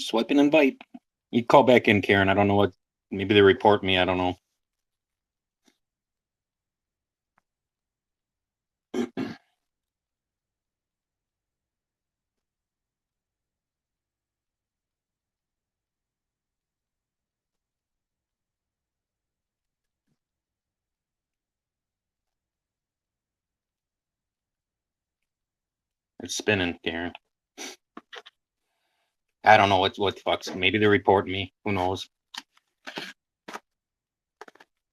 Swipe and invite. You call back in, Karen. I don't know what. Maybe they report me. I don't know. It's spinning, Karen. I don't know what the fuck's. Maybe they report me. Who knows?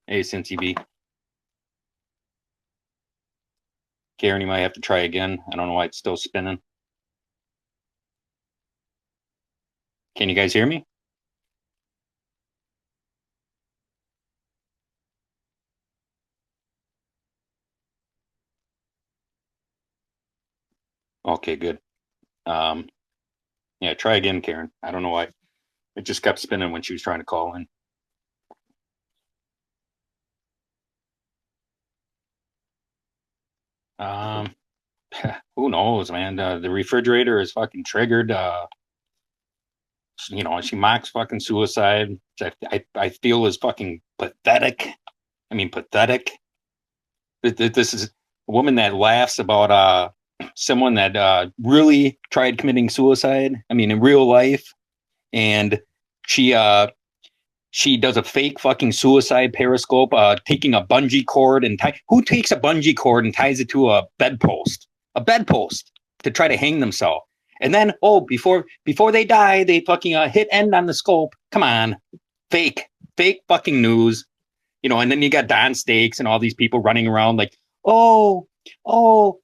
Hey, Cincy B. Karen, you might have to try again. I don't know why it's still spinning. Can you guys hear me? Okay, good. Um, yeah, try again, Karen. I don't know why. It just kept spinning when she was trying to call in. Um, who knows, man? The refrigerator is fucking triggered. She mocks fucking suicide, which I feel is fucking pathetic. I mean, pathetic. This is a woman that laughs about someone that really tried committing suicide. I mean, in real life, and she she does a fake fucking suicide periscope, taking a bungee cord and who takes a bungee cord and ties it to a bedpost, to try to hang themselves. And then, before they die, they fucking hit end on the scope. Come on, fake fucking news. And then you got Don Stakes and all these people running around like, oh, oh,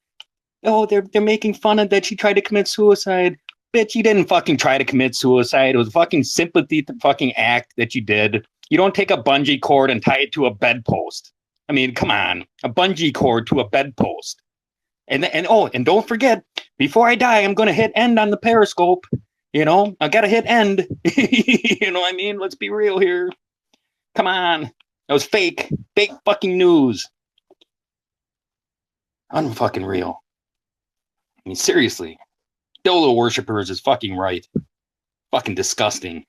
oh, they're making fun of that she tried to commit suicide. Bitch, you didn't fucking try to commit suicide. It was a fucking sympathy fucking act that you did. You don't take a bungee cord and tie it to a bedpost. I mean, come on, a bungee cord to a bedpost. And don't forget, before I die, I'm gonna hit end on the periscope. I gotta hit end. You know what I mean? Let's be real here. Come on. That was fake fucking news. Unfucking real. I mean, seriously. Dolo worshippers is fucking right. Fucking disgusting.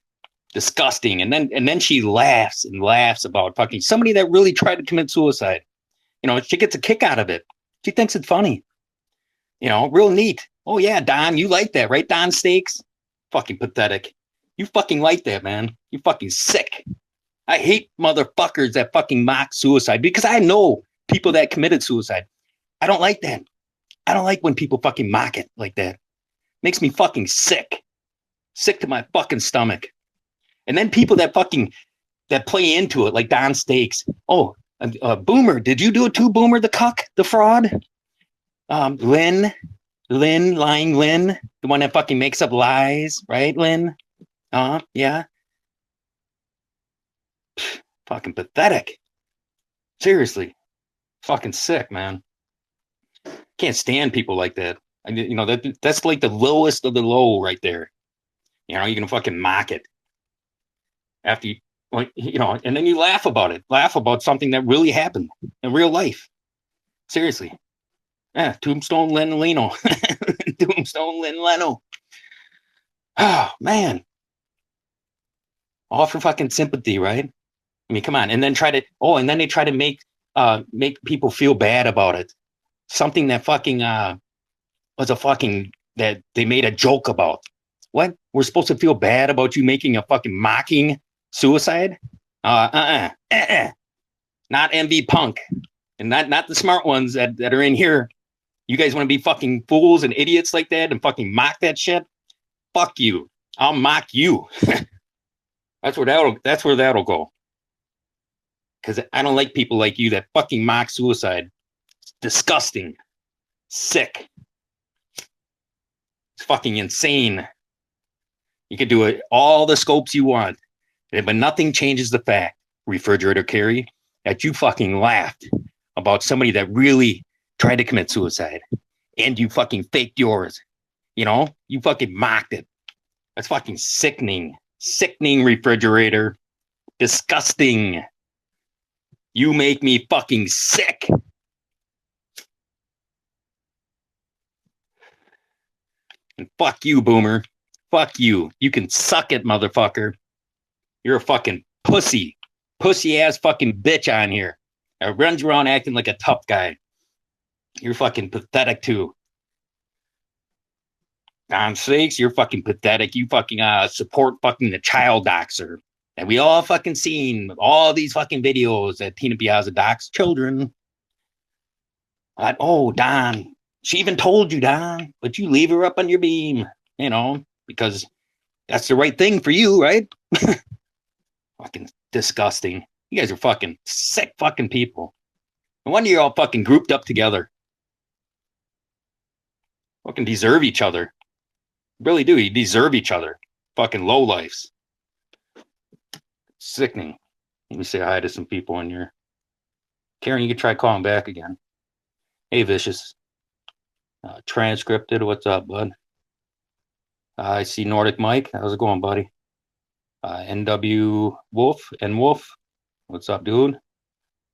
Disgusting. And then she laughs and laughs about fucking somebody that really tried to commit suicide. She gets a kick out of it. She thinks it's funny. Real neat. Oh yeah, Don, you like that, right, Don Stakes? Fucking pathetic. You fucking like that, man. You fucking sick. I hate motherfuckers that fucking mock suicide because I know people that committed suicide. I don't like that. I don't like when people fucking mock it like that. Makes me fucking sick. Sick to my fucking stomach. And then people that play into it like Don Stakes. Oh, Boomer, did you do it too, Boomer, the cuck, the fraud? Lynn, lying Lynn, the one that fucking makes up lies, right, Lynn? Yeah. Fucking pathetic. Seriously. Fucking sick, man. Can't stand people like that. That's like the lowest of the low right there. You're gonna fucking mock it after and then you laugh about it. Laugh about something that really happened in real life. Seriously. Yeah, Tombstone Len Leno. Tombstone Len Leno. Oh man. All for fucking sympathy, right? I mean, come on. And then they try to make people feel bad about it. Something that fucking was a fucking that they made a joke about. What? We're supposed to feel bad about you making a fucking mocking suicide? Not MV Punk. And not the smart ones that are in here. You guys want to be fucking fools and idiots like that and fucking mock that shit? Fuck you. I'll mock you. That's where that'll go. Because I don't like people like you that fucking mock suicide. It's disgusting. Sick. It's fucking insane. You could do it all the scopes you want, but nothing changes the fact, Refrigerator Carrie, that you fucking laughed about somebody that really tried to commit suicide, and you fucking faked yours. You fucking mocked it. That's fucking sickening. Sickening, Refrigerator. Disgusting. You make me fucking sick. And fuck you, Boomer. Fuck you. You can suck it, motherfucker. You're a fucking pussy. Pussy ass fucking bitch on here. That runs around acting like a tough guy. You're fucking pathetic too. Don sakes, you're fucking pathetic. You fucking support fucking the child doxer. And we all fucking seen all these fucking videos that Tina Piazza docs children. Oh, Don, she even told you, Don, but you leave her up on your beam, because that's the right thing for you, right? Fucking disgusting. You guys are fucking sick fucking people. No wonder you're all fucking grouped up together. Fucking deserve each other. Really do. You deserve each other. Fucking low lifes. Sickening. Let me say hi to some people in here. Karen, you can try calling back again. Hey, Vicious. Transcripted. What's up, bud? I see Nordic Mike. How's it going, buddy? NW Wolf and Wolf. What's up, dude?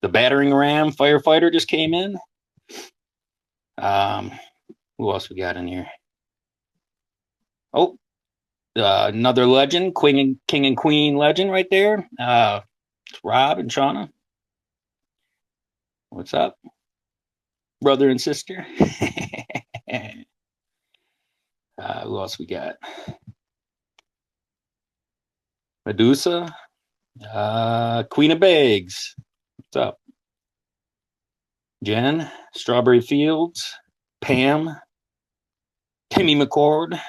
The battering ram firefighter just came in. Who else we got in here? Oh, another legend, King and Queen legend right there. Rob and Shauna. What's up? Brother and sister. Who else we got? Medusa. Queen of Bags. What's up? Jen. Strawberry Fields. Pam. Timmy McCord.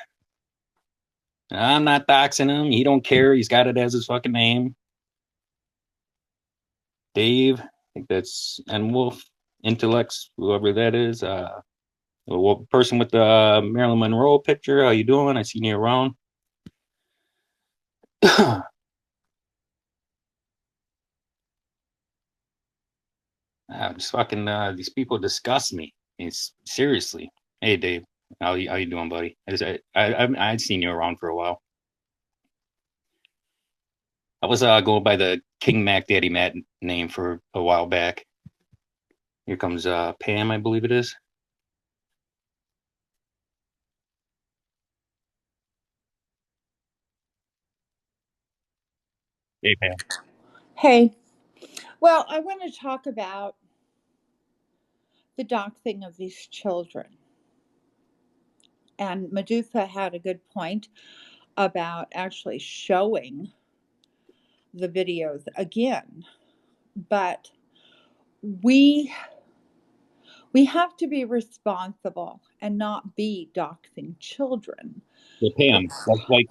I'm not doxing him. He don't care. He's got it as his fucking name. Dave. I think that's and Wolf. Intellects, whoever that is. Person with the Marilyn Monroe picture. How you doing? I seen you around. Just fucking these people disgust me. It's seriously. Hey Dave, how you doing, buddy? I'd seen you around for a while. I was going by the King Mac Daddy Matt name for a while back. Here comes Pam, I believe it is. Hey Pam. Hey, well, I want to talk about the doxing of these children. And Medusa had a good point about actually showing the videos again. But we we have to be responsible and not be doxing children. Yeah, Pam, like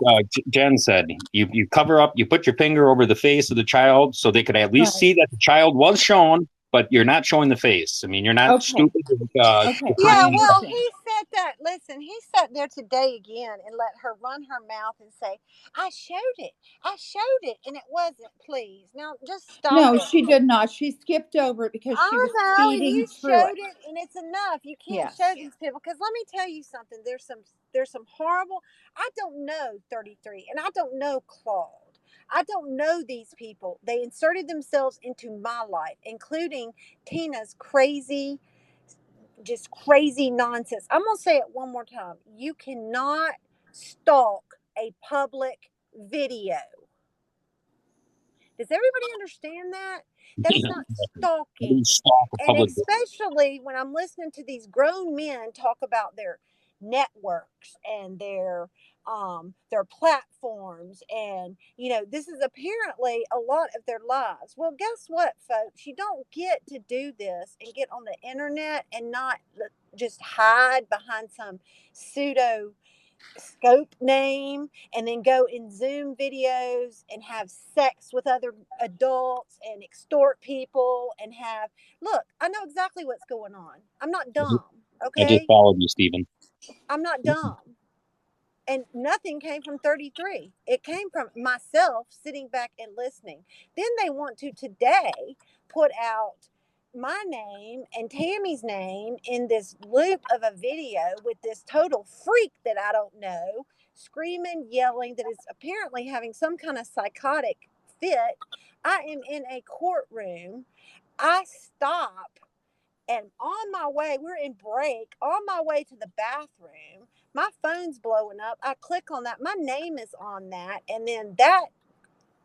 Jen said, you cover up, you put your finger over the face of the child so they could at least Right. see that the child was shown, but you're not showing the face. I mean, you're not Okay. stupid. Okay. I Yeah, well, understand. he said that. Listen, he sat there today again and let her run her mouth and say, "I showed it. I showed it, and it wasn't." Please, now just stop No, it, she did please. not. She skipped over it because she I was know speeding you through it. showed it, and it's enough. You can't show Yes. these people because let me tell you something. There's some horrible. I don't know 33, and I don't know Claude. I don't know these people. They inserted themselves into my life, including Tina's crazy, just crazy nonsense. I'm going to say it one more time. You cannot stalk a public video. Does everybody understand that? That is not stalking. Stalk a And public. especially when I'm listening to these grown men talk about their networks and their platforms, and this is apparently a lot of their lives. Well, guess what, folks? You don't get to do this and get on the internet and not just hide behind some pseudo scope name and then go in Zoom videos and have sex with other adults and extort people and have look, I know exactly what's going on. I'm not dumb, I just okay? followed you, Stephen. I'm not dumb. And nothing came from 33. It came from myself sitting back and listening. Then they want to today put out my name and Tammy's name in this loop of a video with this total freak that I don't know, screaming, yelling, that is apparently having some kind of psychotic fit. I am in a courtroom. I stop And on my way, we're in break, on my way to the bathroom, my phone's blowing up. I click on that. My name is on that. And then that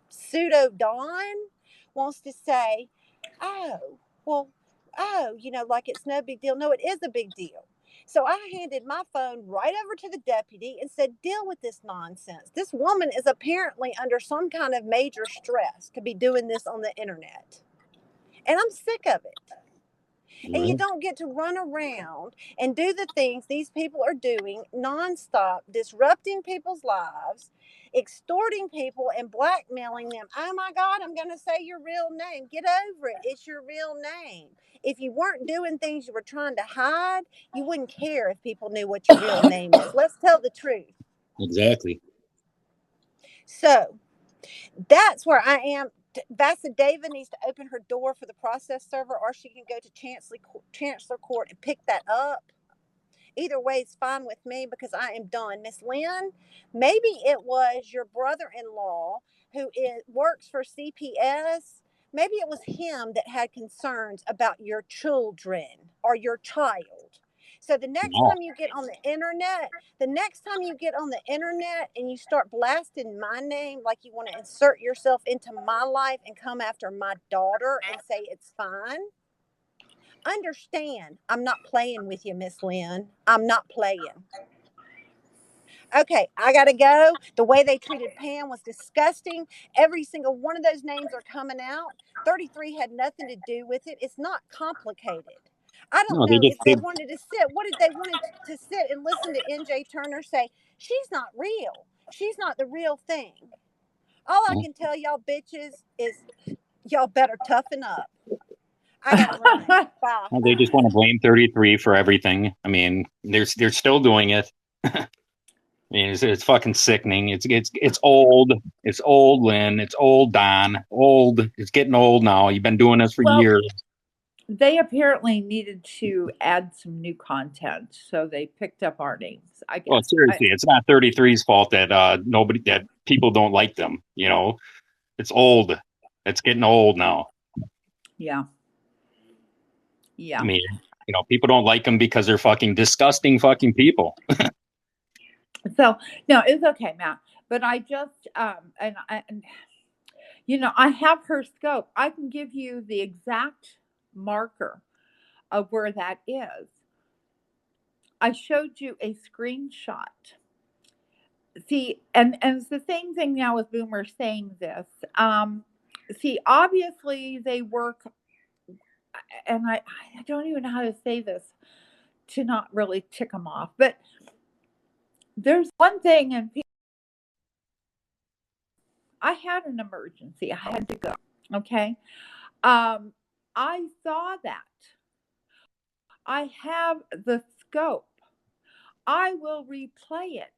pseudo Dawn wants to say, oh, well, oh, like it's no big deal. No, it is a big deal. So I handed my phone right over to the deputy and said, deal with this nonsense. This woman is apparently under some kind of major stress to be doing this on the internet. And I'm sick of it. And you Right. don't get to run around and do the things these people are doing nonstop, disrupting people's lives, extorting people, and blackmailing them. Oh my God, I'm going to say your real name. Get over it. It's your real name. If you weren't doing things you were trying to hide, you wouldn't care if people knew what your real name is. Let's tell the truth. Exactly. So that's where I am. Vasudeva needs to open her door for the process server, or she can go to Chancellor Court and pick that up. Either way is fine with me because I am done. Miss Lynn, maybe it was your brother-in-law who works for CPS. Maybe it was him that had concerns about your children or your child. So No. the next time you get on the internet and you start blasting my name like you want to insert yourself into my life and come after my daughter and say it's fine, understand I'm not playing with you, Miss Lynn. I'm not playing. Okay, I gotta go. The way they treated Pam was disgusting. Every single one of those names are coming out. 33 had nothing to do with it. It's not complicated. I don't No, they know just if they wanted to sit. What did they wanted to sit and listen to NJ Turner say? She's not real. She's not the real thing. All I can tell y'all bitches is y'all better toughen up. I gotta run. Bye. they just want to blame 33 for everything. I mean, they're still doing it. I mean, it's fucking sickening. It's old. It's old, Lynn. It's old, Don. Old. It's getting old now. You've been doing this for Well, years. they apparently needed to add some new content, so they picked up our names, I Well, guess. seriously, it's not 33's fault that that people don't like them. It's old. It's getting old now. Yeah, I yeah. mean, people don't like them because they're fucking disgusting fucking people. So no, it's okay, Matt. But I just I have her scope. I can give you the exact marker of where that is. I showed you a screenshot. See, and it's the same thing now with Boomer saying this. See, obviously they work, and I don't even know how to say this to not really tick them off. But there's one thing, and I had an emergency. I had to go. Okay. Um, I saw that. I have the scope. I will replay it.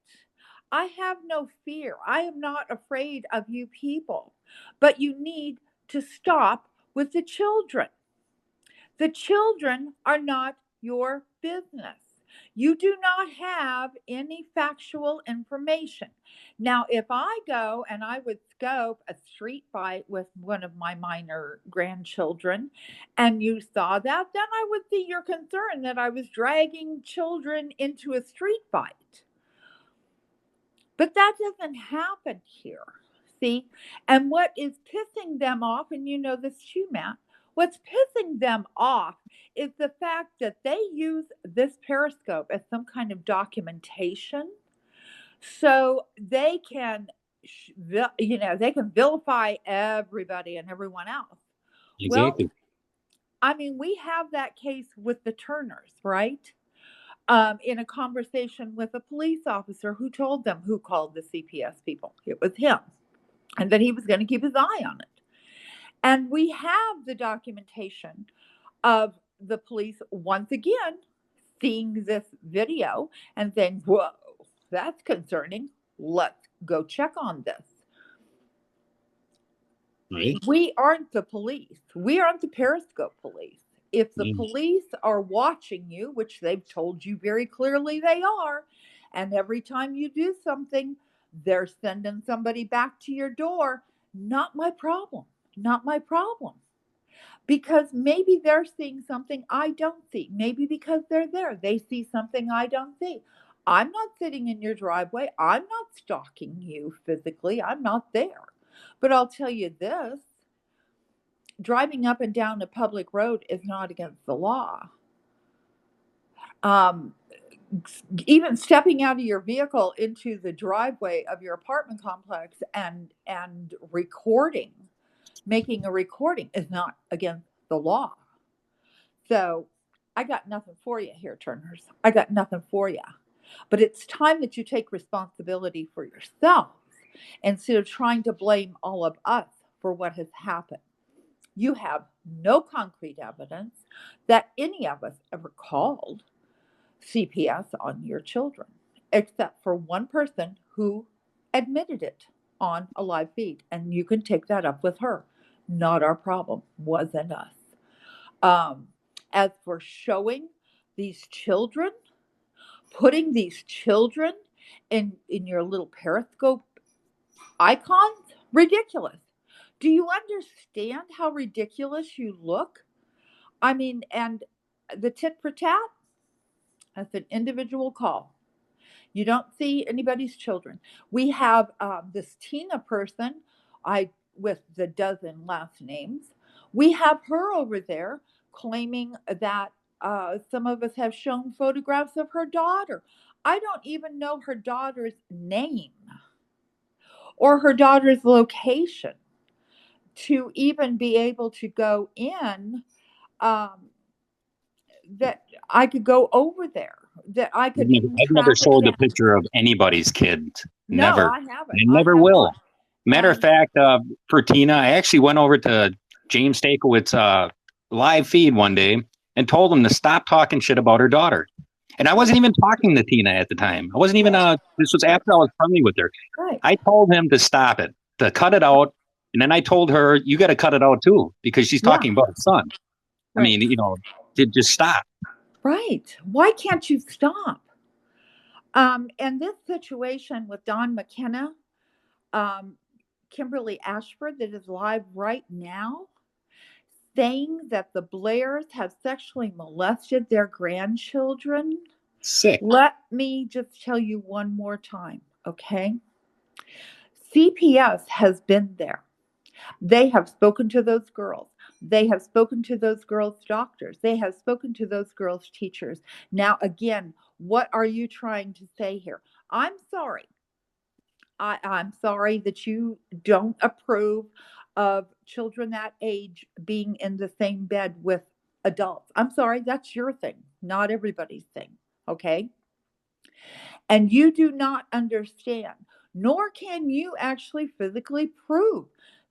I have no fear. I am not afraid of you people. But you need to stop with the children. The children are not your business. You do not have any factual information. Now, if I go and I would scope a street fight with one of my minor grandchildren and you saw that, then I would see your concern that I was dragging children into a street fight. But that doesn't happen here. See? And what is pissing them off, and you know this too, Matt, what's pissing them off is the fact that they use this periscope as some kind of documentation so they can they can vilify everybody and everyone else. Well, Exactly. I mean, we have that case with the Turners, right? In a conversation with a police officer who told them who called the CPS people. It was him, and that he was going to keep his eye on it. And we have the documentation of the police once again seeing this video and saying, whoa, that's concerning. Let's go check on this. Right. We aren't the police. We aren't the Periscope police. If the Mm. police are watching you, which they've told you very clearly they are, and every time you do something, they're sending somebody back to your door, not my problem. Not my problem. because maybe they're seeing something I don't see. Maybe because they're there, they see something I don't see. I'm not sitting in your driveway. I'm not stalking you physically. I'm not there. But I'll tell you this, driving up and down a public road is not against the law. Um, Even stepping out of your vehicle into the driveway of your apartment complex and recording, making a recording is not against the law. So I got nothing for you here, Turners. I got nothing for you. But it's time that you take responsibility for yourself instead of trying to blame all of us for what has happened. You have no concrete evidence that any of us ever called CPS on your children, except for one person who admitted it on a live feed. And you can take that up with her. Not our problem, wasn't us. Um, as for showing these children, putting these children in your little periscope icons, ridiculous. Do you understand how ridiculous you look? I mean, and the tit for tat, that's an individual call. You don't see anybody's children. We have this Tina person, I with the dozen last names. We have her over there claiming that some of us have shown photographs of her daughter. I don't even know her daughter's name or her daughter's location to even be able to go in. Um, that I could go over there, that I could even I've never track it sold a down. picture of anybody's kids. No, Never. I haven't. I I never have will. not. Matter of And fact, for Tina, I actually went over to James Stakewitz's live feed one day and told him to stop talking shit about her daughter. And I wasn't even talking to Tina at the time. I wasn't even, right, this was right, after I was friendly with her. right, I told him to stop it, to cut it out. And then I told her, you got to cut it out too, because she's yeah, talking about her son. I right, mean, just stop. right. Why can't you stop? And this situation with Don McKenna, um, Kimberly Ashford, that is live right now, saying that the Blairs have sexually molested their grandchildren. Sick. Let me just tell you one more time, okay? CPS has been there. They have spoken to those girls. They have spoken to those girls' doctors. They have spoken to those girls' teachers. Now, again, what are you trying to say here? I'm sorry. I'm sorry that you don't approve of children that age being in the same bed with adults. I'm sorry, that's your thing, not everybody's thing. Okay. And you do not understand, nor can you actually physically prove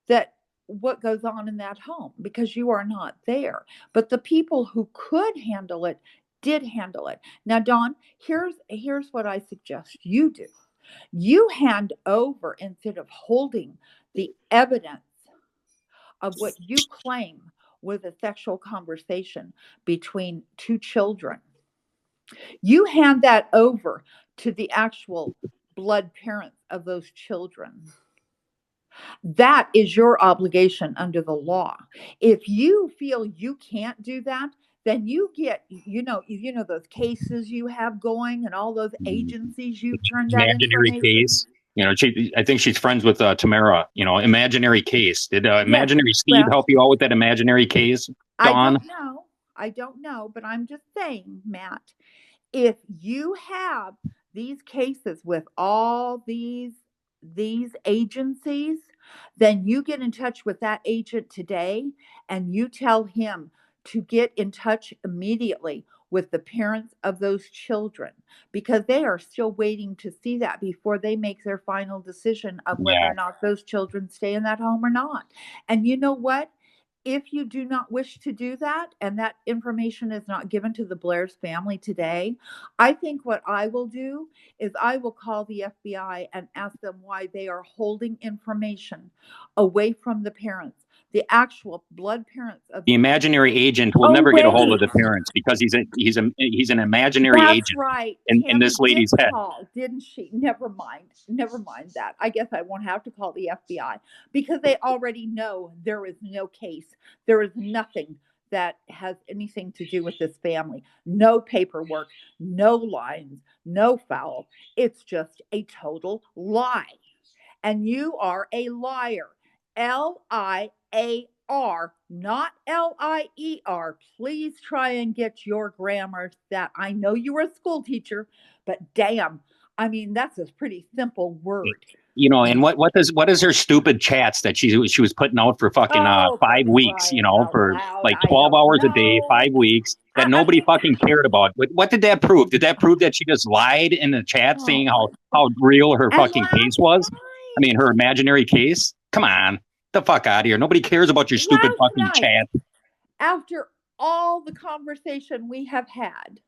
that what goes on in that home because you are not there. But the people who could handle it did handle it. Now, Dawn, here's what I suggest you do. You hand over instead of holding the evidence of what you claim was a sexual conversation between two children. You hand that over to the actual blood parents of those children. That is your obligation under the law. If you feel you can't do that, then you get, those cases you have going and all those agencies you've turned that Imaginary information. case. I think she's friends with Tamara. Imaginary case. Did Yes. Imaginary Steve Well, help you out with that imaginary case, I Dawn? don't know. I don't know, but I'm just saying, Matt, if you have these cases with all these agencies, then you get in touch with that agent today and you tell him to get in touch immediately with the parents of those children because they are still waiting to see that before they make their final decision of whether Yeah, or not those children stay in that home or not. And you know what? If you do not wish to do that and that information is not given to the Blair's family today, I think what I will do is I will call the FBI and ask them why they are holding information away from the parents the actual blood parents of The imaginary agent will Oh, never get a hold wait. of the parents because he's an imaginary That's agent right. in Tammy this did lady's head. call, didn't she? Never mind. Never mind that. I guess I won't have to call the FBI because they already know there is no case. There is nothing that has anything to do with this family. No paperwork, no lines, no foul. It's just a total lie. And you are a liar. Liar, not lier. Please try and get your grammar that I know you were a school teacher, but damn, I mean, that's a pretty simple word. And what is her stupid chats that she was putting out for fucking Oh, for 5 weeks, crying out for loud. like I 12 don't hours a day, know. 5 weeks that I nobody mean, fucking cared about. What did that prove? Did that prove that she just lied in the chat oh saying my. how real her And fucking case last was? I mean, night, her imaginary case? Come on. The fuck out of here. Nobody cares about your stupid last fucking night, chat. after all the conversation we have had,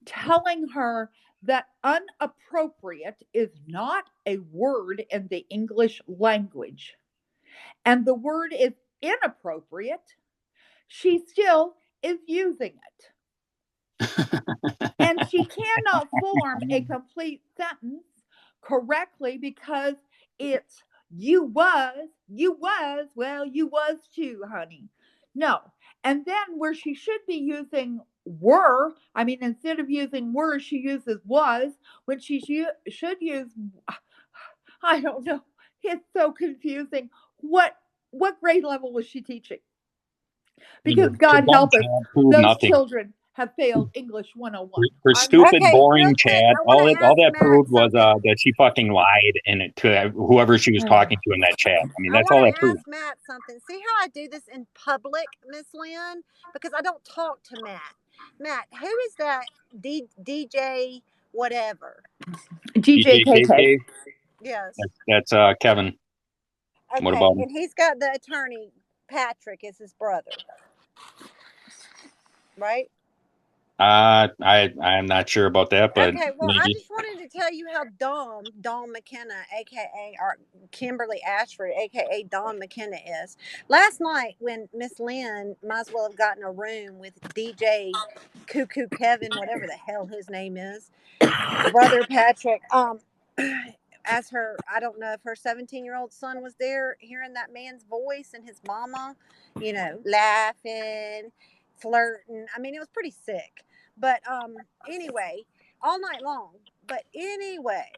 telling her that unappropriate is not a word in the English language and the word is inappropriate, she still is using it. And she cannot form a complete sentence correctly because it's you was too, honey. No. And then where she should be using were, I mean, instead of using were, she uses was, when she should use, I don't know. It's so confusing. What grade level was she teaching? Because Her God dumb help us, chat proved those nothing. children have failed English 101. Her I'm just stupid, Okay, real boring quick, chat. I want All to that all ask that Matt proved was something. that she fucking lied to whoever she was talking to in that chat. I mean, I that's want all that to proved. ask Matt something. See how I do this in public, Miss Lynn? Because I don't talk to Matt. Matt, who is that DJ whatever? DJ KK. DJKK. Yes. That's Kevin. What Okay, about him? and he's got the attorney Patrick is his brother, right? I'm not sure about that, but Okay, well, I maybe. just wanted to tell you how dumb Dawn McKenna, aka or Kimberly Ashford, aka Dawn McKenna, is. Last night, when Miss Lynn might as well have gotten a room with DJ Cuckoo Kevin, whatever the hell his name is, brother Patrick. As her, I don't know if her 17-year-old son was there, hearing that man's voice and his mama, laughing, flirting. I mean, it was pretty sick. But anyway, all night long. But anyway,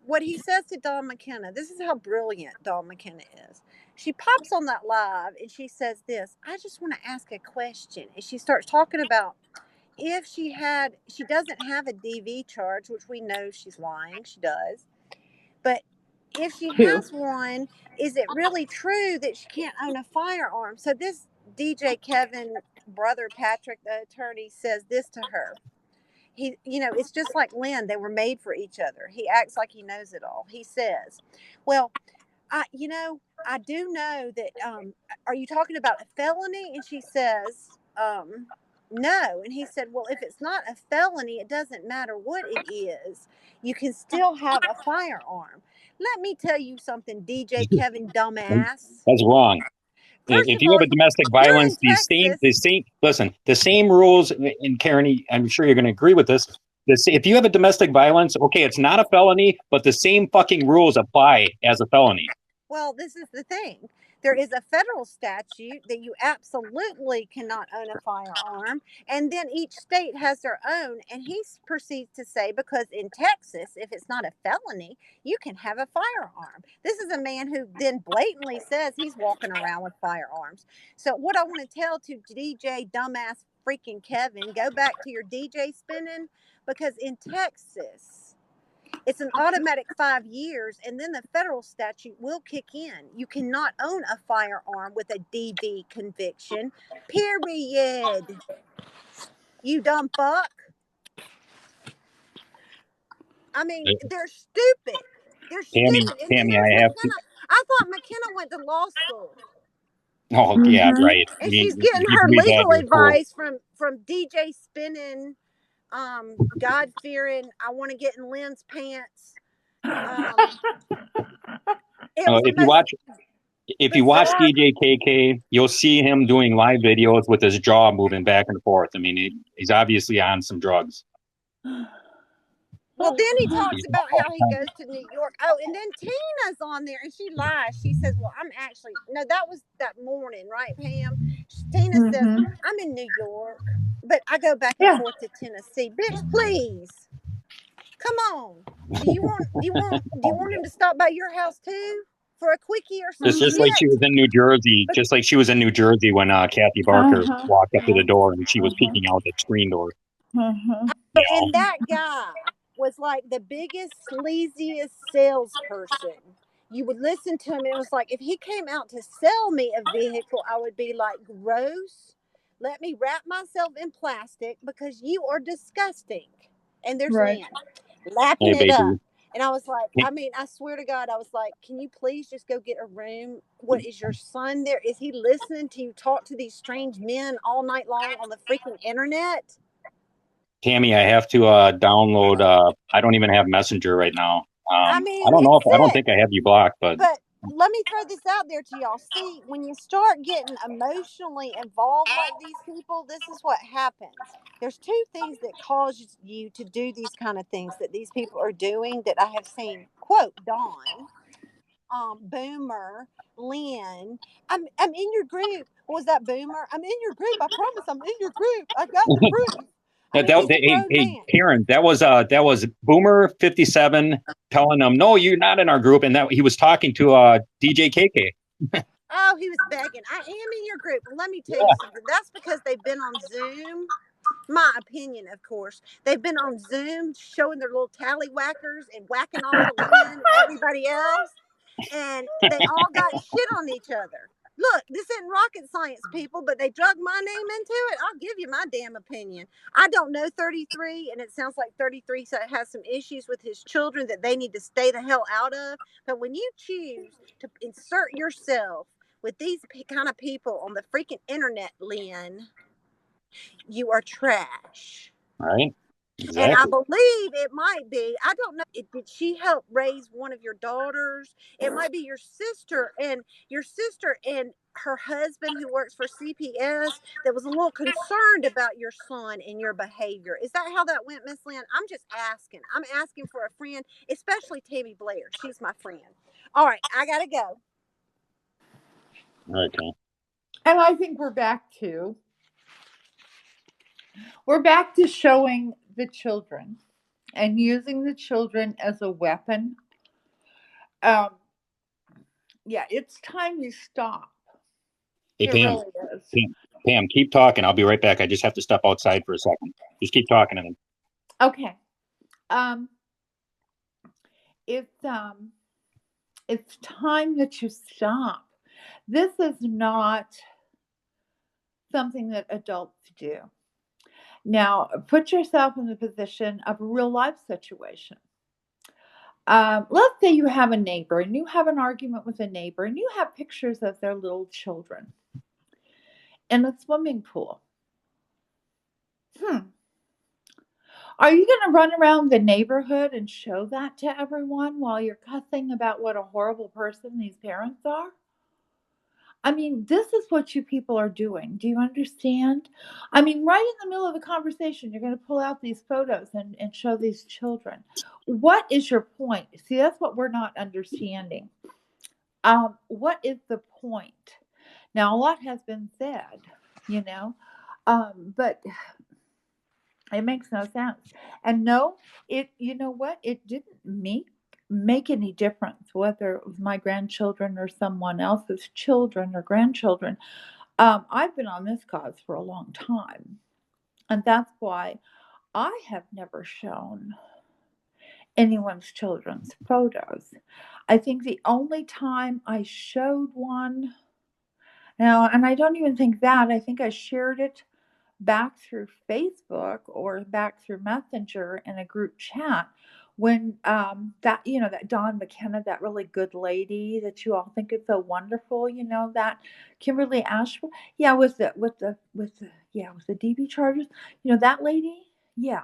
what he says to Dawn McKenna, this is how brilliant Dawn McKenna is. She pops on that live and she says this, I just want to ask a question. And she starts talking about if she doesn't have a DV charge, which we know she's lying, she does. But if she Two. has one, is it really true that she can't own a firearm? So this DJ Kevin, brother Patrick, the attorney, says this to her. It's just like Lynn. They were made for each other. He acts like he knows it all. He says, well, I do know that. Are you talking about a felony? And she says, no. And he said, well, if it's not a felony, it doesn't matter what it is. You can still have a firearm. Let me tell you something, DJ Kevin, dumbass. That's wrong. First If of you all, have a domestic you're in violence, Texas. listen, the same rules. And Karen, I'm sure you're going to agree with this. If you have a domestic violence, okay, it's not a felony, but the same fucking rules apply as a felony. Well, this is the thing. There is a federal statute that you absolutely cannot own a firearm, and then each state has their own. And he proceeds to say, because in Texas, if it's not a felony, you can have a firearm. This is a man who then blatantly says he's walking around with firearms. So, what I want to tell to DJ dumbass freaking Kevin, go back to your DJ spinning, because in Texas, it's an automatic 5 years, and then the federal statute will kick in. You cannot own a firearm with a DV conviction, period. You dumb fuck. I mean, they're stupid. They're Tammy, stupid. And then Tammy, there's I have to. McKenna. I thought McKenna went to law school, Oh yeah, Mm-hmm. right. and she's If getting you her believe that, legal you're cool. advice from DJ spinning, God fearing. I want to get in Lynn's pants. Um, it was the If you most. watch If you watch Bizarre. DJ KK, you'll see him doing live videos with his jaw moving back and forth. I mean, he's obviously on some drugs. Well, then he talks He's about how he goes to New York. Oh, and then Tina's on there and she lies. She says, well, I'm actually, no, that was that morning, right, Pam? Tina says, Mm-hmm. I'm in New York, but I go back and Yeah. forth to Tennessee. Bitch, please. Come on. Do you want him to stop by your house too? For a quickie or some just like she was shit? in New Jersey, just like she was in New Jersey when Kathy Barker Uh-huh. walked up to the door and she was Uh-huh. peeking out the screen door. Uh-huh. You know, And that guy was like the biggest, sleaziest salesperson. You would listen to him, and it was like if he came out to sell me a vehicle, I would be like, gross. Let me wrap myself in plastic because you are disgusting. And there's Right. Lynn lapping hey it up. baby, And I was like, I mean, I swear to God, I was like, can you please just go get a room? What is your son there? Is he listening to you talk to these strange men all night long on the freaking internet? Tammy, I have to download. I don't even have Messenger right now. I I mean, don't know it's if I don't sick. think I have you blocked, but But let me throw this out there to y'all. See, when you start getting emotionally involved like these people, this is what happens. There's two things that cause you to do these kind of things that these people are doing that I have seen. Quote Dawn, Boomer, Lynn. I'm in your group. What was that, Boomer? I'm in your group. I promise I'm in your group. I've got the proof. I mean, he's a hey, grown hey, man. Karen, that was Boomer 57 telling them, no, you're not in our group, and that he was talking to DJ KK. Oh, he was begging. I am in your group. Well, let me tell you Yeah, something. That's because they've been on Zoom. My opinion, of course. They've been on Zoom showing their little tallywhackers and whacking off to Lynn and everybody else. And they all got shit on each other. Look, this isn't rocket science, people, but they drug my name into it. I'll give you my damn opinion. I don't know 33, and it sounds like 33 has some issues with his children that they need to stay the hell out of. But when you choose to insert yourself with these kind of people on the freaking internet, Lynn, you are trash. right. And I Exactly. believe it might be, I don't know, did she help raise one of your daughters? It might be your sister and her husband who works for CPS that was a little concerned about your son and your behavior. Is that how that went, Miss Lynn? I'm just asking. I'm asking for a friend, especially Tammy Blair. She's my friend. All right, I gotta go. Okay. And I think we're back to showing the children and using the children as a weapon. Um, yeah, it's time we stop. Hey, It Pam, really is. Pam, Pam, keep talking. I'll be right back. I just have to step outside for a second. Just keep talking to me. Okay. Um, it's it's time that you stop. This is not something that adults do. Now, put yourself in the position of a real life situation. Let's say you have a neighbor and you have an argument with a neighbor and you have pictures of their little children in a swimming pool. Hmm. Are you going to run around the neighborhood and show that to everyone while you're cussing about what a horrible person these parents are? I mean, this is what you people are doing. Do you understand? I mean, right in the middle of the conversation, you're going to pull out these photos and show these children. What is your point? See, that's what we're not understanding. What is the point? Now, a lot has been said, you know, but it makes no sense. And no, you know what? It didn't make any difference whether it was my grandchildren or someone else's children or grandchildren. I've been on this cause for a long time, and that's why I have never shown anyone's children's photos. I think the only time I showed one now, and I don't even think that, I think I shared it back through Facebook or back through Messenger in a group chat when that that Dawn McKenna, that really good lady that you all think is so wonderful, that Kimberly Ashford, yeah, with the DB charges, that lady, yeah,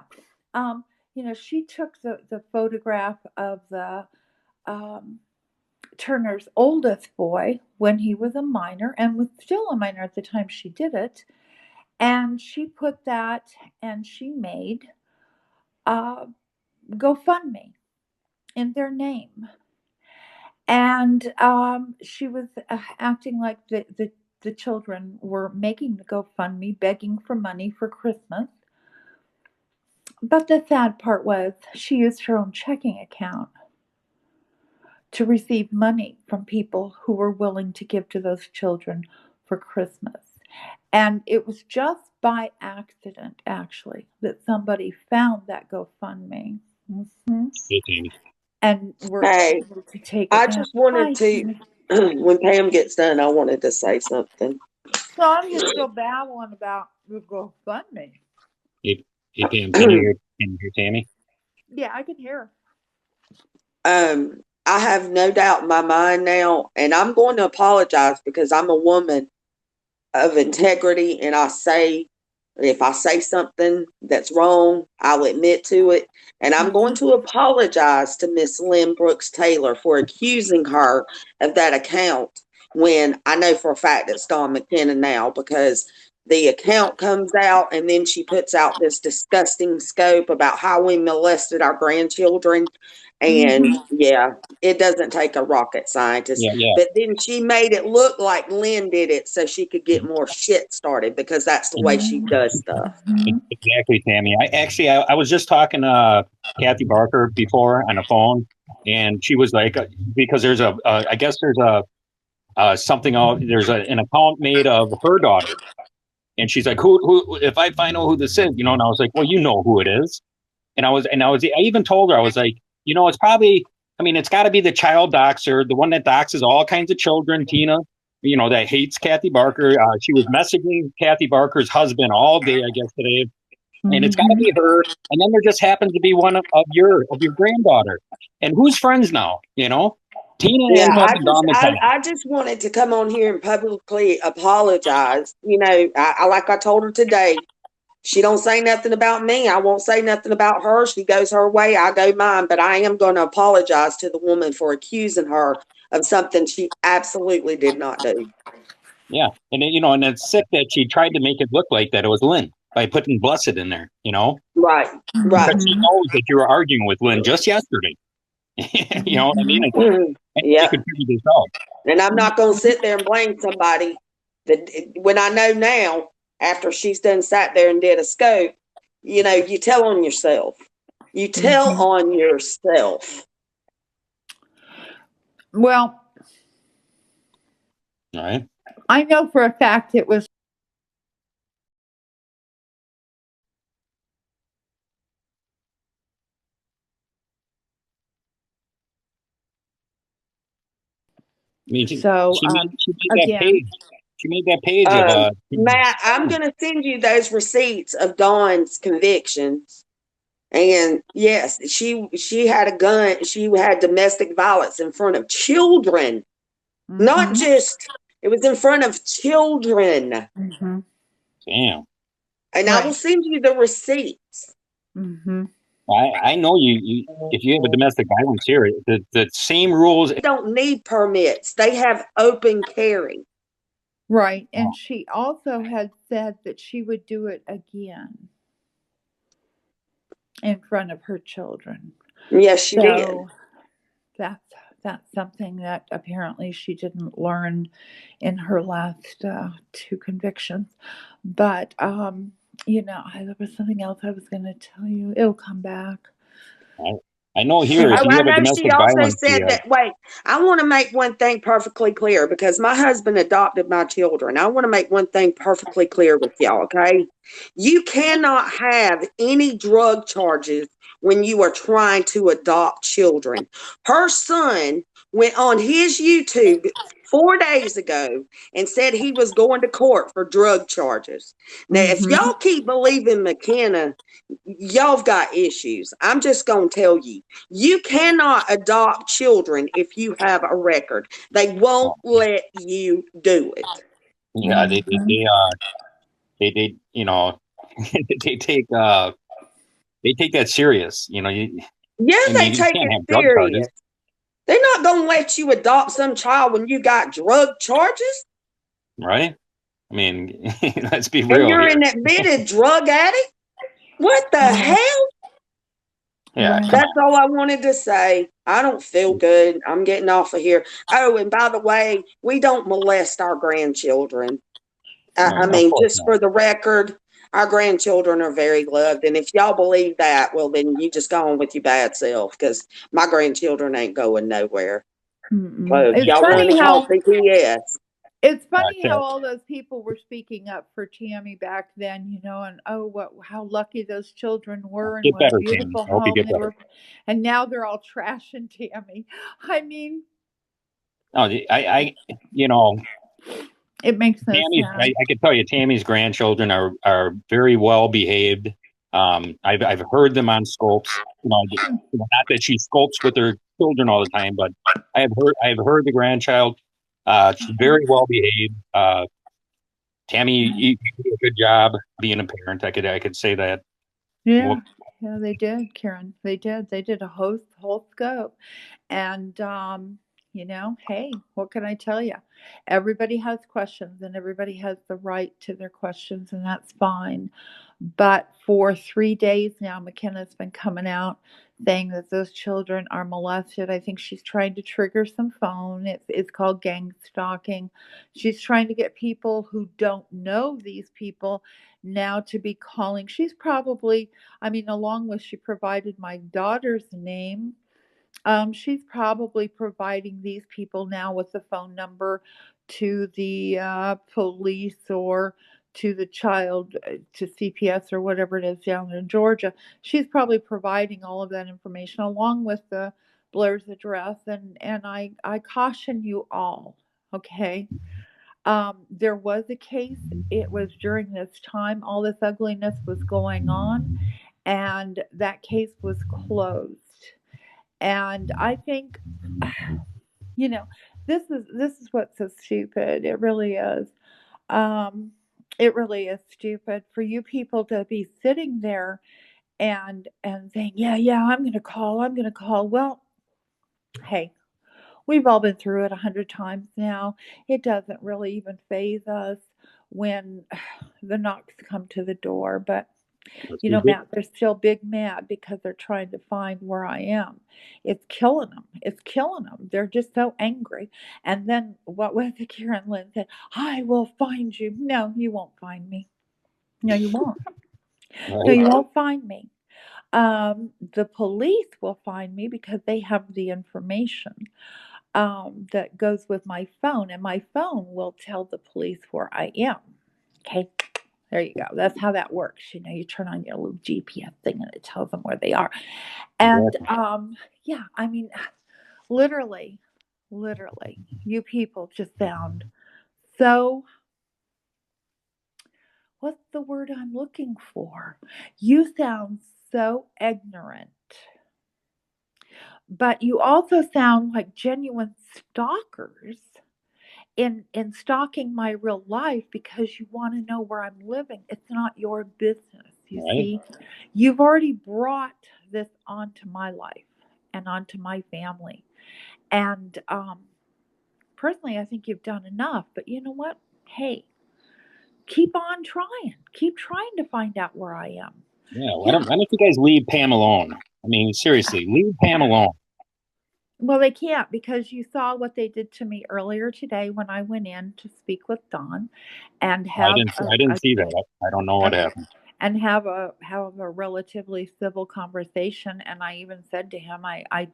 she took the photograph of the um, Turner's oldest boy when he was a minor and was still a minor at the time she did it. And she put that and she made a GoFundMe in their name. And she was acting like the children were making the GoFundMe, begging for money for Christmas. But the sad part was she used her own checking account to receive money from people who were willing to give to those children for Christmas. And it was just by accident, actually, that somebody found that GoFundMe. hmm Hey, Tammy. And were Hey, able to take it I down. just wanted Hi, to, Tina. when Pam gets done, I wanted to say something. So I'm just still babbling about the GoFundMe. Hey, hey, Pam, can you hear Tammy? Yeah, I can hear. I have no doubt in my mind now, and I'm going to apologize because I'm a woman of integrity, and if I say something that's wrong, I'll admit to it. And I'm going to apologize to Miss Lynn Brooks Taylor for accusing her of that account when I know for a fact it's Dawn McKenna now, because the account comes out and then she puts out this disgusting scope about how we molested our grandchildren. And yeah, it doesn't take a rocket scientist. Yeah, yeah. But then she made it look like Lynn did it so she could get more shit started, because that's the way she does stuff. Exactly, Tammy. I was just talking to Kathy Barker before on the phone, and she was like, because there's I guess there's something out, there's an account made of her daughter, and she's like, who, if I find out who this is, and I was like, well, you know who it is, I even told her, I was like, it's probably, I mean, it's got to be the child doxer, the one that doxes all kinds of children, Tina, that hates Kathy Barker. She was messaging Kathy Barker's husband all day, I guess, today, and it's got to be her. And then there just happens to be one of your granddaughter. And who's friends now? Tina Yeah, ends up in Don McKenna. I just wanted to come on here and publicly apologize. Like I told her today, she don't say nothing about me, I won't say nothing about her. She goes her way, I go mine. But I am going to apologize to the woman for accusing her of something she absolutely did not do. Yeah, and and it's sick that she tried to make it look like that it was Lynn by putting Blessed in there. Right, right. Because she knows that you were arguing with Lynn just yesterday. You know what I mean? Anybody Yeah. could figure this out. And I'm not going to sit there and blame somebody that, when I know now, after she's done sat there and did a scope, you tell on yourself. You tell on yourself. Well, All right. I know for a fact it was. I mean, So she made that again, page. She made that page of Matt, I'm going to send you those receipts of Dawn's convictions. And yes, she had a gun. She had domestic violence in front of children, not just, it was in front of children. damn. And I will send you the receipts. I know you. If you have a domestic violence here, the same rules. They don't need permits. They have open carry. Right. And she also had said that she would do it again in front of her children. Yes, she did. So that's something that apparently she didn't learn in her last two convictions. But there was something else I was going to tell you. It'll come back. I know here, if Oh, you I have a know she domestic also violence, said that. Wait, I want to make one thing perfectly clear, because my husband adopted my children. I want to make one thing perfectly clear with y'all, okay? You cannot have any drug charges when you are trying to adopt children. Her son went on his YouTube 4 days ago and said he was going to court for drug charges. Now, if y'all keep believing McKenna, y'all have got issues. I'm just going to tell you, you cannot adopt children if you have a record. They won't let you do it. yeah, they they take they take that serious. Yeah, I they mean, you take can't it have drug serious. charges. They're not going to let you adopt some child when you got drug charges Right? I mean, let's be and real you're here. an admitted drug addict. What the Yeah. hell? Yeah, Right. come That's all I wanted to say. I don't feel good. I'm getting off of here. Oh, and by the way, we don't molest our grandchildren. I on. Of mean, course just not. for the record, our grandchildren are very loved. And if y'all believe that, well, then you just go on with your bad self because my grandchildren ain't going nowhere. So if It's y'all want funny to how call BS, it's funny Okay. how all those people were speaking up for Tammy back then, and how lucky those children were and Get what a better, Tammy. beautiful I hope you home get they better. were, and now they're all trashing Tammy. I mean, No, you know, it makes no Tammy's. sense. I can tell you, Tammy's grandchildren are very well behaved. I've heard them on scopes. Not that she scopes with her children all the time, but I've heard the grandchild. She's very well behaved. Tammy, you do a good job being a parent. I could say that. Yeah, Well, yeah, they did, Karen. They did. They did a whole scope. And hey, what can I tell you? Everybody has questions and everybody has the right to their questions, and that's fine. But for 3 days now, McKenna's been coming out saying that those children are molested. I think she's trying to trigger some phone. It's called gang stalking. She's trying to get people who don't know these people now to be calling. She's probably, I mean, along with she provided my daughter's name, she's probably providing these people now with the phone number to the police or to the child, to CPS or whatever it is down in Georgia. She's probably providing all of that information along with the Blair's address. And I caution you all, okay? There was a case, it was during this time, all this ugliness was going on, and that case was closed. And I think, you know, this is what's so stupid. It really is. Um, it really is stupid for you people to be sitting there and saying, yeah, yeah, I'm going to call. I'm going to call. Well, hey, we've all been through it 100 times now. It doesn't really even phase us when the knocks come to the door. But Matt, they're still big mad because they're trying to find where I am. It's killing them. It's killing them. They're just so angry. And then what was it? Karen Lynn said, I will find you. No, you won't find me. No, you won't. No, right? you won't find me. The police will find me because they have the information that goes with my phone, and my phone will tell the police where I am. Okay. There you go. That's how that works. You turn on your little GPS thing and it tells them where they are. And Exactly. yeah, I mean, literally, literally, you people just sound so, what's the word I'm looking for? You sound so ignorant, but you also sound like genuine stalkers in stalking my real life because you want to know where I'm living. It's not your business, you Right? see. You've already brought this onto my life and onto my family. And personally, I think you've done enough. But you know what? Hey, keep on trying. Keep trying to find out where I am. Yeah. Why Yeah. don't Why don't you guys leave Pam alone? I mean, seriously, leave Pam alone. Well, they can't because you saw what they did to me earlier today when I went in to speak with Don and I have didn't. I didn't see that. I don't know what a happened. and have a relatively civil conversation. And I even said to him, I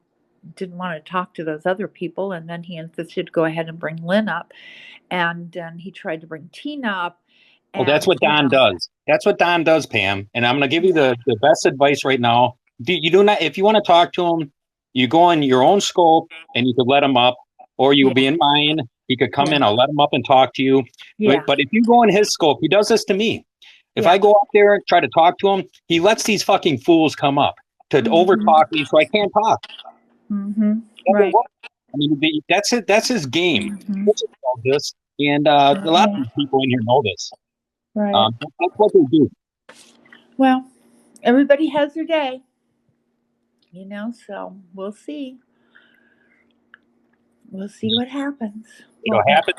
didn't want to talk to those other people. And then he insisted to go ahead and bring Lynn up. And then he tried to bring Tina up. Well, that's And, what Don does. That's what Don does, Pam. And I'm going to give you yeah, the best advice right now. You do not, if you want to talk to him, you go in your own scope and you could let him up, or you'll yeah, be in mine. He could come yeah, in. I'll let him up and talk to you. But, yeah, but if you go in his scope, he does this to me. If I yeah. go up there and try to talk to him, he lets these fucking fools come up to Hmm. overtalk me so I can't talk. Hmm. It doesn't Right. work. I mean, that's it. That's his game. Hmm. This is all this. And a lot of Right. these people in here know this. Right. That's what they do. Well, everybody has their day, so we'll see. We'll see what happens. Happens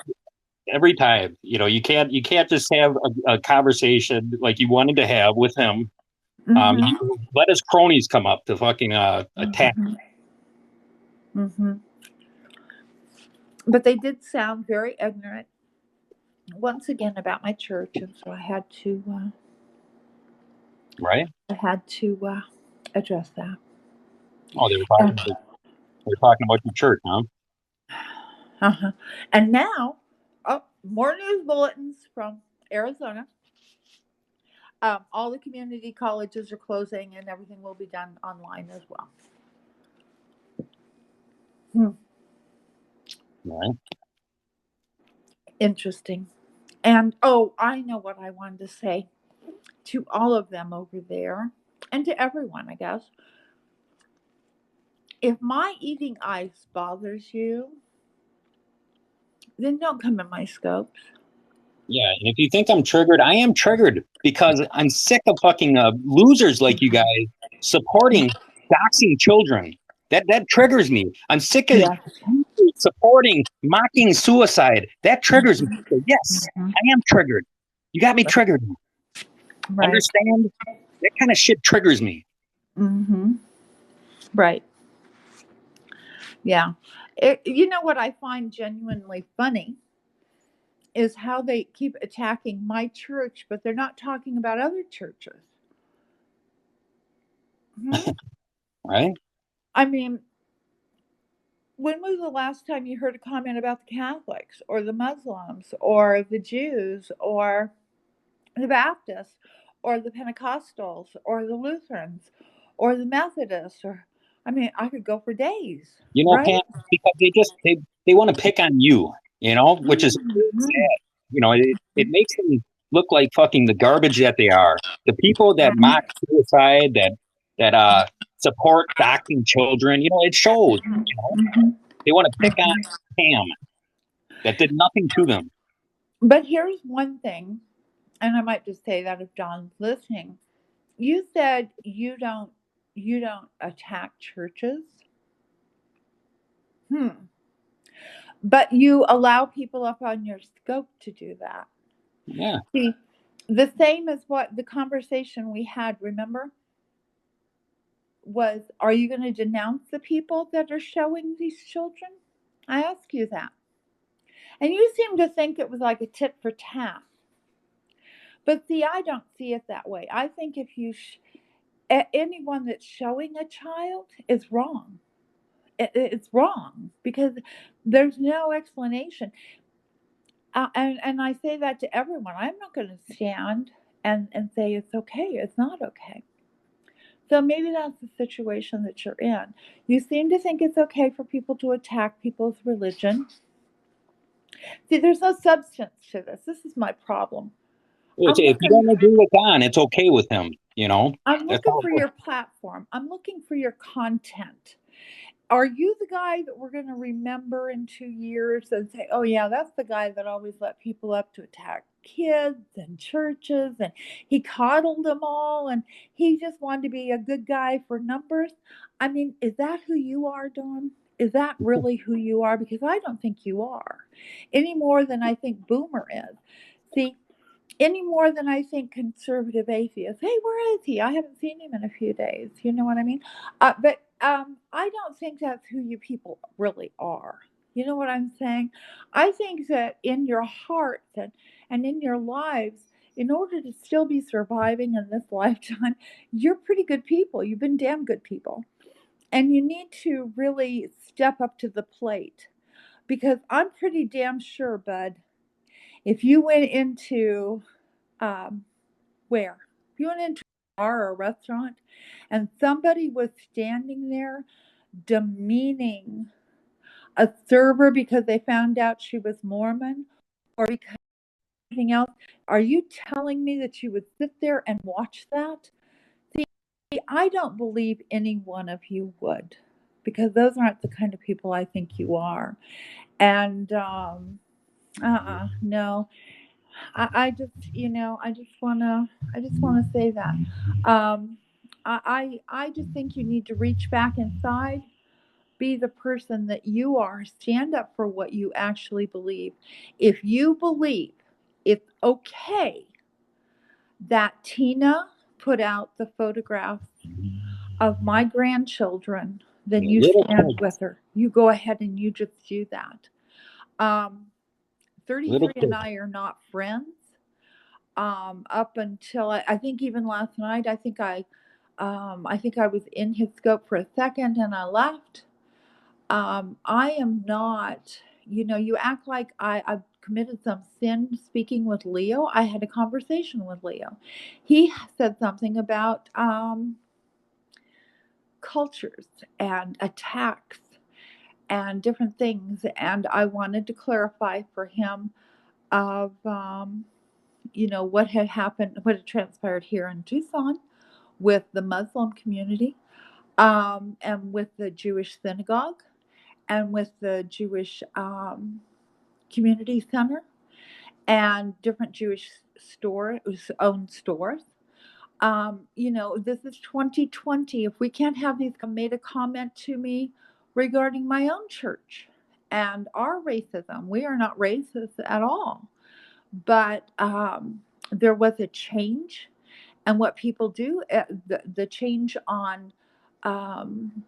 every time. You can't just have a conversation like you wanted to have with him. You let his cronies come up to fucking attack. But they did sound very ignorant once again about my church, and so I had to Right? address that. Oh, they were talking about your church, huh? And now, more news bulletins from Arizona. All the community colleges are closing, and everything will be done online as well. Right. Interesting. And I know what I wanted to say to all of them over there, and to everyone, I guess. If my eating ice bothers you, then don't come in my scopes. Yeah, and if you think I'm triggered, I am triggered because I'm sick of fucking losers like you guys supporting doxing children. That triggers me. I'm sick of supporting mocking suicide. That triggers me. So yes, I am triggered. You got me triggered. Right. Understand? That kind of shit triggers me. Right. Yeah. You know what I find genuinely funny is how they keep attacking my church, but they're not talking about other churches. Right? I mean, when was the last time you heard a comment about the Catholics or the Muslims or the Jews or the Baptists or the Pentecostals or the Lutherans or the Methodists? I could go for days. Right? Pam, because they want to pick on you, which is sad. It makes them look like fucking the garbage that they are. The people that mock suicide, that support doxing children, it shows. They want to pick on Pam that did nothing to them. But here's one thing, and I might just say that if John's listening. You said you don't attack churches. But you allow people up on your scope to do that. Yeah. See, the same as what the conversation we had, remember? Was, are you going to denounce the people that are showing these children? I ask you that. And you seem to think it was like a tit for tat. But see, I don't see it that way. I think if anyone that's showing a child is wrong. It's wrong because there's no explanation. And I say that to everyone. I'm not going to stand and say it's okay. It's not okay. So maybe that's the situation that you're in. You seem to think it's okay for people to attack people's religion. See, there's no substance to this. This is my problem. If you don't agree with Don, it's okay with him. I'm looking for your platform. I'm looking for your content. Are you the guy that we're going to remember in 2 years and say, oh, yeah, that's the guy that always let people up to attack kids and churches, and he coddled them all, and he just wanted to be a good guy for numbers? I mean, is that who you are, Dawn? Is that really who you are? Because I don't think you are, any more than I think Boomer is. See, any more than I think conservative atheists. Hey, where is he? I haven't seen him in a few days. You know what I mean? But I don't think that's who you people really are. You know what I'm saying? I think that in your hearts and in your lives, in order to still be surviving in this lifetime, you're pretty good people. You've been damn good people. And you need to really step up to the plate. Because I'm pretty damn sure, bud, if you went into where? If you went into a bar or a restaurant and somebody was standing there demeaning a server because they found out she was Mormon or because anything else, are you telling me that you would sit there and watch that? See, I don't believe any one of you would, because those aren't the kind of people I think you are. And no. I just, I just wanna say that. I just think you need to reach back inside be the person that you are. Stand up for what you actually believe. If you believe it's okay that Tina put out the photograph of my grandchildren, then you Little stand kids, with her. You go ahead and you just do that. Um, little 33 and kids. I are not friends. Up until I think even last night, I think I was in his scope for a second and I left. I am not, you act like I committed some sin speaking with Leo. I had a conversation with Leo. He said something about cultures and attacks and different things. And I wanted to clarify for him of, what had happened, what had transpired here in Tucson with the Muslim community, and with the Jewish synagogue and with the Jewish community center and different Jewish owned stores. This is 2020. If we can't have these, made a comment to me regarding my own church and our racism. We are not racist at all, but there was a change, and what people do, the change on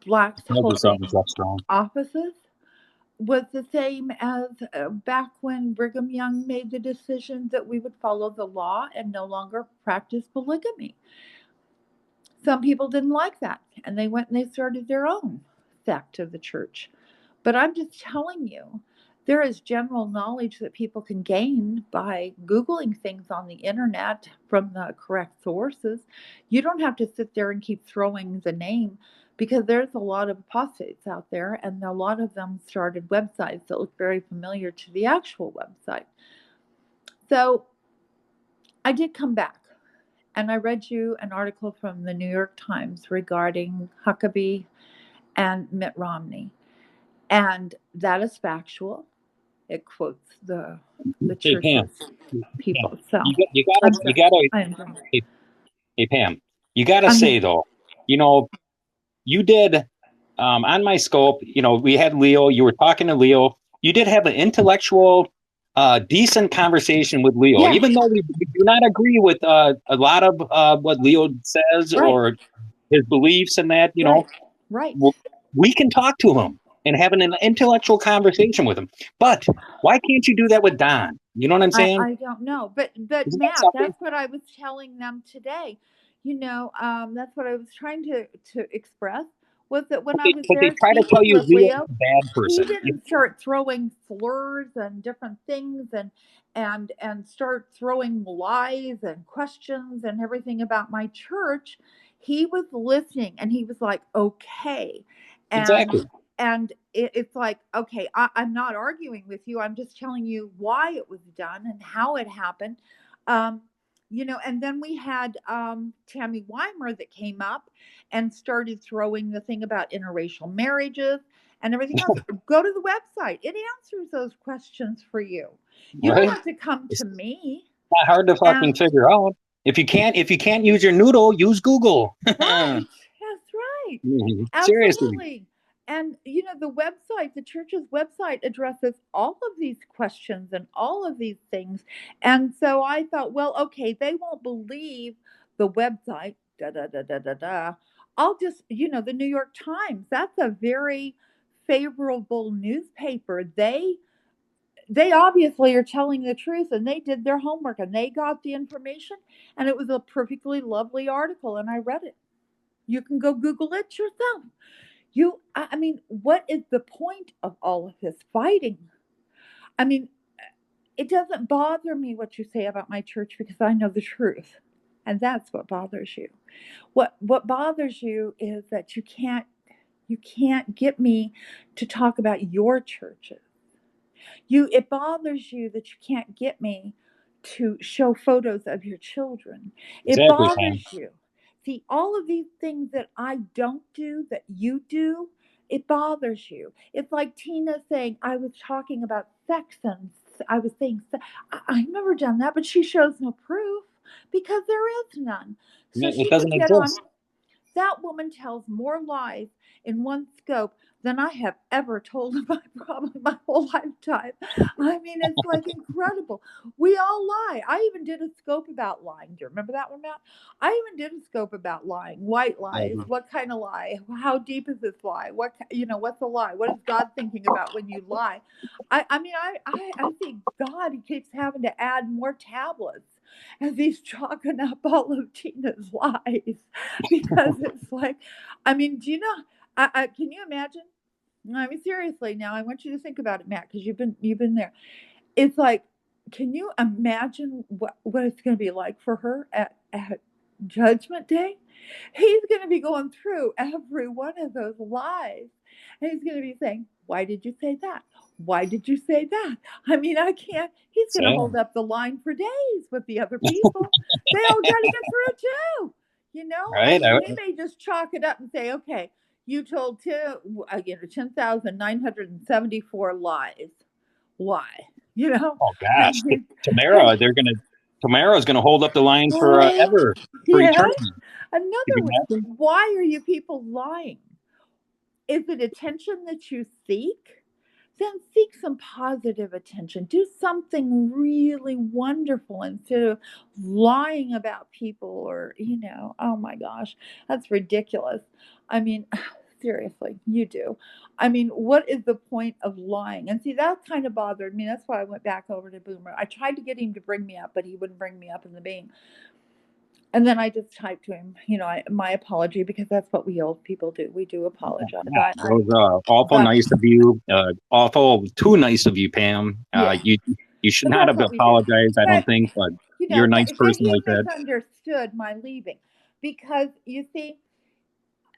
blacks Tell you holding something, Jeff Strong. offices was the same as back when Brigham Young made the decision that we would follow the law and no longer practice polygamy. Some people didn't like that, and they went and they started their own sect of the church. But I'm just telling you, there is general knowledge that people can gain by Googling things on the internet from the correct sources. You don't have to sit there and keep throwing the name, because there's a lot of apostates out there, and a lot of them started websites that look very familiar to the actual website. So I did come back. And I read you an article from the New York Times regarding Huckabee and Mitt Romney. And that is factual. It quotes the Hey Pam, church's Pam, people. So you gotta I'm you done. gotta I'm done. hey, hey Pam, you gotta I'm say done. though, you know, you did on my scope, we had Leo, you were talking to Leo, you did have an intellectual decent conversation with Leo, Yes. even though we do not agree with a lot of what Leo says Right. or his beliefs and that, Right. Right. we can talk to him and have an intellectual conversation with him. But why can't you do that with Don? You know what I'm saying? I don't know, but Isn't that Matt, something? that's what I was telling them today. That's what I was trying to express, was that when I was But they there try to tell speaking you with Leo's Leo, a bad he person. didn't start throwing slurs and different things and start throwing lies and questions and everything about my church. He was listening and he was like, okay. Exactly. And it's like, okay, I'm not arguing with you. I'm just telling you why it was done and how it happened. Um, and then we had Tammy Weimer that came up and started throwing the thing about interracial marriages and everything else. Go to the website. It answers those questions for you. You don't Right? have to come It's to me. not hard to fucking And figure out. If you can't use your noodle, use Google. right, that's right. Seriously. Absolutely. And the website, the church's website addresses all of these questions and all of these things. And so I thought, well, okay, they won't believe the website, da da da da da da. I'll just, the New York Times, that's a very favorable newspaper. They obviously are telling the truth, and they did their homework and they got the information, and it was a perfectly lovely article and I read it. You can go Google it yourself. I mean, what is the point of all of this fighting? I mean, it doesn't bother me what you say about my church because I know the truth. And that's what bothers you. What bothers you is that you can't get me to talk about your churches. It bothers you that you can't get me to show photos of your children. It Exactly, Pam. bothers you. See, all of these things that I don't do that you do, it bothers you. It's like Tina saying I was talking about sex, and I was saying I've never done that, but she shows no proof because there is none. So It she doesn't could get on exist. That woman tells more lies in one scope than I have ever told in probably my whole lifetime. I mean, it's like incredible. We all lie. I even did a scope about lying. Do you remember that one, Matt? I even did a scope about lying. White lies. What kind of lie? How deep is this lie? What's a lie? What is God thinking about when you lie? I think God keeps having to add more tablets as he's chalking up all of Tina's lies because it's like, I mean, do you know? Can you imagine? I mean, seriously, now I want you to think about it, Matt, because you've been there. It's like, can you imagine what it's going to be like for her at Judgment Day? He's going to be going through every one of those lies, and he's going to be saying, "Why did you say that? Why did you say that?" I mean, I can't. He's going to hold up the line for days with the other people. They all got to get through too, Right. and he may just chalk it up and say, "Okay, you told 10,974 lies. Why?" Oh I gosh, mean, Tamara, Tamara's gonna hold up the line for ever, for yeah. eternity. Could Another you one. imagine? Why are you people lying? Is it attention that you seek? Then seek some positive attention. Do something really wonderful instead of lying about people oh my gosh, that's ridiculous. I mean, seriously, you do. I mean, what is the point of lying? And see, that kind of bothered me. That's why I went back over to Boomer. I tried to get him to bring me up, but he wouldn't bring me up in the being. And then I just typed to him, my apology, because that's what we old people do. We do apologize. Yeah, that was awful But nice of you. Awful too nice of you, Pam. yeah, You should but not that's have what we do. apologized, I don't But think, but you're a nice but person he like that. misunderstood my leaving, because you see,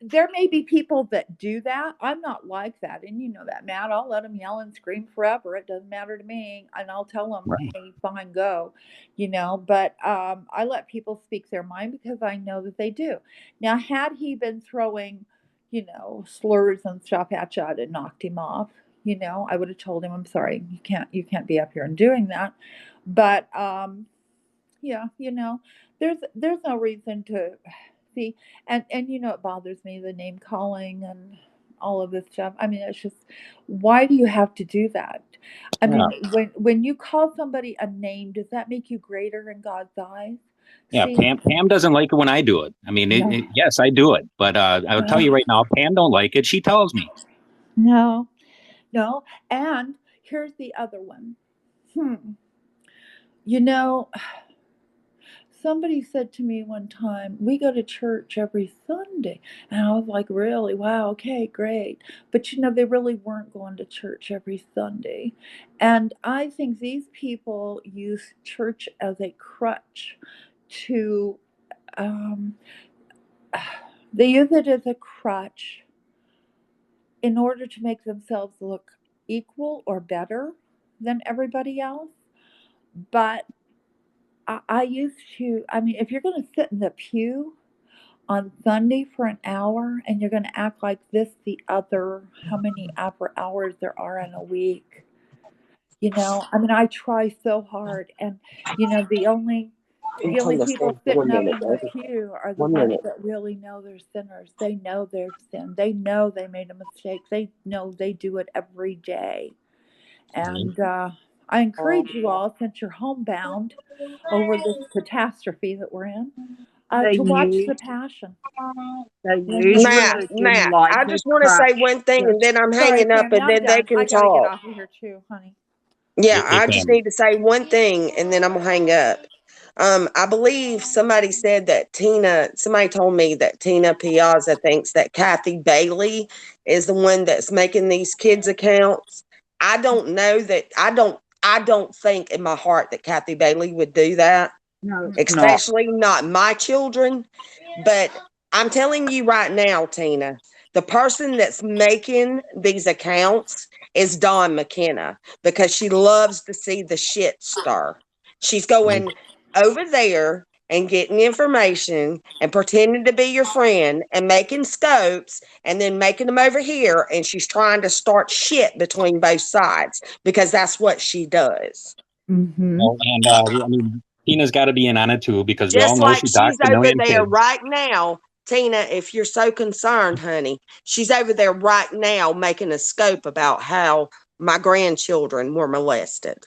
there may be people that do that. I'm not like that, and you know that, Matt. I'll let them yell and scream forever. It doesn't matter to me, and I'll tell them, Right. "Hey, fine, go," But I let people speak their mind because I know that they do. Now, had he been throwing, slurs and stuff at you, I'd have knocked him off. I would have told him, "I'm sorry, you can't be up here and doing that." But yeah, there's no reason to see, and it bothers me, the name calling and all of this stuff. I mean, it's just, why do you have to do that? I Yeah. mean, when you call somebody a name, does that make you greater in God's eyes? Yeah, See, Pam doesn't like it when I do it. I mean, no, yes, I do it, but I'll tell you no, right now, Pam don't like it. She tells me. no, no. And here's the other one. Hmm. You know, Somebody said to me one time, "We go to church every Sunday." And I was like, "Really? Wow, okay, great." But they really weren't going to church every Sunday. And I think these people use church as a crutch to, um, they use it as a crutch in order to make themselves look equal or better than everybody else. But I used to, I mean, if you're going to sit in the pew on Sunday for an hour and you're going to act like this the other how many hours there are in a week. I mean, I try so hard, and the only I'm the only turn this people down for sitting 1 up minute, in the baby. pew are the 1 ones minute. that really know they're sinners. They know they've sinned. They know they made a mistake. They know they do it every day. And I encourage you all, since you're homebound over this catastrophe that we're in, They to watch use The Passion. they When you use get Matt, a religion Matt, like I the just want to say crutch. one thing and then I'm Sorry, hanging up Tammy, and I'm then they done. I can got to get talk. off of here too, honey. Yeah, Hey, I just Pam. need to say one thing and then I'm gonna hang up. I believe somebody said that somebody told me that Tina Piazza thinks that Kathy Bailey is the one that's making these kids accounts. I don't know that I don't think in my heart that Kathy Bailey would do that, No, it's not. especially not my children. But I'm telling you right now, Tina, the person that's making these accounts is Dawn McKenna because she loves to see the shit stir. She's going over there and getting information and pretending to be your friend and making scopes and then making them over here. And she's trying to start shit between both sides because that's what she does. Mm-hmm. Well, and I mean, Tina's got to be in on it too because we all Just know like she she's doxed a over million there kids. right now Tina, if you're so concerned, honey, she's over there right now making a scope about how my grandchildren were molested.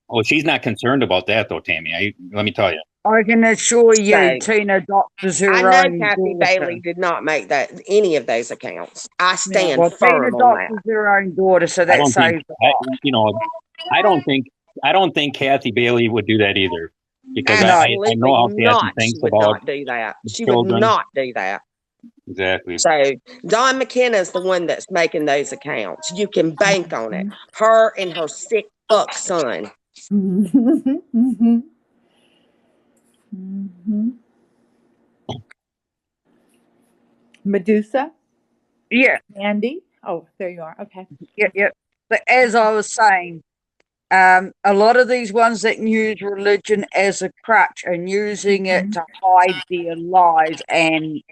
Oh, she's not concerned about that though, Tammy. Let me tell you. I can assure So you, Tina doctors I her know own Kathy daughter. Bailey did not make that any of those accounts. I Yeah. stand Well, Tina firm on that. doctors her own daughter, so I that don't think saves a lot. you know. I don't think Kathy Bailey would do that either, because No. I know Absolutely how Kathy not. She thinks would about not do that. the She would children. not do that. Exactly. So Don McKenna is the one that's making those accounts. You can bank on it. Her and her sick fuck son. Mhm. Mhm. Medusa, Yeah, Andy. Oh, there you are. Okay. yeah. But as I was saying, a lot of these ones that use religion as a crutch and using it to hide their lies and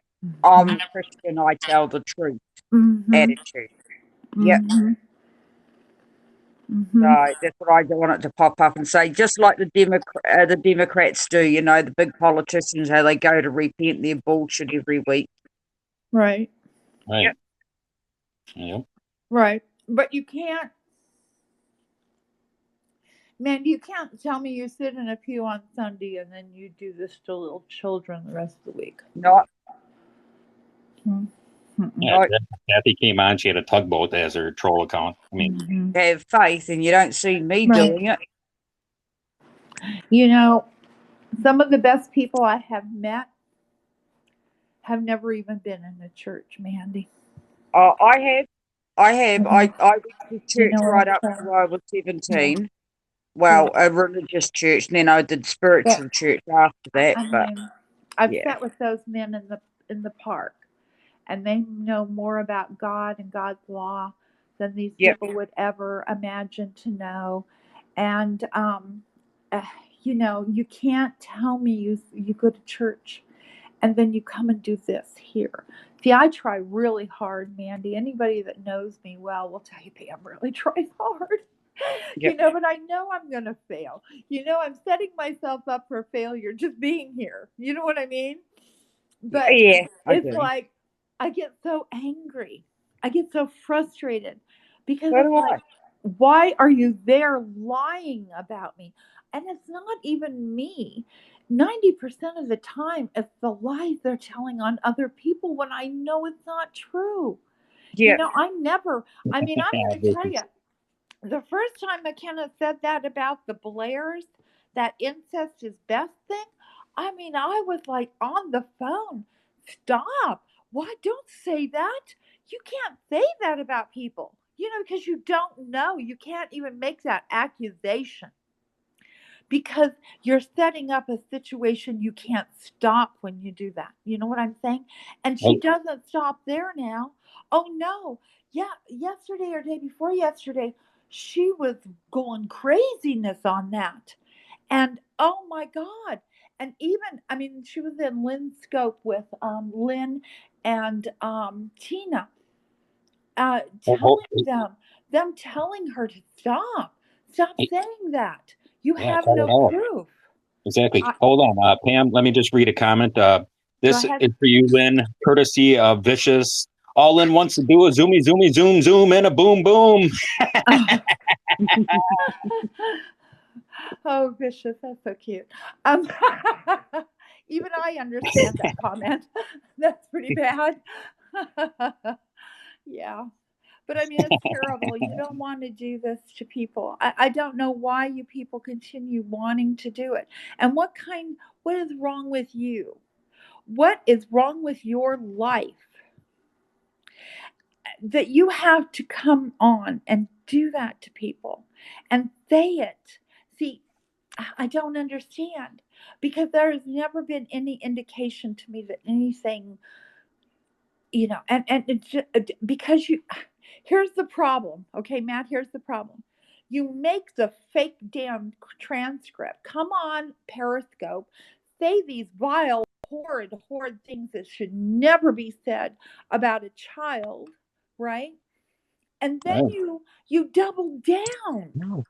I'm Christian, I tell the truth Mm-hmm. attitude. Yep. Mm-hmm. Mm-hmm. So that's what I don't want it to pop up and say, just like the Democrats do, the big politicians, how they go to repent their bullshit every week. Right. Right. Yep. Yep. Right. But you can't, man, you can't tell me you sit in a pew on Sunday and then you do this to little children the rest of the week. Not, Mm-mm. Yeah. not Kathy came on. She had a tugboat as her troll account. I mean, Mhm. have faith, and you don't see me Right. doing it. You know, some of the best people I have met have never even been in a church, Mandy. I have. I have. I went to You church know what right I'm up saying? till I was Yeah. 17. Yeah. Well, a religious church, and then I did But spiritual church after that. I But mean, I've yeah, sat with those men in the park, and they know more about God and God's law than these yep, people would ever imagine to know. And uh, you can't tell me you go to church and then you come and do this here. See, I try really hard, Mandy. Anybody that knows me well will tell you, Pam really tries hard. yep, But I know I'm going to fail. I'm setting myself up for failure just being here. You know what I mean? But yeah. I it's do. like I get so angry. I get so frustrated because So it's do like, I. why are you there lying about me? And it's not even me. 90% of the time, it's the lies they're telling on other people when I know it's not true. Yep, I mean, I'm yeah, going to tell you, the first time McKenna said that about the Blairs, that incest is best thing, I mean, I was like on the phone. Stop. Why don't say that? You can't say that about people, because you don't know. You can't even make that accusation because you're setting up a situation you can't stop when you do that. You know what I'm saying? And she well, doesn't stop there now. Oh no. Yeah, yesterday or day before yesterday, she was going craziness on that. And oh my God. And even, I mean, she was in Lynn's scope with Lynn and Tina, oh, telling them telling her to stop saying that. You yeah, have cut it no off. proof. Exactly. I, Hold on, Pam. Let me just read a comment. Go This ahead. is for you, Lynn, courtesy of Vicious. All Lynn wants to do a zoomy, zoomy, zoom, zoom, and a boom, boom. Oh, vicious. That's so cute. Um, even I understand that comment. That's pretty bad. Yeah. But I mean, it's terrible. You don't want to do this to people. I don't know why you people continue wanting to do it. And what is wrong with you? What is wrong with your life that you have to come on and do that to people and say it? See, I don't understand because there has never been any indication to me that anything, and it's just, because here's the problem. Okay, Matt, here's the problem. You make the fake damn transcript. Come on, Periscope. Say these vile, horrid things that should never be said about a child, right? And then Right. you double down No.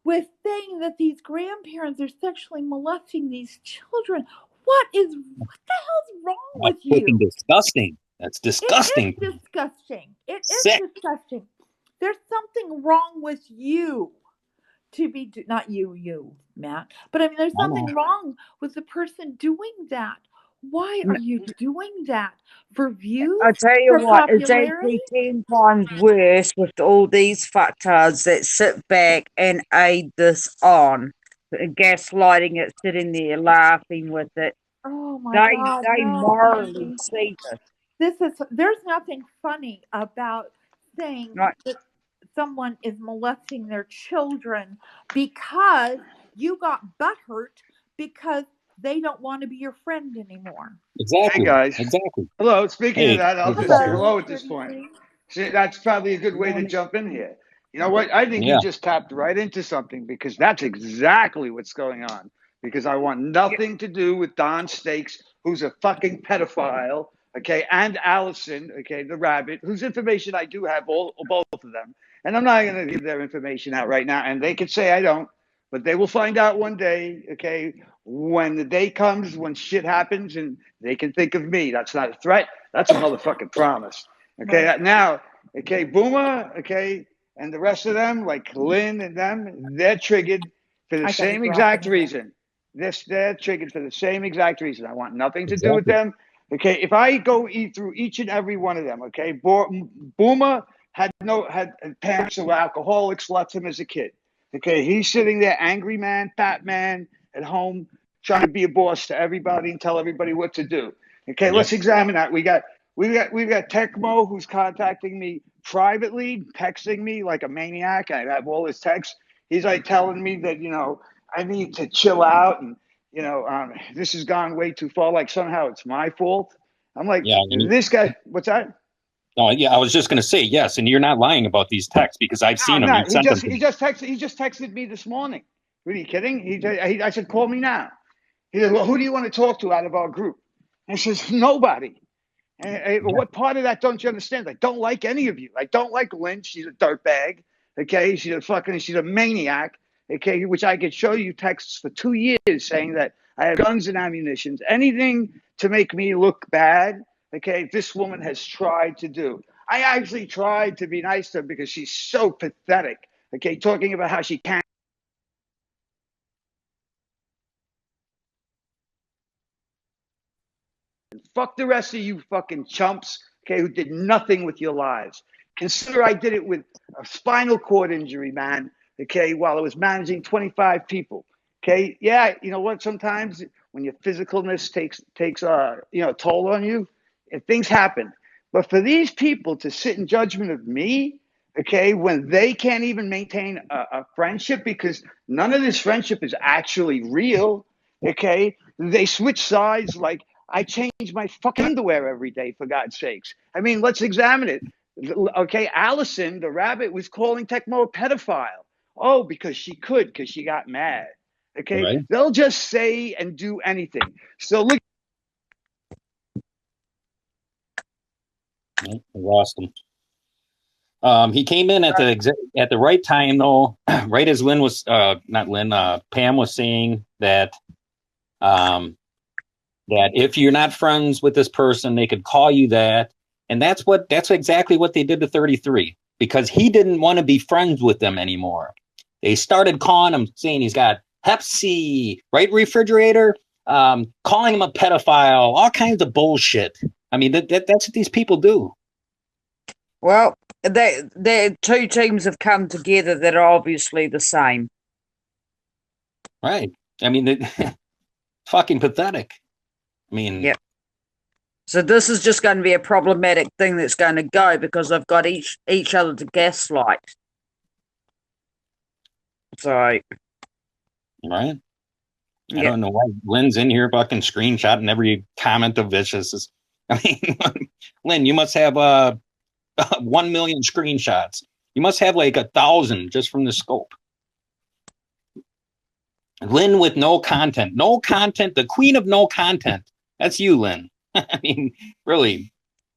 with saying that these grandparents are sexually molesting these children. what the hell's wrong That's with fucking you? disgusting. That's It disgusting. is disgusting. It Sick. is disgusting. There's something wrong with you to be not you, Matt, but I mean, there's I know. something wrong with the person doing that. Why are you doing that? For views? I tell you For what, it's popularity? actually 10 times worse with all these fucktards that sit back and aid this on, gaslighting it, sitting there laughing with it. Oh my They God, they no, morally baby. see this. There's nothing funny about saying Like, that someone is molesting their children because you got butthurt because they don't want to be your friend anymore. Hey Exactly. guys. Exactly. Hello. Speaking of Hey, that, I'll what's just up, say dude? Hello, hello at this pretty point. please. See, that's probably a good way to morning. jump in here. You know what? I think you Yeah. just tapped right into something because that's exactly what's going on. Because I want Yeah, nothing to do with Don Stakes, who's a fucking pedophile, okay, and Allison, okay, the rabbit, whose information I do have, both of them. And I'm not going to give their information out right now. And they could say I don't, but they will find out one day, okay, when the day comes, when shit happens, and they can think of me. That's not a threat. That's a motherfucking promise. Okay, Right. now, okay, Boomer, okay, and the rest of them, like Lynn and them, they're triggered for the I got to same drop in exact a minute. reason. They're triggered for the same exact reason. I want nothing to do with Exactly. them. Okay, if I go through each and every one of them, okay, Boomer had parents who were alcoholics, left him as a kid. Okay, he's sitting there, angry man, fat man, at home, trying to be a boss to everybody and tell everybody what to do. Okay, Yep. let's examine that. We've got Tecmo who's contacting me privately, texting me like a maniac. I have all his texts. He's like telling me that I need to chill out and this has gone way too far. Like somehow it's my fault. I'm like, Yeah. this guy. What's that? No, yeah, I was just gonna say yes, and you're not lying about these texts because I've No, seen I'm them. You've not. He sent them just to he me. just texted he just texted me this morning. What are you kidding? I said, call me now. He said, well, who do you want to talk to out of our group? And he says, nobody. And Yeah. what part of that don't you understand? I don't like any of you. I don't like Lynn. She's a dirtbag. Okay, she's a maniac. Okay, which I could show you texts for 2 years saying that I have guns and ammunitions. Anything to make me look bad. Okay, this woman has tried to do. I actually tried to be nice to her because she's so pathetic. Okay, talking about how she can't. Fuck the rest of you fucking chumps, okay, who did nothing with your lives. Consider I did it with a spinal cord injury, man, okay, while I was managing 25 people. Okay, yeah, you know what? Sometimes when your physicalness takes a toll on you, things happen. But for these people to sit in judgment of me, okay, when they can't even maintain a friendship because none of this friendship is actually real, okay, they switch sides like I change my fucking underwear every day, for God's sakes. I mean, let's examine it. Okay, Allison, the rabbit, was calling Tecmo a pedophile. Oh, because she got mad. Okay, Right. they'll just say and do anything. So look. Yeah, I lost him. He came in at at the right time though, right as Lynn was not Lynn, Pam was saying um, that if you're not friends with this person, they could call you that, and that's exactly what they did to 33 because he didn't want to be friends with them anymore. They started calling him, saying he's got Hep C, right refrigerator, calling him a pedophile, all kinds of bullshit. I mean, that's what these people do. well, the two teams have come together that are obviously the same. Right. I mean, fucking pathetic. I mean, Yep. So this is just going to be a problematic thing that's going to go because they've got each other to gaslight. So, right. I yeah. don't know why Lynn's in here fucking screenshotting every comment of Vicious. I mean, Lynn, you must have 1 million screenshots. You must have like 1,000 just from the scope. Lynn with no content, the queen of no content. That's you, Lynn. I mean, really,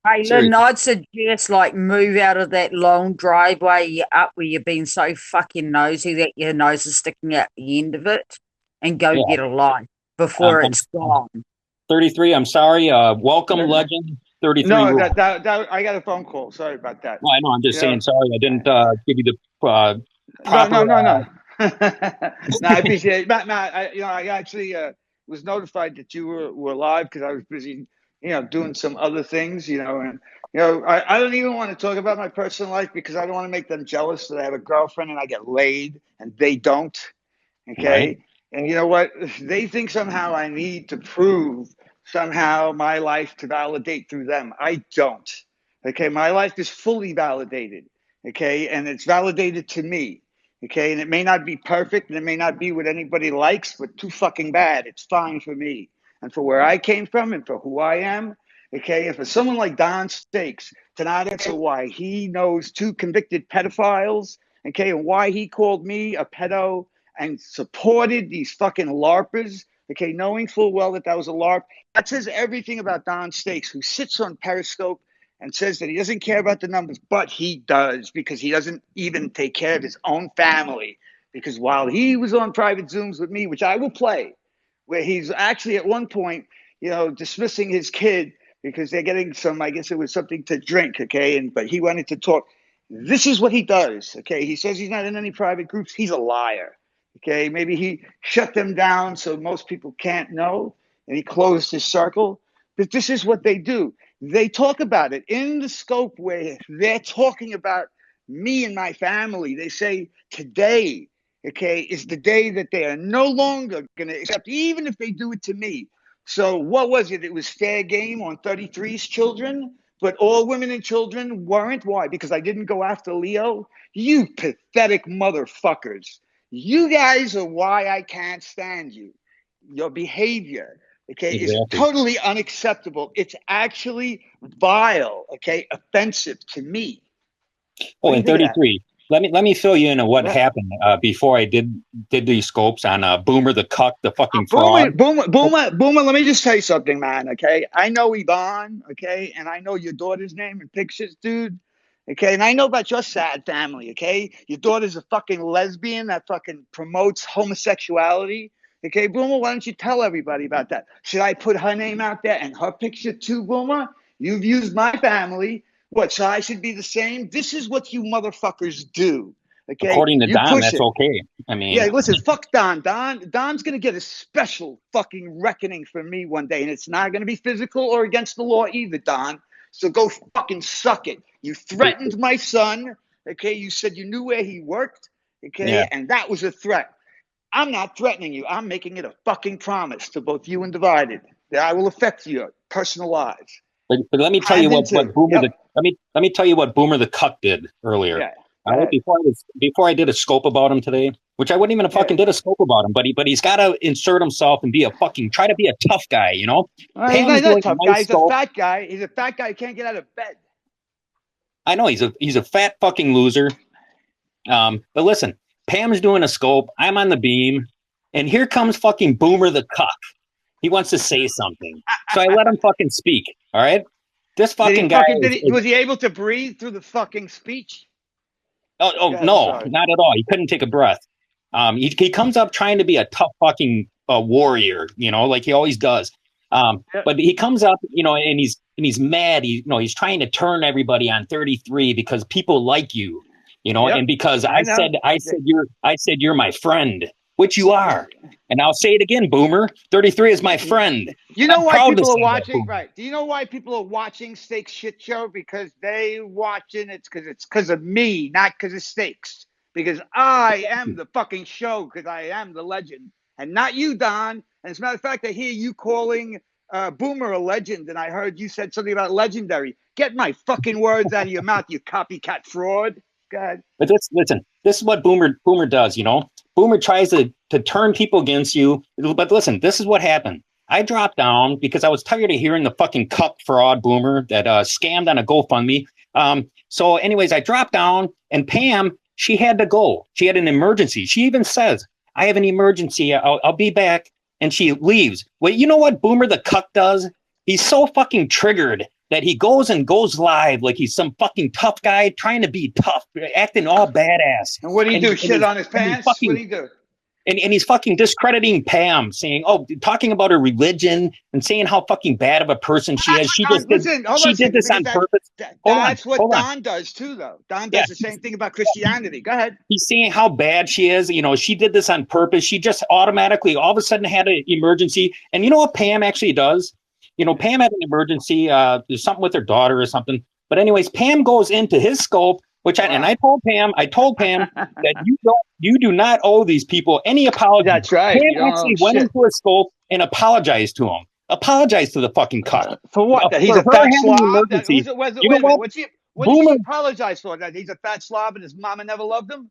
Hey, Lynn, seriously. I'd suggest move out of that long driveway you're up where you've been so fucking nosy that your nose is sticking out the end of it and go Yeah, get a life I'm, before I'm, it's gone. 33. I'm sorry. Welcome, legend. 33 No, rule. that I got a phone call. Sorry about that. Well, I know. I'm just You saying. know, Sorry, I didn't give you the no, proper. no, no, no. No, I appreciate it. Matt, I actually was notified that you were live because I was busy, doing some other things, and I don't even want to talk about my personal life because I don't want to make them jealous that I have a girlfriend and I get laid and they don't. Right. Okay. And you know what? They think somehow I need to prove somehow my life to validate through them. I don't. Okay. My life is fully validated. Okay. And it's validated to me. Okay. And it may not be perfect and it may not be what anybody likes, but too fucking bad. It's fine for me and for where I came from and for who I am. Okay. And for someone like Don Stakes to not answer why he knows two convicted pedophiles, okay, and why he called me a pedo and supported these fucking LARPers, okay, knowing full well that that was a LARP. That says everything about Don Stakes, who sits on Periscope and says that he doesn't care about the numbers, but he does because he doesn't even take care of his own family. Because while he was on private Zooms with me, which I will play, where he's actually at one point, dismissing his kid because they're getting some, I guess it was something to drink, okay, but he wanted to talk. This is what he does, okay? He says he's not in any private groups. He's a liar. Okay, maybe he shut them down so most people can't know, and he closed his circle. But this is what they do. They talk about it in the scope where they're talking about me and my family. They say today, okay, is the day that they are no longer going to accept, even if they do it to me. So what was it? It was fair game on 33's children, but all women and children weren't. Why? Because I didn't go after Leo? You pathetic motherfuckers. You guys are why I can't stand you. Your behavior, okay, is Exactly. totally unacceptable. It's actually vile, okay, offensive to me. What Oh, do you and think of that? 33. Let me fill you in on what Yeah. happened before I did these scopes on Boomer the Cuck, the fucking Boomer, fraud. Boomer, Boomer, Boomer, let me just tell you something, man, okay? I know Yvonne, okay? And I know your daughter's name and pictures, dude. Okay, and I know about your sad family, okay? Your daughter's a fucking lesbian that fucking promotes homosexuality. Okay, Boomer, why don't you tell everybody about that? Should I put her name out there and her picture too, Boomer? You've used my family. What, so I should be the same? This is what you motherfuckers do. Okay, According to you Don, push that's it. okay. I Yeah, mean, listen, fuck Don. Don's gonna get a special fucking reckoning from me one day, and it's not gonna be physical or against the law either, Don. So go fucking suck it. You threatened my son. Okay, you said you knew where he worked. yeah. Okay, and that was a threat. I'm not threatening you. I'm making it a fucking promise to both you and Divided that I will affect your personal lives. But let me tell you Hand what into, Boomer the yep, let me tell you what Boomer the Cuck did earlier. yeah, go All right, ahead, before I did a scope about him today, which I wouldn't even have yeah. fucking did a scope about him, but he's got to insert himself and be a fucking try to be a tough guy, you know. Well, he's Pam's not a doing a tough guy. nice He's a scope. fat guy. He's a fat guy who can't get out of bed. I know he's a fat fucking loser. But listen, Pam's doing a scope. I'm on the beam, and here comes fucking Boomer the Cuck. He wants to say something, so I let him fucking speak. All right, this Did he fucking guy fucking is was he able to breathe through the fucking speech? Go oh ahead, I'm no, sorry. not at all. He couldn't take a breath. He comes up trying to be a tough fucking warrior, you know, like he always does. Yep. But he comes up, you know, and he's mad. He's trying to turn everybody on 33 because people like you, you know, Yep. and because I know. I said you're my friend, which you are, and I'll say it again, Boomer. 33 is my friend. You know I'm why proud to people are say that, watching? Boomer. Right. Do you know why people are watching Steaks Shit Show? Because they watching it's because of me, not because of Steaks. Because I am the fucking show, because I am the legend. And not you, Don. And as a matter of fact, I hear you calling Boomer a legend, and I heard you said something about legendary. Get my fucking words out of your mouth, you copycat fraud. God. But listen, this is what Boomer does, you know. Boomer tries to turn people against you. But listen, this is what happened. I dropped down because I was tired of hearing the fucking cup fraud Boomer that scammed on a GoFundMe. So anyways, I dropped down and Pam, she had to go. She had an emergency. She even says, I have an emergency. I'll be back. And she leaves. Well, you know what Boomer the cuck does? He's so fucking triggered that he goes live like he's some fucking tough guy trying to be tough, acting all badass. And what do you And do? Shit on his and he pants? What fucking do you do? And he's fucking discrediting Pam, saying, talking about her religion and saying how fucking bad of a person she is. She just did, Listen, hold on she a did second, this because on purpose. that's what Hold on. Don does too, though. Don Yeah, does the same thing about Christianity. Go ahead. he's saying how bad she is. You know, she did this on purpose. She just automatically, all of a sudden, had an emergency. And you know what Pam actually does? You know, Pam had an emergency. There's something with her daughter or something. But anyways, Pam goes into his scope, and I told Pam that you do not owe these people any apology. That's right. You Pam don't owe actually went shit. into his scope and apologized to him. Apologized to the fucking cunt. For what? That he's For a her fat having an slob? That emergency. wait You a know minute. what? What did she Boomer. apologize for? That he's a fat slob and his mama never loved him?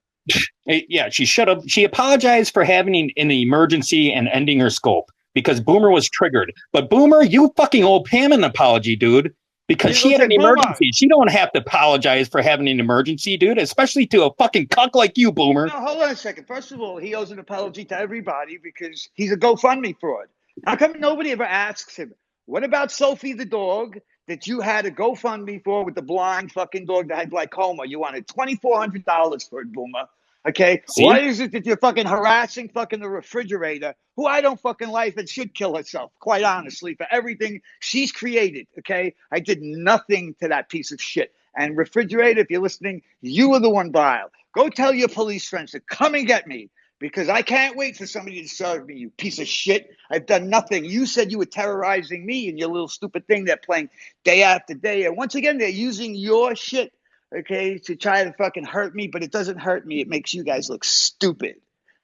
Yeah, she should have. She apologized for having an emergency and ending her scope because Boomer was triggered. But Boomer, you fucking owe Pam an apology, dude, because she had an Boomer. emergency. She don't have to apologize for having an emergency, dude, especially to a fucking cuck like you, Boomer. No, hold on a second. First of all, he owes an apology to everybody because he's a GoFundMe fraud. How come nobody ever asks him, what about Sophie the dog that you had a GoFundMe for with the blind fucking dog that had glaucoma? You wanted $2,400 for it, Boomer. Okay? See? Why is it that you're fucking harassing fucking the refrigerator, who I don't fucking like and should kill herself, quite honestly, for everything she's created? Okay? I did nothing to that piece of shit. And refrigerator, if you're listening, you were the one vile. Go tell your police friends to come and get me because I can't wait for somebody to serve me, you piece of shit. I've done nothing. You said you were terrorizing me and your little stupid thing they're playing day after day. And once again, they're using your shit, okay, to try to fucking hurt me, but it doesn't hurt me. It makes you guys look stupid.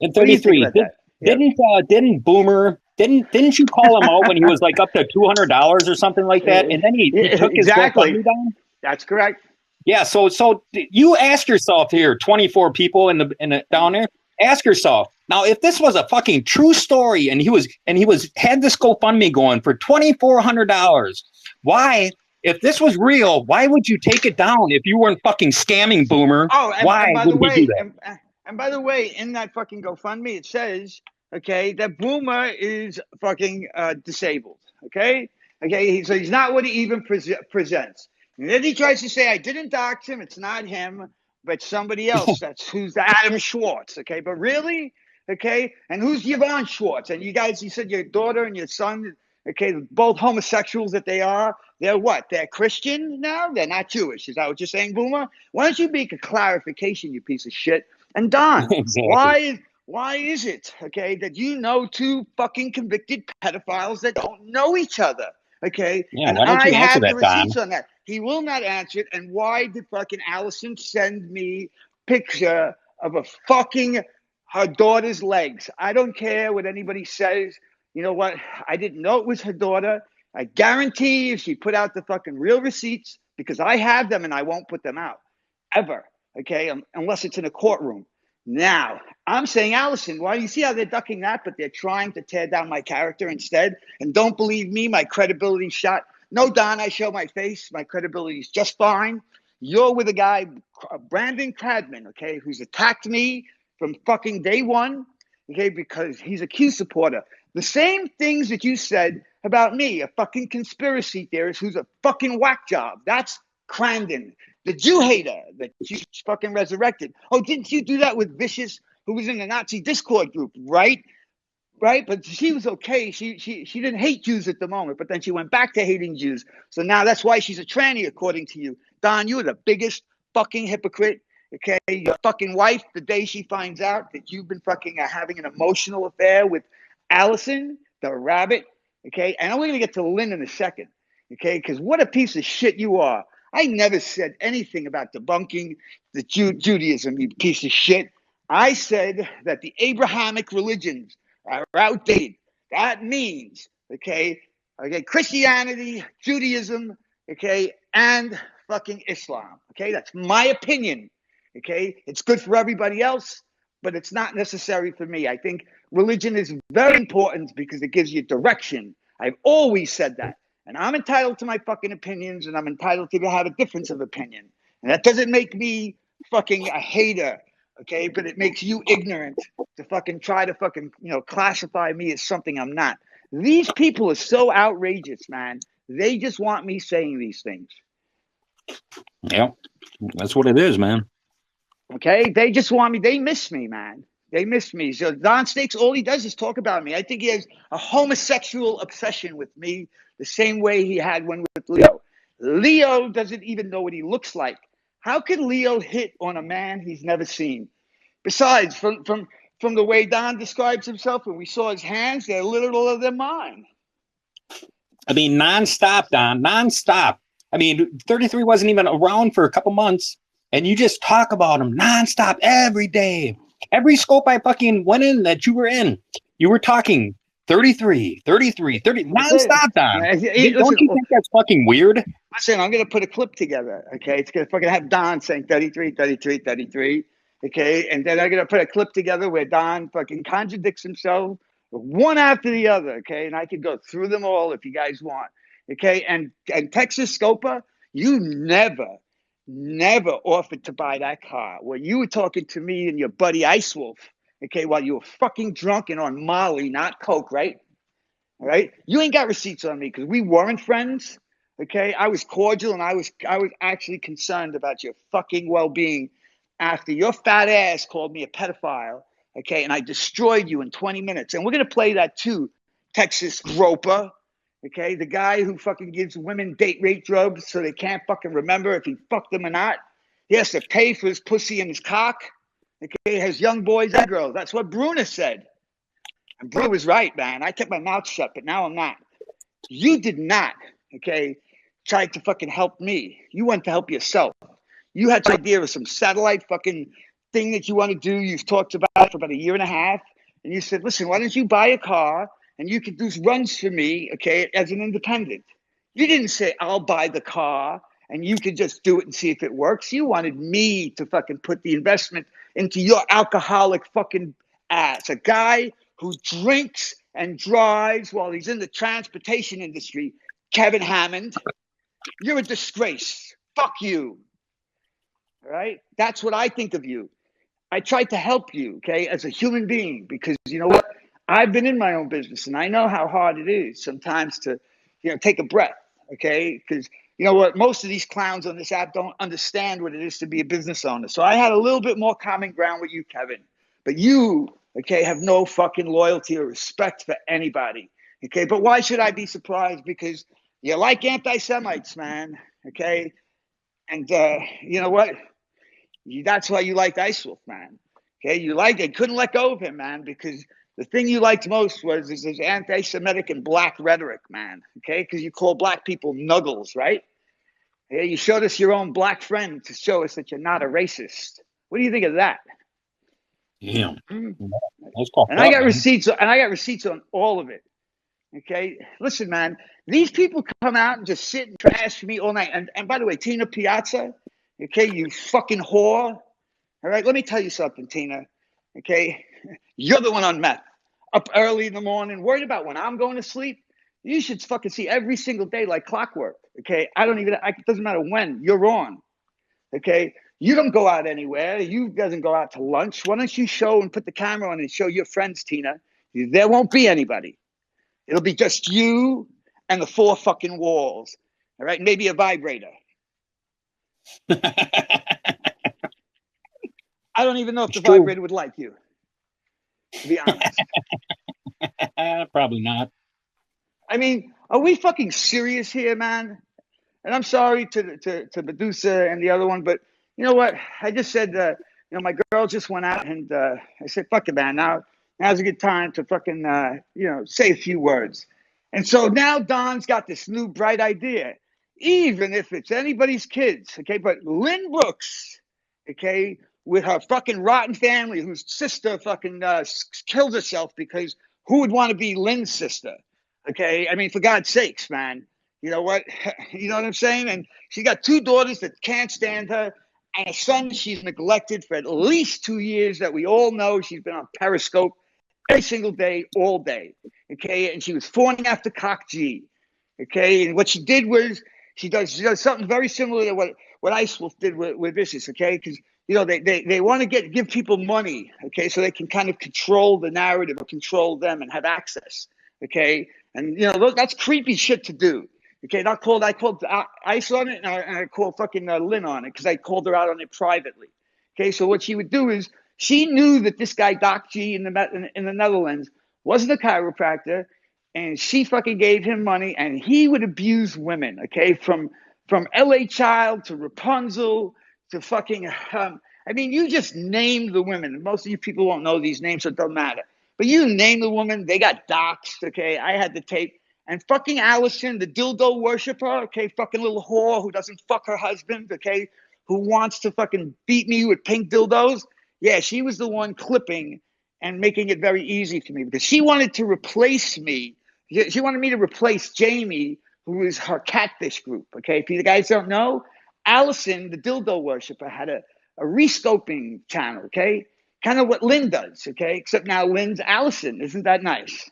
And What do you think 33, about that? didn't Boomer, didn't you call him out when he was like up to $200 or something like that? And then he took his exactly. GoFundMe down? That's correct. Yeah, so you ask yourself here, 24 people in the down there, ask yourself now if this was a fucking true story and he was had this GoFundMe going for $2,400. Why, if this was real, why would you take it down if you weren't fucking scamming Boomer? Oh, Why would he do that? And by the way, in that fucking GoFundMe, it says, okay, that Boomer is fucking disabled. Okay, so he's not what he even presents. And then he tries to say, I didn't dox him. It's not him, but somebody else. Who's Adam Schwartz. Okay, but really, okay, and who's Yvonne Schwartz? And you said your daughter and your son, okay, both homosexuals that they are. They're what? They're Christian now? They're not Jewish. Is that what you're saying, Boomer? Why don't you make a clarification, you piece of shit? And Don, Exactly. why is it, okay, that you know two fucking convicted pedophiles that don't know each other? Okay, Yeah, and why don't I you answer have the that, Don? receipts on that. He will not answer it. And why did fucking Allison send me picture of her daughter's legs? I don't care what anybody says. You know what? I didn't know it was her daughter. I guarantee if she put out the fucking real receipts, because I have them and I won't put them out ever. Okay, unless it's in a courtroom. Now, I'm saying, Allison, why do you see how they're ducking that, but they're trying to tear down my character instead? And don't believe me, my credibility's shot. No, Don, I show my face. My credibility's just fine. You're with a guy, Brandon Cradman, okay, who's attacked me from fucking day one, okay, because he's a Q supporter. The same things that you said about me, a fucking conspiracy theorist who's a fucking whack job. That's Crandon, the Jew hater that you fucking resurrected. Oh, didn't you do that with Vicious, who was in the Nazi Discord group, right? Right, but she was okay. She didn't hate Jews at the moment, but then she went back to hating Jews. So now that's why she's a tranny, according to you. Don, you're the biggest fucking hypocrite. Okay, your fucking wife, the day she finds out that you've been fucking having an emotional affair with Allison, the rabbit. Okay, and I'm gonna get to Lynn in a second. Okay, because what a piece of shit you are. I never said anything about debunking the Judaism, you piece of shit. I said that the Abrahamic religions are outdated. That means, okay, Christianity, Judaism, okay, and fucking Islam. Okay, that's my opinion. Okay, it's good for everybody else, but it's not necessary for me. I think religion is very important because it gives you direction. I've always said that. And I'm entitled to my fucking opinions, and I'm entitled to have a difference of opinion. And that doesn't make me fucking a hater, okay? But it makes you ignorant to fucking try to fucking, classify me as something I'm not. These people are so outrageous, man. They just want me saying these things. Yeah, that's what it is, man. Okay? They just want me. They miss me, man. They miss me. So Don Snakes, all he does is talk about me. I think he has a homosexual obsession with me, the same way he had one with Leo. Leo doesn't even know what he looks like. How can Leo hit on a man he's never seen? Besides, from the way Don describes himself, when we saw his hands, they're little than mine. I mean, nonstop, Don, nonstop. I mean, 33 wasn't even around for a couple months, and you just talk about him nonstop every day. Every scope I fucking went in that you were in, you were talking 33, 33, 30, nonstop, Don. Don't Listen, you think that's fucking weird? listen, I'm going to put a clip together, okay? It's going to fucking have Don saying 33, 33, 33, okay? And then I'm going to put a clip together where Don fucking contradicts himself one after the other, okay? And I could go through them all if you guys want, okay? And Texas Scopa, you never offered to buy that car. Well, you were talking to me and your buddy Ice Wolf, okay, while you were fucking drunk and on Molly, not Coke, right? All right? You ain't got receipts on me because we weren't friends. Okay, I was cordial and I was actually concerned about your fucking well-being after your fat ass called me a pedophile. Okay, and I destroyed you in 20 minutes. And we're gonna play that too, Texas Groper. Okay, the guy who fucking gives women date rape drugs so they can't fucking remember if he fucked them or not. He has to pay for his pussy and his cock. Okay, he has young boys and girls. That's what Bruna said. And Bruna was right, man. I kept my mouth shut, but now I'm not. You did not, okay, try to fucking help me. You went to help yourself. You had this idea of some satellite fucking thing that you want to do. You've talked about for about a year and a half. And you said, listen, why don't you buy a car and you could do runs for me, okay, as an independent. You didn't say, I'll buy the car and you could just do it and see if it works. You wanted me to fucking put the investment into your alcoholic fucking ass. A guy who drinks and drives while he's in the transportation industry, Kevin Hammond. You're a disgrace. Fuck you. All right? That's what I think of you. I tried to help you, okay, as a human being, because you know what? I've been in my own business and I know how hard it is sometimes to, take a breath, okay? Because you know what? Most of these clowns on this app don't understand what it is to be a business owner. So I had a little bit more common ground with you, Kevin. But you, okay, have no fucking loyalty or respect for anybody, okay? But why should I be surprised? Because you like anti-Semites, man, okay? And you know what? That's why you liked Ice Wolf, man. Okay, you liked it, couldn't let go of him, man, because the thing you liked most was his anti-Semitic and black rhetoric, man. Okay, because you call black people nuggles, right? Yeah, you showed us your own black friend to show us that you're not a racist. What do you think of that? Damn. Mm-hmm. That's fucked And up, I got man. receipts. And I got receipts on all of it. Okay, listen, man. These people come out and just sit and trash me all night. And by the way, Tina Piazza, okay, you fucking whore. All right, let me tell you something, Tina. Okay, you're the one on meth, up early in the morning, worried about when I'm going to sleep. You should fucking see every single day like clockwork. Okay, it doesn't matter when you're on. Okay, you don't go out anywhere. You doesn't go out to lunch. Why don't you show and put the camera on and show your friends, Tina? There won't be anybody. It'll be just you and the four fucking walls. All right, maybe a vibrator. I don't even know if the vibrator would like you, to be honest. Probably not. I mean, are we fucking serious here, man? And I'm sorry to Medusa and the other one, but you know what? I just said, my girl just went out, and I said, fuck it, man. Now's a good time to fucking, say a few words. And so now Don's got this new bright idea, even if it's anybody's kids, okay? But Lynn Brooks, okay, with her fucking rotten family, whose sister fucking killed herself because who would want to be Lynn's sister? Okay, I mean, for God's sakes, man. You know what? You know what I'm saying? And she got two daughters that can't stand her, and a son she's neglected for at least 2 years that we all know she's been on Periscope every single day, all day. Okay, and she was fawning after Cock G. Okay, and what she did was she does something very similar to what Ice Wolf did with Vicious. Okay, because they want to give people money. Okay, so they can kind of control the narrative or control them and have access. Okay, and that's creepy shit to do. Okay, I called Ice on it, and I called fucking Lynn on it because I called her out on it privately. Okay, so what she would do is She knew that this guy, Doc G, in the Netherlands, wasn't a chiropractor, and she fucking gave him money, and he would abuse women, okay? From LA Child to Rapunzel to fucking, I mean, you just name the women. Most of you people won't know these names, so it doesn't matter. But you name the woman, they got doxxed, okay? I had the tape. And fucking Allison, the dildo worshiper, okay? Fucking little whore who doesn't fuck her husband, okay? Who wants to fucking beat me with pink dildos. Yeah, she was the one clipping and making it very easy for me because she wanted to replace me. She wanted me to replace Jamie, who is her catfish group, okay? If you guys don't know, Allison, the dildo worshiper, had a rescoping channel, okay? Kind of what Lynn does, okay? Except now Lynn's Allison. Isn't that nice?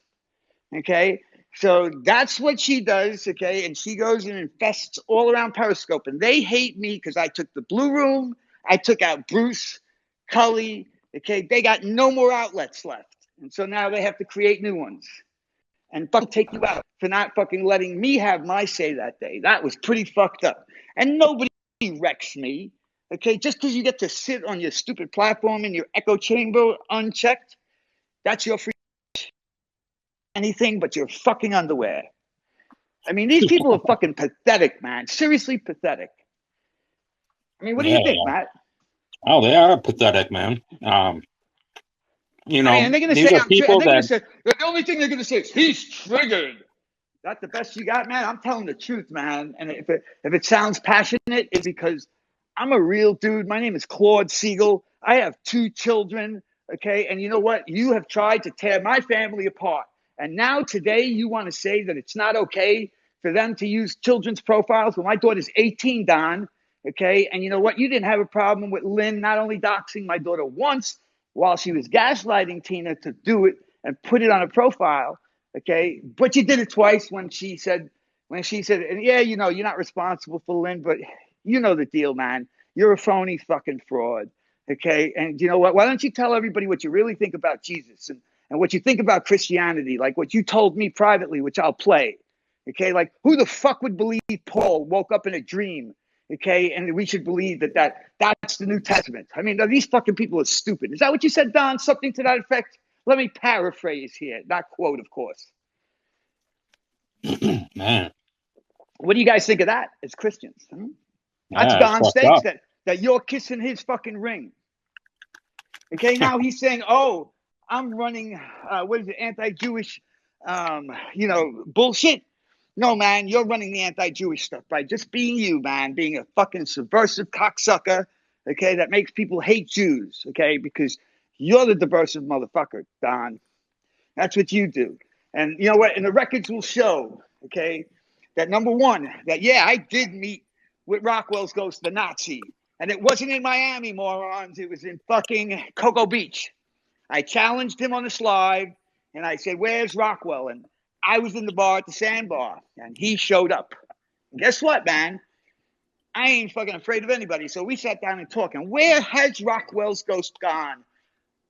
Okay? So that's what she does, okay? And she goes and infests all around Periscope. And they hate me because I took the Blue Room. I took out Bruce, Cully, okay? They got no more outlets left. And so now they have to create new ones. And fucking take you out for not fucking letting me have my say that day. That was pretty fucked up. And nobody wrecks me, okay? Just because you get to sit on your stupid platform in your echo chamber unchecked, that's your free anything but your fucking underwear. I mean, these people are fucking pathetic, man. Seriously pathetic. I mean, what do you think, Matt? Oh, they are pathetic, man. You know, and they're going to these say, are people they're going to that say, the only thing they're going to say is, he's triggered. That's the best you got, man. I'm telling the truth, man. And if it sounds passionate, it's because I'm a real dude. My name is Claude Siegel. I have 2 children, okay? And you know what? You have tried to tear my family apart. And now today you want to say that it's not okay for them to use children's profiles. Well, my daughter's 18, Don, okay? And you know what? You didn't have a problem with Lynn not only doxing my daughter once while she was gaslighting Tina to do it and put it on a profile, okay? But you did it twice when she said, and yeah, you know, you're not responsible for Lynn, but you know the deal, man. You're a phony fucking fraud, okay? And you know what? Why don't you tell everybody what you really think about Jesus and what you think about Christianity, like what you told me privately, which I'll play, okay? Like, who the fuck would believe Paul woke up in a dream, okay? And we should believe that's the New Testament. I mean, these fucking people are stupid. Is that what you said, Don? Something to that effect? Let me paraphrase here, not quote, of course. man. What do you guys think of that as Christians? That's Yeah, it's Don fucked Stakes up. that you're kissing his fucking ring. Okay, now he's saying, "Oh, I'm running, what is it, anti-Jewish, bullshit." No, man, you're running the anti-Jewish stuff by just being you, man, being a fucking subversive cocksucker. Okay, that makes people hate Jews. Okay, because you're the subversive motherfucker, Don. That's what you do. And you know what? And the records will show, okay, that number one, that yeah, I did meet with Rockwell's ghost, the Nazi. And it wasn't in Miami, morons. It was in fucking Cocoa Beach. I challenged him on the slide and I said, "Where's Rockwell?" And I was in the bar at the Sandbar and he showed up. And guess what, man? I ain't fucking afraid of anybody. So we sat down and talked. And where has Rockwell's ghost gone?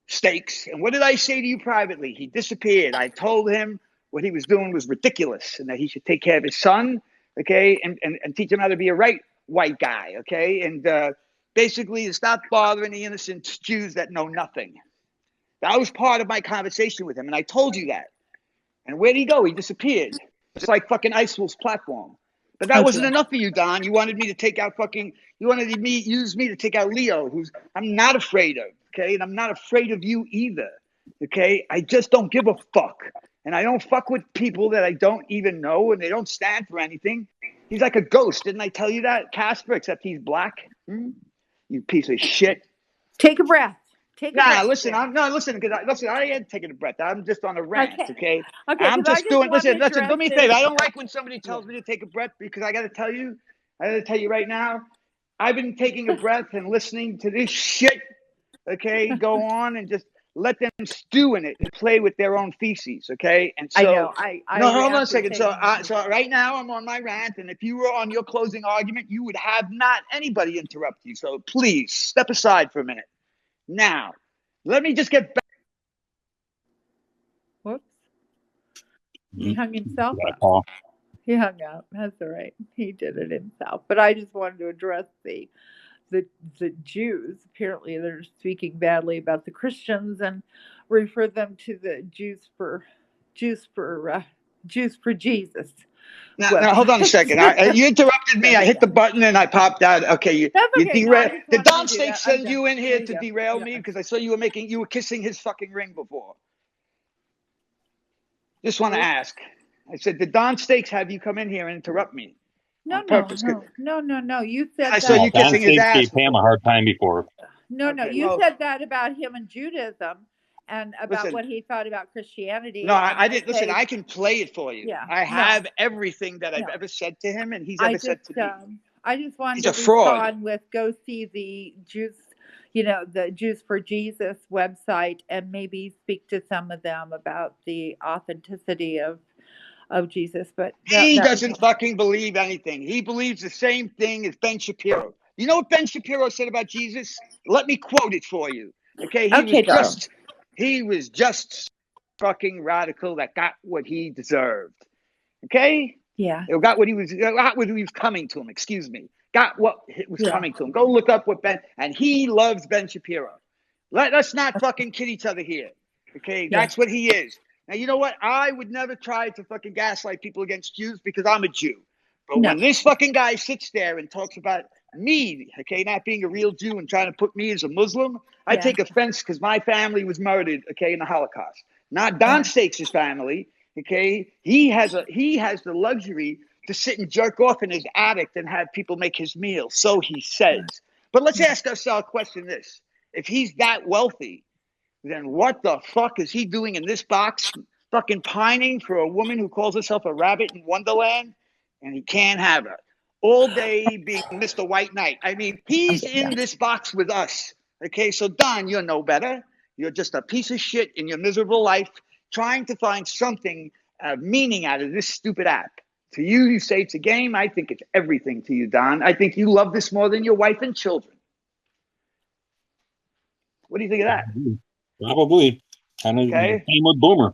Stakes. And what did I say to you privately? He disappeared. I told him what he was doing was ridiculous and that he should take care of his son, okay, and teach him how to be a right white guy, okay, and basically to stop bothering the innocent Jews that know nothing. That was part of my conversation with him, and I told you that. And where'd he go? He disappeared. Just like fucking Ice Wolf's platform. But that wasn't enough for you, Don. You wanted me to take out use me to take out Leo, who's I'm not afraid of, okay? And I'm not afraid of you either, okay? I just don't give a fuck. And I don't fuck with people that I don't even know and they don't stand for anything. He's like a ghost. Didn't I tell you that, Casper, except he's black? You piece of shit. Take a breath. Listen, I ain't taking a breath. I'm just on a rant, okay? I'm just doing, listen, do me a favor. I don't like when somebody tells me to take a breath because I got to tell you right now, I've been taking a breath and listening to this shit, okay, go on and just let them stew in it and play with their own feces, okay? And so, I know. no, hold on a second. So right now I'm on my rant, and if you were on your closing argument, you would have not anybody interrupt you. So please step aside for a minute. Now, let me just get back. Whoops. He hung himself Yeah, up. Paul. He hung up. That's all right. He did it himself. But I just wanted to address the the Jews. Apparently, they're speaking badly about the Christians and refer them to the Jews for Jews for Jesus Now, hold on a second. website. You interrupted me. There I you hit go. the button and I popped out. Okay, That's you okay. No, I derail. just Did wanted Don to do Steak that. I'm send done. you in here There you to go. derail Yeah. me? Because I saw you were kissing his fucking ring before. Just want to Who? ask. I said, did Don Steaks have you come in here and interrupt me No, on no, purpose? Because no, no, no, no. You I said saw that you Don kissing about his States ass gave Pam a before. hard time before. no, no. Okay, You well, said that about him and Judaism and about listen. what he thought about No, Christianity. And I I didn't listen. say, I can play it for you. yeah, I no, have everything that I've no. ever said to him and he's I ever said just to me. I just wanted He's to a fraud. respond with go see the Jews, the Jews for Jesus website and maybe speak to some of them about the authenticity of Jesus. But He that was doesn't fucking believe anything. He believes the same thing as Ben Shapiro. You know what Ben Shapiro said about Jesus? Let me quote it for you. Okay, okay, darling. he was just fucking radical that got what he deserved. Okay? Yeah, It got what he was coming to him, excuse me. Got what was yeah, coming to him. Go look up what and he loves Ben Shapiro. Let us not fucking kid each other here. Okay, yeah. that's what he is. Now, you know what? I would never try to fucking gaslight people against Jews because I'm a Jew. But No, when this fucking guy sits there and talks about me, okay, not being a real Jew and trying to put me as a Muslim, I yeah, take offense because my family was murdered, okay, in the Holocaust. Not Don yeah, Steaks' family, okay? He has the luxury to sit and jerk off in his attic and have people make his meal. So he says. But let's yeah. ask ourselves a question this. If he's that wealthy, then what the fuck is he doing in this box fucking pining for a woman who calls herself a rabbit in Wonderland and he can't have her all day being Mr. White Knight? I mean, I'm he's good. in Yeah. this box with us. Okay, so Don, you're no better. You're just a piece of shit in your miserable life trying to find something meaning out of this stupid app. To you, you say it's a game. I think it's everything to you, Don. I think you love this more than your wife and children. What do you think of that? Probably. Kind of Okay. same with Boomer.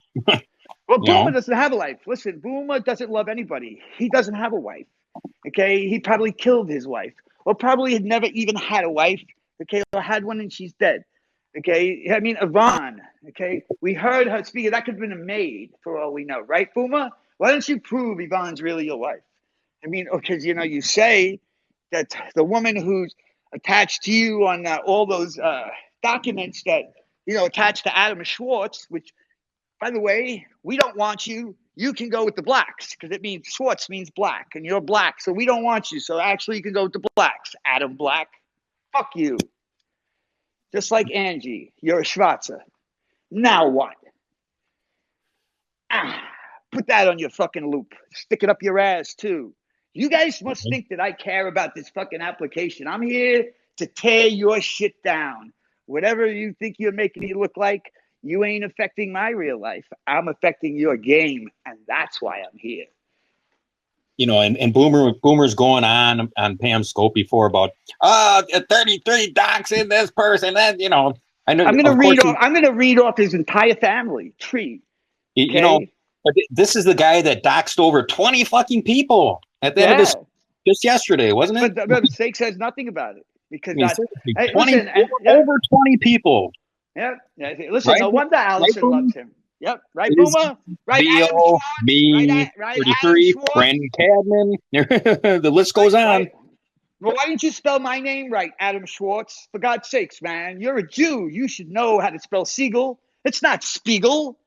Well, You Boomer know, doesn't have a life. Listen, Boomer doesn't love anybody. He doesn't have a wife. Okay. He probably killed his wife, or probably had never even had a wife. Okay. Or had one and she's dead. Okay. I mean, Yvonne. Okay. We heard her speak. That could have been a maid for all we know, right, Boomer? Why don't you prove Yvonne's really your wife? I mean, because, you say that the woman who's attached to you on all those documents that, attached to Adam Schwartz, which, by the way, we don't want you. You can go with the blacks because it means Schwartz means black and you're black. So we don't want you. So actually, you can go with the blacks. Adam Black. Fuck you. Just like Angie. You're a Schwarzer. Now what? Ah, put that on your fucking loop. Stick it up your ass, too. You guys must think that I care about this fucking application. I'm here to tear your shit down. Whatever you think you're making me look like, you ain't affecting my real life. I'm affecting your game, and that's why I'm here. and Boomer's going on Pam's scope before about 33 docs in this person. That I know, I'm gonna of course, read off his entire family tree. you know, Okay? but this is the guy that doxed over 20 fucking people at the end of Yeah. this just yesterday, wasn't it? But Sake says nothing about it I because mean, that. seriously, Hey, 20 listen, and over 20 people, yeah. Listen, right? no wonder Right, Allison Boomer? loves him. Yep, right, It is Boomer. Right, Adam Theo, Schwartz. me, Right, Adam 33, Schwartz. Brandon Cadman. The list Right, goes on. right. Well, why didn't you spell my name right, Adam Schwartz? For God's sakes, man, you're a Jew. You should know how to spell Siegel. It's not Spiegel.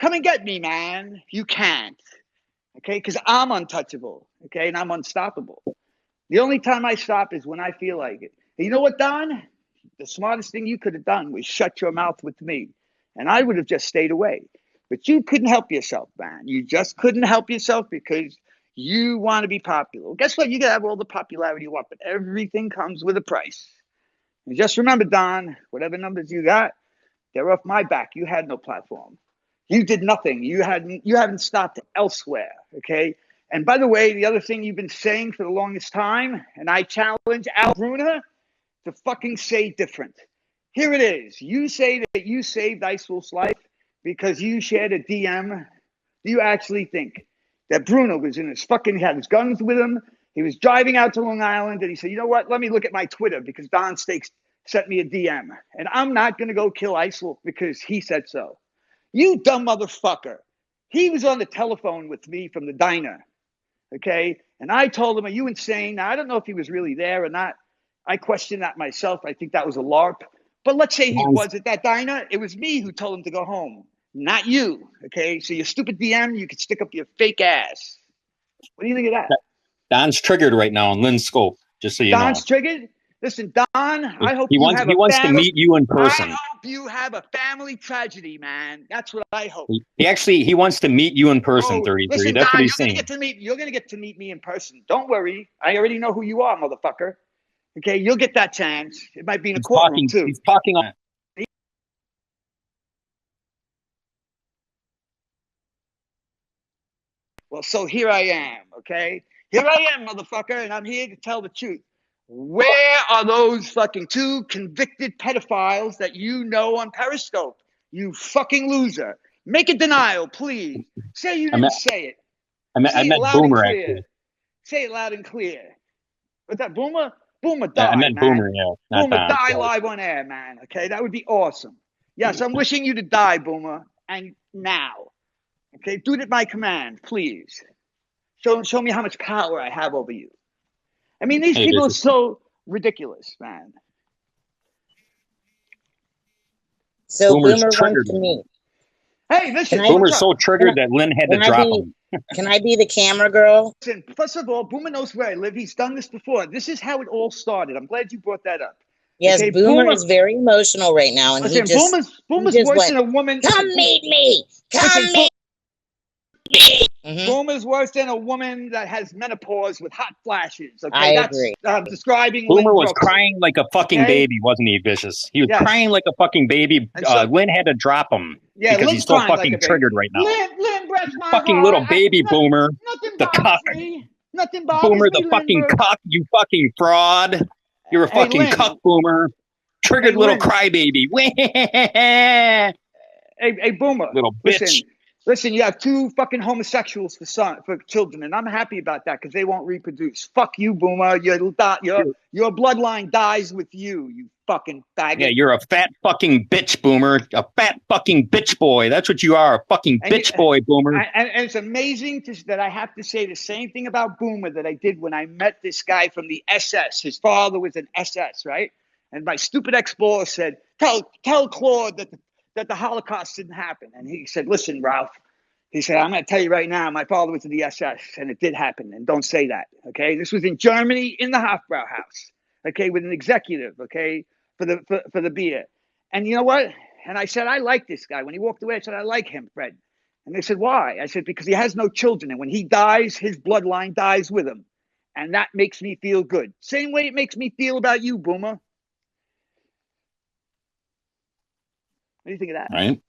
Come and get me, man. You can't. Okay, because I'm untouchable. Okay, and I'm unstoppable. The only time I stop is when I feel like it. And you know what, Don? The smartest thing you could have done was shut your mouth with me, and I would have just stayed away. But you couldn't help yourself, man. You just couldn't help yourself because you want to be popular. Well, guess what? You can have all the popularity you want, but everything comes with a price. And just remember, Don, whatever numbers you got, they're off my back. You had no platform. You did nothing. You haven't stopped elsewhere. Okay. And by the way, the other thing you've been saying for the longest time, and I challenge Al Bruner to fucking say different. Here it is. You say that you saved Ice Wolf's life because you shared a DM. Do you actually think that Bruno was in his fucking had his guns with him He was driving out to Long Island, and he said, "You know what? Let me look at my Twitter because Don Stakes sent me a DM, and I'm not going to go kill ISIL because he said so." You dumb motherfucker. He was on the telephone with me from the diner, okay? And I told him, "Are you insane?" Now, I don't know if he was really there or not. I question that myself. I think that was a LARP. But let's say he was at that diner. It was me who told him to go home, not you, okay? So your stupid DM, you could stick up your fake ass. What do you think of that? Don's triggered right now in Lynn's scope, just so you know. Don's triggered? Listen, Don, I hope He you have a wants to family. meet you in I person. hope you have a family tragedy, man. That's what I hope. He wants to meet you in person, Oh, 33. listen, That's Don, what he's saying. you're gonna get to meet me in person. Don't worry. I already know who you are, motherfucker. Okay, you'll get that chance. It might be in a courtroom too. He's talking on. Well, so here I am, okay? Here I am, motherfucker, and I'm here to tell the truth. Where are those fucking 2 convicted pedophiles that you know on Periscope? You fucking loser. Make a denial, please. Say you didn't say it. I Say it meant loud Boomer, and clear. actually. Say it loud and clear. What's that, Boomer? Boomer I die, meant man. Boomer, yeah, not Boomer Don. die live on air, man. Okay, that would be awesome. Yes, I'm wishing you to die, Boomer, and now. Okay, do it at my command, please. Show me how much power I have over you. I mean, these people are so ridiculous, man. So Boomer's Boomer triggered. wants to meet. Hey, listen, Boomer's so triggered that Lynn had to drop him. Can I be the camera girl? Listen, first of all, Boomer knows where I live. He's done this before. This is how it all started. I'm glad you brought that up. Yes, Okay, Boomer is very emotional right now, and listen, he just Boomer's just worse went, than a woman. "Come meet me, come meet me." Boomer's worse than a woman that has menopause with hot flashes. Okay, I agree. Describing Boomer Lynn was Brooks. crying like a fucking baby, wasn't he, Vicious? He was crying like a fucking baby. Lynn had to drop him because Lynn's he's so fucking like triggered right now. Lynn breaks my fucking heart. little baby Boomer. Nothing The bothers cuck. me. Nothing bothers Boomer, me, the fucking cuck, you fucking fraud. You're a fucking Lynn. cuck, Boomer. Triggered little crybaby. Hey, Boomer. Little bitch. Listen, you have 2 fucking homosexuals for children, and I'm happy about that because they won't reproduce. Fuck you, Boomer. Your bloodline dies with you, you fucking faggot. Yeah, you're a fat fucking bitch, Boomer. A fat fucking bitch boy. That's what you are, a fucking bitch boy, Boomer. And it's amazing that I have to say the same thing about Boomer that I did when I met this guy from the SS. His father was an SS, right? And my stupid ex-boss said, tell Claude that the Holocaust didn't happen. And he said, "Listen, Ralph," he said, "I'm going to tell you right now, my father was in the SS, and it did happen, and don't say that, okay?" This was in Germany, in the Hofbrau house, okay, with an executive, okay, for the beer. And you know what? And I said, "I like this guy." When he walked away, I said, "I like him, Fred." And they said, "Why?" I said, "Because he has no children, and when he dies, his bloodline dies with him. And that makes me feel good. Same way it makes me feel about you, Boomer." What do you think of that? Right?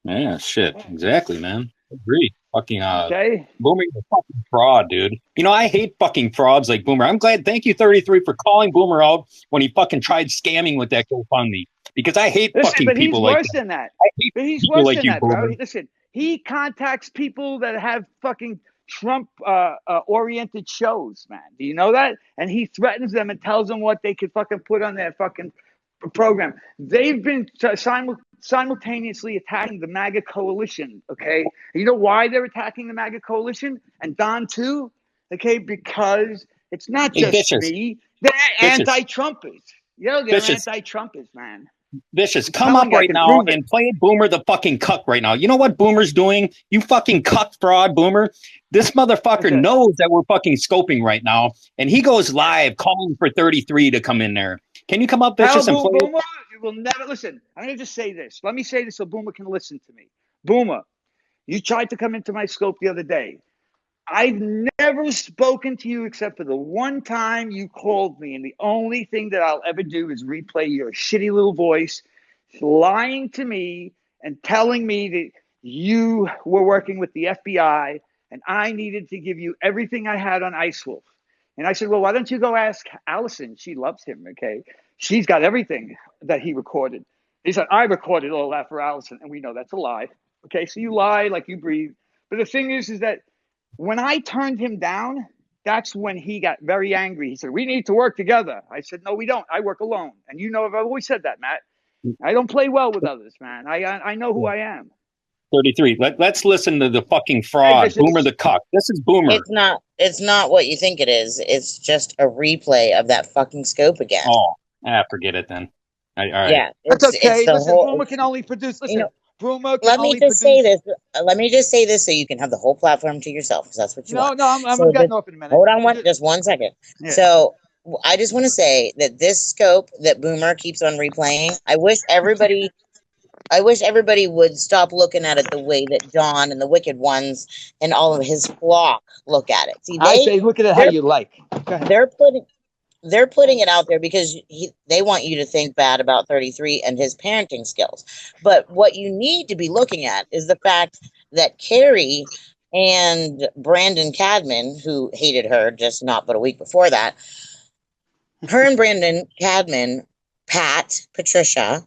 Yeah, shit. Exactly, man. Agree. Fucking Boomer, you're a fucking fraud, dude. You know, I hate fucking frauds like Boomer. I'm glad, thank you, 33, for calling Boomer out when he fucking tried scamming with that GoFundMe. Because I hate fucking people like that. But he's worse than that. I hate people like you, Boomer. Bro. Listen, he contacts people that have fucking Trump oriented shows, man. Do you know that? And he threatens them and tells them what they could fucking put on their fucking program. They've been simultaneously attacking the MAGA coalition, okay? You know why they're attacking the MAGA coalition? And Don too? Okay, because it's not just me. They're anti-Trumpers. They're anti-Trumpers, man. Vicious, come up right now and play Boomer the fucking cuck right now. You know what Boomer's doing? You fucking cuck fraud, Boomer. This motherfucker knows that we're fucking scoping right now, and he goes live calling for 33 to come in there. Can you come up, Vicious, and play? Boomer, you will never listen. I'm going to just say this. Let me say this so Boomer can listen to me. Boomer, you tried to come into my scope the other day. I've never spoken to you except for the one time you called me, and the only thing that I'll ever do is replay your shitty little voice lying to me and telling me that you were working with the FBI and I needed to give you everything I had on Ice Wolf. And I said, "Well, why don't you go ask Allison? She loves him, okay? She's got everything that he recorded." He said, "I recorded all that for Allison." And we know that's a lie. Okay, so you lie like you breathe. But the thing is that when I turned him down, That's when he got very angry. He said, "We need to work together." I said, "No, we don't. I work alone." And you know, I've always said that, Matt. I don't play well with others, man. I know who I am. 33. Let's listen to the fucking Hey, fraud, Bishop. Boomer the cuck. This is Boomer. It's not what you think it is. It's just a replay of that fucking scope again. Oh, forget it then. All right. Yeah, That's it's okay. the Listen, whole. Boomer can only produce. You Listen, know, Boomer can let me only just say produce. this. Let me just say this so you can have the whole platform to yourself because that's what you want. No, I'm So getting off in a minute. hold on just 1 second. Yeah. So I just want to say that this scope that Boomer keeps on replaying, I wish everybody would stop looking at it the way that John and the Wicked Ones and all of his flock look at it. See, I say, look at it how you like. Go ahead. they're putting it out there because they want you to think bad about 33 and his parenting skills. But what you need to be looking at is the fact that Carrie and Brandon Cadman, who hated her just not but a week before that, her and Brandon Cadman, Patricia,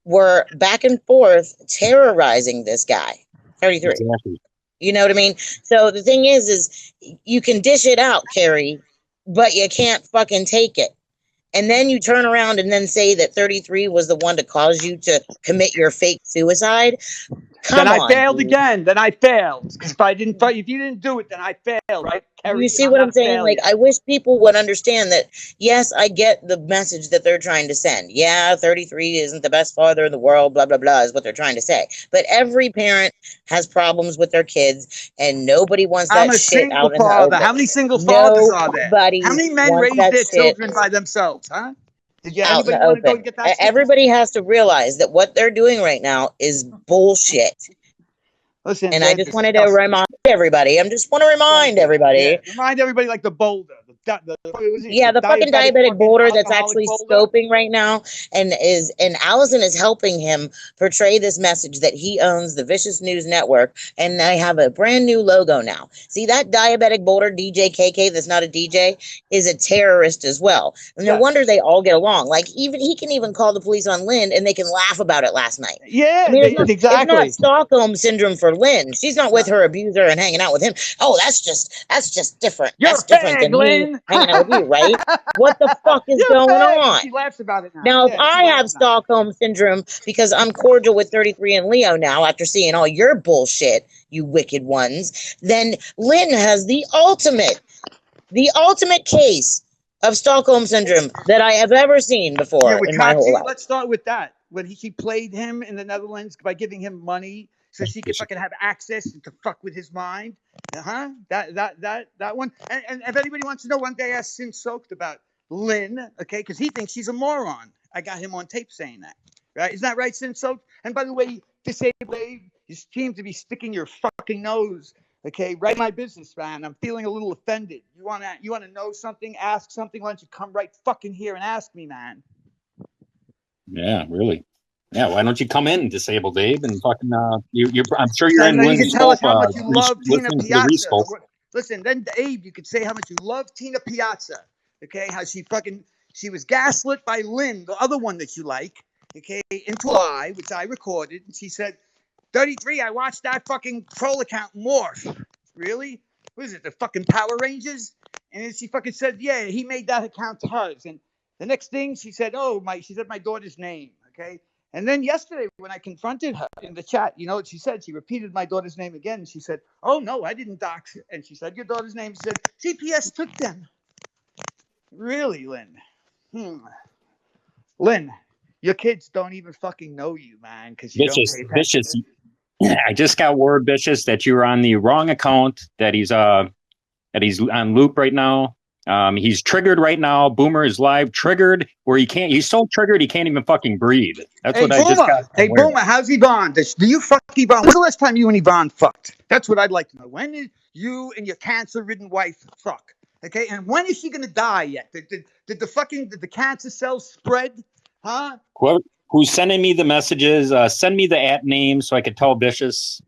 were back and forth terrorizing this guy, 33. Exactly. You know what I mean? So the thing is you can dish it out, Carrie, but you can't fucking take it. And then you turn around and then say that 33 was the one to cause you to commit your fake suicide. Come Then on, I failed dude. again. Then I failed. Because if you didn't do it, then I failed, right, Kerry? You see I'm what not I'm a saying? Like, failure. I wish people would understand that, yes, I get the message that they're trying to send. Yeah, 33 isn't the best father in the world, blah, blah, blah, is what they're trying to say. But every parent has problems with their kids, and nobody wants I'm that a shit single out in the father. open. How many single fathers are there? How Nobody many men wants raise that their shit children by themselves, huh? Did you, out in anybody the want to go and open. get that statistic? Everybody has to realize that what they're doing right now is bullshit. Listen, And I they're just wanted to disgusting. remind everybody. I just want to remind everybody. Yeah, remind everybody like the boulder. Yeah, the fucking diabetic fucking boulder that's alcoholic actually boulder. scoping right now, and Allison is helping him portray this message that he owns the Vicious News Network, and they have a brand new logo now. See, that diabetic boulder DJ KK that's not a DJ is a terrorist as well. And no Yes. wonder they all get along. Like, even he can even call the police on Lynn, and they can laugh about it last night. Yeah, I mean, it's exactly. not Stockholm syndrome for Lynn. She's not with her abuser and hanging out with him. Oh, that's just different. You're That's a different fag, than me Lynn. hanging out with you, right? What the fuck is You're a going fag. And on? she laughs about it now. Now, if Yeah, she I have laughs now. Stockholm syndrome because I'm cordial with 33 and Leo now after seeing all your bullshit, you wicked ones, then Lynn has the ultimate case of Stockholm syndrome that I have ever seen before Yeah, with in my whole Coxie, life. let's start with that. When she played him in the Netherlands by giving him money so she could fucking have access to fuck with his mind. That one. And if anybody wants to know, one day I asked Sin Soaked about Lynn, okay, because he thinks she's a moron. I got him on tape saying that. Right? Isn't that right, Sin Soaked? And by the way, disabled, you seem to be sticking your fucking nose. Okay, right, my business, man. I'm feeling a little offended. You wanna know something? Ask something. Why don't you come right fucking here and ask me, man? Yeah, really. Yeah, why don't you come in, disabled Abe, and fucking I'm sure you're And in then you can Lynn's tell us scope, how much you love Tina listening to the Piazza. rescope. Listen, then Abe, you could say how much you love Tina Piazza. Okay, how she was gaslit by Lynn, the other one that you like. Okay, into a lie, which I recorded, and she said, 33, I watched that fucking troll account morph. Really? What is it, the fucking Power Rangers? And then she fucking said, yeah, he made that account hers. And the next thing she said, she said my daughter's name. Okay. And then yesterday, when I confronted her in the chat, you know what she said? She repeated my daughter's name again. And she said, oh, no, I didn't dox her. And she said, your daughter's name. She said, CPS took them. Really, Lynn? Lynn, your kids don't even fucking know you, man, because you don't pay attention. Vicious. I just got word, Vicious, that you're on the wrong account, that he's on loop right now. He's triggered right now. Boomer is live triggered where he's so triggered he can't even fucking breathe. That's Hey, what I just Boomer. got. Hey, Boomer, how's Yvonne? Do you fuck Yvonne? When's the last time you and Yvonne fucked? That's what I'd like to know. When did you and your cancer-ridden wife fuck? Okay, and when is she gonna die yet? Did the cancer cells spread? Huh? Who's sending me the messages? Send me the at name so I could tell Vicious.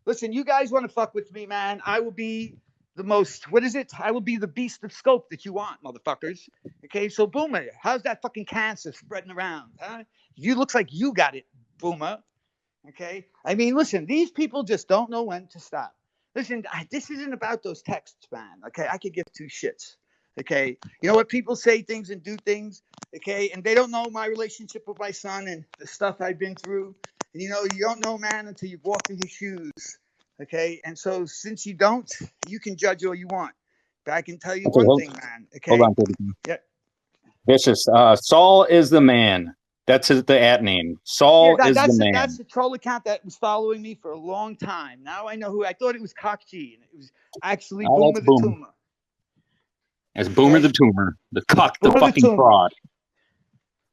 Listen, you guys want to fuck with me, man? I will be the most. What is it? I will be the beast of scope that you want, motherfuckers. Okay, so Boomer, how's that fucking cancer spreading around? Huh? You looks like you got it, Boomer. Okay, I mean, listen, these people just don't know when to stop. listen, this isn't about those texts, man. Okay, I could give two shits. Okay, you know what? People say things and do things. Okay, and they don't know my relationship with my son and the stuff I've been through. And you don't know man until you've walked in his shoes. Okay, and so since you don't, you can judge all you want. But I can tell you Okay, one thing, man. hold Okay, on, Peter. yeah, Vicious. Saul is the man. That's the ad name. yeah, Saul is the that's man. the troll account that was following me for a long time. Now I know who. I thought it was Cock G, and it was actually Oh, Boomer that's the Boomer. Tumor. That's Boomer Okay, the tumor, the cuck, the Boomer the fucking Tumor. fraud.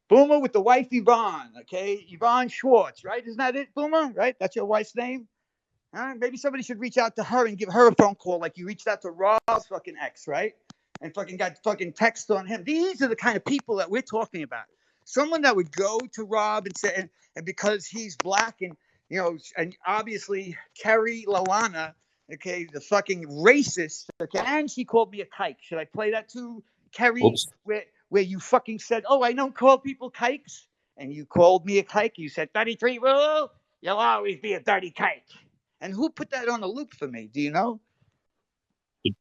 Boomer with the wife Yvonne. Okay, Yvonne Schwartz, right? Isn't that it, Boomer? Right? That's your wife's name. Maybe somebody should reach out to her and give her a phone call, like you reached out to Rob's fucking ex, right? And fucking got fucking text on him. These are the kind of people that we're talking about. Someone that would go to Rob and say, and because he's black, and and obviously Kerry Lawana, okay, the fucking racist, okay, and she called me a kike. Should I play that too, Kerry? Oops. Where you fucking said, "Oh, I don't call people kikes," and you called me a kike. You said 33 rule. You'll always be a dirty kike. And who put that on a loop for me? Do you know?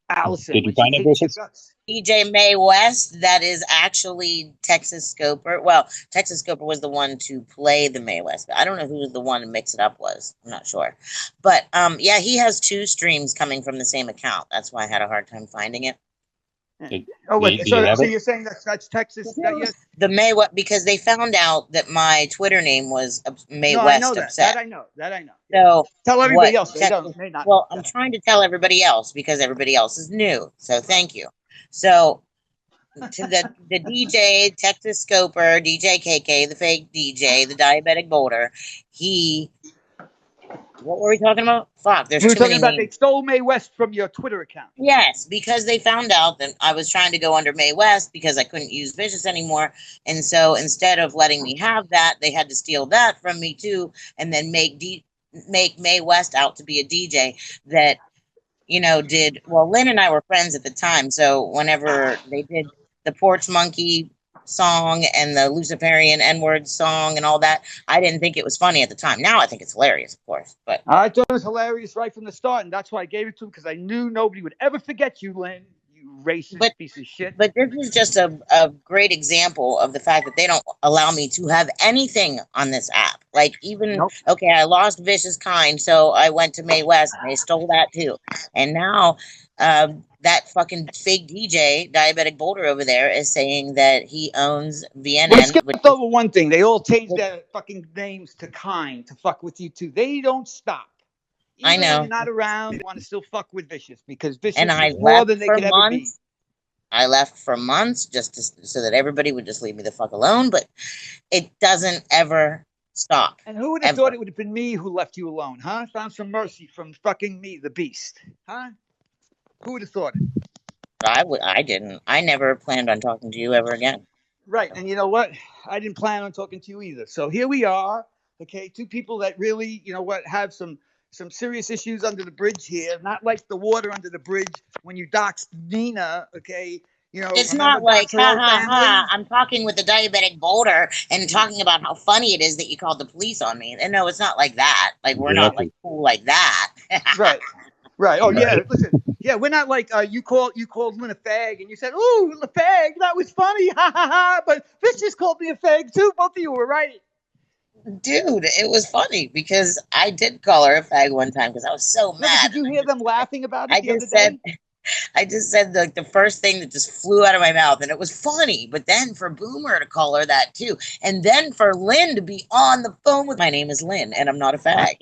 Allison, Did you when she find it, hates your Vicious? guts. DJ May West, that is actually Texas Scoper. Well, Texas Scoper was the one to play the May West. I don't know who the one to mix it up was. I'm not sure. But yeah, he has two streams coming from the same account. That's why I had a hard time finding it. Oh, wait. Do you have So it? you're saying that's Texas? The May West, because they found out that my Twitter name was May No, I know West that. Upset. That I know. That I know. So Tell everybody what else. They Texas? may not know. Well, I'm trying to tell everybody else because everybody else is new. So thank you. So to the DJ, Texas Scoper, DJ KK, the fake DJ, the diabetic boulder, what were we talking about? Fuck, there's We were too many talking about they names. stole May West from your Twitter account. Yes, because they found out that I was trying to go under May West because I couldn't use Vicious anymore. And so instead of letting me have that, they had to steal that from me too, and then make May West out to be a DJ that, did well. Lynn and I were friends at the time. So whenever they did the Porch Monkey song and the Luciferian N-word song and all that, I didn't think it was funny at the time. Now I think it's hilarious, of course. But I thought it was hilarious right from the start, and that's why I gave it to him, because I knew nobody would ever forget you, Lynn. You racist piece of shit. But this is just a great example of the fact that they don't allow me to have anything on this app. Like even, Nope. okay, I lost Vicious Kind, so I went to May West and they stole that too. And now that fucking fake DJ, Diabetic Boulder over there, is saying that he owns VNN. Let's get over one thing. They all changed their fucking names to Kind to fuck with you too. They don't stop. Even I know. when you're not around, they want to still fuck with Vicious, because Vicious And I is more left than they for could ever be. months. I left for months just so that everybody would just leave me the fuck alone, but it doesn't ever stop. And who would have thought it would have been me who left you alone, huh? Found some mercy from fucking me, the beast, huh? Who would have thought it? I didn't. I never planned on talking to you ever again. Right, and you know what? I didn't plan on talking to you either. So here we are, okay? Two people that really, have some serious issues under the bridge here. Not like the water under the bridge when you doxed Nina, okay? It's not like, her whole ha, family? I'm talking with the diabetic boulder and talking about how funny it is that you called the police on me. And no, it's not like that. Like, we're not like cool like that. Right. Right. Oh, yeah. Listen. Yeah, we're not like you called Lynn a fag and you said, "Ooh, the fag, that was funny." Ha ha ha. But Vicious called me a fag too. Both of you were right. Dude, it was funny because I did call her a fag one time because I was so No, mad. but did you hear them laughing about it I the other just day? I just said the first thing that just flew out of my mouth, and it was funny. But then for Boomer to call her that too, and then for Lynn to be on the phone with, my name is Lynn, and I'm not a fag.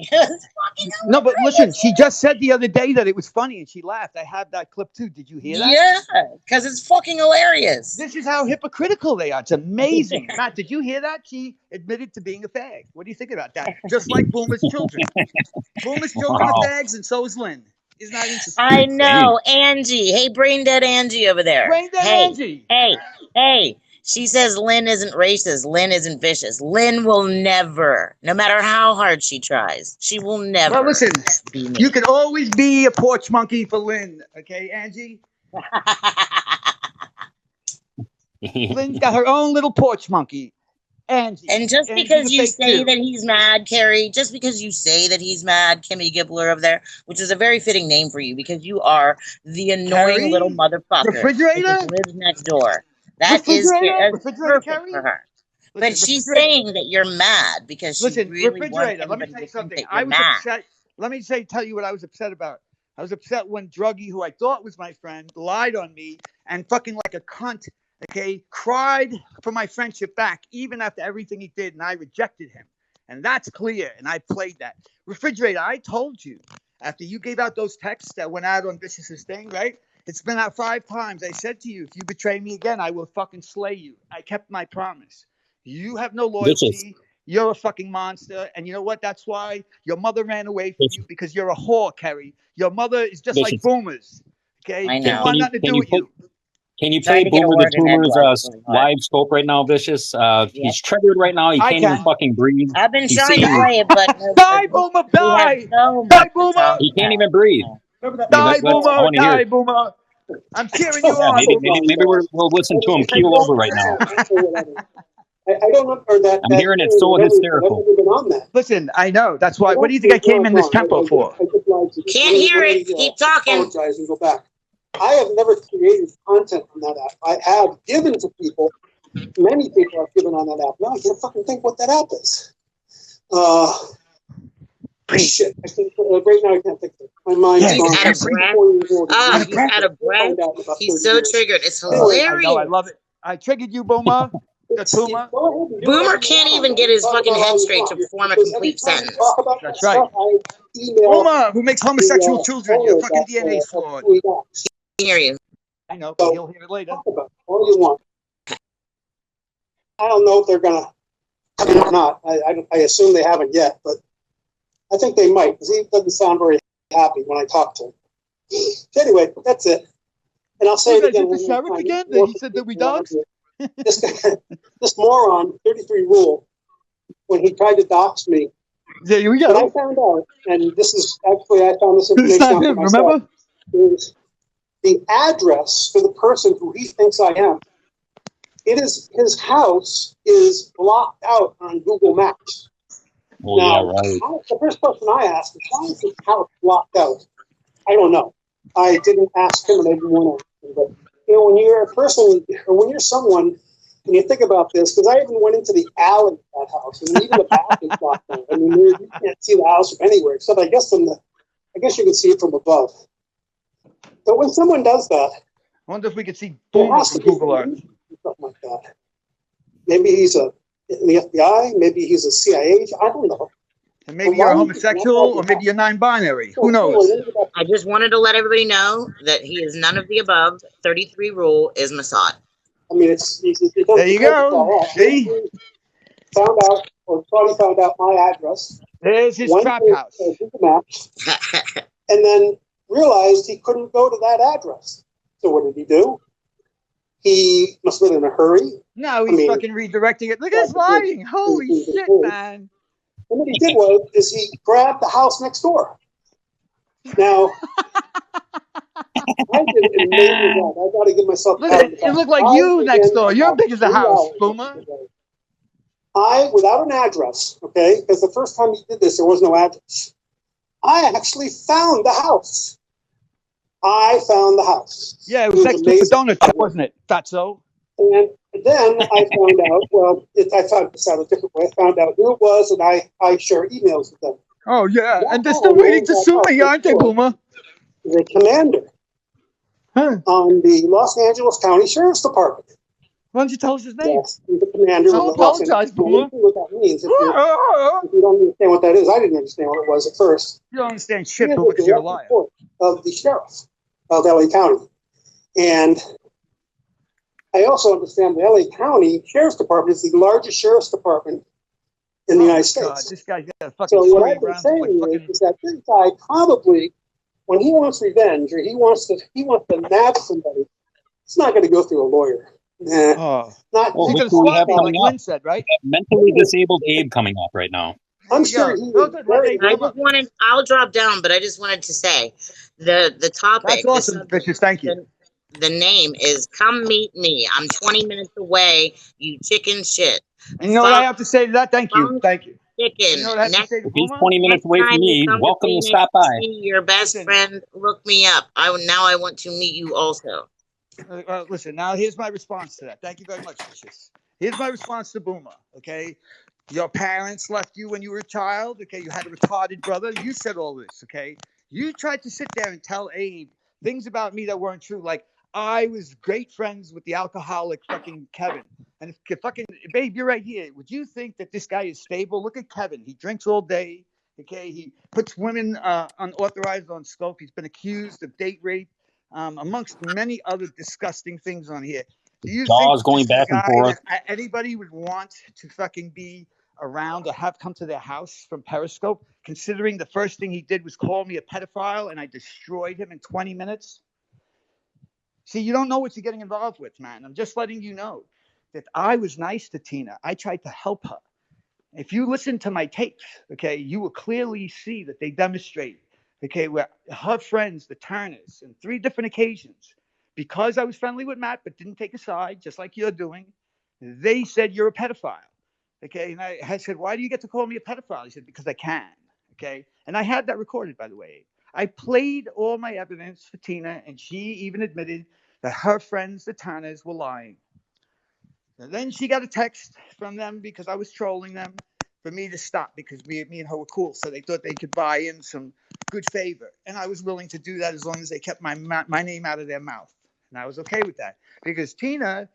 No, but listen, she just said the other day that it was funny, and she laughed. I have that clip too. Did you hear that? Yeah, because it's fucking hilarious. This is how hypocritical they are. It's amazing. Matt, did you hear that? She admitted to being a fag. What do you think about that? Just like Boomer's children. Boomer's children are fags, and so is Lynn. Isn't that interesting? I know, Angie. Hey, brain dead Angie over there. Brain dead Angie. Hey. She says Lynn isn't racist. Lynn isn't vicious. Lynn will never, no matter how hard she tries, she will never. Well, listen, be me. You can always be a porch monkey for Lynn, okay, Angie? Lynn's got her own little porch monkey. Angie. And just Angie's because a you fake say too. that he's mad, Carrie, just because you say that he's mad, Kimmy Gibbler over there, which is a very fitting name for you because you are the annoying little Carrie? motherfucker that just Refrigerator? lives next door. That is Refrigerator? that's Refrigerator perfect for Carrie? her. But Listen, she's refrigerator. saying that you're mad because she Listen, really wants refrigerator. Let me everybody tell to you think something. that I you're was mad. upset. Let me tell you what I was upset about. I was upset when Druggy, who I thought was my friend, lied on me and fucking like a cunt, okay, cried for my friendship back, even after everything he did, and I rejected him. And that's clear, and I played that. Refrigerator, I told you, after you gave out those texts that went out on Vicious's thing, right? It's been out 5 times. I said to you, if you betray me again, I will fucking slay you. I kept my promise. You have no Vicious. loyalty. You're a fucking monster. And you know what? That's why your mother ran away from you, Vicious. because you're a whore, Kerry. Your mother is just like Vicious. boomers. Okay? I She don't know. Can want you nothing to can do you with put you. can you play Trying to get a Boomer the word in Tumor's edgewise is really hard. live scope right now, Vicious? Yes. He's triggered right now. He I can't even can. fucking breathe. I've been He's trying to saying play it, but no, Die, boomer, we have die! so much Die, to talk boomer! he can't about. even breathe. Die, I boomer! want to hear Die, it. boomer! I'm cheering you Yeah, on, boomer. maybe we'll listen to him I keel don't over right now. have, or whatever. I don't know, or that I'm hearing it feeling so or memory, but I've hysterical. never been on that. Listen, I know. That's why. I What do don't you think I think came wrong, in this wrong. tempo for? I just lied to you. Can't hear it. Keep talking. Apologize and go back. I have never created content on that app. I have given to people. Many people have given on that app. Now I can't fucking think what that app is. Shit. I think, right now I can't think of it. My mind's Yeah, He's gone. out I'm of breath. 64 years old. Oh, out of he's breath. out of We'll breath. find out in about He's 30 so years. triggered. It's Anyway, I know. I hilarious. love it. I triggered you, boomer. Gatuma. go ahead and do Boomer whatever you can't want, even man. get his Talk fucking about head all you straight to want. form a Because every complete time you sentence. talk about that That's right. stuff, I email Boomer, who makes homosexual the children. Your owner fucking DNA's of flawed. Tweet Apps. I hear you. I know, but So he'll hear it later. talk about it all you want. I don't know if they're gonna come or not. I assume they haven't yet, but I think they might, because he doesn't sound very happy when I talk to him. So anyway, that's it. And I'll say Was it that again the one more sheriff time. again? That he said that we dogs? This moron, 33 Rule, when he tried to dox me, There we what I go. found out, and this is actually, I found this It's information not out for him, myself, remember? is the address for the person who he thinks I am. It is, his house is blocked out on Google Maps. Oh yeah, Now, right. the first question I asked is, why is his house blocked out? I don't know. I didn't ask him and I didn't want to. But, when you're a person, or when you're someone, and you think about this, because I even went into the alley of that house, and even the bathroom's blocked out. I mean, you can't see the house from anywhere, except I guess I guess you can see it from above. But when someone does that, I wonder if we could see there Boomer has to from be Google Earth. something like that. Maybe he's in the FBI, maybe he's a CIA agent, I don't know. And maybe you're a homosexual, or maybe you're non-binary. Who knows? I just wanted to let everybody know that he is none of the above. 33 Rule is Mossad. I mean, There you go. See? Found out, or probably found out my address. There's his Went trap to house. Google Maps, and then realized he couldn't go to that address. So what did he do? He must have been in a hurry. No, he's fucking redirecting it. Look at his lying. Holy shit, man. And what he did is he grabbed the house next door. Now, I did an amazing job. I got to give myself. Listen, it looked like you next door. You're big as a house, Boomer. Without an address, okay, because the first time he did this, there was no address. I actually found the house. Yeah, it was next to the donut shop, wasn't it? Fatso. And then I found out, I found this out a different way. I found out who it was, and I share emails with them. Oh, yeah, and they're still waiting to sue me, aren't they, Boomer? The commander on the Los Angeles County Sheriff's Department. Why don't you tell us his name? Yes, he's the commander. I'll apologize, Boomer. What that means, if you don't understand what that is, I didn't understand what it was at first. You don't understand shit, Boomer, because you're a liar. Of the sheriff of LA County. And I also understand the LA County Sheriff's Department is the largest sheriff's department in the United States. God, this guy's got a fucking So what I've been around saying like fucking... is that this guy probably, when he wants revenge or he wants to nab somebody, it's not going to go through a lawyer. Nah, Oh. not. Well, He's look gonna who we swat have me, like coming up. Lynn said, right? Mentally disabled Abe coming up right now. I'm sure he was very. I'll drop down, but I just wanted to say the topic. That's awesome, Vicious. Thank you. The name is "Come Meet Me." I'm 20 minutes away. You chicken shit. And you know what I have to say to that? Thank you. Phone Thank you. chicken. You know what I have to say to If he's Boomer? 20 minutes Next away from time you me, come to welcome to Phoenix stop to by. see your best Listen. friend, look me up. Now I want to meet you also. Listen, now here's my response to that. Thank you very much, Vicious. Here's my response to Boomer, okay? Your parents left you when you were a child, okay? You had a retarded brother. You said all this, okay? You tried to sit there and tell Abe things about me that weren't true. Like, I was great friends with the alcoholic fucking Kevin. And if fucking, babe, you're right here. Would you think that this guy is stable? Look at Kevin. He drinks all day, okay? He puts women unauthorized on scope. He's been accused of date rape amongst many other disgusting things on here. Do you think Jaws going this is a back and guy forth. that anybody would want to fucking be around or have come to their house from Periscope, considering the first thing he did was call me a pedophile and I destroyed him in 20 minutes? See, you don't know what you're getting involved with, man. I'm just letting you know that I was nice to Tina. I tried to help her. If you listen to my tapes, okay, you will clearly see that they demonstrate, okay, where her friends, the Turners, on 3 different occasions, because I was friendly with Matt but didn't take a side, just like you're doing, they said you're a pedophile, okay? And I said, why do you get to call me a pedophile? He said, because I can, okay? And I had that recorded, by the way. I played all my evidence for Tina, and she even admitted that her friends, the Turners, were lying. And then she got a text from them because I was trolling them for me to stop because me and her were cool. So they thought they could buy in some good favor. And I was willing to do that as long as they kept my name out of their mouth. And I was okay with that because Tina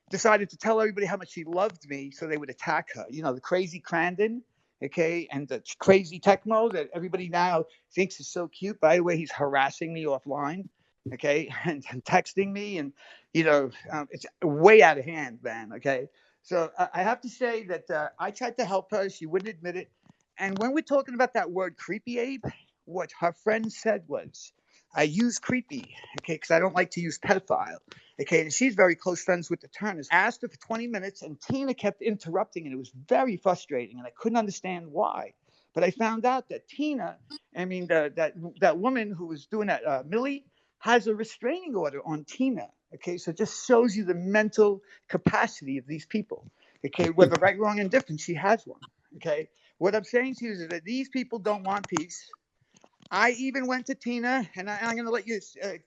decided to tell everybody how much she loved me so they would attack her. You know, the crazy Crandon, okay, and the crazy Tecmo that everybody now thinks is so cute. By the way, he's harassing me offline, okay, and texting me and it's way out of hand, man. Okay. So I have to say that I tried to help her. She wouldn't admit it. And when we're talking about that word creepy, Abe, what her friend said was, I use creepy, okay, because I don't like to use pedophile. Okay. And she's very close friends with the Turners. Asked her for 20 minutes, and Tina kept interrupting, and it was very frustrating. And I couldn't understand why. But I found out that Tina, I mean, that woman who was doing that, Millie, has a restraining order on Tina. Okay, so it just shows you the mental capacity of these people. Okay, whether right, wrong, and different, she has one. Okay, what I'm saying to you is that these people don't want peace. I even went to Tina, and I'm going to let you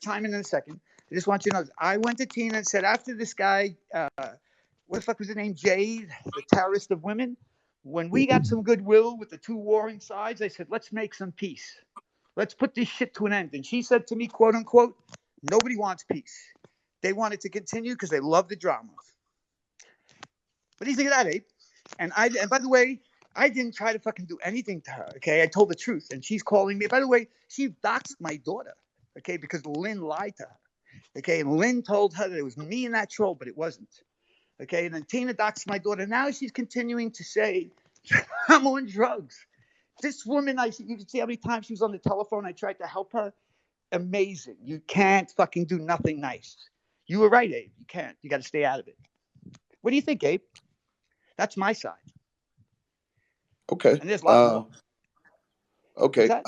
chime in a second. I just want you to know, I went to Tina and said, after this guy, what the fuck was his name, Jade, the terrorist of women, when we got some goodwill with the 2 warring sides, I said, let's make some peace. Let's put this shit to an end. And she said to me, quote unquote, nobody wants peace. They want it to continue because they love the drama. What do you think of that, Abe? And by the way, I didn't try to fucking do anything to her. Okay, I told the truth, and she's calling me. By the way, she doxed my daughter. Okay, because Lynn lied to her. Okay, and Lynn told her that it was me and that troll, but it wasn't. Okay, and then Tina doxed my daughter. Now she's continuing to say I'm on drugs. This woman, you can see how many times she was on the telephone. I tried to help her. Amazing. You can't fucking do nothing nice. You were right, Abe. You can't. You got to stay out of it. What do you think, Abe? That's my side. Okay. And there's a lot more. What's Okay. that?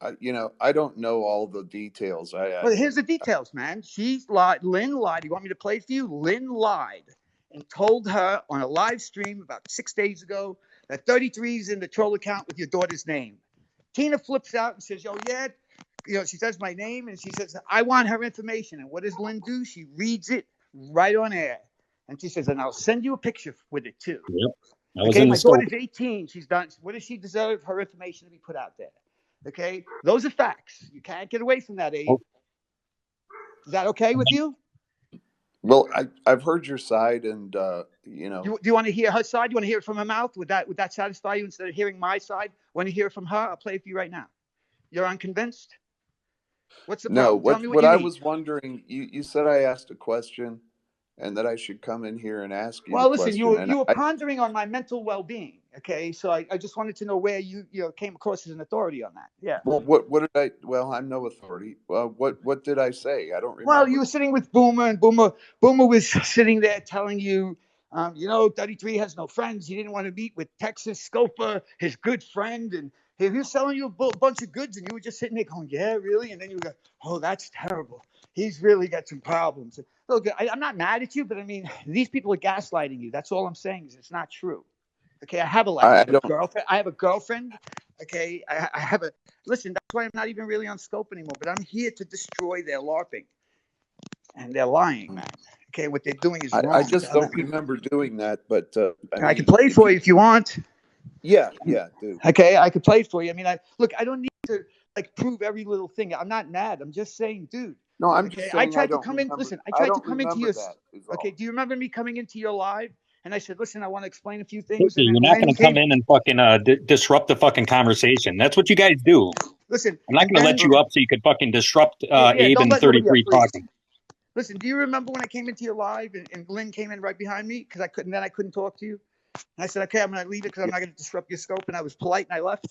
I don't know all the details. Well, here's the details, man. She's lied. Lynn lied. You want me to play it for you? Lynn lied and told her on a live stream about 6 days ago that 33 is in the troll account with your daughter's name. Tina flips out and says, "Oh yeah," she says my name and she says, "I want her information." And what does Lynn do? She reads it right on air, and she says, "And I'll send you a picture with it too." Yep. I was Okay, in the my scope. daughter's 18. She's done. What does she deserve? Her information to be put out there. Okay, those are facts. You can't get away from that, Abe. Oh, Is that okay with you? Well, I've heard your side, and Do you want to hear her side? You want to hear it from her mouth? Would that satisfy you instead of hearing my side? Want to hear it from her? I'll play it for you right now. You're unconvinced? What's the no. problem? Tell What me what what you I need. was wondering, you said I asked a question, and that I should come in here and ask you the Well, listen, question, and you were pondering on my mental well-being. Okay, so I just wanted to know where you came across as an authority on that. Yeah. well, what did I? Well, I'm no authority. What did I say? I don't Well, you remember. were sitting with Boomer, and Boomer was sitting there telling you, 33 has no friends. He didn't want to meet with Texas Scopa, his good friend, and If he was selling you a bunch of goods and you were just sitting there going, yeah, really? And then you go, oh, that's terrible. He's really got some problems. Look, I'm not mad at you, but I mean, these people are gaslighting you. That's all I'm saying is it's not true. Okay, I have a life. I have a girlfriend. I have a girlfriend. Okay, I have a listen. That's why I'm not even really on Scope anymore. But I'm here to destroy their LARPing, and they're lying, man. Okay, what they're doing is wrong. I just don't remember doing that, but I can play for you if you want. Yeah, do. Okay, I could play for you. I mean, I don't need to like prove every little thing. I'm not mad. I'm just saying, dude. No, I'm Okay, just I saying tried to come in. Listen, I tried to come into your. That okay, do you remember me coming into your live? And I said, listen, I want to explain a few Okay, things. And you're then not Len going to came. come in and fucking disrupt the fucking conversation. That's what you guys do. Listen, I'm not and going to then let you up so you could fucking disrupt Abe don't and let nobody up, 33 please. talking. Listen, do you remember when I came into your live and Lynn came in right behind me because I couldn't talk to you? And I said, okay, I'm going to leave it because I'm not going to disrupt your scope. And I was polite and I left.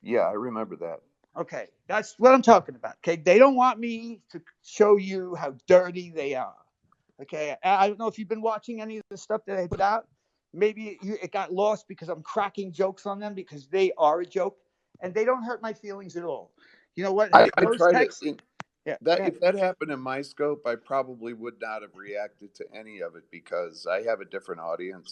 Yeah, I remember that. Okay, that's what I'm talking about. Okay, they don't want me to show you how dirty they are. Okay, I don't know if you've been watching any of the stuff that I put out. Maybe it got lost because I'm cracking jokes on them because they are a joke and they don't hurt my feelings at all. You know what? I Those try texts. to. Yeah. If that happened in my scope, I probably would not have reacted to any of it because I have a different audience.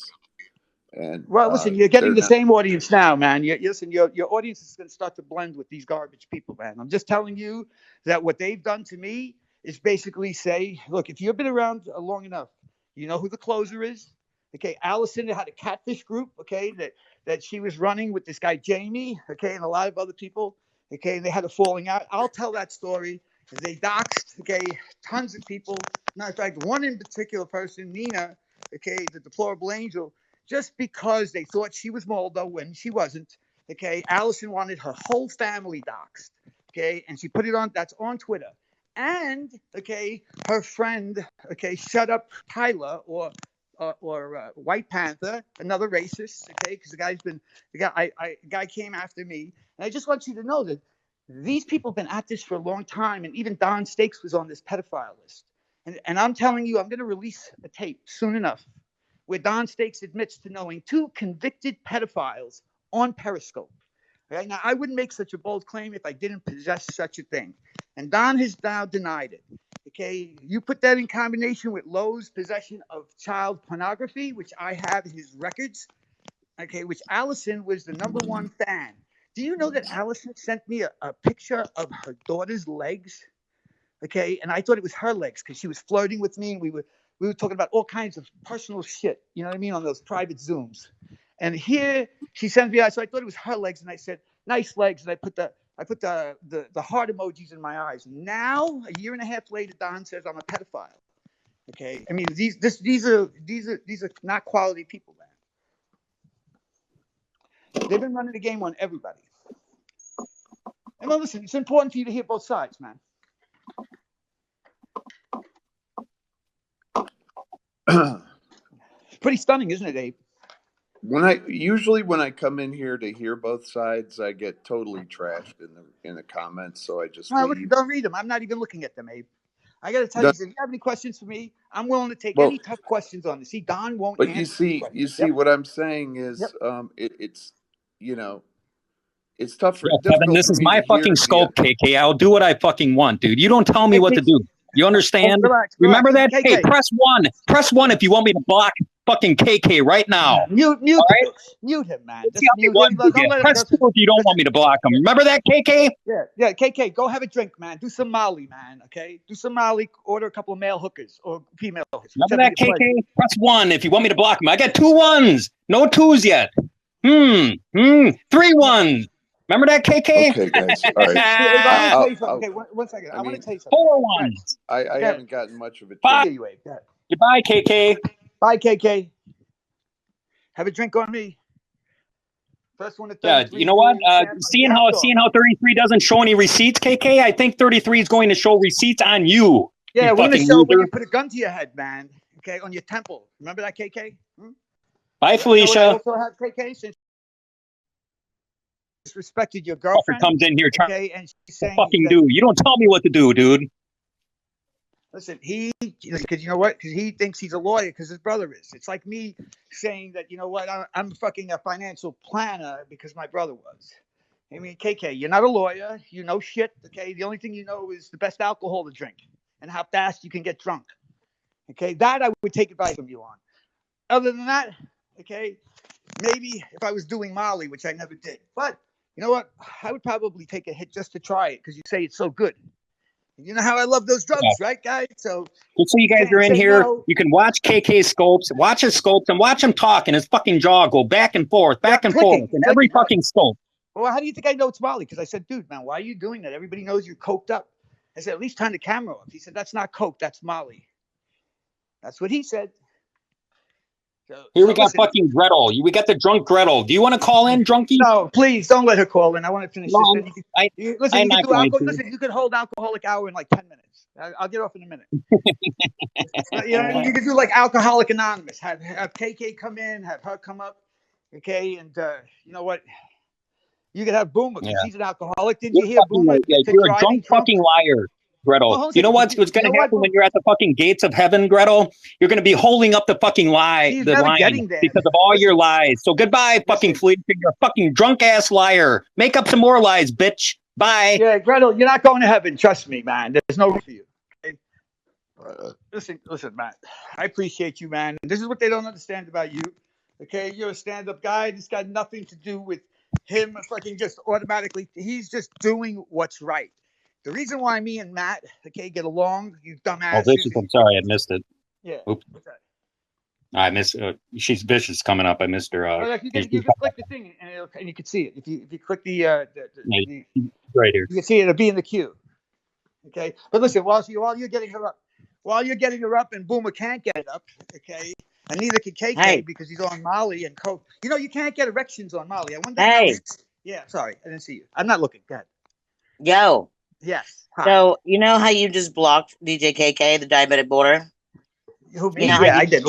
And well, listen, you're getting the not... same audience now, man. Listen, your audience is going to start to blend with these garbage people, man. I'm just telling you that what they've done to me is basically say, look, if you've been around long enough, you know who the closer is. Okay, Allison had a catfish group, okay, that she was running with this guy Jamie, okay, and a lot of other people, okay, and they had a falling out. I'll tell that story. They doxed, okay, tons of people. Matter of fact, one in particular person, Nina, okay, the deplorable angel, just because they thought she was Moldo when she wasn't. Okay, Allison wanted her whole family doxxed. Okay, and she put it on. That's on Twitter. And okay, her friend, okay, shut up Tyler or White Panther, another racist. Okay, because the guy came after me, and I just want you to know that these people have been at this for a long time, and even Don Stakes was on this pedophile list. And I'm telling you, I'm going to release a tape soon enough where Don Stakes admits to knowing 2 convicted pedophiles on Periscope. Right? Now, I wouldn't make such a bold claim if I didn't possess such a thing. And Don has now denied it. Okay, you put that in combination with Lowe's possession of child pornography, which I have his records, okay, which Allison was the #1 fan. Do you know that Allison sent me a picture of her daughter's legs? Okay, and I thought it was her legs because she was flirting with me and we were talking about all kinds of personal shit, you know what I mean, on those private Zooms. And here she sends me out, so I thought it was her legs, and I said, nice legs, and I put the heart emojis in my eyes. Now, a year and a half later, Don says I'm a pedophile. Okay, I mean these are not quality people, man. They've been running the game on everybody. And well, listen, it's important for you to hear both sides, man. Pretty stunning, isn't it, Abe? When I come in here to hear both sides, I get totally trashed in the comments, so I just leave. Don't read them. I'm not even looking at them, Abe. I got to tell you, if you have any questions for me, I'm willing to take any tough questions on this. See, Don won't but answer. You see, what I'm saying is, it's it's tough, Yeah, Kevin, difficult this for is me to my hear. fucking scope, KK. I'll do what I fucking want, dude. You don't tell me what to do. You understand? Relax. Remember that? KK. Hey, press 1. Press 1 if you want me to block fucking KK right now. Mute the right? bitch. Mute him, man. Let's Just mute him. Don't let him press 2 if you don't want me to block him. Remember that, KK? Yeah, KK, go have a drink, man. Do some Molly, man, okay? Do some Molly. Order a couple of male hookers or female hookers. Remember that, KK? Press 1 if you want me to block him. I got 2 1s. No 2s yet. 3 1s. Remember that, KK? Okay, guys. All right. I want to tell you something. Okay, one second. I want to tell you something. 4 1s. I haven't gotten much of a chance. Goodbye, KK. Bye, KK. Have a drink on me. First one to 33. Yeah, you know what? Seeing how 33 doesn't show any receipts, KK, I think 33 is going to show receipts on you. Yeah, we're going to show when you put a gun to your head, man. Okay, on your temple. Remember that, KK? Bye, Felicia. I also have KK since disrespected your girlfriend. Comes in here trying and she's saying fucking do. You don't tell me what to do, dude. Listen, because you know what? Because he thinks he's a lawyer because his brother is. It's like me saying that, you know what, I'm fucking a financial planner because my brother was. I mean, KK, you're not a lawyer. You know shit. Okay, the only thing you know is the best alcohol to drink and how fast you can get drunk. Okay, that I would take advice from you on. Other than that, okay, maybe if I was doing Molly, which I never did. But you know what? I would probably take a hit just to try it because you say it's so good. You know how I love those Yeah. drugs, right, guys? So Just so you guys are can't in say here, no. you can watch KK scopes, watch his scopes, and watch him talk, and his fucking jaw go back and forth, Yeah, back and forth, in every clicking. fucking scope. Well, how do you think I know it's Molly? Because I said, dude, man, why are you doing that? Everybody knows you're coked up. I said, at least turn the camera off. He said, that's not coke, that's Molly. That's what he said. Here we got listen, fucking Gretel. We got the drunk Gretel. Do you want to call in, drunkie? no, please don't let her call in. I want to finish this. No, Then listen, I'm you can not do going alcohol. to. Listen, you could hold alcoholic hour in like 10 minutes. I'll get off in a minute. You know, you can do like Alcoholic Anonymous. Have KK come in, have her come up, okay? And you know what? You could have Boomer because Yeah. she's an alcoholic. Didn't You're you hear Boomer to you're a driving drunk Trump? fucking liar, Gretel. Well, hold on a You know second. what's You going know to what, happen when Boomer? you're at the fucking gates of heaven, Gretel? You're going to be holding up the fucking She's the never line getting there. because of all your lies. So goodbye, fucking Fleet. You're a fucking drunk ass liar. Make up some more lies, bitch. Bye. Yeah, Gretel, you're not going to heaven. Trust me, man. There's no room for you. Okay? Listen, Matt. I appreciate you, man. This is what they don't understand about you. Okay, you're a stand-up guy. This got nothing to do with him fucking just automatically. He's just doing what's right. The reason why me and Matt, okay, get along, you Oh, dumbasses. Vicious. I'm sorry, I missed it. Yeah. Oops. What's that? I missed. She's Vicious coming up. I missed her. Like you can click the thing and you can see it. If you click the right here. you can see it. It'll be in the queue. Okay, but listen, while you're getting her up, and Boomer can't get it up, okay, and neither can KK Hey. because he's on Molly and coke. You know, you can't get erections on Molly. I wonder. Hey. Yeah, sorry, I didn't see you. I'm not looking. Go ahead. Yo. Yes. Hi. So you know how you just blocked DJ KK, the diabetic border? Who, me? You know how Yeah, you, I did.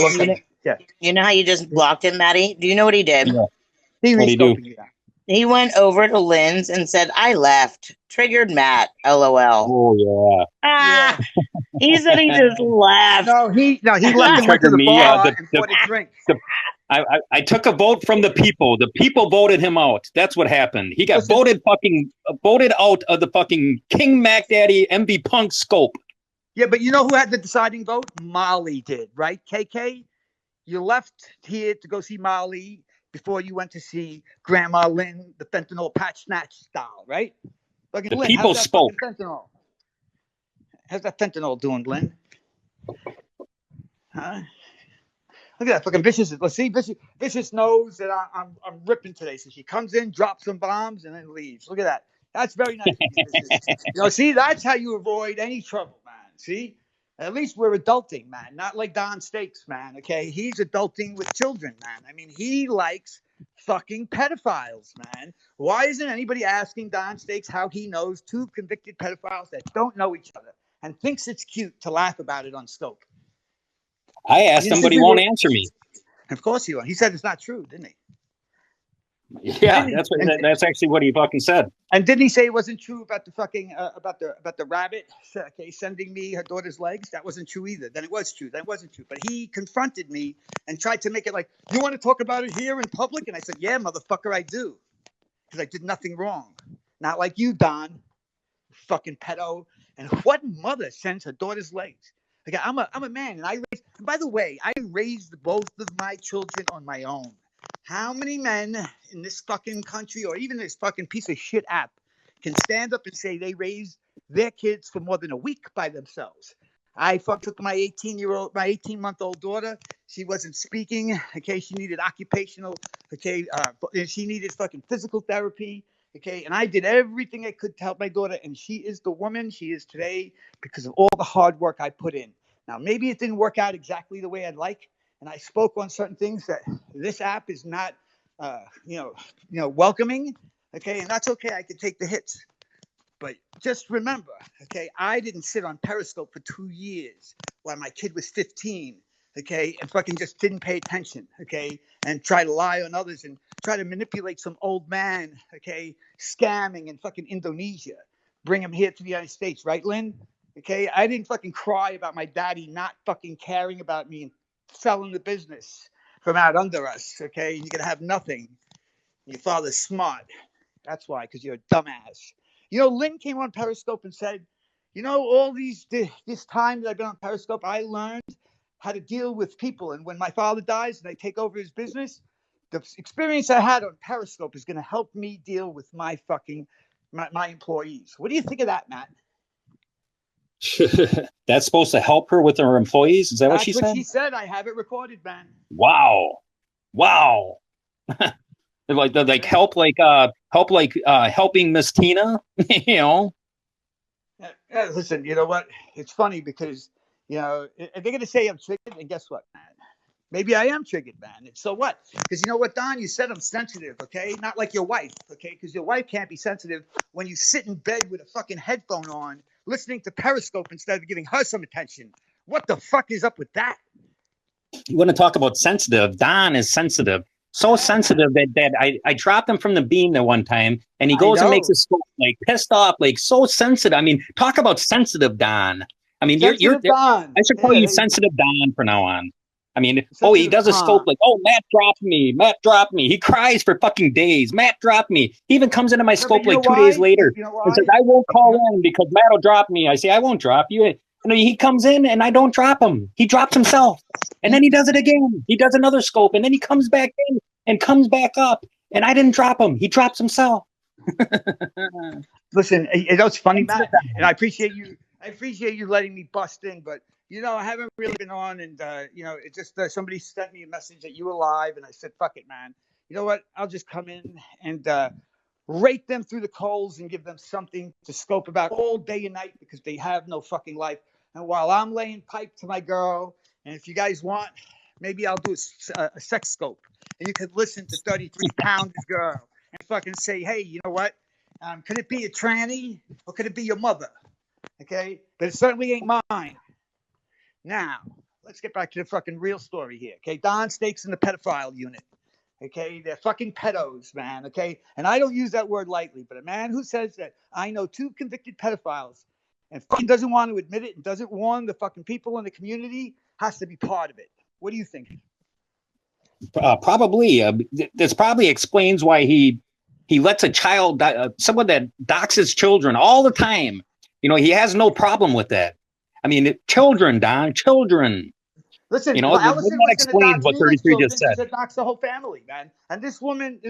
Yeah. you know how you just blocked him, Maddie? Do you know what he did? Yeah. He What'd he do? rescoping you. He went over to Lynn's and said, I left. Triggered Matt. LOL. Oh Ah, he said he just left. No, he left and went to Triggered the me, bar and bought a drink. I took a vote from the people. The people voted him out. That's what happened. He got voted out of the fucking King Mac Daddy MV Punk scope. Yeah, but you know who had the deciding vote? Molly did, right? KK, you left here to go see Molly before you went to see Grandma Lynn, the fentanyl patch snatch style, right? Fucking The Lynn, people how's that spoke. fucking fentanyl? How's that fentanyl doing, Lynn? Huh? Look at that fucking Vicious. Let's see, Vicious knows that I'm ripping today, so she comes in, drops some bombs, and then leaves. Look at that. That's very nice of you, Vicious. You know, see, that's how you avoid any trouble, man. See, at least we're adulting, man. Not like Don Stakes, man. Okay, he's adulting with children, man. I mean, he likes fucking pedophiles, man. Why isn't anybody asking Don Stakes how he knows two convicted pedophiles that don't know each other and thinks it's cute to laugh about it on Stoke? I asked him, but he won't answer me. Of course he won't. He said it's not true, didn't he? Yeah, that's actually what he fucking said. And didn't he say it wasn't true about the fucking about the rabbit? Okay, sending me her daughter's legs. That wasn't true either. Then it was true. Then it wasn't true. But he confronted me and tried to make it like, you want to talk about it here in public? And I said, yeah, motherfucker, I do, because I did nothing wrong. Not like you, Don, fucking pedo. And what mother sends her daughter's legs? Okay, I'm a man, and and by the way, I raised both of my children on my own. How many men in this fucking country, or even this fucking piece of shit app, can stand up and say they raised their kids for more than a week by themselves? I took my 18-month-old daughter. She wasn't speaking. Okay, she needed occupational. Okay, she needed fucking physical therapy. Okay, and I did everything I could to help my daughter, and she is the woman she is today because of all the hard work I put in. Now, maybe it didn't work out exactly the way I'd like, and I spoke on certain things that this app is not, welcoming. Okay, and that's okay. I could take the hits, but just remember, okay, I didn't sit on Periscope for 2 years while my kid was 15. Okay, and fucking just didn't pay attention. Okay, and try to lie on others and try to manipulate some old man. Okay, scamming in fucking Indonesia, bring him here to the United States, right, Lynn? Okay, I didn't fucking cry about my daddy not fucking caring about me and selling the business from out under us. Okay, you're gonna have nothing. Your father's smart. That's why, because you're a dumbass. You know, Lynn came on Periscope and said, you know, all this time that I've been on Periscope, I learned how to deal with people. And when my father dies and I take over his business, the experience I had on Periscope is going to help me deal with my employees. What do you think of that, Matt? That's supposed to help her with her employees? Is that what she That's what said? she said. I have it recorded, man. Wow. Wow. like helping Miss Tina, you know. Listen, you know what? It's funny because, you know, they're going to say I'm triggered, and guess what, man? Maybe I am triggered, man. And so what? Because you know what, Don? You said I'm sensitive, okay? Not like your wife, okay? Because your wife can't be sensitive when you sit in bed with a fucking headphone on, listening to Periscope instead of giving her some attention. What the fuck is up with that? You want to talk about sensitive? Don is sensitive. So sensitive that I dropped him from the beam that one time, and he goes and makes his scope like pissed off, like so sensitive. I mean, talk about sensitive Don. I mean, you're Don. I should call you sensitive Don from now on. I mean, he does a scope like, oh, Matt dropped me. Matt dropped me. He cries for fucking days. Matt dropped me. He even comes into my scope like 2 days later and says, I won't call in because Matt will drop me. I say, I won't drop you. He comes in and I don't drop him. He drops himself. And then he does it again. He does another scope and then he comes back in and comes back up. And I didn't drop him. He drops himself. Listen, you know, it's funny, Matt, and I appreciate you. I appreciate you letting me bust in, but you know, I haven't really been on, and you know, it just somebody sent me a message that you were live, and I said, "Fuck it, man. You know what? I'll just come in and rake them through the coals and give them something to scope about all day and night because they have no fucking life. And while I'm laying pipe to my girl, and if you guys want, maybe I'll do a sex scope, and you could listen to 33-pound girl and fucking say, hey, you know what? Could it be a tranny or could it be your mother? Okay, but it certainly ain't mine. Now, let's get back to the fucking real story here. Okay, Don Stakes in the pedophile unit. Okay, they're fucking pedos, man. Okay, and I don't use that word lightly, but a man who says that I know 2 convicted pedophiles and fucking doesn't want to admit it and doesn't warn the fucking people in the community has to be part of it. What do you think? Probably. This probably explains why he lets a child, someone that doxes children all the time. You know, he has no problem with that. I mean, children, Don, children. Listen, You know, Allison that was going to explains dox what Luna's 33 just children. She said. said dox the whole family, man. And this woman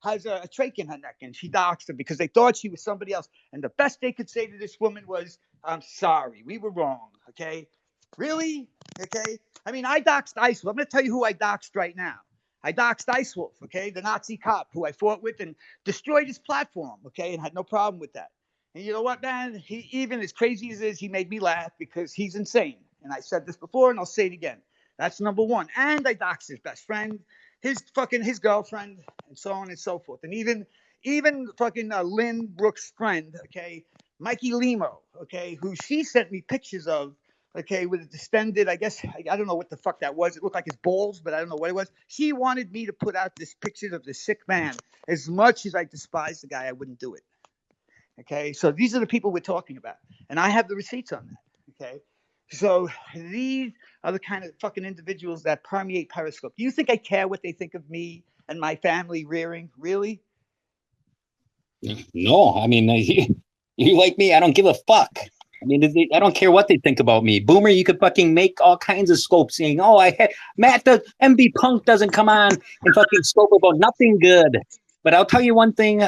has a trach in her neck, and she doxed her because they thought she was somebody else. And the best they could say to this woman was, "I'm sorry, we were wrong." Okay, really? Okay. I mean, I doxed Ice Wolf. I'm going to tell you who I doxed right now. I doxed Ice Wolf, okay, the Nazi cop who I fought with and destroyed his platform, okay, and had no problem with that. And you know what, man? He, even as crazy as it is, he made me laugh because he's insane. And I said this before, and I'll say it again. That's number one. And I doxed his best friend, his girlfriend, and so on and so forth. And even fucking Lynn Brooks' friend, okay, Mikey Limo, okay, who she sent me pictures of, okay, with a distended, I guess, I don't know what the fuck that was. It looked like his balls, but I don't know what it was. She wanted me to put out this picture of this sick man. As much as I despise the guy, I wouldn't do it. Okay, so these are the people we're talking about, and I have the receipts on that. Okay, so these are the kind of fucking individuals that permeate Periscope. Do you think I care what they think of me and my family rearing? Really? No, I mean, you like me, I don't give a fuck. I mean, I don't care what they think about me. Boomer, you could fucking make all kinds of scopes saying, oh, Matt, the MB Punk doesn't come on and fucking scope about nothing good. But I'll tell you one thing,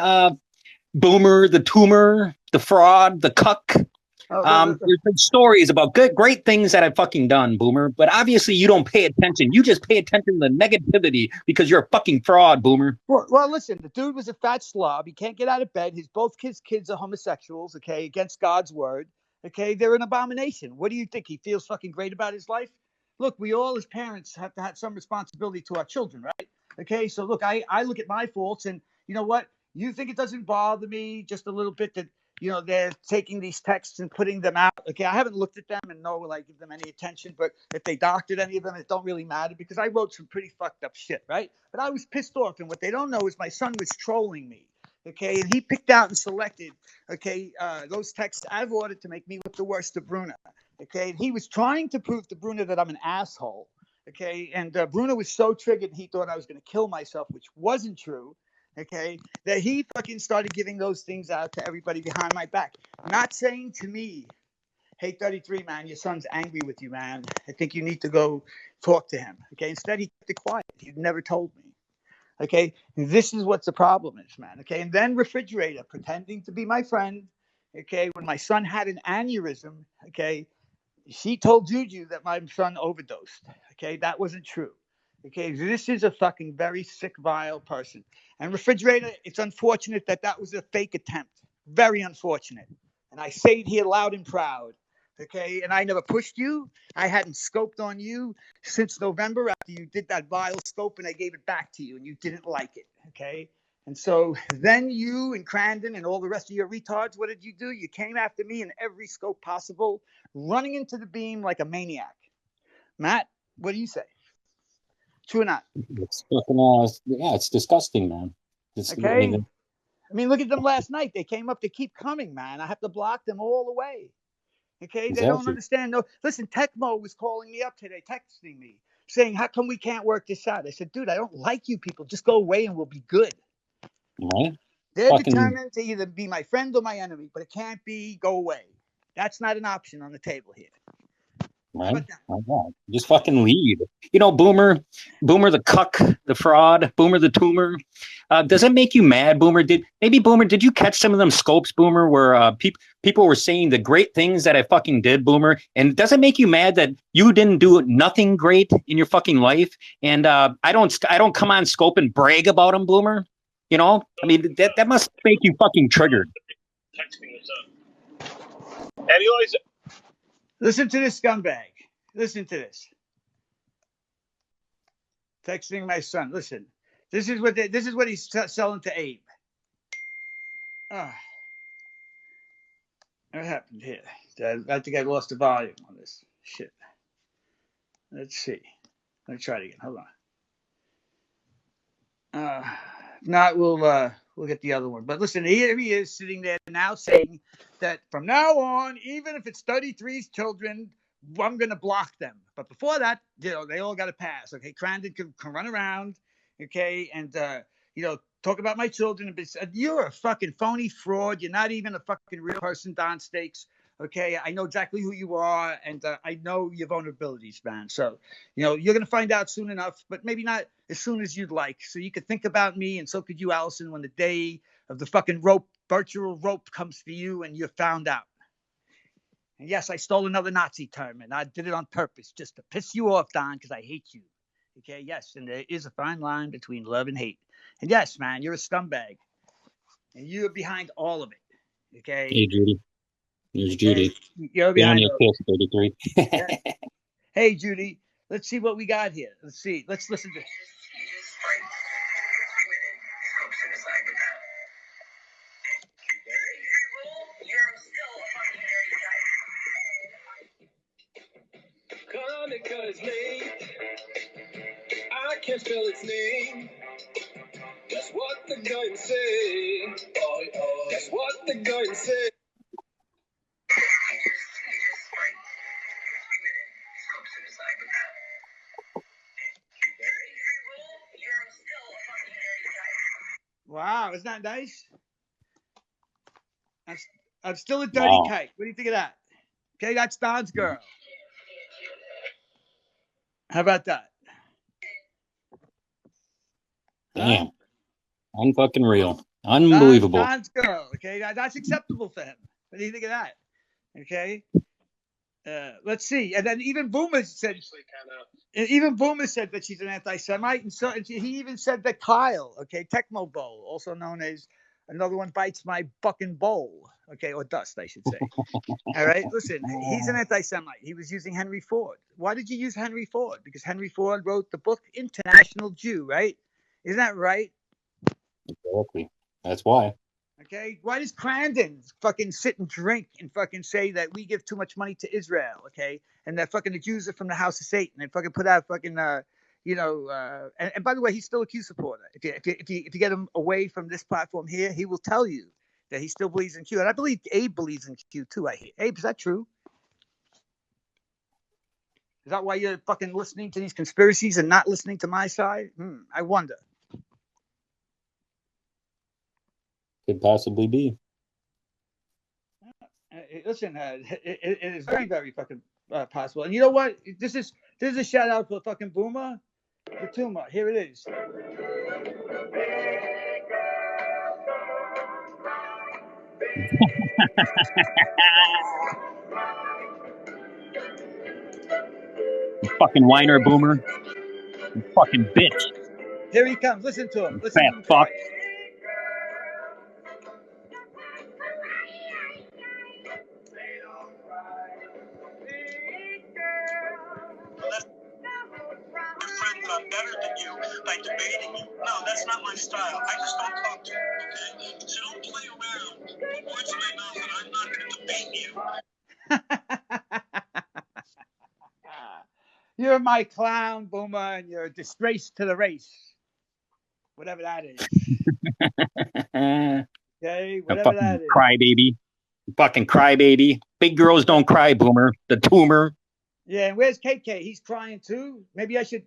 Boomer, the tumor, the fraud, the cuck. There's been stories about great things that I've fucking done, Boomer. But obviously, you don't pay attention. You just pay attention to the negativity because you're a fucking fraud, Boomer. Well, listen, the dude was a fat slob. He can't get out of bed. Both his kids are homosexuals, okay, against God's word. Okay, they're an abomination. What do you think? He feels fucking great about his life? Look, we all as parents have to have some responsibility to our children, right? Okay, so look, I look at my faults, and you know what? You think it doesn't bother me just a little bit that, you know, they're taking these texts and putting them out. Okay, I haven't looked at them and nor will I give them any attention, but if they doctored any of them, it don't really matter because I wrote some pretty fucked up shit, right? But I was pissed off, and what they don't know is my son was trolling me, okay, and he picked out and selected, okay, those texts out of order to make me look the worst to Bruna, okay, and he was trying to prove to Bruna that I'm an asshole, okay, and Bruna was so triggered he thought I was going to kill myself, which wasn't true. okay, that he fucking started giving those things out to everybody behind my back. Not saying to me, hey, 33, man, your son's angry with you, man. I think you need to go talk to him. Okay. Instead, he kept it quiet. He never told me. Okay. And this is what the problem is, man. Okay. And then Refrigerator pretending to be my friend. Okay. When my son had an aneurysm, okay, she told Juju that my son overdosed. Okay. That wasn't true. Okay. This is a fucking very sick, vile person. And Refrigerator, it's unfortunate that that was a fake attempt. Very unfortunate. And I say it here loud and proud. Okay. And I never pushed you. I hadn't scoped on you since November after you did that vile scope and I gave it back to you and you didn't like it. Okay. And so then you and Crandon and all the rest of your retards, what did you do? You came after me in every scope possible, running into the beam like a maniac. Matt, what do you say? True or not? It's fucking, yeah, it's disgusting, man. Okay. I mean, look at them last night. They came up, they keep coming, man. I have to block them all the way. Okay. They don't exactly. understand. No, listen, Tecmo was calling me up today, texting me, saying, how come we can't work this out? I said, dude, I don't like you people. Just go away and we'll be good. Right? They're Fucking determined to either be my friend or my enemy, but it can't be go away. That's not an option on the table here. right. Oh, God. Just fucking leave. You know, Boomer the cuck, the fraud, Boomer the tumor. Does it make you mad, Boomer? Did you catch some of them scopes, Boomer, where people were saying the great things that I fucking did, Boomer? And does it make you mad that you didn't do nothing great in your fucking life? And I don't come on scope and brag about them, Boomer. You know, I mean that must make you fucking triggered. Anyways, listen to this scumbag. Listen to this. Texting my son. Listen, this is what he's selling to Abe. What happened here? I think I lost the volume on this shit. Let's see. Let me try it again. Hold on. Not we'll get the other one. But listen, here he is sitting there now saying that from now on, even if it's 33's children, I'm going to block them. But before that, you know, they all got to pass. Okay, Crandon can run around. Okay, and you know, talk about my children. You're a fucking phony fraud. You're not even a fucking real person, Don Stakes. Okay, I know exactly who you are, and I know your vulnerabilities, man. So, you know, you're going to find out soon enough, but maybe not as soon as you'd like. So you could think about me, and so could you, Allison, when the day of the fucking virtual rope comes for you and you're found out. And yes, I stole another Nazi term, and I did it on purpose just to piss you off, Don, because I hate you. Okay, yes, and there is a fine line between love and hate. And yes, man, you're a scumbag, and you're behind all of it. Okay. Hey, Judy. There's Judy. You're behind all of it. 33. Yeah. Hey, Judy, let's see what we got here. Let's see. Let's listen to. Because late, I can't spell its name. That's what the gun say. That's what the gun say. Wow, isn't that nice? I'm still a dirty kite. What do you think of that? Okay, that's Don's girl. How about that? Damn. Unfucking real. Unbelievable. Don's girl. Okay, that's acceptable for him. What do you think of that? Okay. Let's see. And then even Boomer said that she's an anti-Semite, and he even said that Kyle, okay, Tecmo Bowl, also known as another one bites my fucking bowl, okay, or dust, I should say. All right, listen, he's an anti-Semite. He was using Henry Ford. Why did you use Henry Ford? Because Henry Ford wrote the book International Jew, right? Isn't that right? Exactly. That's why. Okay, why does Crandon fucking sit and drink and fucking say that we give too much money to Israel, okay, and that fucking the Jews are from the house of Satan and fucking put out fucking and by the way, he's still a Q supporter. If you get him away from this platform here, he will tell you that he still believes in Q, and I believe Abe believes in Q too. I hear. Abe, is that true? Is that why you're fucking listening to these conspiracies and not listening to my side? I wonder. Could possibly be. Listen, it is very, very fucking possible. And you know what? This is a shout out for fucking Boomer, the tumor. Here it is. You fucking whiner, Boomer. You fucking bitch. Here he comes. Listen to him. Listen Fat to him fuck. cry. Friends are better than you by debating you. No, that's not my style. I just don't talk to you. Okay? So don't play around. Words in my mouth, and I'm not going to debate you. You're my clown, Boomer, and you're a disgrace to the race. Whatever that is. Okay, whatever that is. Crybaby. Fucking crybaby. Big girls don't cry, Boomer. The tumor. Yeah, and where's KK? He's crying too. Maybe I should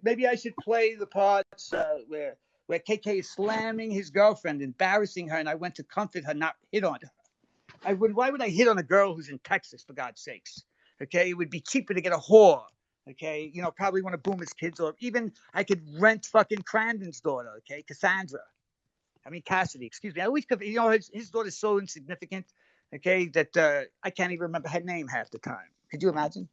play the parts where KK is slamming his girlfriend, embarrassing her, and I went to comfort her, not hit on her. Why would I hit on a girl who's in Texas, for God's sakes? Okay, it would be cheaper to get a whore. Okay, you know, probably one of Boomer's kids, or even I could rent fucking Crandon's daughter. Okay, Cassandra. I mean Cassidy. Excuse me. I always, you know, his daughter's so insignificant. Okay, that I can't even remember her name half the time. Could you imagine?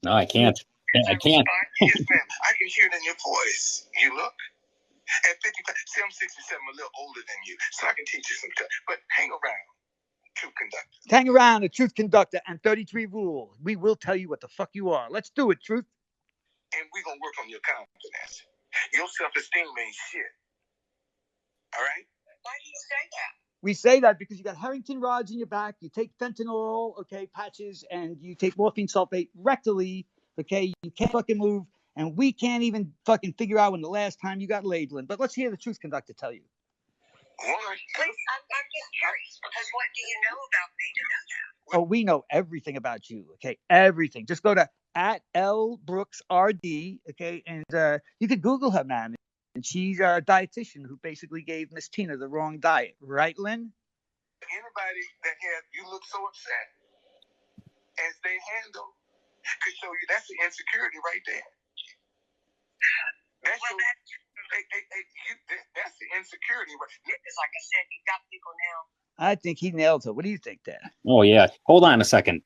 No, I can't. I can't. Yes, ma'am. I can hear it in your voice. You look at 55. See, I'm 67, a little older than you, so I can teach you some stuff. But hang around, Truth Conductor. Hang around, the Truth Conductor and 33 Rule. We will tell you what the fuck you are. Let's do it, Truth. And we're going to work on your confidence. Your self-esteem ain't shit. All right? Why do you say that? We say that because you got Harrington rods in your back, you take fentanyl, okay, patches, and you take morphine sulfate rectally, okay, you can't fucking move, and we can't even fucking figure out when the last time you got labeling. But let's hear the Truth Conductor tell you. Please, I'm just curious, because what do you know about me to know that? Oh, we know everything about you, okay, everything. Just go to @LBrooksRD, okay, and you could Google her, man. And she's a dietitian who basically gave Miss Tina the wrong diet. Right, Lynn? Anybody that had you look so upset as they handle could show you that's the insecurity right there. That's, that's the insecurity. It's like I said, you got people now. I think he nailed her. What do you think there? Oh, yeah. Hold on a second.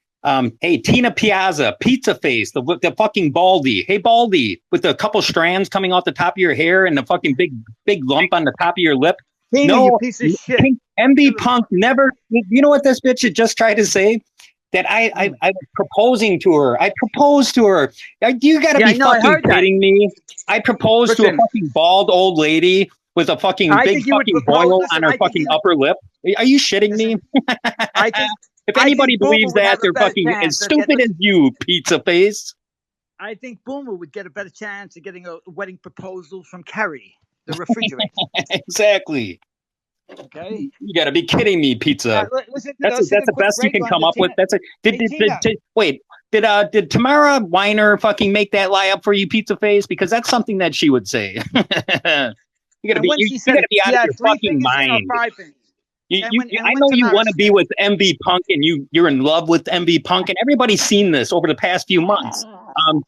Hey, Tina Piazza, Pizza Face, the fucking Baldy. Hey, Baldy, with a couple strands coming off the top of your hair and the fucking big lump on the top of your lip. Tina, no, you piece of shit. MB Punk never. You know what this bitch had just tried to say? That I was proposing to her. I proposed to her. You got to be fucking kidding me. I proposed to a fucking bald old lady with a fucking big fucking boil on her fucking upper lip. Are you shitting me? I think. If anybody believes that, they're fucking as stupid as you, Pizza Face. I think Boomer would get a better chance of getting a wedding proposal from Kerry, the refrigerator. Exactly. Okay. You got to be kidding me, Pizza. That's the best you can come up with. That's a. Wait. Did Tamara Weiner fucking make that lie up for you, Pizza Face? Because that's something that she would say. You got to be. You got to be out of your fucking mind. I know you want to be with MV Punk, and you're in love with MV Punk, and everybody's seen this over the past few months.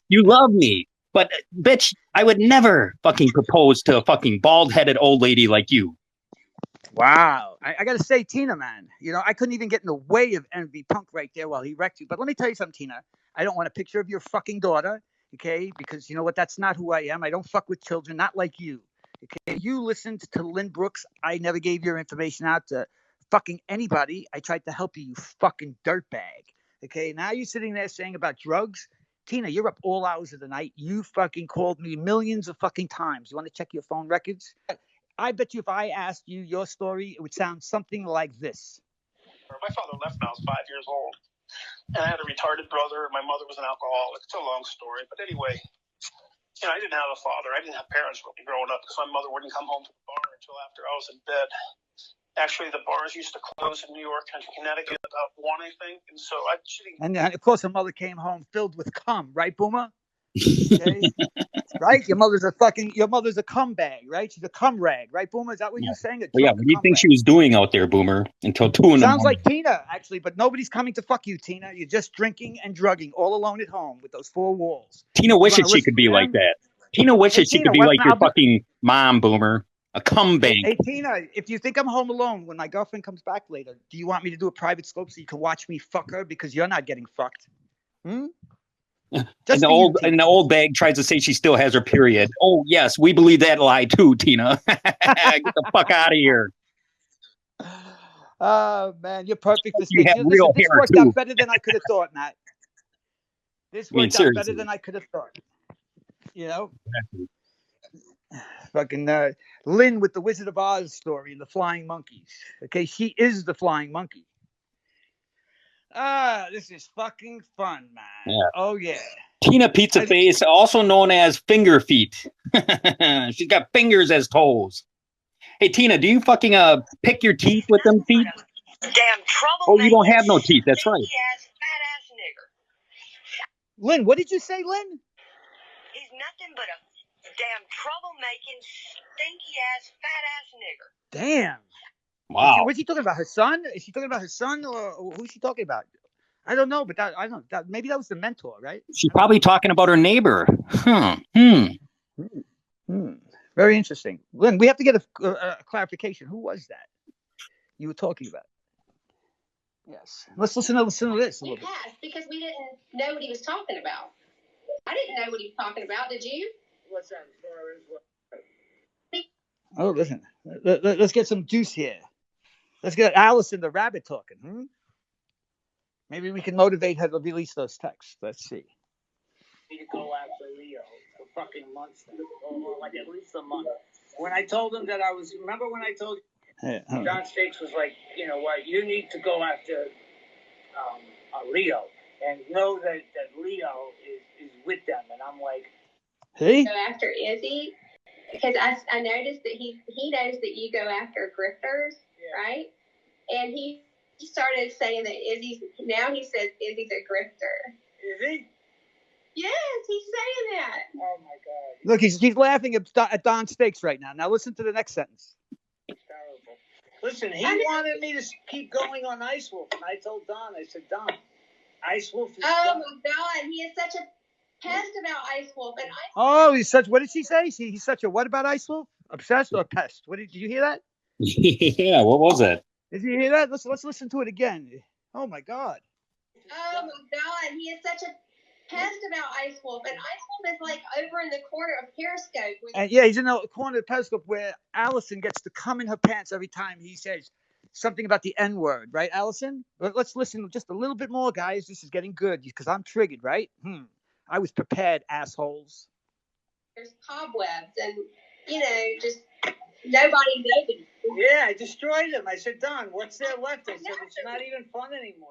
You love me, but bitch, I would never fucking propose to a fucking bald-headed old lady like you. Wow. I got to say, Tina, man, you know, I couldn't even get in the way of MV Punk right there while he wrecked you. But let me tell you something, Tina. I don't want a picture of your fucking daughter, okay? Because you know what? That's not who I am. I don't fuck with children, not like you. Okay, you listened to Lynn Brooks. I never gave your information out to fucking anybody. I tried to help you, you fucking dirtbag. Okay, now you're sitting there saying about drugs. Tina, you're up all hours of the night. You fucking called me millions of fucking times. You want to check your phone records? I bet you if I asked you your story, it would sound something like this. My father left when I was 5 years old. And I had a retarded brother. My mother was an alcoholic. It's a long story. But anyway, you know, I didn't have a father. I didn't have parents growing up because my mother wouldn't come home from the bar until after I was in bed. Actually, the bars used to close in New York and Connecticut about 1, I think. And so she didn't. And of course, her mother came home filled with cum, right, Boomer? Okay, right? Your mother's a cum bag, right? She's a cum rag, right, Boomer? Is that what Yeah. you're saying? A Well, yeah. drunk What do you cum think rag. she was doing out there, Boomer, until 2 in the Sounds morning? like Tina, actually, but nobody's coming to fuck you, Tina. You're just drinking and drugging all alone at home with those four walls. Tina You want to wishes she listen could to be like them? that. Tina Hey, wishes she Tina, could be like your I'll do. fucking mom, Boomer. A cum bank. Hey, Tina, if you think I'm home alone when my girlfriend comes back later, do you want me to do a private scope so you can watch me fuck her because you're not getting fucked? Hmm? Just for you, Tina. And the old bag tries to say she still has her period. Oh yes, we believe that lie too, Tina. Get the fuck out of here. Oh man, you're perfect for You snakes. have Listen, real this hair worked too. out better than I could have thought, Matt. This I mean, worked out better seriously. than I could have thought. You know, fucking Lynn with the Wizard of Oz story and the flying monkeys. Okay, she is the flying monkey. This is fucking fun, man. Yeah. Oh yeah. Tina Pizza Face, also known as Finger Feet. She's got fingers as toes. Hey Tina, do you fucking pick your teeth with them feet? Damn Oh, you don't troublemaking, have no teeth. That's right. stinky ass, fat ass nigger. Lynn, what did you say, Lynn? He's nothing but a damn troublemaking, stinky ass, fat ass nigger. Damn. Wow. Was he talking about her son? Is she talking about her son, or who's she talking about? I don't know, but I don't know. Maybe that was the mentor, right? She's probably talking about her neighbor. Very interesting. Lynn, we have to get a clarification. Who was that you were talking about? Yes. Let's listen to this a little bit. Because we didn't know what he was talking about. I didn't know what he was talking about. Did you? What's that? Oh, listen. Let's get some juice here. Let's get Allison the rabbit talking. Maybe we can motivate her to release those texts. Let's see. To go after Leo for fucking months now, or like at least a month. When I told him that remember when I told you, John Stakes was like, you know what, you need to go after Leo and know that Leo is with them. And I'm like, hey? Go after Izzy? Because I noticed that he knows that you go after grifters, right? And he started saying that now he says Izzy's a grifter. Is he? Yes, he's saying that. Oh my God. Look, he's laughing at Don Stakes right now. Now listen to the next sentence. It's terrible. Listen, he wanted me to keep going on Ice Wolf, and I told Don, I said, Don, Ice Wolf is done. My God, he is such a pest about Ice Wolf. And he's such, what did she say? He's such a what about Ice Wolf? Obsessed or pest? Did you hear that? Yeah, what was that? Did you hear that? Let's listen to it again. Oh my God. Oh my God, he is such a pest about Ice Wolf, and Ice Wolf is like over in the corner of Periscope. And yeah, he's in the corner of Periscope where Allison gets to come in her pants every time he says something about the N word, right, Allison? Let's listen just a little bit more, guys. This is getting good because I'm triggered, right? I was prepared, assholes. There's cobwebs, and just nobody knows. Yeah, I destroyed him. I said, Don, what's there left? I said, it's not even fun anymore.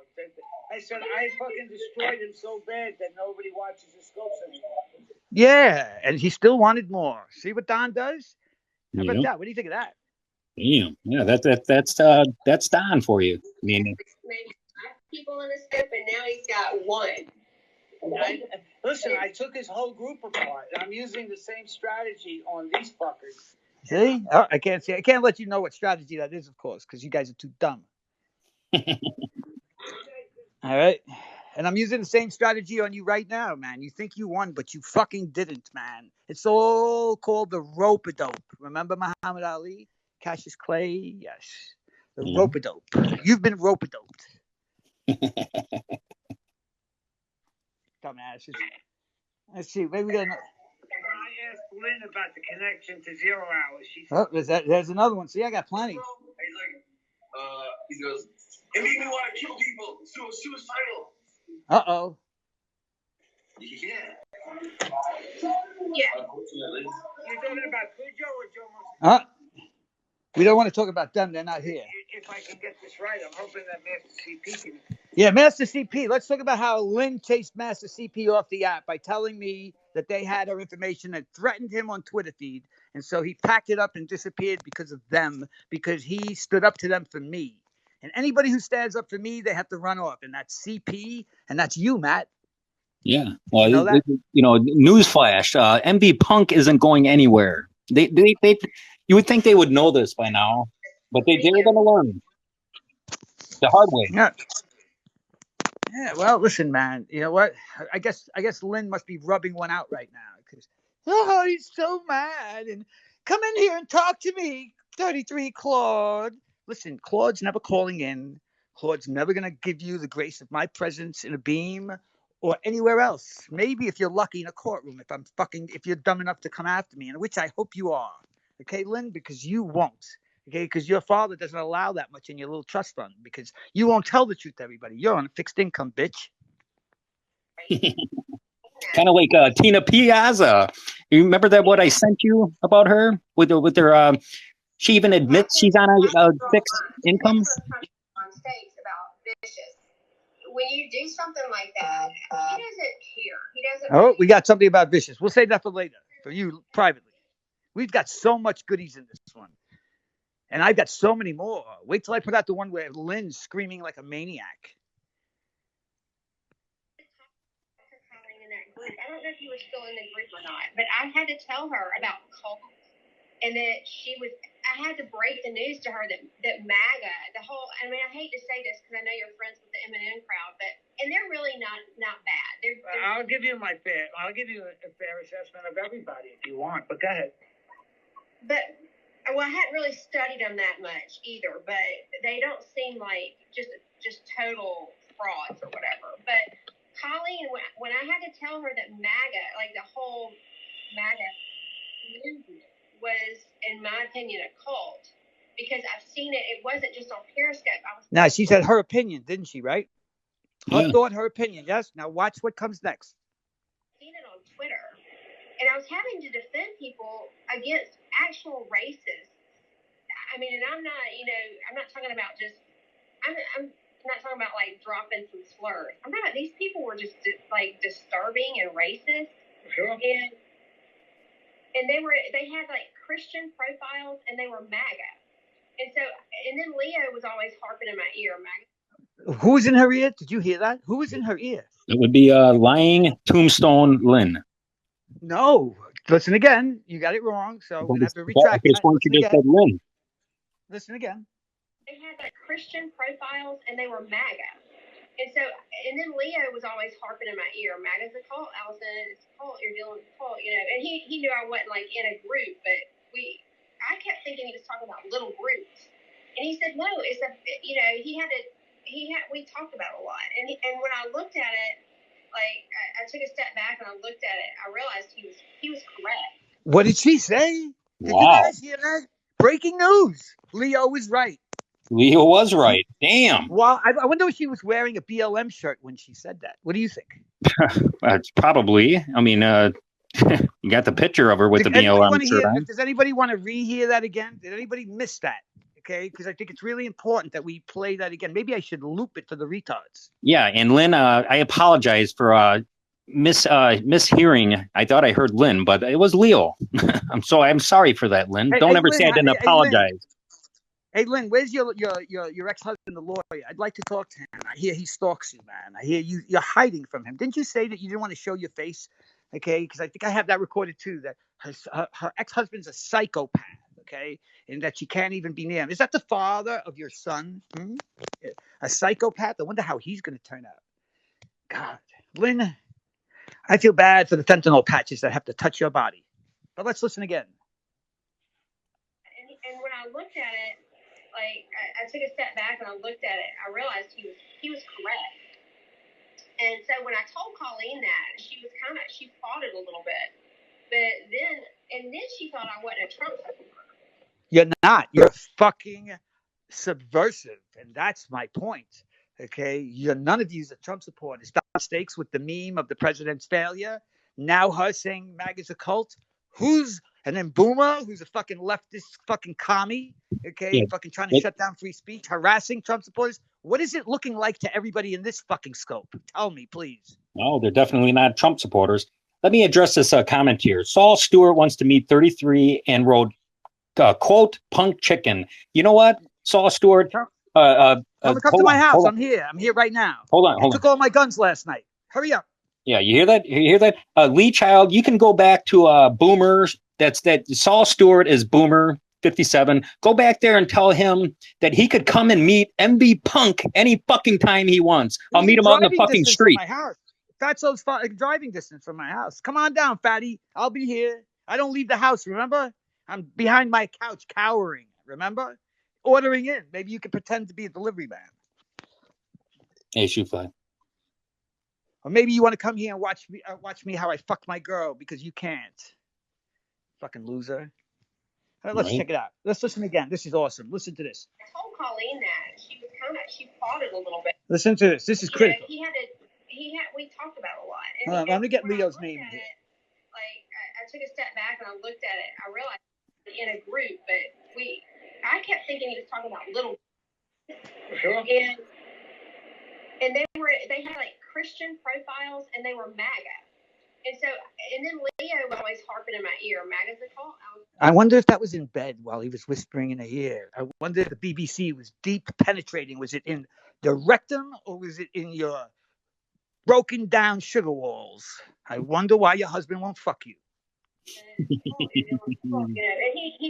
I said, I fucking destroyed him so bad that nobody watches the scopes anymore. Yeah, and he still wanted more. See what Don does? How about that? What do you think of that? Damn. Yeah, that's Don for you. I mean, maybe 5 people in the scope, and now he's got 1. Listen, I took his whole group apart. I'm using the same strategy on these fuckers. See? Oh, I can't let you know what strategy that is, of course, because you guys are too dumb. All right. And I'm using the same strategy on you right now, man. You think you won, but you fucking didn't, man. It's all called the rope-a-dope. Remember Muhammad Ali? Cassius Clay? Yes. The rope-a-dope. You've been rope-a-doped. Dumbasses. Let's see. Maybe we got another. I asked Lynn about the connection to 0 hours. She said, there's another one. See, I got plenty. He's like, he goes, it made me want to kill people. Suicidal. Uh-oh. Yeah. Unfortunately. You're talking about Cujo or Joe? We don't want to talk about them. They're not here. If I can get this right, I'm hoping that Master CP can. Yeah, Master CP. Let's talk about how Lynn chased Master CP off the app by telling me that they had her information and threatened him on Twitter feed. And so he packed it up and disappeared because of them, because he stood up to them for me. And anybody who stands up for me, they have to run off. And that's CP, and that's you, Matt. Yeah. Well, You know that? newsflash, MV Punk isn't going anywhere. You would think they would know this by now, but they're going to learn the hard way. Yeah. Yeah, well, listen, man. You know what? I guess Lynn must be rubbing one out right now because he's so mad and come in here and talk to me, 33 Claude. Listen, Claude's never calling in. Claude's never gonna give you the grace of my presence in a beam or anywhere else. Maybe if you're lucky in a courtroom, if you're dumb enough to come after me, and which I hope you are. Okay, Lynn, because you won't. Okay, because your father doesn't allow that much in your little trust fund because you won't tell the truth to everybody. You're on a fixed income, bitch. Kind of like Tina Piazza. You remember that what I sent you about her with her? She even admits she's on a fixed income. On stage about Vicious. When you do something like that, he doesn't care. He doesn't. Oh, we got something about Vicious. We'll save that for later, for you privately. We've got so much goodies in this one. And I've got so many more. Wait till I put out the one where Lynn's screaming like a maniac. I don't know if you were still in the group or not, but I had to tell her about cults and that I had to break the news to her that MAGA, I hate to say this because I know you're friends with the M&N crowd, and they're really not bad. I'll give you a fair assessment of everybody if you want, but go ahead. But I hadn't really studied them that much either, but they don't seem like just total frauds or whatever. But Colleen, when I had to tell her that MAGA, like the whole MAGA movement was, in my opinion, a cult, because I've seen it. It wasn't just on Periscope. Now, she said her opinion, didn't she, right? Her thought, her opinion, yes? Now watch what comes next. I've seen it on Twitter. And I was having to defend people against actual racists. I mean, and I'm not talking about just, I'm not talking about like dropping some slurs. I'm talking about these people were just like disturbing and racist. Sure. And they had like Christian profiles and they were MAGA. And then Leo was always harping in my ear, MAGA. Who was in her ear? Did you hear that? Who was in her ear? It would be lying tombstone Lynn. No. Listen again. You got it wrong. So we're going to have to retract that. Lynn. Listen again. They had like Christian profiles and they were MAGA. And then Leo was always harping in my ear, MAGA's a cult, Allison, it's a cult, you're dealing with a cult, and he knew I wasn't like in a group, but I kept thinking he was talking about little groups. And he said, no, it's we talked about it a lot. And when I looked at it, like I took a step back and I looked at it, I realized he was correct. What did she say? Did you guys hear that? Breaking news. Leo was right. Leo was right. Damn. Well, I wonder if she was wearing a BLM shirt when she said that. What do you think? Probably. I mean, you got the picture of her with the BLM shirt on. Does anybody want to rehear that again? Did anybody miss that? Okay, because I think it's really important that we play that again. Maybe I should loop it for the retards. Yeah, and Lynn, I apologize for mishearing. I thought I heard Lynn, but it was Leo. I'm sorry for that, Lynn. Don't ever say I didn't apologize. Hey, Lynn, where's your ex-husband, the lawyer? I'd like to talk to him. I hear he stalks you, man. I hear you're hiding from him. Didn't you say that you didn't want to show your face? Okay, because I think I have that recorded too, that her ex-husband's a psychopath, okay, and that she can't even be near him. Is that the father of your son? A psychopath? I wonder how he's going to turn out. God, Lynn, I feel bad for the fentanyl patches that have to touch your body. But let's listen again. And when I looked at it, like I took a step back and I looked at it, I realized he was correct. And so when I told Colleen that, she fought it a little bit. But then she thought I wasn't a Trump supporter. You're not. You're fucking subversive. And that's my point. Okay? None of you is a Trump supporter. Stop stakes with the meme of the president's failure. Now her saying MAGA's a cult. And then Boomer, who's a fucking leftist fucking commie, okay, fucking trying to shut down free speech, harassing Trump supporters. What is it looking like to everybody in this fucking scope? Tell me, please. No, they're definitely not Trump supporters. Let me address this comment here. Saul Stewart wants to meet 33 and wrote, quote, punk chicken. You know what, Saul Stewart? Come to my house. I'm here. I'm here right now. Hold on. Took all my guns last night. Hurry up. Yeah, you hear that? You hear that? Lee Child, you can go back to Boomer. That Saul Stewart is Boomer 57. Go back there and tell him that he could come and meet MB Punk any fucking time he wants. I'll meet him out in the Driving fucking distance from street. my house. Fatso's driving distance from my house. Come on down, fatty. I'll be here. I don't leave the house, remember? I'm behind my couch cowering, remember? Ordering in. Maybe you could pretend to be a delivery man. Hey, shoot fly. Or maybe you want to come here and watch me how I fuck my girl because you can't. Fucking loser. All right, let's check it out. Let's listen again. This is awesome. Listen to this. I told Colleen that she fought it a little bit. Listen to this. This is critical. We talked about it a lot. And I'm going to get Leo's name here. I took a step back and I looked at it. I realized in a group, but I kept thinking he was talking about little. Sure. And they had like Christian profiles and they were MAGA. And then Leo was always harping in my ear, MAGA's a cult. I wonder if that was in bed while he was whispering in her ear. I wonder if the BBC was deep penetrating. Was it in the rectum or was it in your broken down sugar walls? I wonder why your husband won't fuck you. And he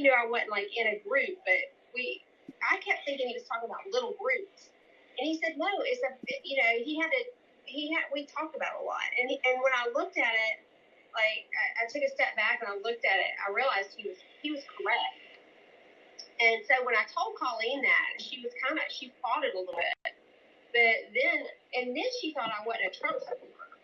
knew I wasn't like in a group, but I kept thinking he was talking about little groups. And he said, no, we talked about it a lot. And when I looked at it, like I took a step back and I looked at it, I realized he was correct. And so when I told Colleen that, she fought it a little bit. But then she thought I wasn't a Trump supporter.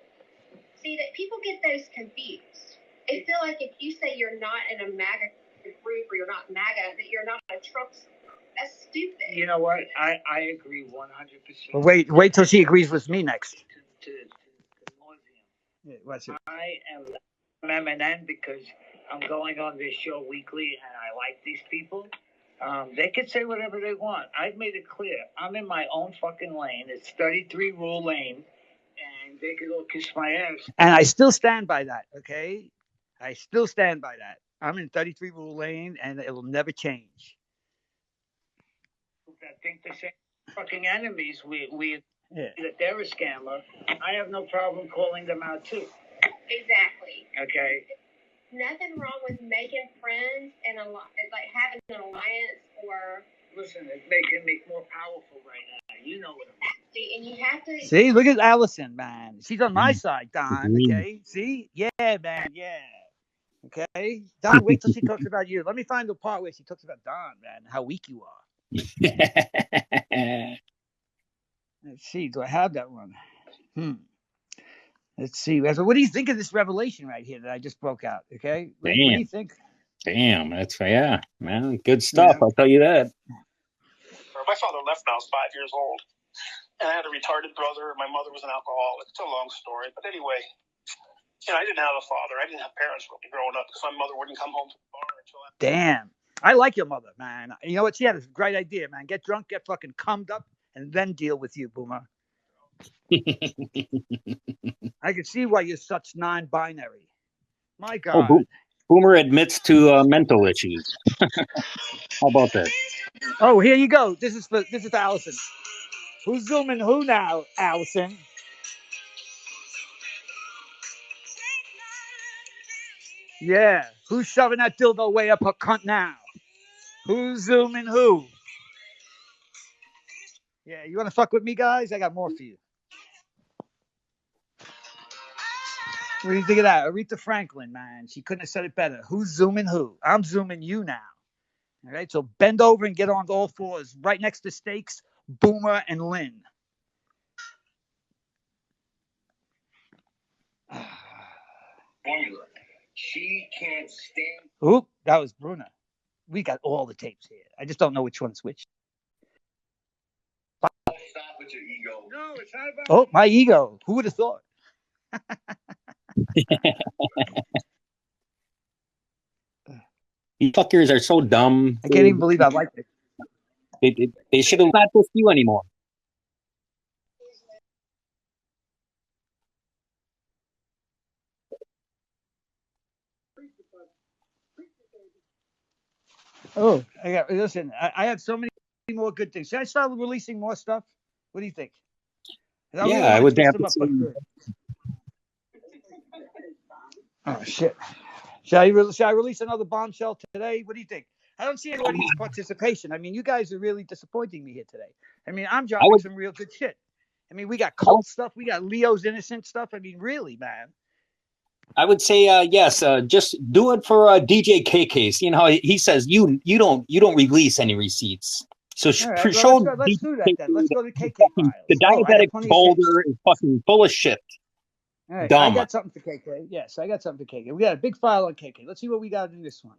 See, that people get those confused. They feel like if you say you're not in a MAGA group or you're not MAGA, that you're not a Trump supporter. That's stupid. You know what? I agree 100%. Well, wait till she agrees with me next. To Yeah, what's it? I am MNN because I'm going on this show weekly and I like these people. They can say whatever they want. I've made it clear. I'm in my own fucking lane. It's 33 Rule Lane. And they can go kiss my ass. And I still stand by that, okay? I still stand by that. I'm in 33 Rule Lane and it'll never change. I think the same fucking enemies that they're a scammer. I have no problem calling them out too. Exactly. Okay. Nothing wrong with making friends and like having an alliance or. Listen, it's making me more powerful right now. You know what I'm saying. And you have to. See, look at Allison, man. She's on my side, Don. Okay. See? Yeah, man. Yeah. Okay. Don, wait till she talks about you. Let me find the part where she talks about Don, man. How weak you are. Let's see. Do I have that one? Let's see. What do you think of this revelation right here that I just broke out? Okay. What do you think? Damn, that's man. Good stuff. I'll tell you that. My father left when I was 5 years old, and I had a retarded brother. My mother was an alcoholic. It's a long story, but anyway, I didn't have a father. I didn't have parents growing up because my mother wouldn't come home from the bar until after. Damn. I like your mother, man. You know what? She had a great idea, man. Get drunk, get fucking cummed up, and then deal with you, Boomer. I can see why you're such non-binary. My God. Oh, Boomer admits to mental issues. How about that? Oh, here you go. This is for Allison. Who's zooming who now, Allison? Yeah. Who's shoving that dildo way up her cunt now? Who's zooming who? Yeah, you want to fuck with me, guys? I got more for you. What do you think of that? Aretha Franklin, man. She couldn't have said it better. Who's zooming who? I'm zooming you now. All right, so bend over and get on all fours. Right next to Stakes, Boomer, and Lynn. She can't stand. Oop, that was Bruna. We got all the tapes here. I just don't know which one's which. Stop with your ego. No, it's not about. Oh, my ego. Who would have thought? You fuckers are so dumb. I can't even believe I liked it. They should have not with you anymore. Oh, listen, I have so many more good things. Should I start releasing more stuff? What do you think? Yeah, I would have to say. Oh shit! Shall I release another bombshell today? What do you think? I don't see any audience participation. I mean, you guys are really disappointing me here today. I mean, I'm I dropping would, some real good shit. I mean, we got I would, cult stuff. We got Leo's innocent stuff. I mean, really, man. I would say yes. Just do it for DJ KK's. You know, he says you don't release any receipts. So All right, well, show let's go. Let's DJ do that then. KK Let's that go to the KK fucking the files. Oh, I got diabetic plenty of shit. folder is fucking full of shit. All right, I Dumb. got something for KK. Yes, I got something for KK. We got a big file on KK. Let's see what we got in this one.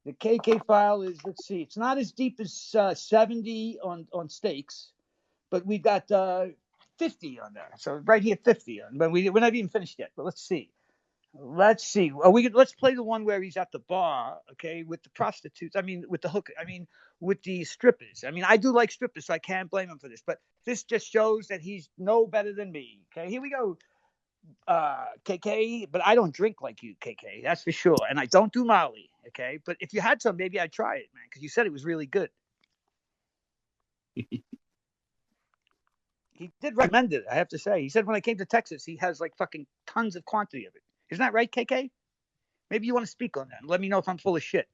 The KK file is, let's see, it's not as deep as 70 on stakes, but we've got 50 on there. So right here, 50 on. But we're not even finished yet. But let's see. Let's see. Let's play the one where he's at the bar, okay, with the prostitutes. I mean, with the hook. I mean, with the strippers. I mean, I do like strippers, so I can't blame him for this. But this just shows that he's no better than me. Okay, here we go. KK, but I don't drink like you, KK. That's for sure. And I don't do Molly. Okay, but if you had some, maybe I'd try it, man, because you said it was really good. He did recommend it, I have to say. He said when I came to Texas, he has like fucking tons of quantity of it. Isn't that right, KK? Maybe you want to speak on that and let me know if I'm full of shit.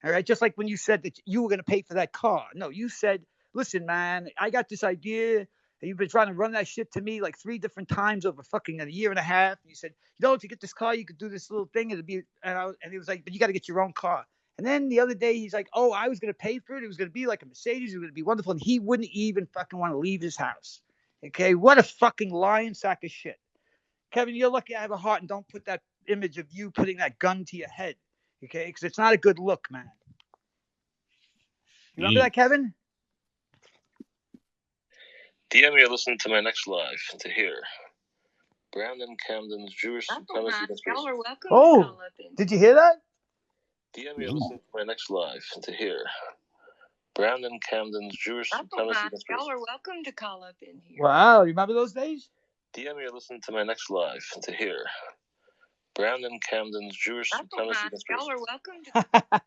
All right. Just like when you said that you were going to pay for that car. No, you said, listen, man, I got this idea. And you've been trying to run that shit to me like 3 different times over fucking a year and a half. And you said, if you get this car, you could do this little thing. It'd be, and he was like, but you got to get your own car. And then the other day, he's like, oh, I was going to pay for it. It was going to be like a Mercedes. It was going to be wonderful. And he wouldn't even fucking want to leave his house. Okay. What a fucking lying sack of shit. Kevin, you're lucky I have a heart and don't put that image of you putting that gun to your head. Okay. Because it's not a good look, man. You remember that, Kevin? DM me or listen to my next live to hear Brandon Camden's Jewish supremacy conspiracy. Oh, did you hear that? DM me or listen to my next live to hear Brandon Camden's Jewish supremacy conspiracy. Y'all are welcome to call up in here. Wow, you remember those days? DM me or listen to my next live to hear Brandon Camden's Jewish supremacy conspiracy. Y'all are welcome to.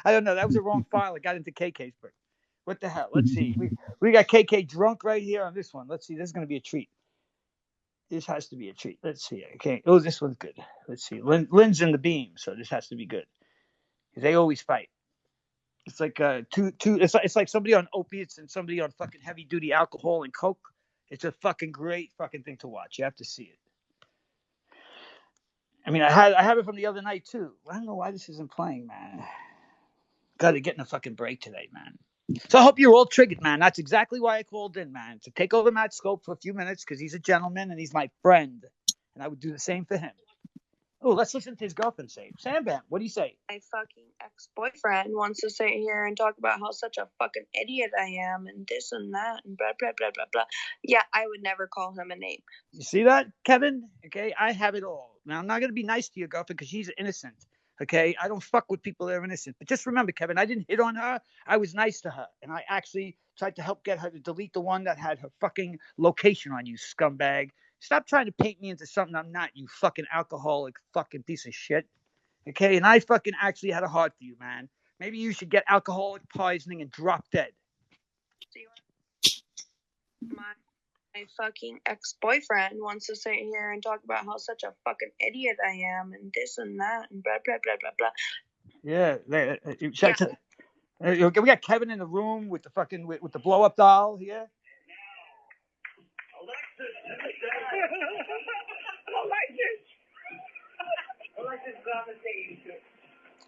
I don't know. That was the wrong file. It got into KK's, but what the hell? Let's see. We got KK drunk right here on this one. Let's see. This is going to be a treat. This has to be a treat. Let's see. Okay. Oh, this one's good. Let's see. Lynn's in the beam, so this has to be good. They always fight. It's like two. It's like somebody on opiates and somebody on fucking heavy duty alcohol and coke. It's a fucking great fucking thing to watch. You have to see it. I mean, I have it from the other night too. I don't know why this isn't playing, man. Got to get in a fucking break today, man. So I hope you're all triggered, man. That's exactly why I called in, man. To take over Matt Scope for a few minutes because he's a gentleman and he's my friend. And I would do the same for him. Oh, let's listen to his girlfriend say. Sam Bam, what do you say? My fucking ex-boyfriend wants to sit here and talk about how such a fucking idiot I am and this and that and blah, blah, blah, blah, blah. Yeah, I would never call him a name. You see that, Kevin? Okay, I have it all. Now, I'm not going to be nice to your girlfriend because she's innocent. Okay, I don't fuck with people that are innocent. But just remember, Kevin, I didn't hit on her. I was nice to her. And I actually tried to help get her to delete the one that had her fucking location on, you scumbag. Stop trying to paint me into something I'm not, you fucking alcoholic fucking piece of shit. Okay, and I fucking actually had a heart for you, man. Maybe you should get alcoholic poisoning and drop dead. My fucking ex-boyfriend wants to sit here and talk about how such a fucking idiot I am and this and that and blah, blah, blah, blah, blah. Yeah. We got Kevin in the room with the fucking, with the blow-up doll here.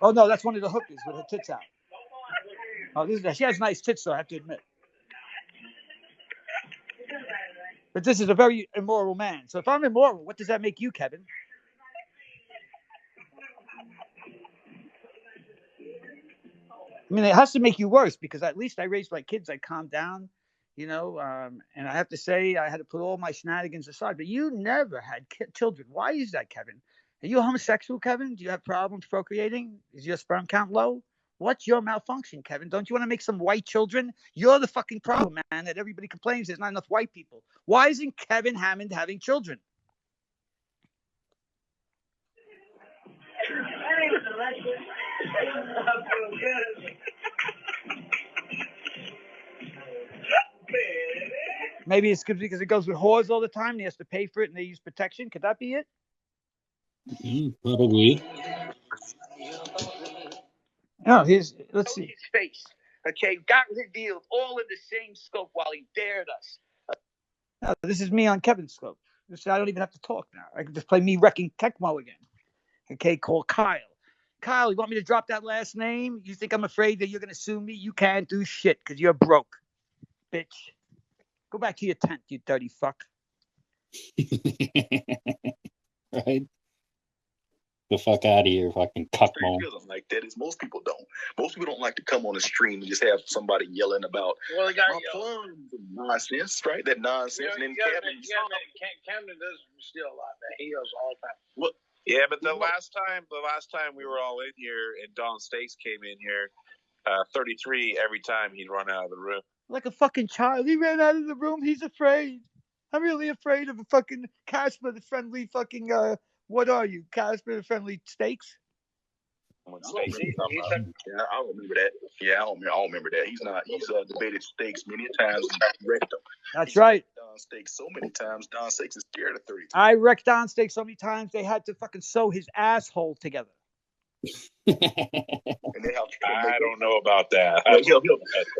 Oh, no, that's one of the hookers with her tits out. Oh, she has nice tits, though, I have to admit. But this is a very immoral man. So if I'm immoral, what does that make you, Kevin? I mean, it has to make you worse because at least I raised my kids. I calmed down, and I have to say I had to put all my shenanigans aside. But you never had children. Why is that, Kevin? Are you homosexual, Kevin? Do you have problems procreating? Is your sperm count low? What's your malfunction, Kevin? Don't you want to make some white children? You're the fucking problem, man, that everybody complains there's not enough white people. Why isn't Kevin Hammond having children? Maybe it's because it goes with whores all the time. He has to pay for it and they use protection. Could that be it? Probably. Oh, let's see. His face, okay, got revealed all in the same scope while he dared us. No, this is me on Kevin's scope. I don't even have to talk now. I can just play me wrecking Tecmo again. Okay, call Kyle. Kyle, you want me to drop that last name? You think I'm afraid that you're going to sue me? You can't do shit because you're broke, bitch. Go back to your tent, you dirty fuck. Right? The fuck out of here, fucking cuckbone. Like that is most people don't. Most people don't like to come on the stream and just have somebody yelling about my plums and nonsense, right? That nonsense. And then Camden does steal a lot, man. He yells all the time. What? Yeah, but the last time we were all in here and Don Stakes came in here, 33 every time he'd run out of the room. Like a fucking child. He ran out of the room. He's afraid. I'm really afraid of a fucking Casper the Friendly fucking, what are you? Casper the Friendly Steaks? Yeah, I don't remember that. Yeah, I don't remember that. He's debated Stakes many times and wrecked him. That's right. Don Stakes so many times. Don Stakes is scared of 33. I wrecked Don Stakes so many times they had to fucking sew his asshole together. And then I don't know about that.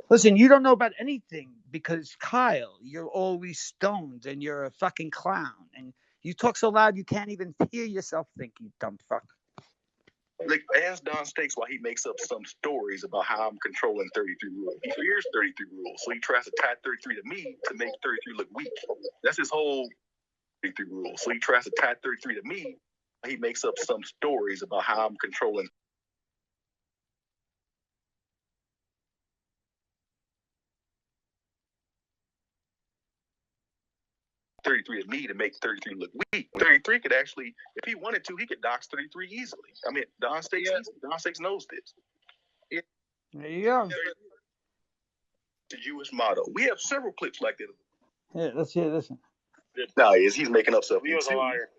Listen, you don't know about anything because Kyle, you're always stoned and you're a fucking clown. And you talk so loud you can't even hear yourself think, you dumb fuck. Like, ask Don Stakes why he makes up some stories about how I'm controlling 33 rules. He fears 33 rules, so he tries to tie 33 to me to make 33 look weak. That's his whole 33 rules. So he tries to tie 33 to me. He makes up some stories about how I'm controlling 33 to me to make 33 look weak. 33 could actually, if he wanted to, he could dox 33 easily. I mean, Don Stakes knows this. There you go. The Jewish motto. We have several clips like that. Yeah, let's hear this one. No, he's making up stuff. He was a liar.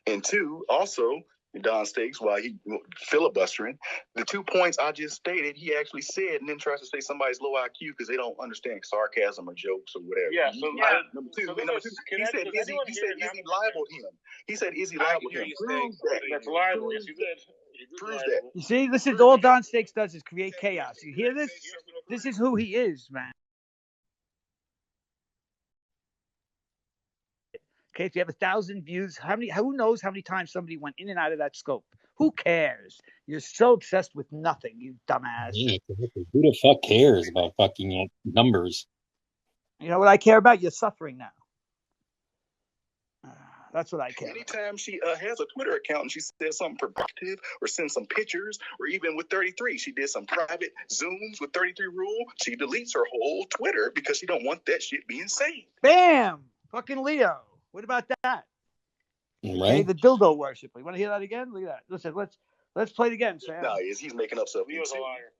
And two, also, Don Stakes, while he filibustering, the 2 points I just stated, he actually said, and then tries to say somebody's low IQ because they don't understand sarcasm or jokes or whatever. Yeah. Number two, he said, is he liable to him? He said, is he liable to him? Prove that. That's liable. Yes, he did. Prove that. You see, this is all Don Stakes does is create chaos. You hear this? This is who he is, man. Okay, if you have 1,000 views, who knows how many times somebody went in and out of that scope? Who cares? You're so obsessed with nothing, you dumbass. Yeah, who the fuck cares about fucking numbers? You know what I care about? You're suffering now. That's what I care about. Anytime she has a Twitter account and she says something provocative or sends some pictures, or even with 33, she did some private Zooms with 33 rule, she deletes her whole Twitter because she don't want that shit being saved. Bam! Fucking Leo. What about that? Right. Okay, the dildo worshiper. You want to hear that again? Look at that. Listen, let's play it again, Sam. No, he's making up stuff. He was a liar.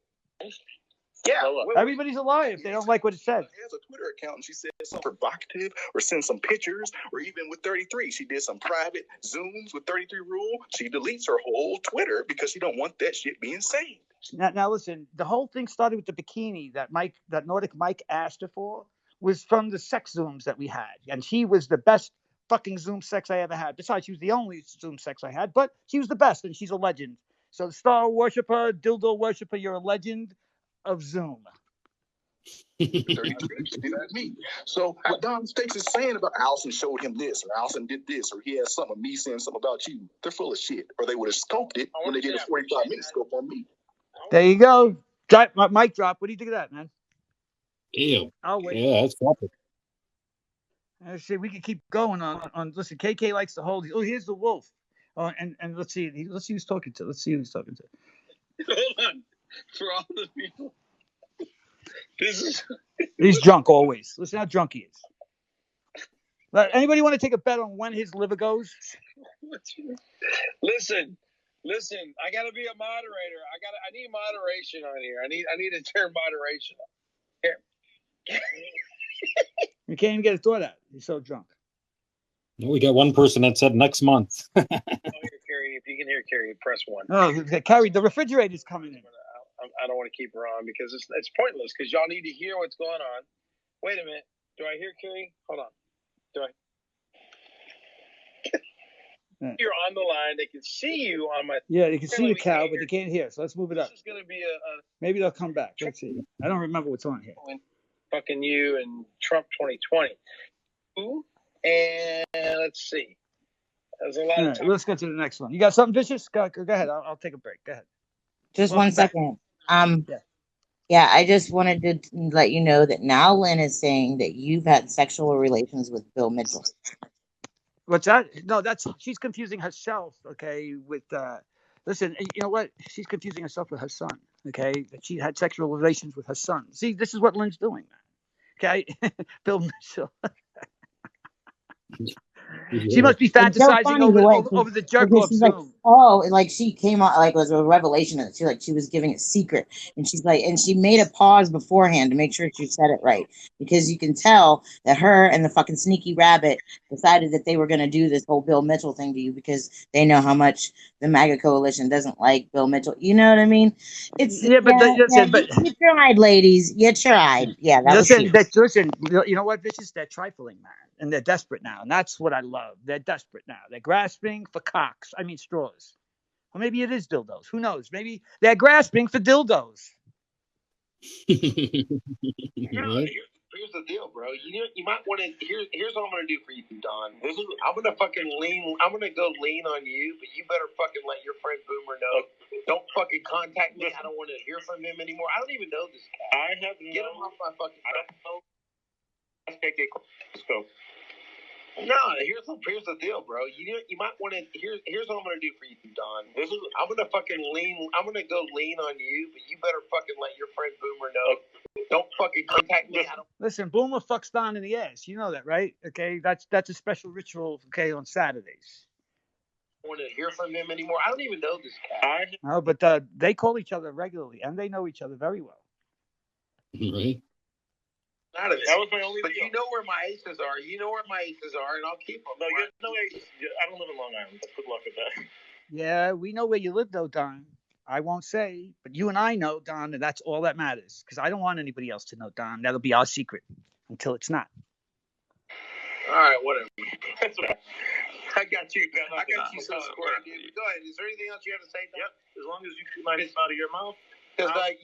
Yeah, everybody's a liar if they don't like what it says. She has a Twitter account and she says something provocative or sends some pictures, or even with 33, she did some private Zooms with 33 rule. She deletes her whole Twitter because she don't want that shit being saved. Now listen, the whole thing started with the bikini that Nordic Mike asked her for was from the sex Zooms that we had, and she was the best fucking Zoom sex I ever had. Besides, she was the only Zoom sex I had, but she was the best, and she's a legend. So, star worshiper, dildo worshiper, you're a legend of Zoom. 33 me. So what Don Stakes is saying about Allison showed him this, or Allison did this, or he has something of me saying something about you, they're full of shit. Or they would have scoped it when they did a 45-minute scope on me. There you go. Mic drop. What do you think of that, man? Ew. Oh, wait. Yeah, that's awful. See, we can keep going on. Listen, KK likes to hold. Oh, here's the wolf. Oh, and let's see. Let's see who's talking to. Let's see who he's talking to. Hold on. For all the people. He's drunk always. Listen how drunk he is. Anybody want to take a bet on when his liver goes? Listen. I gotta be a moderator. I need moderation on here. I need to turn moderation on. Here. You can't even get a thought out. He's so drunk. No, we got one person that said next month. Carrie, if you can hear Carrie, press 1. Oh, Carrie, the refrigerator's coming in. I don't want to keep her on because it's pointless because y'all need to hear what's going on. Wait a minute. Do I hear Carrie? Hold on. Do I? You're on the line. They can see you on my. Yeah, they can see the we cow, can't but they can't hear. So let's move it up. This is going to be a Maybe they'll come back. Let's see. I don't remember what's on here. fucking you and Trump 2020. And let's see. There's a lot All of right, time. let's get to the next one. You got something vicious? Go ahead. I'll take a break. Go ahead. Just Welcome one back. second. Yeah. Yeah, I just wanted to let you know that now Lynn is saying that you've had sexual relations with Bill Mitchell. What's that? No, she's confusing herself, okay, with listen, you know what? She's confusing herself with her son, okay? That she had sexual relations with her son. See, this is what Lynn's doing, man. Okay? Bill Mitchell. She must be It's so fantasizing funny the way over the jerk because off she's like, Zoom. oh, like she came out like it was a revelation and she was giving a secret, and she's like, and she made a pause beforehand to make sure she said it right, because you can tell that her and the fucking sneaky rabbit decided that they were going to do this whole Bill Mitchell thing to you because they know how much the MAGA coalition doesn't like Bill Mitchell. You know what I mean? It's you tried, ladies. You tried. Yeah, that was cute. Listen, you know what, bitches? They're trifling, man. And they're desperate now. And that's what I love. They're desperate now. They're grasping for cocks. I mean, straws. Or maybe it is dildos. Who knows? Maybe they're grasping for dildos. Here's the deal, bro. You might want to. Here's what I'm gonna do for you, Don. I'm gonna fucking lean. I'm gonna go lean on you, but you better fucking let your friend Boomer know. Don't fucking contact me. I don't want to hear from him anymore. I don't even know this guy. I have get him off my fucking. I don't know. Let's go. No, here's the deal, bro. You might want to. Here's what I'm gonna do for you, Don. I'm gonna fucking lean. I'm gonna go lean on you, but you better fucking let your friend Boomer know. Don't fucking contact me. Listen, Boomer fucks Don in the ass. You know that, right? Okay, that's a special ritual. Okay, on Saturdays. I don't want to hear from him anymore. I don't even know this guy. No, but they call each other regularly, and they know each other very well. Right. Out of it. That was my only. But deal. You know where my aces are. You know where my aces are, and I'll keep them. No, you have no aces. I don't live in Long Island. Good luck with that. Yeah, we know where you live, though, Don. I won't say, but you and I know, Don, and that's all that matters. Because I don't want anybody else to know, Don. That'll be our secret until it's not. All right, whatever. I got you. I got you so square, dude. Go ahead. Is there anything else you have to say, Don? Yep. As long as you keep my name out of your mouth. Because I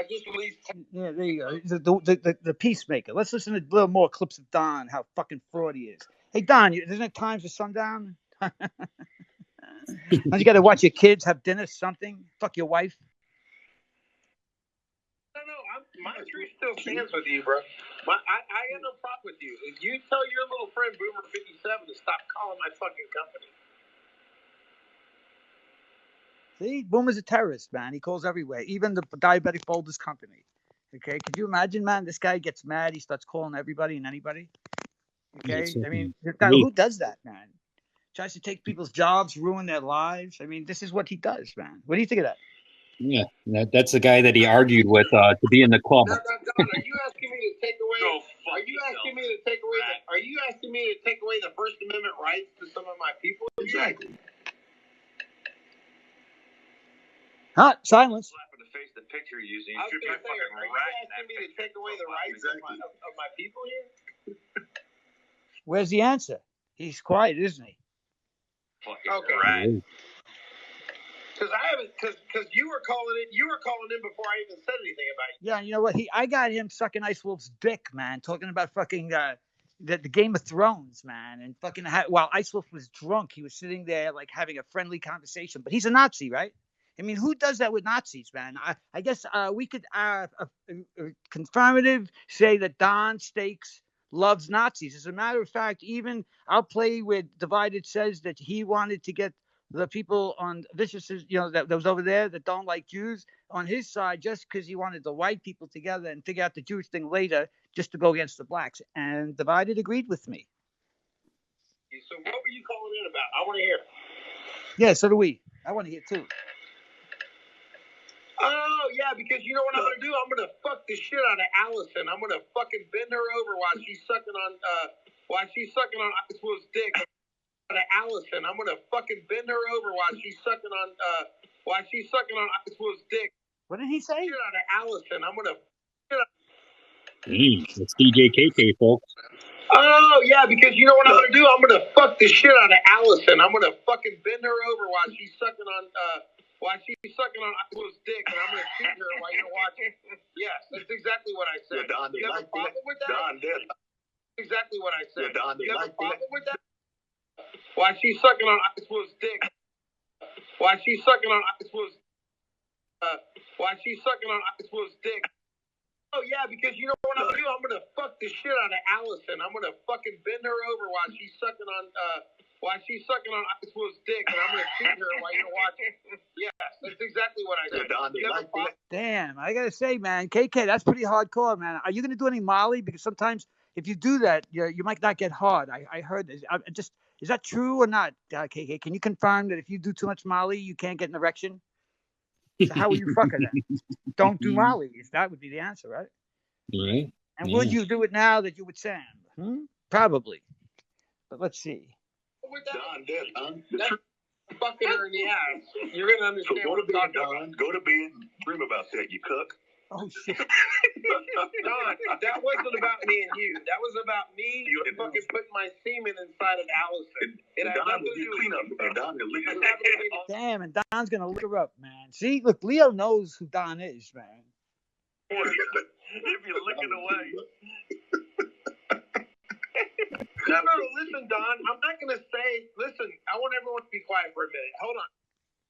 just released. Yeah, there you go. The peacemaker. Let's listen to a little more clips of Don. How fucking fraud he is. Hey, Don, isn't it time for sundown? Don't you got to watch your kids have dinner? Something? Fuck your wife. No. My tree still stands with you, bro. I got no problem with you. If you tell your little friend Boomer 57 to stop calling my fucking company. See, Boomer's a terrorist, man. He calls everywhere, even the diabetic folders company. Okay, could you imagine, man? This guy gets mad. He starts calling everybody and anybody. Okay, I mean, who does that, man? Tries to take people's jobs, ruin their lives. I mean, this is what he does, man. What do you think of that? Yeah, that's the guy that he argued with to be in the club. Don, are you asking me to take away? Are you asking me to take away? Are you asking me to take away the First Amendment rights to some of my people? Exactly. Silence. Slap in the face the picture you're using. Are you asking me to take away the rights of my people here? Where's the answer? He's quiet, isn't he? Okay. Right. Because you were calling in before I even said anything about you. Yeah, you know what? I got him sucking Ice Wolf's dick, man. Talking about fucking the Game of Thrones, man, and fucking while Ice Wolf was drunk, he was sitting there like having a friendly conversation. But he's a Nazi, right? I mean, who does that with Nazis, man? I guess we could confirmative say that Don Stakes loves Nazis. As a matter of fact, even I'll play with Divided says that he wanted to get the people on Vicious, you know, that was over there that don't like Jews on his side just because he wanted the white people together and figure out the Jewish thing later just to go against the blacks. And Divided agreed with me. So what were you calling in about? I want to hear. Yeah, so do we. I want to hear too. Oh, yeah, because you know what I'm going to do? I'm going to fuck the shit out of Allison. I'm going to fucking bend her over while she's sucking on Ice Wolf's dick. Allison, I'm going to fucking bend her over while she's sucking on Ice Wolf's dick. What did he say? Shit out of Allison. I'm going to... It's DJ KK, folks. Oh, yeah, because you know what I'm going to do? I'm going to fuck the shit out of Allison. I'm going to fucking bend her over while she's sucking on Aqua's dick, and I'm going to shoot her while you're watching. Yes, that's exactly what I said. Don, you have a problem with that? Don did. Exactly what I said. Don, you have a problem with that? While she's sucking on Aqua's dick. While she's sucking on Aqua's dick. Oh, yeah, because you know what I'm going to do? I'm going to fuck the shit out of Allison. I'm going to fucking bend her over while she's sucking on Aqua's dick, and I'm going to shoot her while you're watching. Yes, that's exactly what I said. Don, you have a problem? Damn, I gotta say, man, KK, that's pretty hardcore, man. Are you gonna do any Molly? Because sometimes if you do that, you might not get hard. I heard this. Is that true or not, KK? Can you confirm that if you do too much Molly, you can't get an erection? So how will you fuck her then? Don't do Molly. That would be the answer, right? Right. And would you do it now that you're with Sam? Probably. But let's see. Don did, Don. Fucking her in the ass. You're going to understand So what I'm talking about. Don. Go to bed and dream about that, you cook. Oh, shit. Don, that wasn't about me and you. That was about me fucking putting my semen inside of Allison. And Don will do cleanup. And Don will lick her. Damn, and Don's gonna lick her up, man. See, look, Leo knows who Don is, man. If you're licking away. No, listen, Don. I'm not going to say, listen, I want everyone to be quiet for a minute. Hold on.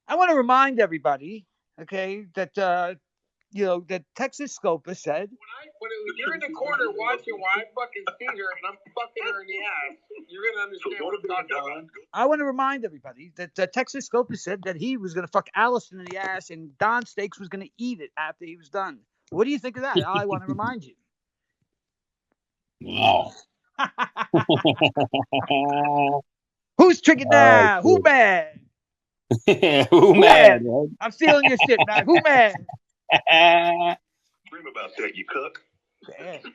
I want to remind everybody, okay, that, that Texas Scopus said. When you're in the corner watching while I fucking see her and I'm fucking her in the ass, you're going to understand what I'm talking about. I want to remind everybody that Texas Scopus said that he was going to fuck Allison in the ass and Don Steaks was going to eat it after he was done. What do you think of that? I want to remind you. Wow. Who's triggered now? Who mad? Who mad? I'm feeling your shit, man. Who mad? Dream about that, you cook. Damn. Don,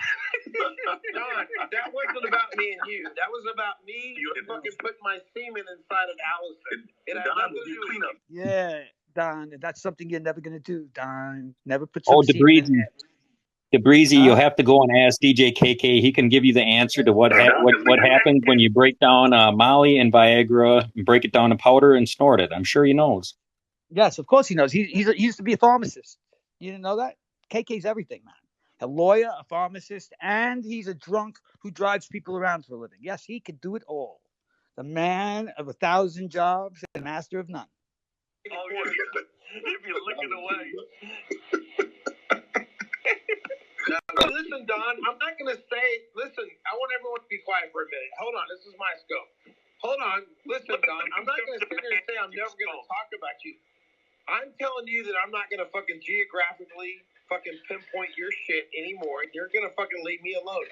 that wasn't about me and you. That was about me fucking putting my semen inside of Allison. And Don will do cleanup. Yeah, Don, that's something you're never going to do, Don. Never put some semen DeBreezy. in there. DeBreezy, you'll have to go and ask DJ KK. He can give you the answer to what happens when you break down Molly and Viagra, and break it down to powder and snort it. I'm sure he knows. Yes, of course he knows. He used to be a pharmacist. You didn't know that? KK's everything, man. A lawyer, a pharmacist, and he's a drunk who drives people around for a living. Yes, he could do it all. The man of 1,000 jobs, the master of none. Oh, yeah. If you're licking away. Now, listen, Don, I'm not going to say, listen, I want everyone to be quiet for a minute. Hold on, this is my scope. Hold on, listen, Don, I'm not going to sit here and say I'm never going to talk about you. I'm telling you that I'm not going to fucking geographically fucking pinpoint your shit anymore. You're going to fucking leave me alone.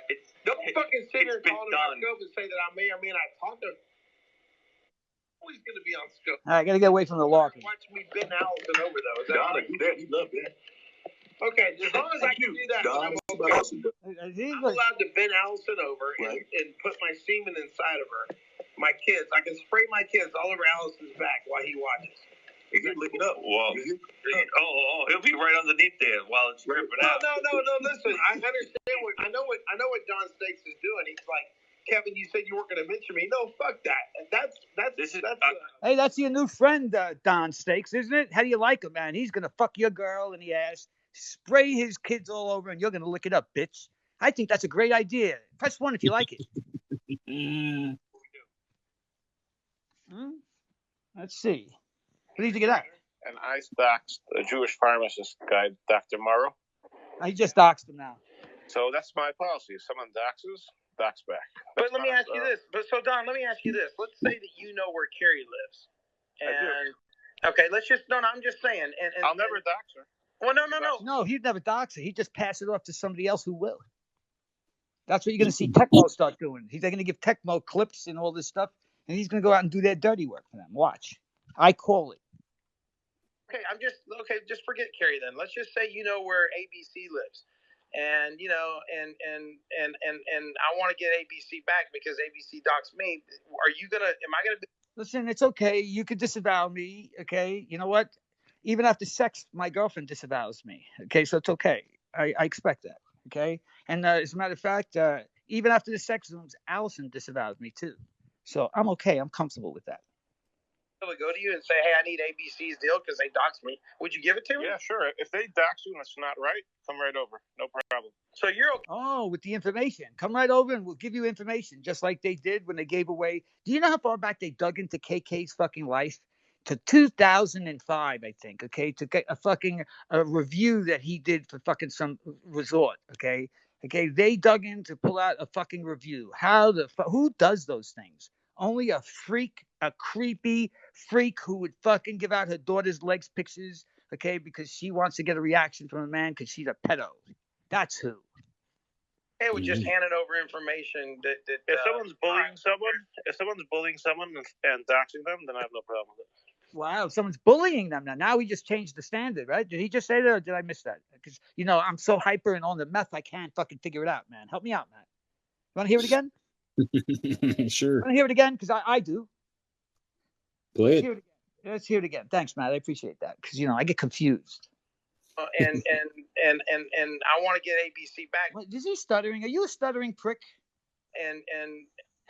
Don't fucking sit here and call to my scope and say that I may or may not talk to always going to be on scope. All right, I got to get away from the LARPing. Watch me bend Allison over, though. Don, he loved that. Okay, as long as I can do that, Don, I'm allowed to bend Allison over and put my semen inside of her. My kids, I can spray my kids all over Allison's back while he watches. He can lick it up. Well, he'll be right underneath there while it's dripping out. No. Listen, I understand I know what Don Steaks is doing. He's like, Kevin, you said you weren't going to mention me. No, fuck that. Hey, that's your new friend, Don Steaks, isn't it? How do you like him, man? He's going to fuck your girl in the ass, spray his kids all over, and you're going to lick it up, bitch. I think that's a great idea. Press 1 if you like it. Let's see. What did you get that? And I doxed a Jewish pharmacist guy, Dr. Morrow. He just doxed him now. So that's my policy. If someone doxes, dox back. But let me ask you this. Don, let me ask you this. Let's say that you know where Carrie lives. Okay, let's just, I'm just saying. And I'll never dox her. Well, no. No, he'd never dox her. He'd just pass it off to somebody else who will. That's what you're going to see Tecmo start doing. They're going to give Tecmo clips and all this stuff, and he's going to go out and do their dirty work for them. Watch. I call it. Okay, just forget Carrie then. Let's just say you know where ABC lives. And and I want to get ABC back because ABC doxed me. Am I gonna Listen, it's okay. You could disavow me, okay? You know what? Even after sex, my girlfriend disavows me. Okay, so it's okay. I expect that. Okay. And as a matter of fact, even after the sex rooms, Allison disavows me too. So I'm okay. I'm comfortable with that. Would go to you and say, "Hey, I need ABC's deal because they doxed me." Would you give it to me? Yeah, sure. If they dox you and it's not right, come right over. No problem. So you're okay. Oh, with the information. Come right over and we'll give you information, just like they did when they gave away. Do you know how far back they dug into KK's fucking life? To 2005, I think, okay, to get a review that he did for fucking some resort, okay? Okay, they dug in to pull out a fucking review. Who does those things? Only a freak, a creepy freak who would fucking give out her daughter's legs pictures, okay, because she wants to get a reaction from a man because she's a pedo. That's who. Hey, with just handing over information that if someone's bullying someone and doxing them, then I have no problem with it. Wow, someone's bullying them now. Now we just changed the standard, right? Did he just say that, or did I miss that? Because I'm so hyper and on the meth, I can't fucking figure it out, man. Help me out, man. You want to hear it again? Sure. Want to hear it again? Because I do. Play it. Let's hear it again. Thanks, Matt. I appreciate that. Because I get confused. And I want to get ABC back. What, is he stuttering? Are you a stuttering prick?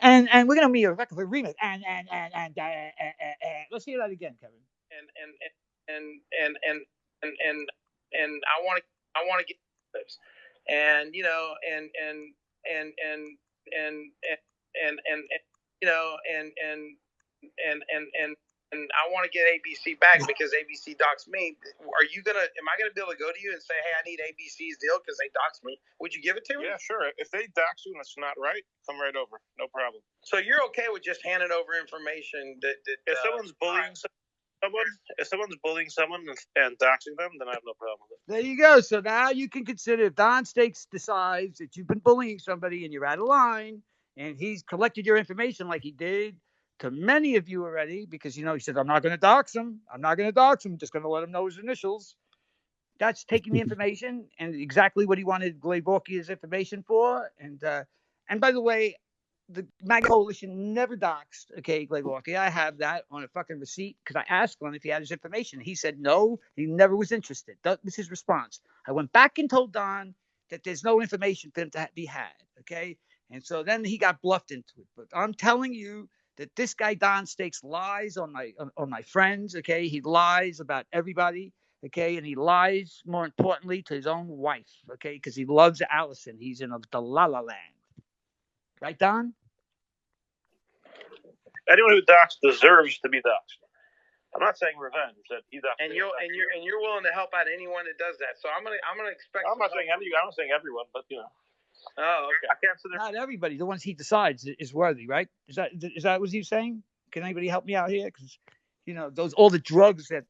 And we're gonna meet a remix. And let's hear that again, Kevin. And I want to get this. And and I want to get ABC back because ABC doxed me. Am I gonna be able to go to you and say, "Hey, I need ABC's deal because they doxed me"? Would you give it to me? Yeah, sure. If they dox you and it's not right, come right over. No problem. So you're okay with just handing over information that if someone's bullying someone and doxing them, then I have no problem with it. There you go. So now you can consider if Don Stakes decides that you've been bullying somebody and you're out of line, and he's collected your information like he did to many of you already, because he said, I'm not going to dox him. I'm not going to dox him. I'm just going to let him know his initials. That's taking the information and exactly what he wanted Glayborkia's information for. And by the way, the MAGA Coalition never doxed, okay, Glayborkia. I have that on a fucking receipt because I asked him if he had his information. He said no, he never was interested. That was his response. I went back and told Don that there's no information for him to be had, okay? And so then he got bluffed into it. But I'm telling you that this guy Don Stakes lies on my friends, okay? He lies about everybody, okay? And he lies, more importantly, to his own wife, okay? Because he loves Allison. He's in the la-la land. Right, Don? Anyone who doxed deserves to be doxed. I'm not saying revenge. That he doxed. And you're willing to help out anyone that does that. So I'm gonna expect. I'm not saying everyone, but Oh, okay. I can't sit there. Not everybody. The ones he decides is worthy, right? Is that what he's saying? Can anybody help me out here? Because all the drugs that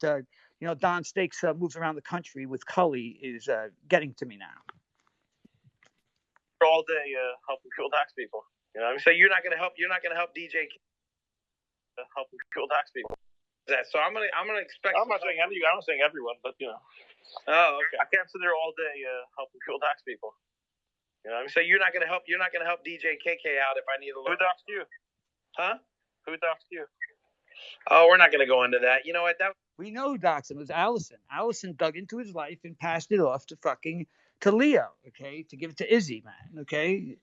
Don Stakes moves around the country with Cully is getting to me now. All day helping people dox people. So you're not gonna help DJ helping people dox people. So I'm gonna expect. I'm not saying everyone, but Oh, okay. I can't sit there all day helping people dox people. So you're not gonna help DJ KK out if I need a little. Who doxed you? Huh? Who doxed you? Oh, we're not gonna go into that. You know what? We know who doxed him. It was Allison. Allison dug into his life and passed it off to Leo, okay, to give it to Izzy, man, okay.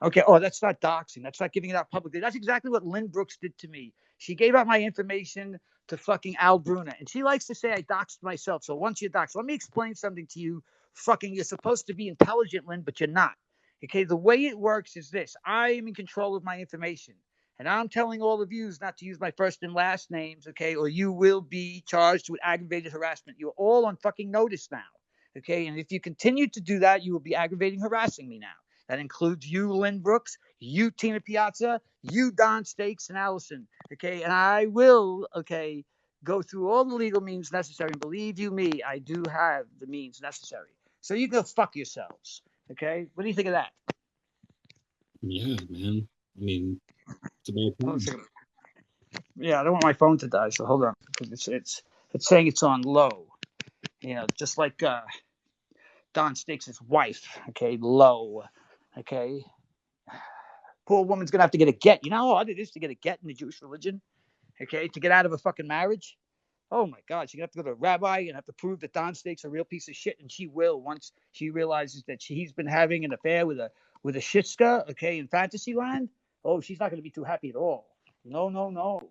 Okay, that's not doxing. That's not giving it out publicly. That's exactly what Lynn Brooks did to me. She gave out my information to fucking Al Bruna, and she likes to say I doxed myself. So once you dox, let me explain something to you. You're supposed to be intelligent, Lynn, but you're not. Okay, the way it works is this. I am in control of my information, and I'm telling all of you not to use my first and last names, okay, or you will be charged with aggravated harassment. You're all on fucking notice now, okay, and if you continue to do that, you will be aggravating harassing me now. That includes you, Lynn Brooks, you, Tina Piazza, you, Don Stakes, and Allison. Okay, and I will, go through all the legal means necessary. And believe you me, I do have the means necessary. So you go fuck yourselves. Okay, what do you think of that? Yeah, man. I mean, it's about time. Yeah, I don't want my phone to die, so hold on, because it's saying it's on low. Just like Don Stakes' wife. Okay, low. Okay. Poor woman's going to have to get a get. You know how hard it is to get a get in the Jewish religion? Okay, to get out of a fucking marriage? Oh, my God. She's going to have to go to a rabbi and have to prove that Don Stakes a real piece of shit, and she will once she realizes that he's been having an affair with with a shitska, okay, in Fantasyland, oh, she's not going to be too happy at all. No, no, no.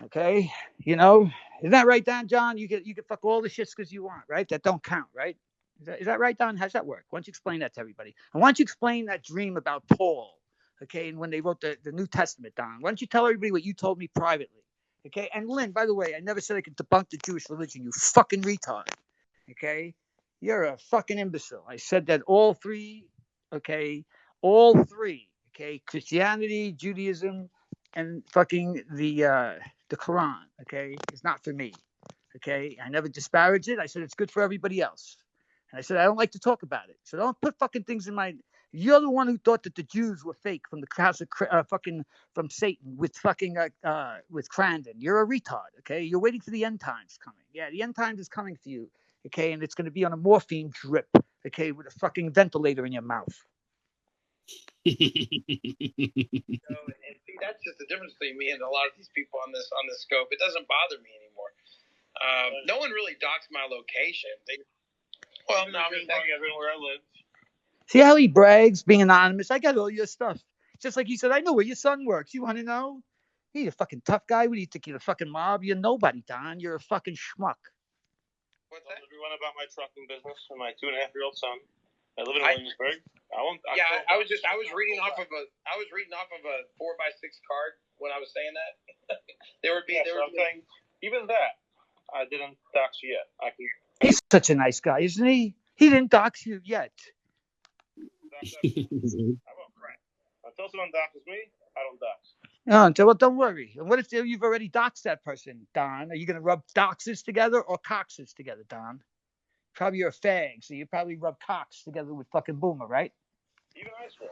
Okay, isn't that right, Don John? You can fuck all the shitskas you want, right? That don't count, right? Is that right, Don? How's that work? Why don't you explain that to everybody? And why don't you explain that dream about Paul, okay, and when they wrote the New Testament, Don? Why don't you tell everybody what you told me privately, okay? And Lynn, by the way, I never said I could debunk the Jewish religion, you fucking retard, okay? You're a fucking imbecile. I said that all three, okay, Christianity, Judaism, and fucking the Quran, okay, is not for me. Okay, I never disparaged it. I said it's good for everybody else, and I said I don't like to talk about it. So don't put fucking things in my. You're the one who thought that the Jews were fake from the house of fucking from Satan with fucking with Crandon. You're a retard. Okay, you're waiting for the end times coming. Yeah, the end times is coming for you. Okay, and it's going to be on a morphine drip. Okay, with a fucking ventilator in your mouth. And see, that's just the difference between me and a lot of these people on this scope. It doesn't bother me anymore. No one really docks my location. Well, no, I mean, everywhere I live. See how he brags being anonymous? I got all your stuff. Just like he said, I know where your son works. You want to know? He's a fucking tough guy. What do you think? You're a fucking mob? You're nobody, Don. You're a fucking schmuck. What's that? Everyone about my trucking business and my 2.5-year-old son. I live in Williamsburg. I was reading off of a 4x6 card when I was saying that. Saying even that I didn't dox you yet. He's such a nice guy, isn't he? He didn't dox you yet. I won't cry. Until someone doxes me, I don't dox. Well, don't worry. And what if you've already doxed that person, Don? Are you going to rub doxes together or coxes together, Don? Probably you're a fag, so you probably rub cocks together with fucking Boomer, right? Even high school.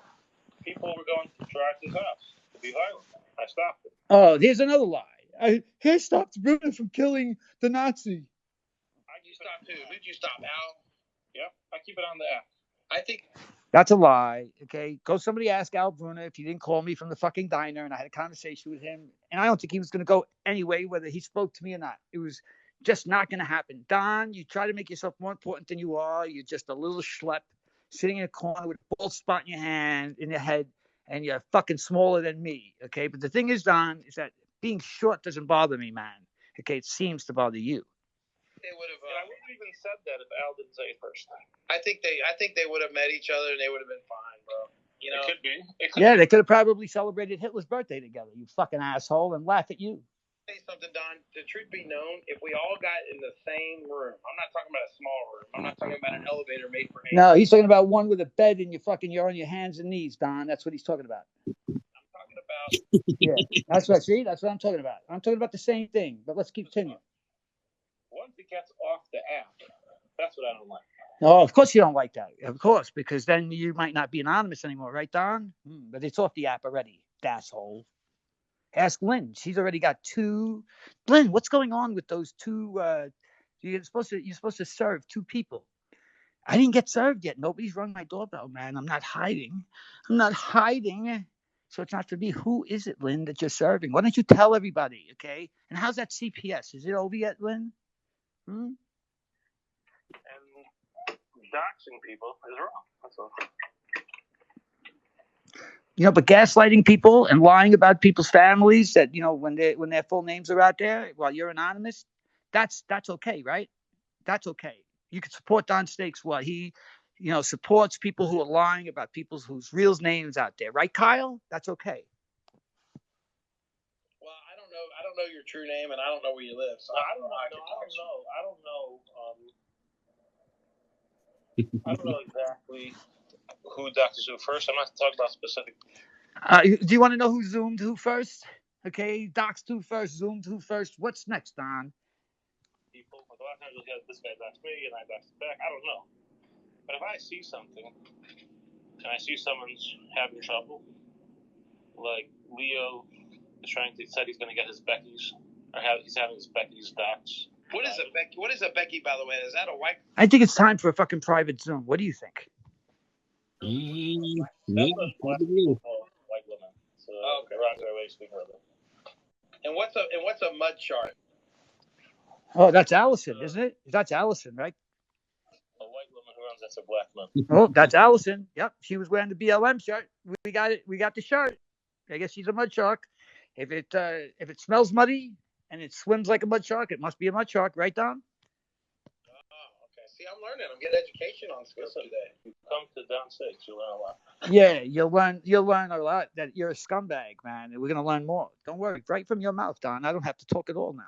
People were going to drive to his house to be violent. I stopped it. Oh, here's another lie. He stopped Bruno from killing the Nazi. You stopped who? Who'd you stop, Al? Yep, I keep it on the app. I think that's a lie. Okay, go somebody ask Al Bruno if he didn't call me from the fucking diner, and I had a conversation with him, and I don't think he was going to go anyway, whether he spoke to me or not. It was just not going to happen. Don, you try to make yourself more important than you are. You're just a little schlep sitting in a corner with a bald spot in your head, and you're fucking smaller than me. Okay, but the thing is, Don, is that being short doesn't bother me, man. Okay, it seems to bother you. They would have. I wouldn't have even said that if Al didn't say it first. I think they would have met each other and they would have been fine, bro. You know, it could be. They could have probably celebrated Hitler's birthday together. You fucking asshole, and laugh at you. Say something, Don. The truth be known, if we all got in the same room, I'm not talking about a small room. I'm not talking about an elevator made for 8. No, he's talking about one with a bed and you're on your hands and knees, Don. That's what he's talking about. I'm talking about. Yeah, that's what. See, that's what I'm talking about. I'm talking about the same thing, but let's continue. Once it gets off the app, that's what I don't like. No, of course you don't like that. Of course, because then you might not be anonymous anymore, right, Don? But it's off the app already, asshole. Ask Lynn. She's already got 2. Lynn, what's going on with those 2? You're supposed to serve 2 people. I didn't get served yet. Nobody's rung my doorbell, man. I'm not hiding. So it's not for me. Who is it, Lynn, that you're serving? Why don't you tell everybody, okay? And how's that CPS? Is it over yet, Lynn? And doxing people is wrong. That's all. But gaslighting people and lying about people's families that, when their full names are out there while you're anonymous, that's okay, right? That's okay. You can support Don Stakes while he, supports people who are lying about people whose real names out there, right, Kyle? That's okay. Well, I don't know your true name, and I don't know where you live, so I don't know. I don't know exactly who doxes who first. I'm not talking about specific. Do you want to know who zoomed who first? Okay, doxed who first, zoomed who first. What's next, Don? People. A lot of times you'll hear this guy doxed me and I doxed back. I don't know. But if I see something and I see someone's having trouble, like Leo is said he's going to get his Becky's, or he's having his Becky's dox. What is a Becky? What is a Becky, by the way? Is that a white? I think it's time for a fucking private Zoom. What do you think? That's what white women. So okay. And what's a mud shark? Oh, that's Allison, isn't it? That's Allison, right? A white woman who runs that's a black man. Oh, that's Allison. Yep, she was wearing the BLM shirt. We got it. We got the shirt. I guess she's a mud shark. If it smells muddy and it swims like a mud shark, it must be a mud shark, right, Don? Oh, okay. See, I'm learning. I'm getting education on stuff today. You come to Down 6, you'll learn a lot. Yeah, you'll learn a lot that you're a scumbag, man. And we're gonna learn more. Don't worry, right from your mouth, Don. I don't have to talk at all now.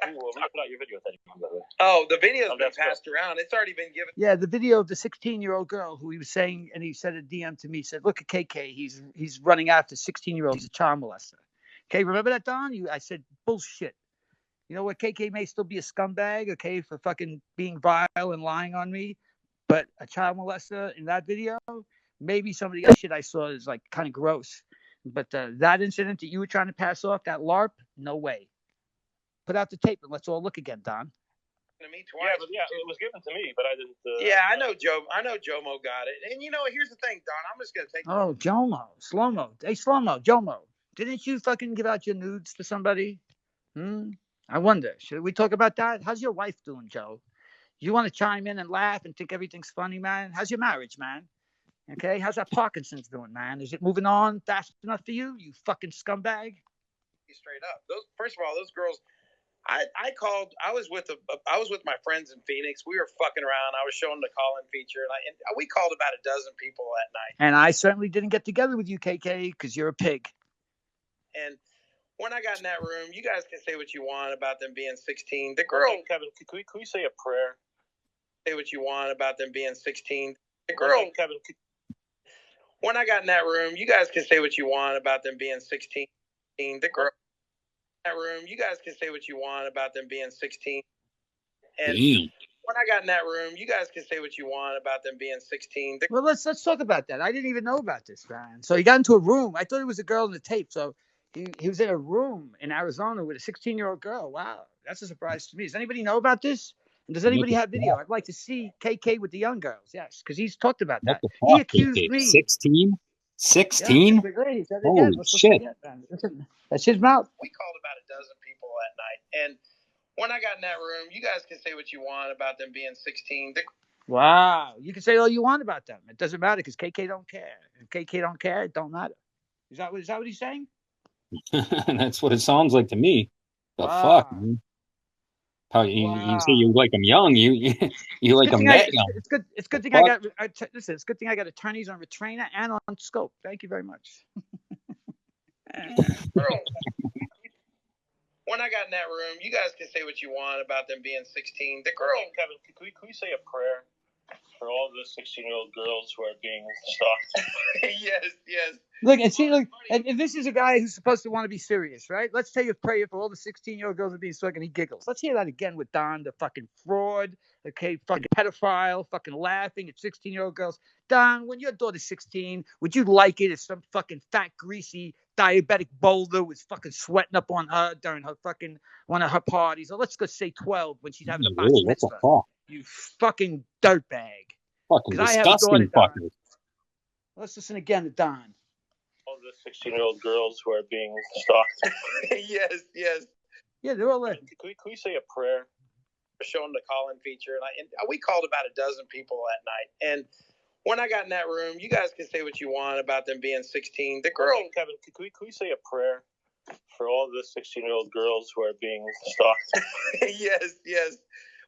Ooh, well, we put out your video, by the way. Oh, the video's been passed around. It's already been given. Yeah, the video of the 16-year-old girl who he was saying, and he said a DM to me, said, "Look at KK. He's running after 16-year-olds. He's a child molester." Okay, remember that, Don? I said bullshit. You know what? KK may still be a scumbag, okay, for fucking being vile and lying on me, but a child molester in that video, maybe some of the other shit I saw is like kind of gross. But that incident that you were trying to pass off, that LARP, no way. Put out the tape and let's all look again, Don. To me twice. Yeah, it was given to me, but I didn't. Yeah, I know Jomo got it. And you know, here's the thing, Don. I'm just gonna take. Oh, Jomo, Slow-mo. Hey, Slow-mo, Jomo. Didn't you fucking give out your nudes to somebody? I wonder. Should we talk about that? How's your wife doing, Joe? You want to chime in and laugh and think everything's funny, man? How's your marriage, man? Okay, how's that Parkinson's doing, man? Is it moving on fast enough for you? You fucking scumbag. Straight up. First of all, those girls. I called. I was with my friends in Phoenix. We were fucking around. I was showing the call-in feature, and we called about a dozen people that night. And I certainly didn't get together with you, KK, because you're a pig. And when I got in that room, you guys can say what you want about them being 16. The girl, Kevin, can we say a prayer? Say what you want about them being 16. The girl, Kevin. When I got in that room, you guys can say what you want about them being 16. The girl. Room, you guys can say what you want about them being 16. And when I got in that room, you guys can say what you want about them being 16. Well, let's talk about that. I didn't even know about this, man. So he got into a room. I thought it was a girl in the tape. So he was in a room in Arizona with a 16-year-old girl. Wow, that's a surprise to me. Does anybody know about this? And does anybody have video? I'd like to see KK with the young girls. Yes, because he's talked about that. He accused me. 16? 16? Yeah, holy shit. That's his mouth. We called about a dozen people that night. And when I got in that room, you guys can say what you want about them being 16. Wow. You can say all you want about them. It doesn't matter because KK don't care. If KK don't care, it don't matter. Is that what he's saying? That's what it sounds like to me. The fuck, man? How you say you like them young? You like them that young? It's good thing I got. Listen, it's good thing I got attorneys on Retrainer and on Scope. Thank you very much. When I got in that room, you guys can say what you want about them being 16. The girl, Kevin, can we say a prayer for all the 16-year-old girls who are being stalked? Yes. Look, and this is a guy who's supposed to want to be serious, right? Let's say a prayer for all the 16-year-old girls are being stalked, and he giggles. Let's hear that again with Don, the fucking fraud, okay, fucking pedophile, fucking laughing at 16-year-old girls. Don, when your daughter's 16, would you like it if some fucking fat, greasy, diabetic boulder was fucking sweating up on her during her fucking one of her parties? Or let's go say 12 when she's having a bat mitzvah. You fucking dirtbag. Fucking disgusting fuckers. Let's listen again to Don. All the 16-year-old girls who are being stalked. Yes. Yeah, they're all there. Can we say a prayer? Showing the call-in feature, and we called about a dozen people that night. And when I got in that room, you guys can say what you want about them being 16. The girl, Kevin, can we say a prayer for all the 16-year-old girls who are being stalked? Yes.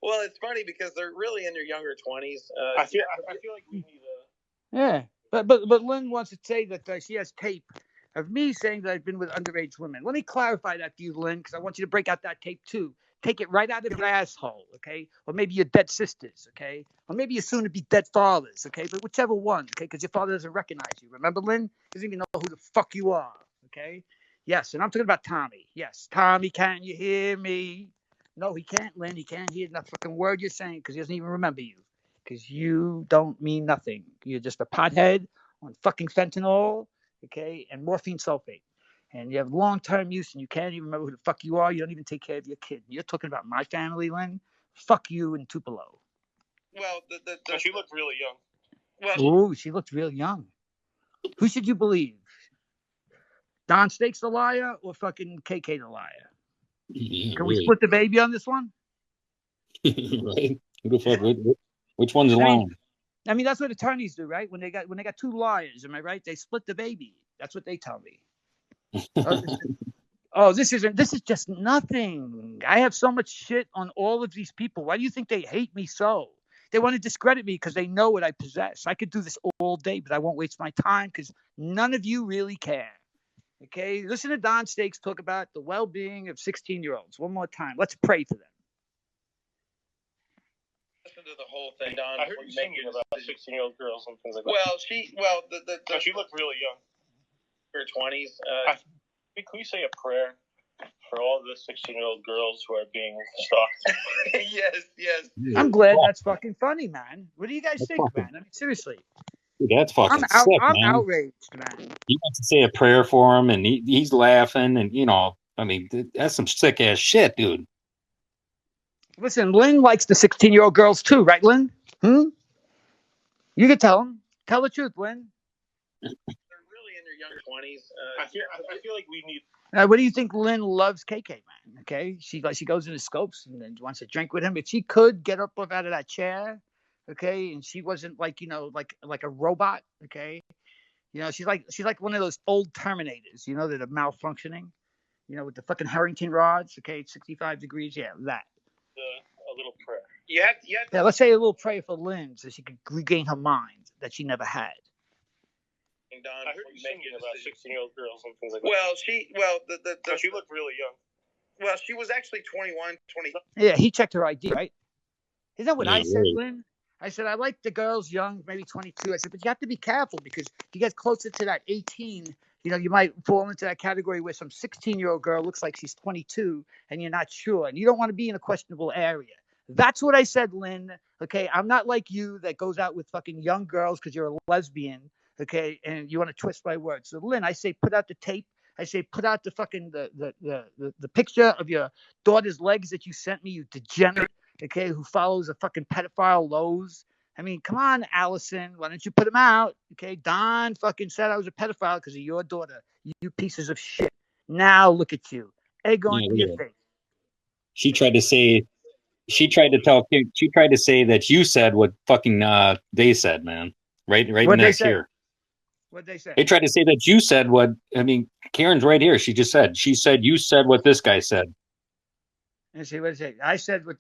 Well, it's funny because they're really in their younger 20s. I feel like we need a. Yeah, but Lynn wants to say that she has tape of me saying that I've been with underage women. Let me clarify that to you, Lynn, because I want you to break out that tape too. Take it right out of your asshole, okay? Or maybe your dead sisters, okay? Or maybe your soon-to-be dead fathers, okay? But whichever one, okay? Because your father doesn't recognize you. Remember, Lynn? Doesn't even know who the fuck you are, okay? Yes, and I'm talking about Tommy. Yes, Tommy, can you hear me? No, he can't, Lynn. He can't hear that fucking word you're saying because he doesn't even remember you. Because you don't mean nothing. You're just a pothead on fucking fentanyl, okay? And morphine sulfate. And you have long-term use, and you can't even remember who the fuck you are. You don't even take care of your kid. You're talking about my family, Lynn? Fuck you and Tupelo. Well, she looked really young. Well, she looked real young. Who should you believe? Don Steaks the liar or fucking KK the liar? Can we split the baby on this one? Right. Who the fuck? Which one's lying? I mean, that's what attorneys do, right? When they got two lawyers, am I right? They split the baby. That's what they tell me. This is just nothing. I have so much shit on all of these people. Why do you think they hate me so? They want to discredit me because they know what I possess. I could do this all day, but I won't waste my time because none of you really care. Okay? Listen to Don Stakes talk about the well-being of 16-year-olds. One more time. Let's pray for them. Listen to the whole thing, Don. I heard you singing about 16-year-old girls and things like that. Well, she looked really young. Her 20s. Can we say a prayer for all the 16-year-old girls who are being stalked? Yes. I'm glad that's fucking funny, man. What do you guys think, man? I mean, seriously. Dude, that's fucking sick, I'm man. outraged, man. He wants to say a prayer for him, and he's laughing, and I mean, that's some sick ass shit, dude. Listen, Lynn likes the 16-year-old girls too, right, Lynn? You can tell him. Tell the truth, Lynn. They're really in their young 20s. I feel like we need. What do you think Lynn loves KK, man? Okay, she goes into Scopes and then wants to drink with him. If she could get up out of that chair, okay, and she wasn't like like a robot, okay, she's like one of those old Terminators, that are malfunctioning, with the fucking Harrington rods, okay, 65 degrees, yeah, that. A little prayer. Yeah, let's say a little prayer for Lynn so she could regain her mind that she never had. Don, I heard you singing about 16-year-old girls and things like that. Well, she looked really young. Well, she was actually 21, 20. Yeah, he checked her ID, right? Isn't that what Yeah, I said, right. Lynn? I said, I like the girls young, maybe 22. I said, but you have to be careful because if you get closer to that 18, you might fall into that category where some 16-year-old girl looks like she's 22 and you're not sure. And you don't want to be in a questionable area. That's what I said, Lynn. Okay, I'm not like you that goes out with fucking young girls because you're a lesbian. Okay, and you want to twist my words. So, Lynn, I say put out the tape. I say put out the fucking the picture of your daughter's legs that you sent me, you degenerate. Okay, who follows a fucking pedophile Lowe's. I mean, come on, Allison. Why don't you put him out? Okay, Don fucking said I was a pedophile because of your daughter. You pieces of shit. Now look at you. Egg on your face. She tried to say that you said what fucking they said, man. Right next here. What'd they say? They tried to say that you said what, I mean, Karen's right here. She said you said what this guy said. And see what say. I said what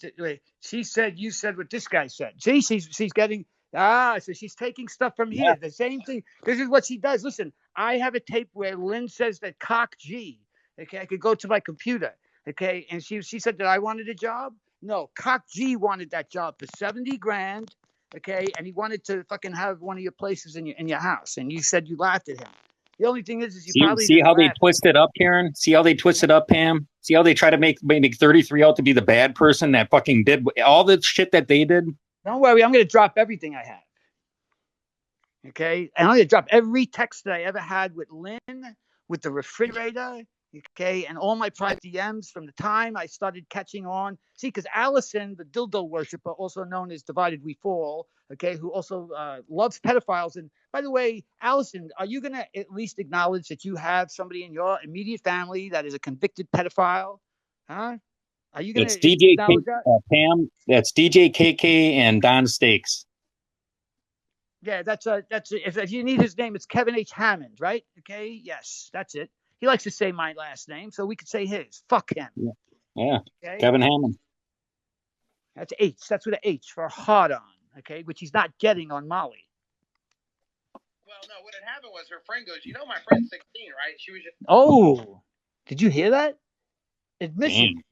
she said. You said what this guy said. See, she's getting so she's taking stuff from here. The same thing. This is what she does. Listen, I have a tape where Lynn says that cock G. Okay, I could go to my computer. Okay, and she said that I wanted a job. No, cock G wanted that job for $70,000. Okay, and he wanted to fucking have one of your places in your house, and you said you laughed at him. The only thing is you probably see how they twist it up, Karen. See how they twist it up, Pam. See how they try to make 33 out to be the bad person that fucking did all the shit that they did. Don't worry, I'm going to drop everything I have. Okay, and I'm going to drop every text that I ever had with Lynn, with the refrigerator. Okay, and all my private DMs from the time I started catching on. See, because Allison, the dildo worshiper, also known as Divided We Fall, okay, who also loves pedophiles. And by the way, Allison, are you going to at least acknowledge that you have somebody in your immediate family that is a convicted pedophile? Huh? Are you going to acknowledge that? Pam, that's DJ KK and Don Stakes. Yeah, that's if you need his name, it's Kevin H. Hammond, right? Okay, yes, that's it. He likes to say my last name, so we could say his. Fuck him. Yeah. Okay? Kevin Hammond. That's H. That's with an H for hard on, okay, which he's not getting on Molly. Well, no, what had happened was her friend goes, my friend's 16, right? She was just. Oh, did you hear that? Admission.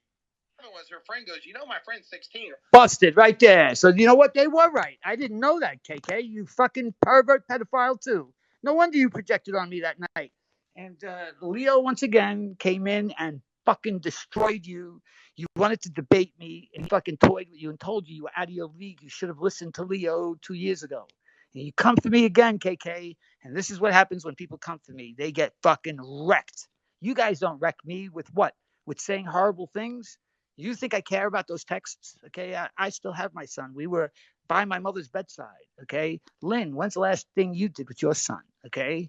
Was her friend goes, my friend's 16. Busted right there. So you know what? They were right. I didn't know that, KK. You fucking pervert pedophile too. No wonder you projected on me that night. And Leo, once again, came in and fucking destroyed you. You wanted to debate me and fucking toyed with you and told you were out of your league. You should have listened to Leo 2 years ago. And you come for me again, KK. And this is what happens when people come for me. They get fucking wrecked. You guys don't wreck me with what? With saying horrible things? You think I care about those texts? Okay, I still have my son. We were by my mother's bedside. Okay, Lynn, when's the last thing you did with your son? Okay,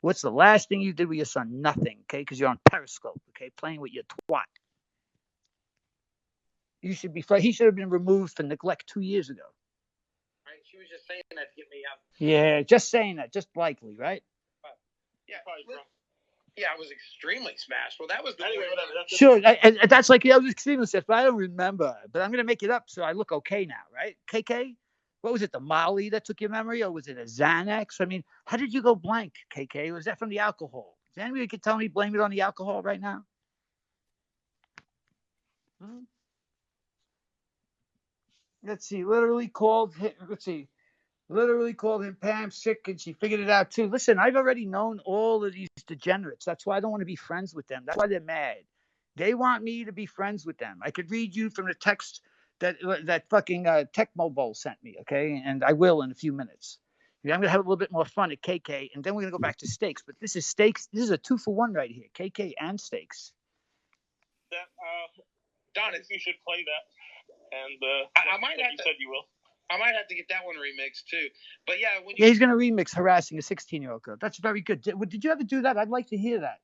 what's the last thing you did with your son? Nothing. Okay, because you're on Periscope. Okay, playing with your twat. You should be. He should have been removed for neglect 2 years ago. Right? She was just saying that to get me out. Yeah, just saying that, just likely, right? Yeah, yeah, I was extremely smashed. Well, that was the anyway, Sure, that's like I was extremely smashed, but I don't remember. But I'm gonna make it up so I look okay now, right? KK, what was it? The Molly that took your memory, or was it a Xanax? I mean, how did you go blank, KK? Was that from the alcohol? Is anybody could tell me blame it on the alcohol right now? Let's see. Literally called him. Let's see. Literally called him Pam sick, and she figured it out too. Listen, I've already known all of these degenerates. That's why I don't want to be friends with them. That's why they're mad. They want me to be friends with them. I could read you from the text that fucking Tech Mobile sent me, okay? And I will in a few minutes. I'm going to have a little bit more fun at KK, and then we're going to go back to Steaks. But this is Steaks. This is a 2-for-1 right here, KK and Steaks. That, Don, if you should play that. And I might have you said you will. I might have to get that one remixed too. But yeah, when yeah, he's going to remix harassing a 16-year-old girl. That's very good. Did you ever do that? I'd like to hear that.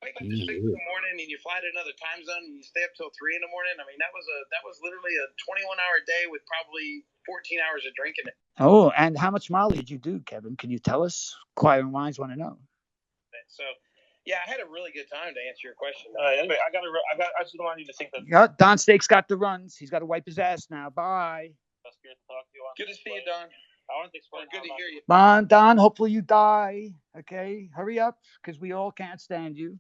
Wake up at 6 in the morning and you fly to another time zone and you stay up till 3 in the morning. I mean, that was literally a 21-hour day with probably 14 hours of drinking it. Oh, and how much Molly did you do, Kevin? Can you tell us? Inquiring minds want to know. So, yeah, I had a really good time to answer your question. Anyway, I just don't want you to think that. Yeah, Don Steaks got the runs. He's got to wipe his ass now. Bye. Good to see you, Don. I want to explain. Good to hear you. Don, hopefully you die. Okay, hurry up, because we all can't stand you.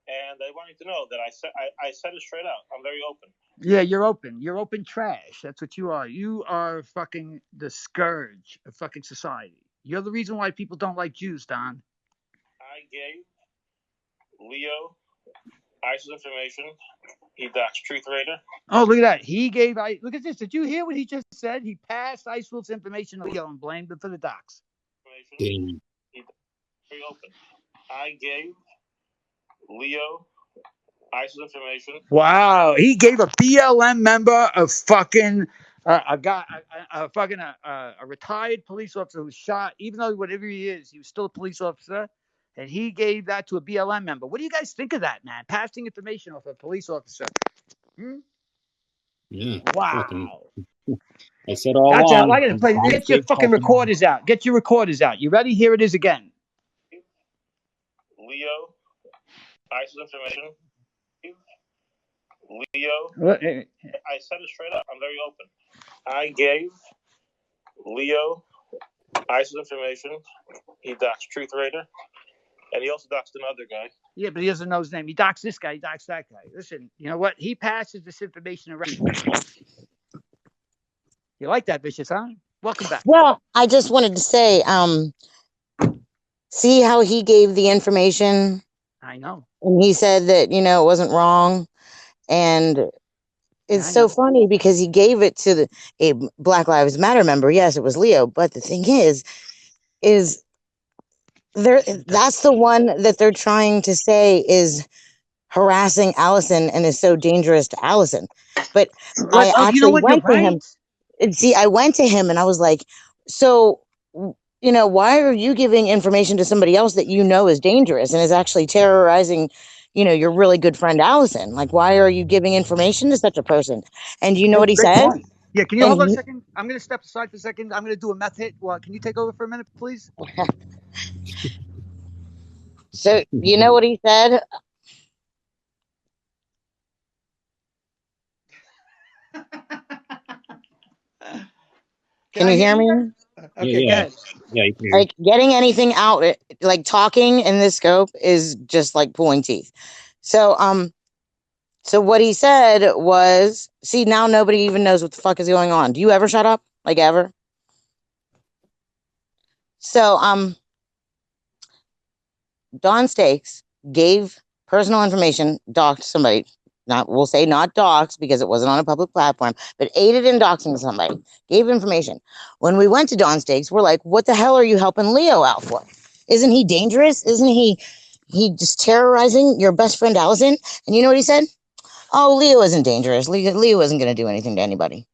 And I want you to know that I said it straight out. I'm very open. Yeah, you're open. You're open trash. That's what you are. You are fucking the scourge of fucking society. You're the reason why people don't like Jews, Don. I gave Leo ISIS information. He doxed Truth Raider. Oh, look at that. He gave look at this. Did you hear what he just said? He passed ISIS information to Leo and blamed him for the dox. Very open. I gave Leo ISIS information. Wow, he gave a BLM member of fucking a retired police officer who shot, even though whatever he is, he was still a police officer, and he gave that to a BLM member. What do you guys think of that, man? Passing information off a police officer. Yeah. Wow. Fucking, I said all That's along. I gotta play. Get your fucking recorders out. Get your recorders out. You ready? Here it is again. Leo ISIS information. Leo. I said it straight up. I'm very open. I gave Leo ISIS information. He doxed Truth Raider. And he also doxed another guy. Yeah, but he doesn't know his name. He doxed this guy. He doxed that guy. Listen, you know what? He passes this information around. You like that, Vicious, huh? Welcome back. Well, I just wanted to say, see how he gave the information? I know. And he said that, it wasn't wrong. And it's so funny because he gave it to a Black Lives Matter member. Yes, it was Leo. But the thing is that's the one that they're trying to say is harassing Allison and is so dangerous to Allison. But I actually went to him. And see, I went to him and I was like, so, why are you giving information to somebody else that is dangerous and is actually terrorizing, your really good friend Allison? Like, why are you giving information to such a person? And you know what he said? Yeah, can you hold on a second? I'm going to step aside for a second. I'm going to do a meth hit. Well, can you take over for a minute, please? So, you know what he said? Can you hear me? Okay, yeah. Yeah, like getting anything out, like talking in this scope is just like pulling teeth. So what he said was, see, now nobody even knows what the fuck is going on. Do you ever shut up? Like ever? So Don Steaks gave personal information, doxed somebody. We'll say not doxed because it wasn't on a public platform, but aided in doxing somebody, gave information. When we went to Don Steaks, we're like, what the hell are you helping Leo out for? Isn't he dangerous? Isn't he just terrorizing your best friend Allison? And you know what he said? Oh, Leo isn't dangerous. Leo isn't going to do anything to anybody.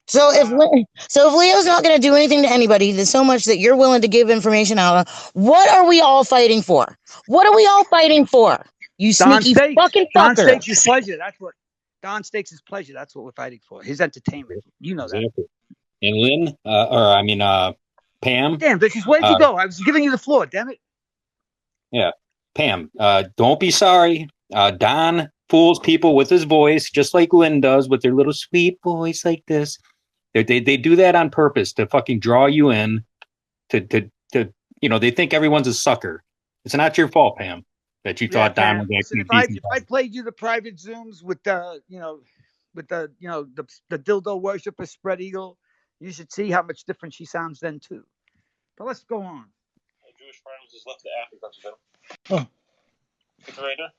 So if Leo's not going to do anything to anybody, there's so much that you're willing to give information out on, what are we all fighting for? What are we all fighting for? You Don sneaky Stakes. fucking Don fucker. Stakes is pleasure. That's what Don Stakes is pleasure. That's what we're fighting for. His entertainment. You know that. Exactly. And Lynn, or I mean, Pam. Damn, bitches, where did you go? I was giving you the floor. Damn it. Yeah, Pam. Don't be sorry. Don fools people with his voice, just like Lynn does with their little sweet voice like this. They do that on purpose to fucking draw you in. To they think everyone's a sucker. It's not your fault, Pam, that you thought Don was Listen, actually decent. if I played you the private Zooms with the the dildo worshiper spread eagle, you should see how much different she sounds then too. But let's go on. Jewish farmers has left the Africa. Oh. Trader.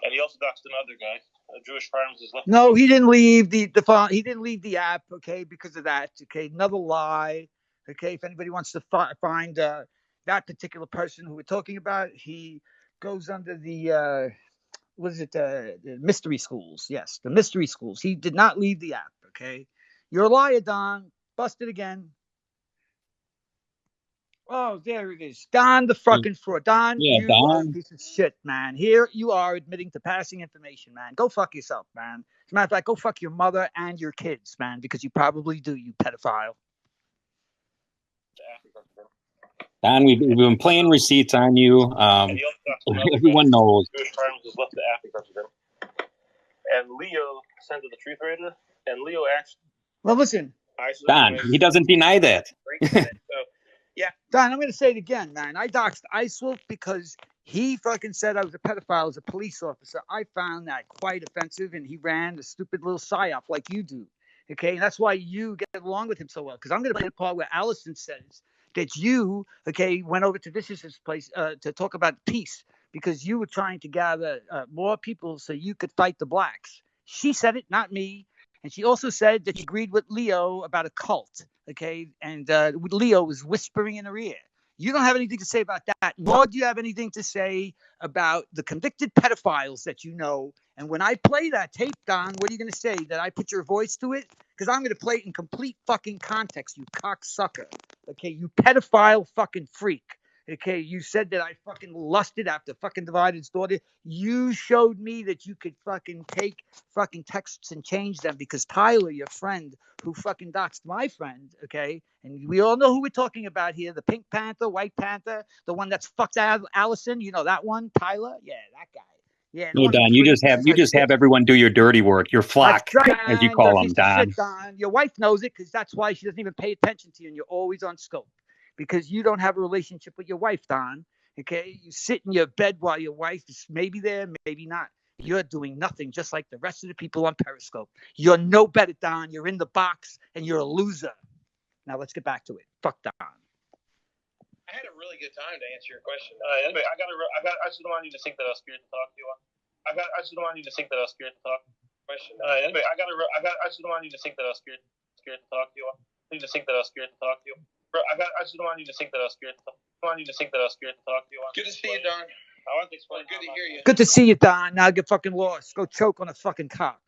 And he also doxed another guy. Jewish farmers has left. No, he didn't leave he didn't leave the app, okay, because of that. Okay, another lie. Okay, if anybody wants to find that particular person who we're talking about, he goes under the what is it? The mystery schools. Yes, the mystery schools. He did not leave the app. Okay, you're a liar, Don. Busted again. Oh, there it is. Don the fucking fraud. Don, Yeah, you Don. are a piece of shit, man. Here you are admitting to passing information, man. Go fuck yourself, man. As a matter of fact, go fuck your mother and your kids, man, because you probably do, you pedophile. Don, we've been playing receipts on you. Everyone knows. Jewish farmers has left the Africa. And Leo sent to the truth raider, and Leo actually. Well, listen. Don, he doesn't deny that. Yeah. Don, I'm going to say it again, man. I doxed Icewolf because he fucking said I was a pedophile as a police officer. I found that quite offensive, and he ran a stupid little psyop like you do. Okay, and that's why you get along with him so well. Because I'm going to play the part where Allison says that you, okay, went over to Vicious's place to talk about peace because you were trying to gather more people so you could fight the blacks. She said it, not me. And she also said that she agreed with Leo about a cult, okay? And Leo was whispering in her ear. You don't have anything to say about that, nor do you have anything to say about the convicted pedophiles that you know. And when I play that tape, Don, what are you going to say? That I put your voice to it? Because I'm going to play it in complete fucking context, you cocksucker. Okay, you pedophile fucking freak. Okay, you said that I fucking lusted after fucking Divided's daughter. You showed me that you could fucking take fucking texts and change them because Tyler, your friend, who fucking doxed my friend, okay, and we all know who we're talking about here, the Pink Panther, White Panther, the one that's fucked Allison, you know that one, Tyler? Yeah, that guy. Yeah, No, Don, you just have everyone do your dirty work, your flock, right, as you call them, Don. Shit, Don. Your wife knows it because that's why she doesn't even pay attention to you, and you're always on scope because you don't have a relationship with your wife, Don. Okay, you sit in your bed while your wife is maybe there, maybe not. You're doing nothing, just like the rest of the people on Periscope. You're no better, Don. You're in the box, and you're a loser. Now let's get back to it. Fuck Don. I had a really good time to answer your question. Anyway, I just don't want you to think that I was scared to talk to you. I just don't want you to think that I was scared to talk. Question. Anyway, I just don't want you to think that I was scared to talk to you. I just think that I was scared to talk to you. I just don't want you to think that I was scared to talk. I want you to think that I was scared to talk to you. Good to see you, Don. I want to explain. Good to hear you. Good to see you, Don. Now get fucking lost. Go choke on a fucking cock.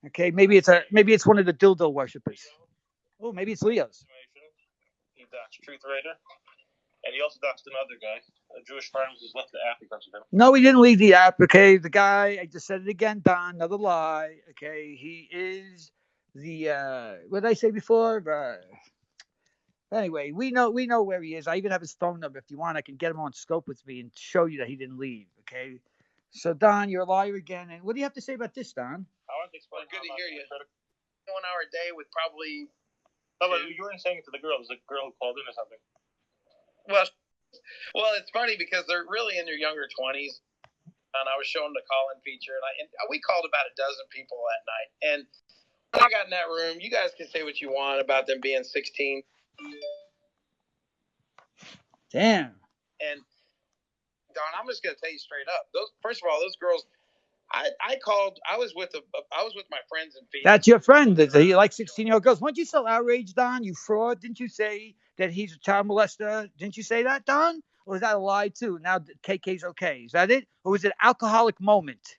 Okay, maybe it's one of the dildo worshippers. Oh, maybe it's Leo's. He doxed Truth Raider, and he also doxed another guy. Jewish farmers has left the app because of him. No, he didn't leave the app. Okay, the guy. I just said it again, Don. Another lie. Okay, he is the what did I say before? Anyway, we know where he is. I even have his phone number. If you want, I can get him on scope with me and show you that he didn't leave. Okay. So Don, you're a liar again. And what do you have to say about this, Don? I want to explain. Good to hear you. 1 hour a day with probably. No, but you weren't saying it to the girl. It was a girl who called in or something. Well, it's funny because they're really in their younger 20s. And I was showing the call-in feature, and we called about a dozen people that night. And when I got in that room, you guys can say what you want about them being 16. Damn. And Don, I'm just gonna tell you straight up. First of all, those girls. I called. I was with my friends in Phoenix. That's your friend. He likes 16-year-old girls. Weren't you so outraged, Don? You fraud. Didn't you say that he's a child molester? Didn't you say that, Don? Or is that a lie too? Now KK's okay. Is that it? Or was it an alcoholic moment?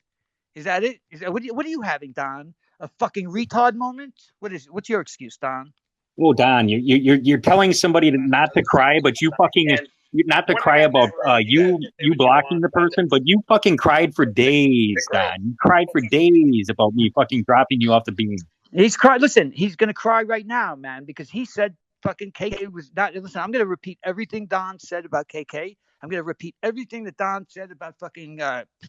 Is that it? What are you having, Don? A fucking retard moment? What's your excuse, Don? Oh, Don, you're telling somebody not to cry, but you fucking not to cry about you blocking the person, but you fucking cried for days, Don. You cried for days about me fucking dropping you off the beam. He's crying. Listen, he's gonna cry right now, man, because he said fucking KK was not. Listen, I'm gonna repeat everything Don said about KK. I'm gonna repeat everything that Don said about fucking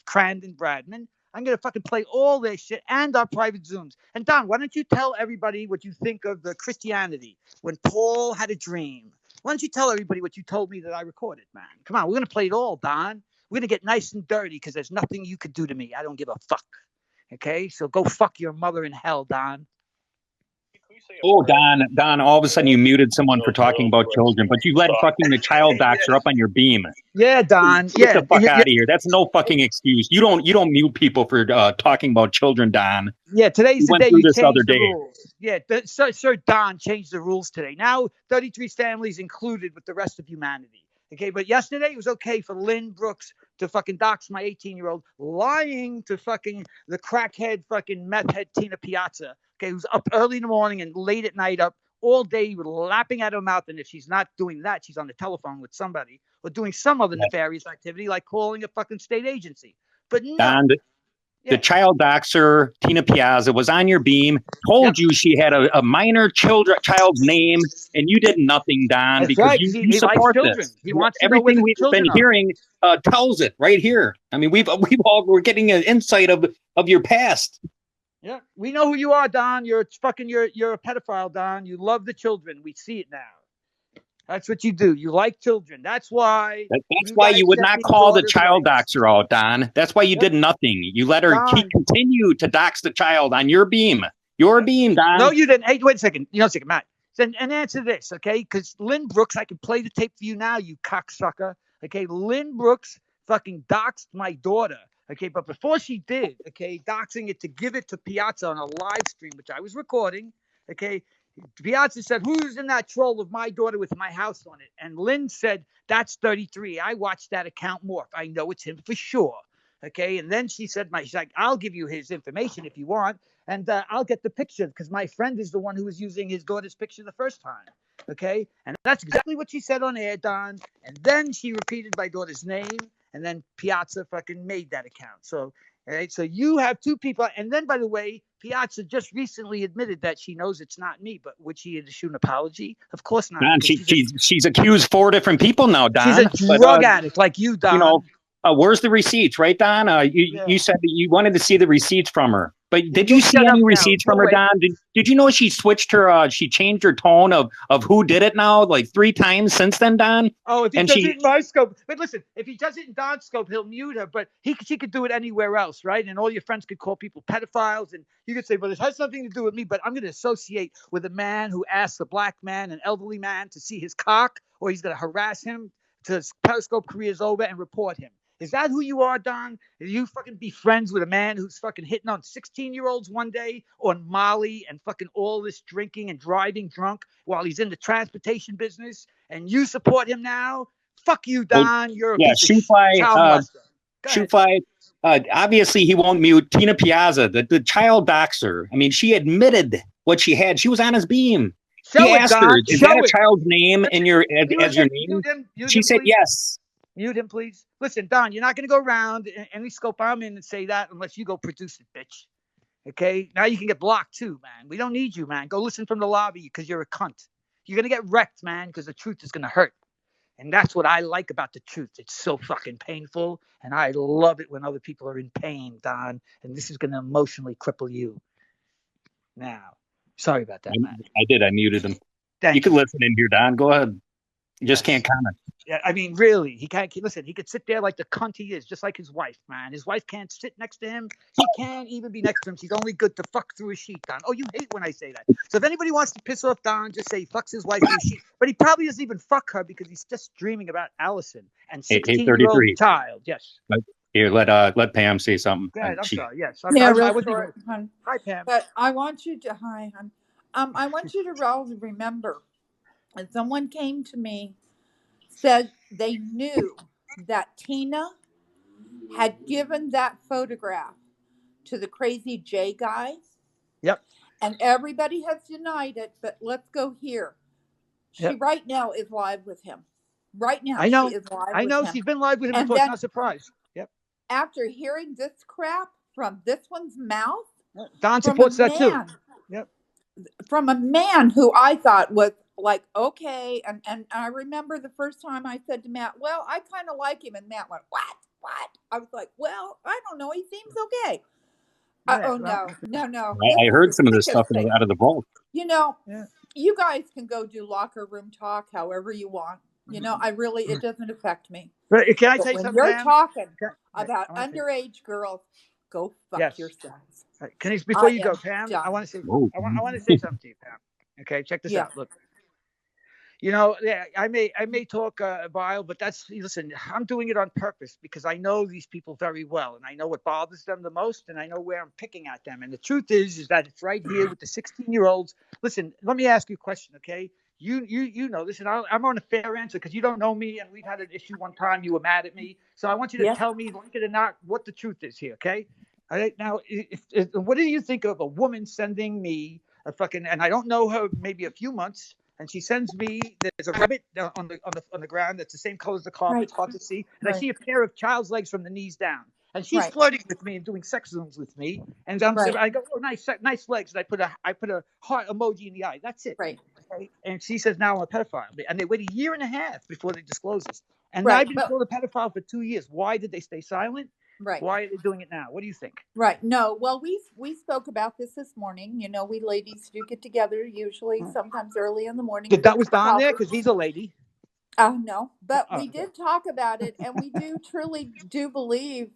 Crandon Bradman. I'm gonna fucking play all this shit and our private Zooms. And Don, why don't you tell everybody what you think of the Christianity when Paul had a dream? Why don't you tell everybody what you told me that I recorded, man? Come on, we're gonna play it all, Don. We're gonna get nice and dirty because there's nothing you could do to me. I don't give a fuck. Okay, so go fuck your mother in hell, Don. Oh, Don, all of a sudden you muted someone for talking about children, but you let fucking the child doxer up on your beam. Yeah, Don. Get the fuck out of here. That's no fucking excuse. You don't mute people for talking about children, Don. Yeah, today's the day you change the rules. Yeah, Sir Don changed the rules today. Now 33 families included with the rest of humanity. Okay, but yesterday it was okay for Lynn Brooks to fucking dox my 18-year-old, lying to fucking the crackhead fucking meth head Tina Piazza. Okay, who's up early in the morning and late at night, up all day lapping at her mouth. And if she's not doing that, she's on the telephone with somebody or doing some other nefarious activity like calling a fucking state agency. But no. Don, the child doxer, Tina Piazza, was on your beam, told you she had a minor child's name, and you did nothing, Don, That's because right. you support this. He wants to everything know we've been hearing tells it right here. I mean, we're getting an insight of your past. Yeah, we know who you are, Don. You're a pedophile, Don. You love the children. We see it now. That's what you do. You like children. That's why. That's why you would not call the child doxer out, Don. That's why you did nothing. You let her continue to dox the child on your beam. Your beam, Don. No, you didn't. Hey, wait a second. Matt. And answer this, okay? Because Lynn Brooks, I can play the tape for you now, you cocksucker. Okay, Lynn Brooks fucking doxed my daughter. Okay, but before she did, okay, doxing it to give it to Piazza on a live stream, which I was recording, okay, Piazza said, who's in that troll of my daughter with my house on it? And Lynn said, that's 33. I watched that account morph. I know it's him for sure. Okay, and then she said, she's like, I'll give you his information if you want, and I'll get the picture because my friend is the one who was using his daughter's picture the first time. Okay, and that's exactly what she said on air, Don. And then she repeated my daughter's name, and then Piazza fucking made that account. So, all right, so you have two people. And then, by the way, Piazza just recently admitted that she knows it's not me, but would she issue an apology? Of course not. Don, she's accused 4 different people now, Don. She's a drug addict like you, Don. You know, where's the receipts, right, Don? You said that you wanted to see the receipts from her. But did you see any receipts from her, Don? Did you know she switched her, she changed her tone of who did it now, like 3 times since then, Don? Oh, if he does it in my scope. But listen, if he does it in Don's scope, he'll mute her. But she could do it anywhere else, right? And all your friends could call people pedophiles. And you could say, well, it has something to do with me, but I'm going to associate with a man who asks a black man, an elderly man, to see his cock, or he's going to harass him till his Periscope career is over and report him. Is that who you are, Don? Are you fucking be friends with a man who's fucking hitting on 16-year-olds one day on Molly and fucking all this drinking and driving drunk while he's in the transportation business, and you support him now? Fuck you, Don. You're a piece of child molester. Obviously, he won't mute Tina Piazza, the child doxer. I mean, she admitted what she had. She was on his beam. He asked her, is that a child's name in your as your name? She said yes. Mute him, please. Listen, Don, you're not going to go around any scope I'm in and say that unless you go produce it, bitch. Okay? Now you can get blocked too, man. We don't need you, man. Go listen from the lobby because you're a cunt. You're going to get wrecked, man, because the truth is going to hurt. And that's what I like about the truth. It's so fucking painful, and I love it when other people are in pain, Don. And this is going to emotionally cripple you. Now, sorry about that, man. I did. I muted him. You can listen in here, Don. Go ahead. You just can't comment. Yeah, I mean, really, he can't listen. He could sit there like the cunt he is, just like his wife, man. His wife can't sit next to him. She can't even be next to him. She's only good to fuck through a sheet, Don. Oh, you hate when I say that. So if anybody wants to piss off Don, just say he fucks his wife through a sheet. But he probably doesn't even fuck her because he's just dreaming about Allison and 16-year-old child. Yes. Here, let Pam say something. Go ahead. I'm sorry. Yes. Real short, hon. Hi, Pam. But I want you to hi, hon. I want you to all remember that someone came to me, said they knew that Tina had given that photograph to the crazy J guy. Yep. And everybody has denied it, but let's go here. She right now is live with him. Right now, I know. she is live I with know. him. She's been live with him And before. It's then not a surprise. Yep. after hearing this crap from this one's mouth, Don from a supports that too. man, Yep. from a man who I thought was like, okay. And I remember the first time I said to Matt, well, I kind of like him. And Matt went, what? What? I was like, well, I don't know. He seems okay. Yeah. Oh, Well, no. This I is heard the some of this sickest stuff thing. out of the vault. You know, yeah. you guys can go do locker room talk however you want. You know, it doesn't affect me. But can I But tell you when something, you're Pam? talking Can, about I want to say, underage girls, go fuck yes. yourselves. Can you, before I you go, am Pam? I done. want to say. Whoa. I want to say something to you, Pam. Okay, check this Yeah. out. Look. You know, yeah, I may talk vile, but listen. I'm doing it on purpose because I know these people very well, and I know what bothers them the most, and I know where I'm picking at them. And the truth is that it's right here with the 16-year-olds. Listen, let me ask you a question, okay? You know this, and I'm on a fair answer because you don't know me, and we've had an issue one time. You were mad at me, so I want you to Yes. tell me, like it or not, what the truth is here, okay? All right, now, what do you think of a woman sending me a fucking, and I don't know her, maybe a few months, and she sends me, there's a rabbit on the ground that's the same color as the carpet, Right. it's hard to see, and I Right. see a pair of child's legs from the knees down, and she's Right. flirting with me and doing sex zooms with me, and Right. I go, oh, nice legs, and I put a heart emoji in the eye. That's it. Right. Okay? And she says, now I'm a pedophile, and they wait a year and a half before they disclose this. And Right. I've been called a pedophile for 2 years. Why did they stay silent? Right. Why are they doing it now? What do you think? Right. No. Well, we spoke about this morning. You know, we ladies do get together usually sometimes early in the morning for That was Don there coffee. because he's a lady. No, but Oh, we did talk about it, and we do truly do believe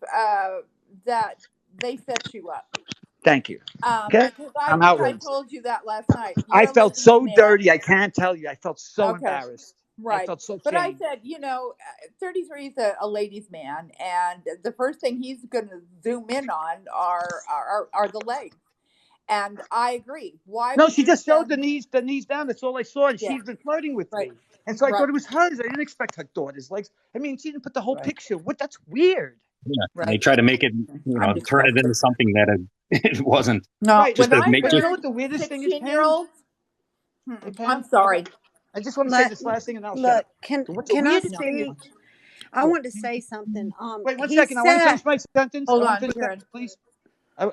that they set you up. thank you. Okay, Because I I'm think I outraged. told you that last night. I You're a felt ladies' so man. dirty. I can't tell you. I felt so Okay. embarrassed. I Right. felt so But I shamed. said, 33 is a ladies' man, and the first thing he's going to zoom in on are the legs. And I agree. Why No, would she you just showed send? the knees down. That's all I saw. And Yeah. she's been flirting with Right. me. And so I Right. thought it was hers. I didn't expect her daughter's legs. I mean, she didn't put the whole Right. picture. What? That's weird. Yeah. They Right. try to make it, I'm turn it into disgusted. something that it wasn't. No, Right. Just when to I make But you just. know heard what the weirdest thing is, Pam? 16-year-olds, Hey, I'm Pam, sorry. I just want to say Let this last thing and then I'll shut look. up. Can What's the can I weirdest No. thing speak? is, I what? want to say something. Wait one He second. I want to said, finish my sentence. I Hold want to on, finish that, Karen. please.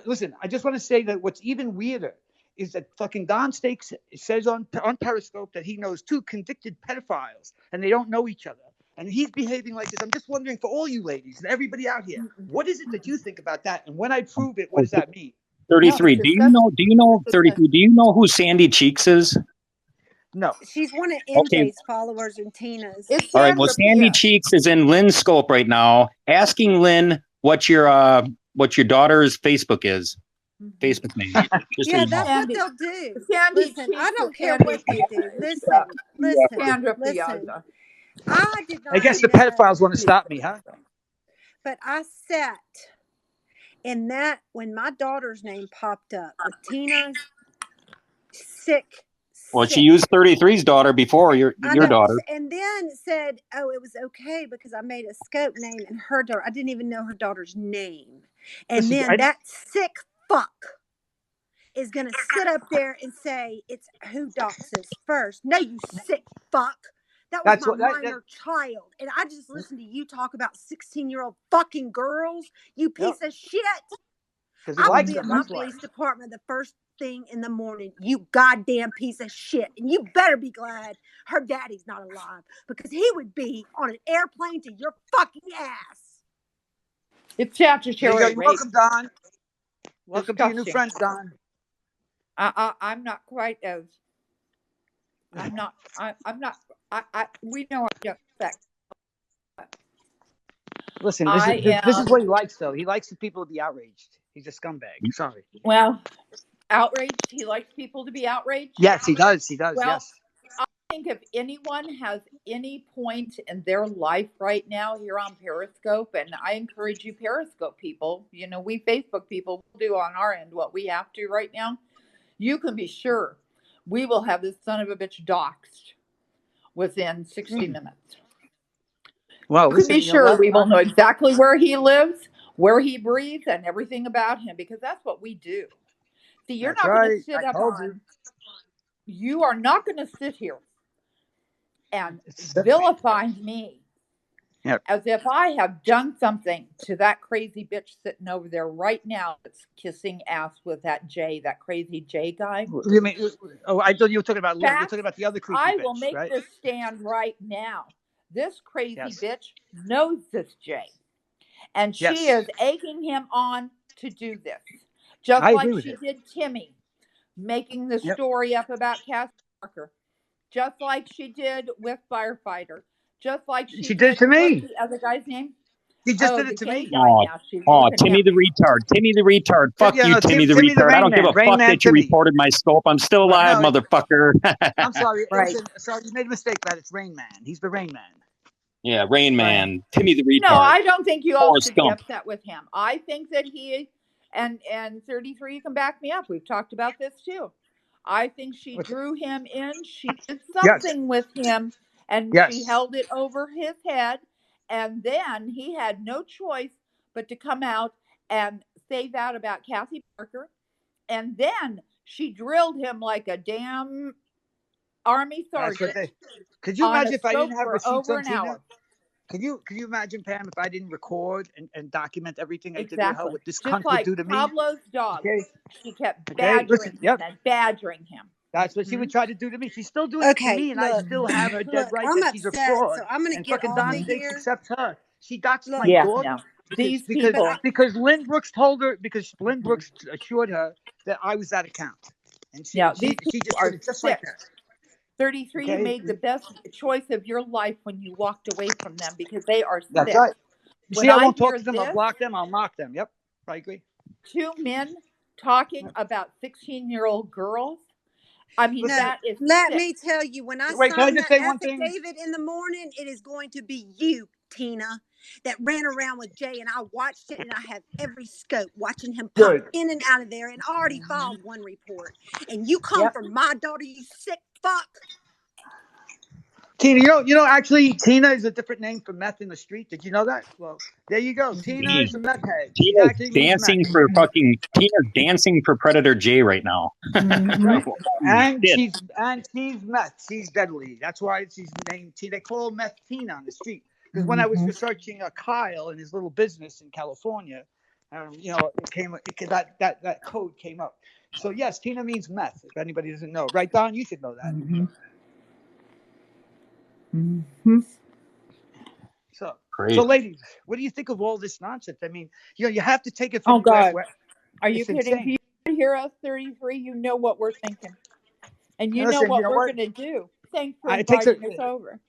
Listen, I just want to say that what's even weirder is that fucking Don Stakes says on Periscope that he knows two convicted pedophiles and they don't know each other. And he's behaving like this. I'm just wondering for all you ladies and everybody out here, what is it that you think about that? And when I prove it, what does that mean? No, 33. it's disgusting. Do you know It's 33? Do you know who Sandy Cheeks is? No. she's one of Okay. MJ's followers and Tina's. It's All right. Well, Sandra Sandy Pierce. Cheeks is in Lynn's scope right now, asking Lynn what your daughter's Facebook is. Facebook name. Just so Yeah, you know. that's what Sandy, they'll do. Sandy Listen, I Cheeks is don't care Sandy what they do. uh, Listen. Sandra Piazza. I did I not guess the know, pedophiles want to stop me, huh? but I sat in that when my daughter's name popped up with Tina's sick. Well, she used 33's daughter before your know, daughter. and then said, "Oh, it was okay because I made a scope name and her daughter. I didn't even know her daughter's name." And Listen, then that sick fuck is gonna sit up there and say it's who doxes first. No, you sick fuck. That was that's my what that, minor child, and I just listened to you talk about 16-year-old fucking girls. You piece of shit. because he I will likes be at them. my That's why. police department the first thing in the morning. You goddamn piece of shit. And you better be glad her daddy's not alive because he would be on an airplane to your fucking ass. It's statutory You're rape. welcome, Don. Welcome to your new Disgusting. friends, Don. I'm not quite as. I'm not. We know I don't sex. Listen, this I is what he am. likes, though. He likes the people to be outraged. He's a scumbag. Sorry. Well, outraged. He likes people to be outraged. Yes, he does. He does. Well, Yes. I think if anyone has any point in their life right now here on Periscope, and I encourage you Periscope people, we Facebook people will do on our end what we have to right now. You can be sure we will have this son of a bitch doxxed within 60 minutes. Well, You can listen, be you know sure what? we will know exactly where he lives, where he breathes, and everything about him because that's what we do. See, you're That's not going to right. sit I up told you. on, you are not going to sit here and vilifying me as if I have done something to that crazy bitch sitting over there right now that's kissing ass with that Jay, that crazy Jay guy. You mean? Oh, I thought you were talking about Lynn. You're Facts, talking about the other creepy I bitch, will make right? this stand right now. This crazy Yes. bitch knows this Jay, and she Yes. is egging him on to do this, just I agree like with she it. did Timmy, making the Yep. story up about Cassie Parker, just like she did with Firefighter, just like she She did it did. to What's me. the other guy's name? She just Oh, did the it to gay me. guy now. She's looking Timmy him. the retard. Timmy the retard. Fuck Yeah, you, no, Timmy the Timmy the retard. I Rain don't give Man. a Rain fuck Man that you Timmy. reported my scope. I'm still alive, No, motherfucker. I'm sorry. Right. Listen, sorry, you made a mistake, Matt. It's Rain Man. He's the Rain Man. Yeah, Rain Man. Right. Timmy the retard. No, I don't think you all Forrest should be Gump. upset with him. I think that he and 33 can back me up. We've talked about this too. I think she drew him in. She did something with him, and she Yes. held it over his head. And then he had no choice but to come out and say that about Kathy Parker. And then she drilled him like a damn army That's what sergeant they. Could you on a imagine if I scope didn't have for receipts over on an Tina? hour. Could you imagine, Pam, if I didn't record and document everything I did with her, Exactly. what this Just cunt would like do to me? Pablo's dog. Okay. She kept Okay. Listen. badgering him Yep. and badgering him. That's what she would try to do to me. She's still doing it to Okay, me, and I look, still have her dead look, right I'm that she's a upset, fraud. so I'm gonna And get fucking off Don of Stakes here. accepts her. She doxed Look, my Yeah, dog no. because These people. because Lynn Brooks told her, because Lynn Brooks assured her that I was that account, and Yeah, these she people just did are it just like sick. that. 33, you Okay. made the best choice of your life when you walked away from them because they are That's sick. right. You When see, I I won't talk hear to them. I'll this, block them. I'll mock them. Yep, I agree. two men talking about 16-year-old girls, I mean, Listen, no, that is let sick. me tell you, when I wait, can I sign just that say one thing? affidavit in the morning, it is going to be you, Tina, that ran around with Jay, and I watched it, and I have every scope watching him pop Good. in and out of there, and I already filed one report. And you come Yep. for my daughter, you sick fuck. Tina, actually, Tina is a different name for meth in the street. Did you know that? Well, there you go. Tina is a meth head. She Tina's actually means dancing meth. for Tina's dancing for Predator J right now. Right. And Shit. she's meth. She's deadly. That's why she's named Tina. They call her meth Tina on the street. Because when I was researching Kyle and his little business in California, that code came up. So yes, Tina means meth. If anybody doesn't know, right, Don? You should know that. So, ladies, what do you think of all this nonsense? I mean, you have to take it from Oh, God. Are you it's kidding? If insane. you hear us 33, you know what we're thinking. And you know Listen, what we're going to do. Thanks for It takes inviting us over.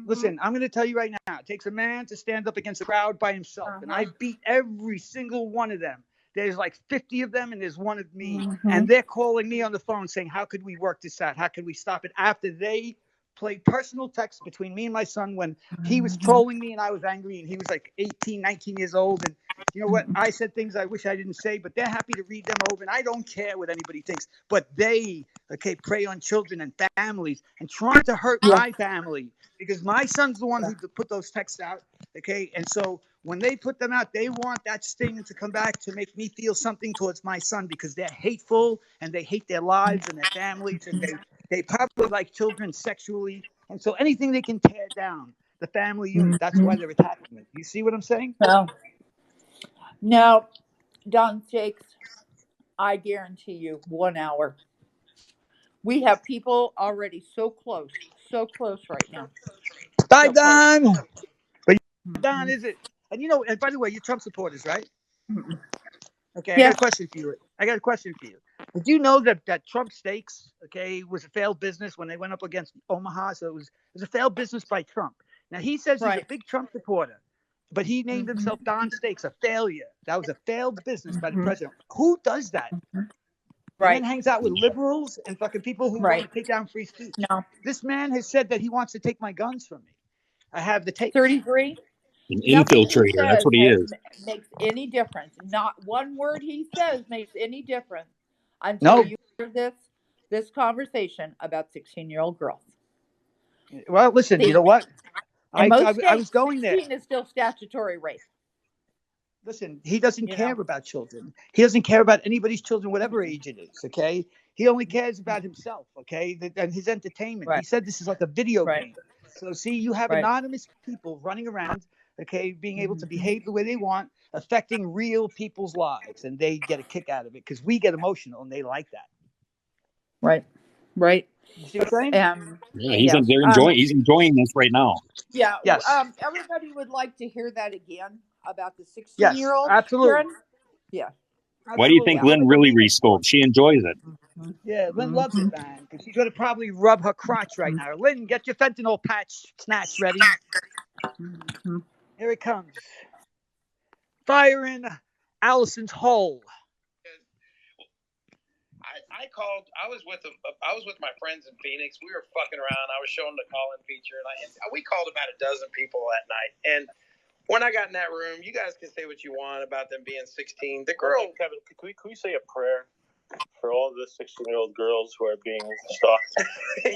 Listen, I'm going to tell you right now, it takes a man to stand up against a crowd by himself. And I beat every single one of them. There's like 50 of them, and there's one of me. And they're calling me on the phone saying, how could we work this out? How could we stop it? After they played personal text between me and my son when he was trolling me and I was angry, and he was like 18, 19 years old. And you know what? I said things I wish I didn't say, but they're happy to read them over. And I don't care what anybody thinks. But they, prey on children and families and trying to hurt my family. Because my son's the one who put those texts out, and so when they put them out, they want that sting to come back to make me feel something towards my son because they're hateful and they hate their lives and their families and they probably like children sexually, and so anything they can tear down the family unit, that's why they're attacking it. You see what I'm saying? No, Don Stakes, I guarantee you 1 hour. We have people already so close right now. Bye, Don. But Don, is it? And and by the way, you're Trump supporters, right? Okay, I got a question for you. Did you know that Trump Steaks, was a failed business when they went up against Omaha? So it was a failed business by Trump. Now he says he's a big Trump supporter, but he named himself Don Steaks, a failure. That was a failed business by the president. Who does that? And then hangs out with liberals and fucking people who want to take down free speech. No. This man has said that he wants to take my guns from me. I have the tape. 33. An infiltrator. That's what he is. Makes any difference. Not one word he says makes any difference until you hear this conversation about 16-year-old girls. Well, listen, you know what? In most states, I was going 16 there. is still statutory rape. Listen, he doesn't care about children. He doesn't care about anybody's children, whatever age it is, He only cares about himself, and his entertainment. He said this is like a video game. So see, you have Right. anonymous people running around, okay, being able to behave the way they want, affecting real people's lives, and they get a kick out of it because we get emotional and they like that. Right. Right. You see what I'm saying? Yeah, Yes. he's enjoying this right now. Yeah. Yes. Everybody would like to hear that again about the Yes, 16-year-old. absolutely. Karen? Yeah. Why do you think Lynn really rescoped? She enjoys it. Yeah, Lynn loves it, man, because she's going to probably rub her crotch right now. Lynn, get your fentanyl patch snatch ready. Here it comes. Fire in Allison's hole. I called. I was with my friends in Phoenix. We were fucking around. I was showing the call-in feature, and we called about a dozen people that night. And when I got in that room, you guys can say what you want about them being 16. The girl, Kevin, can we say a prayer for all the 16-year-old girls who are being stalked?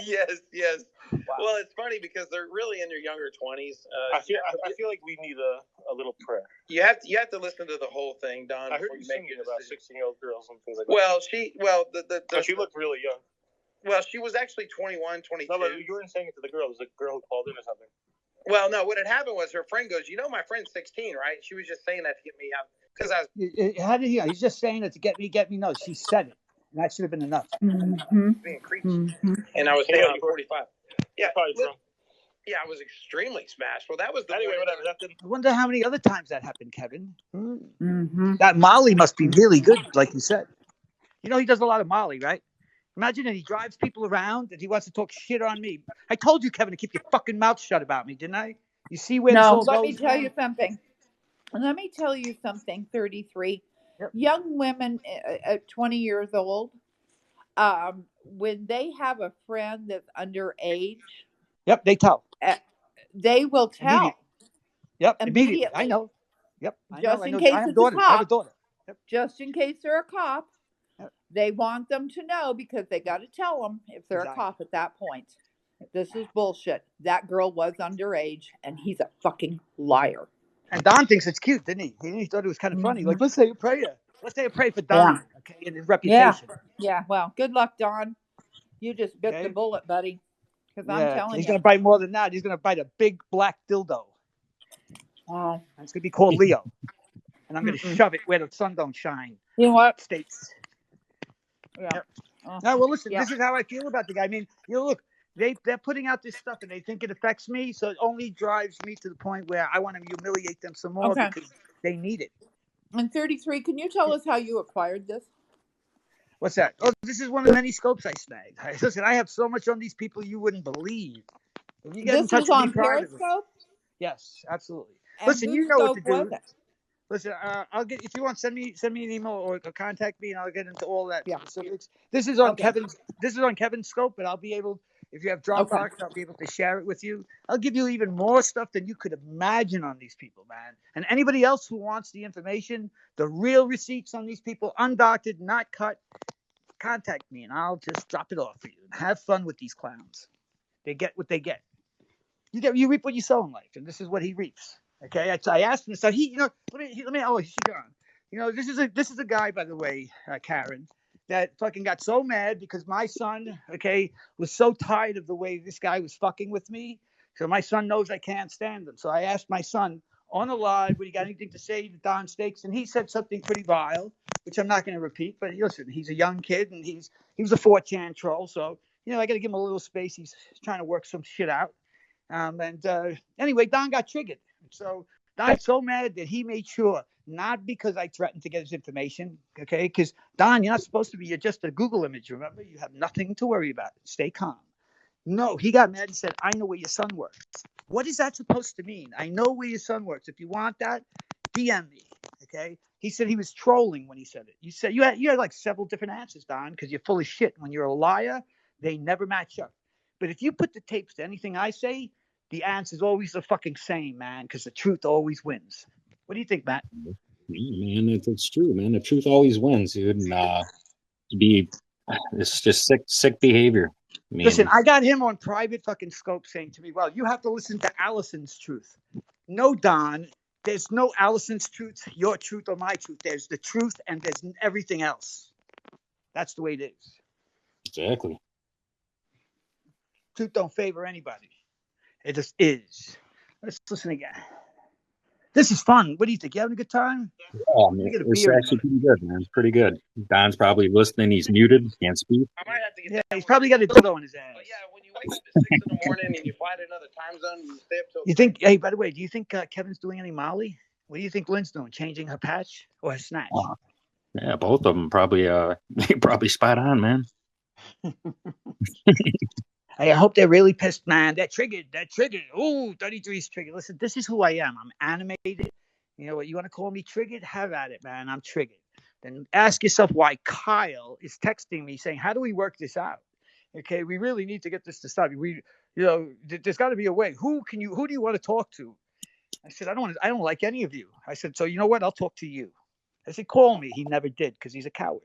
yes. Wow. Well, it's funny because they're really in their younger 20s. I feel like we need a little prayer. You have to listen to the whole thing, Don. I heard you singing about 16-year-old girls and things like that. Well, she looked really young. Well, she was actually 21, 22. No, but you weren't saying it to the girl. It was a girl who called in or something. Well, no, what had happened was her friend goes, my friend's 16, right? She was just saying that to get me out. Because I was... How did he? He's just saying it to get me. No, she said it. And that should have been enough. Being creepy. And I was saying on 45. Yeah, yeah, I was extremely smashed. Well, that was the anyway, whatever. I wonder how many other times that happened, Kevin. That Molly must be really good, like you said. You know, he does a lot of Molly, right? Imagine that he drives people around and he wants to talk shit on me. I told you, Kevin, to keep your fucking mouth shut about me, didn't I? You see where this all goes? Let me tell you something. Let me tell you something, 33. Yep. Young women at 20 years old, when they have a friend that's underage, yep, they tell. They will tell. Immediately. I know. Yep. Just in case it's a cop. I have a daughter. Yep. Just in case they're a cop. Yep. They want them to know because they got to tell them if they're a cop at that point. This is bullshit. That girl was underage and he's a fucking liar. And Don thinks it's cute, didn't he? He thought it was kind of funny. Like, let's say a prayer. Let's say a prayer for Don, okay, and his reputation. Yeah. Well, good luck, Don. You just bit the bullet, buddy. Because I'm telling you. He's going to bite more than that. He's going to bite a big black dildo. Wow. And it's going to be called Leo. And I'm going to shove it where the sun don't shine. You know what? States. Yeah. Yep. No, well, listen, this is how I feel about the guy. I mean, look, they're putting out this stuff and they think it affects me. So it only drives me to the point where I want to humiliate them some more because they need it. And 33, can you tell us how you acquired this? What's that? Oh, this is one of the many scopes I snagged. Listen, I have so much on these people you wouldn't believe. If you get in touch with me privately. Periscope? Yes, absolutely. And listen, you know what to do. Was it? Listen, I'll get if you want, send me an email or contact me, and I'll get into all that specifics. This is on Kevin's. This is on Kevin's scope, but I'll be able. If you have Dropbox, I'll be able to share it with you. I'll give you even more stuff than you could imagine on these people, man. And anybody else who wants the information, the real receipts on these people, undoctored, not cut, contact me, and I'll just drop it off for you. And have fun with these clowns. They get what they get. You reap what you sow in life, and this is what he reaps. Okay, I asked him. So he, let me. Oh, she's gone. This is a guy, by the way, Karen, that fucking got so mad because my son, was so tired of the way this guy was fucking with me. So my son knows I can't stand him. So I asked my son on the live, "Would you got anything to say to Don Stakes?" And he said something pretty vile, which I'm not going to repeat. But listen, he's a young kid and he was a 4chan troll. So I got to give him a little space. He's trying to work some shit out. Anyway, Don got triggered. So Don's so mad that he made sure, not because I threatened to get his information, because Don, you're not supposed to be. You're just a Google image, remember? You have nothing to worry about. Stay calm. No, he got mad and said, "I know where your son works." What is that supposed to mean? I know where your son works. If you want that, DM me, okay? He said he was trolling when he said it. You said you had like several different answers, Don, because you're full of shit. When you're a liar, they never match up. But if you put the tapes to anything I say, the answer is always the fucking same, man, because the truth always wins. What do you think, Matt? Yeah, man, it's true, man. The truth always wins, dude. And it's just sick behavior. Listen, I got him on private fucking scope saying to me, "Well, you have to listen to Allison's truth." No, Don, there's no Allison's truth, your truth, or my truth. There's the truth, and there's everything else. That's the way it is. Exactly. Truth don't favor anybody. It just is. Let's listen again. This is fun. What do you think? You having a good time? Oh, man, Get a it's beer in actually pretty good, man. It's pretty good. Don's probably listening. He's muted. Can't speak. I might have to get Yeah, that he's one probably too. got a dildo in his ass. But yeah, when you wake up at 6 in the morning and you fly to another time zone, and you stay up till. You think? Hey, by the way, do you think Kevin's doing any Molly? What do you think Lynn's doing? Changing her patch or her snatch? Yeah, both of them probably probably spot on, man. Hey, I hope they're really pissed, man. That triggered. Ooh, 33's triggered. Listen, this is who I am. I'm animated. You know what? You want to call me triggered? Have at it, man. I'm triggered. Then ask yourself why Kyle is texting me saying, "How do we work this out?" Okay, we really need to get this to stop. There's got to be a way. Who do you want to talk to? I said, I don't like any of you. I said, so you know what? I'll talk to you. I said, call me. He never did because he's a coward.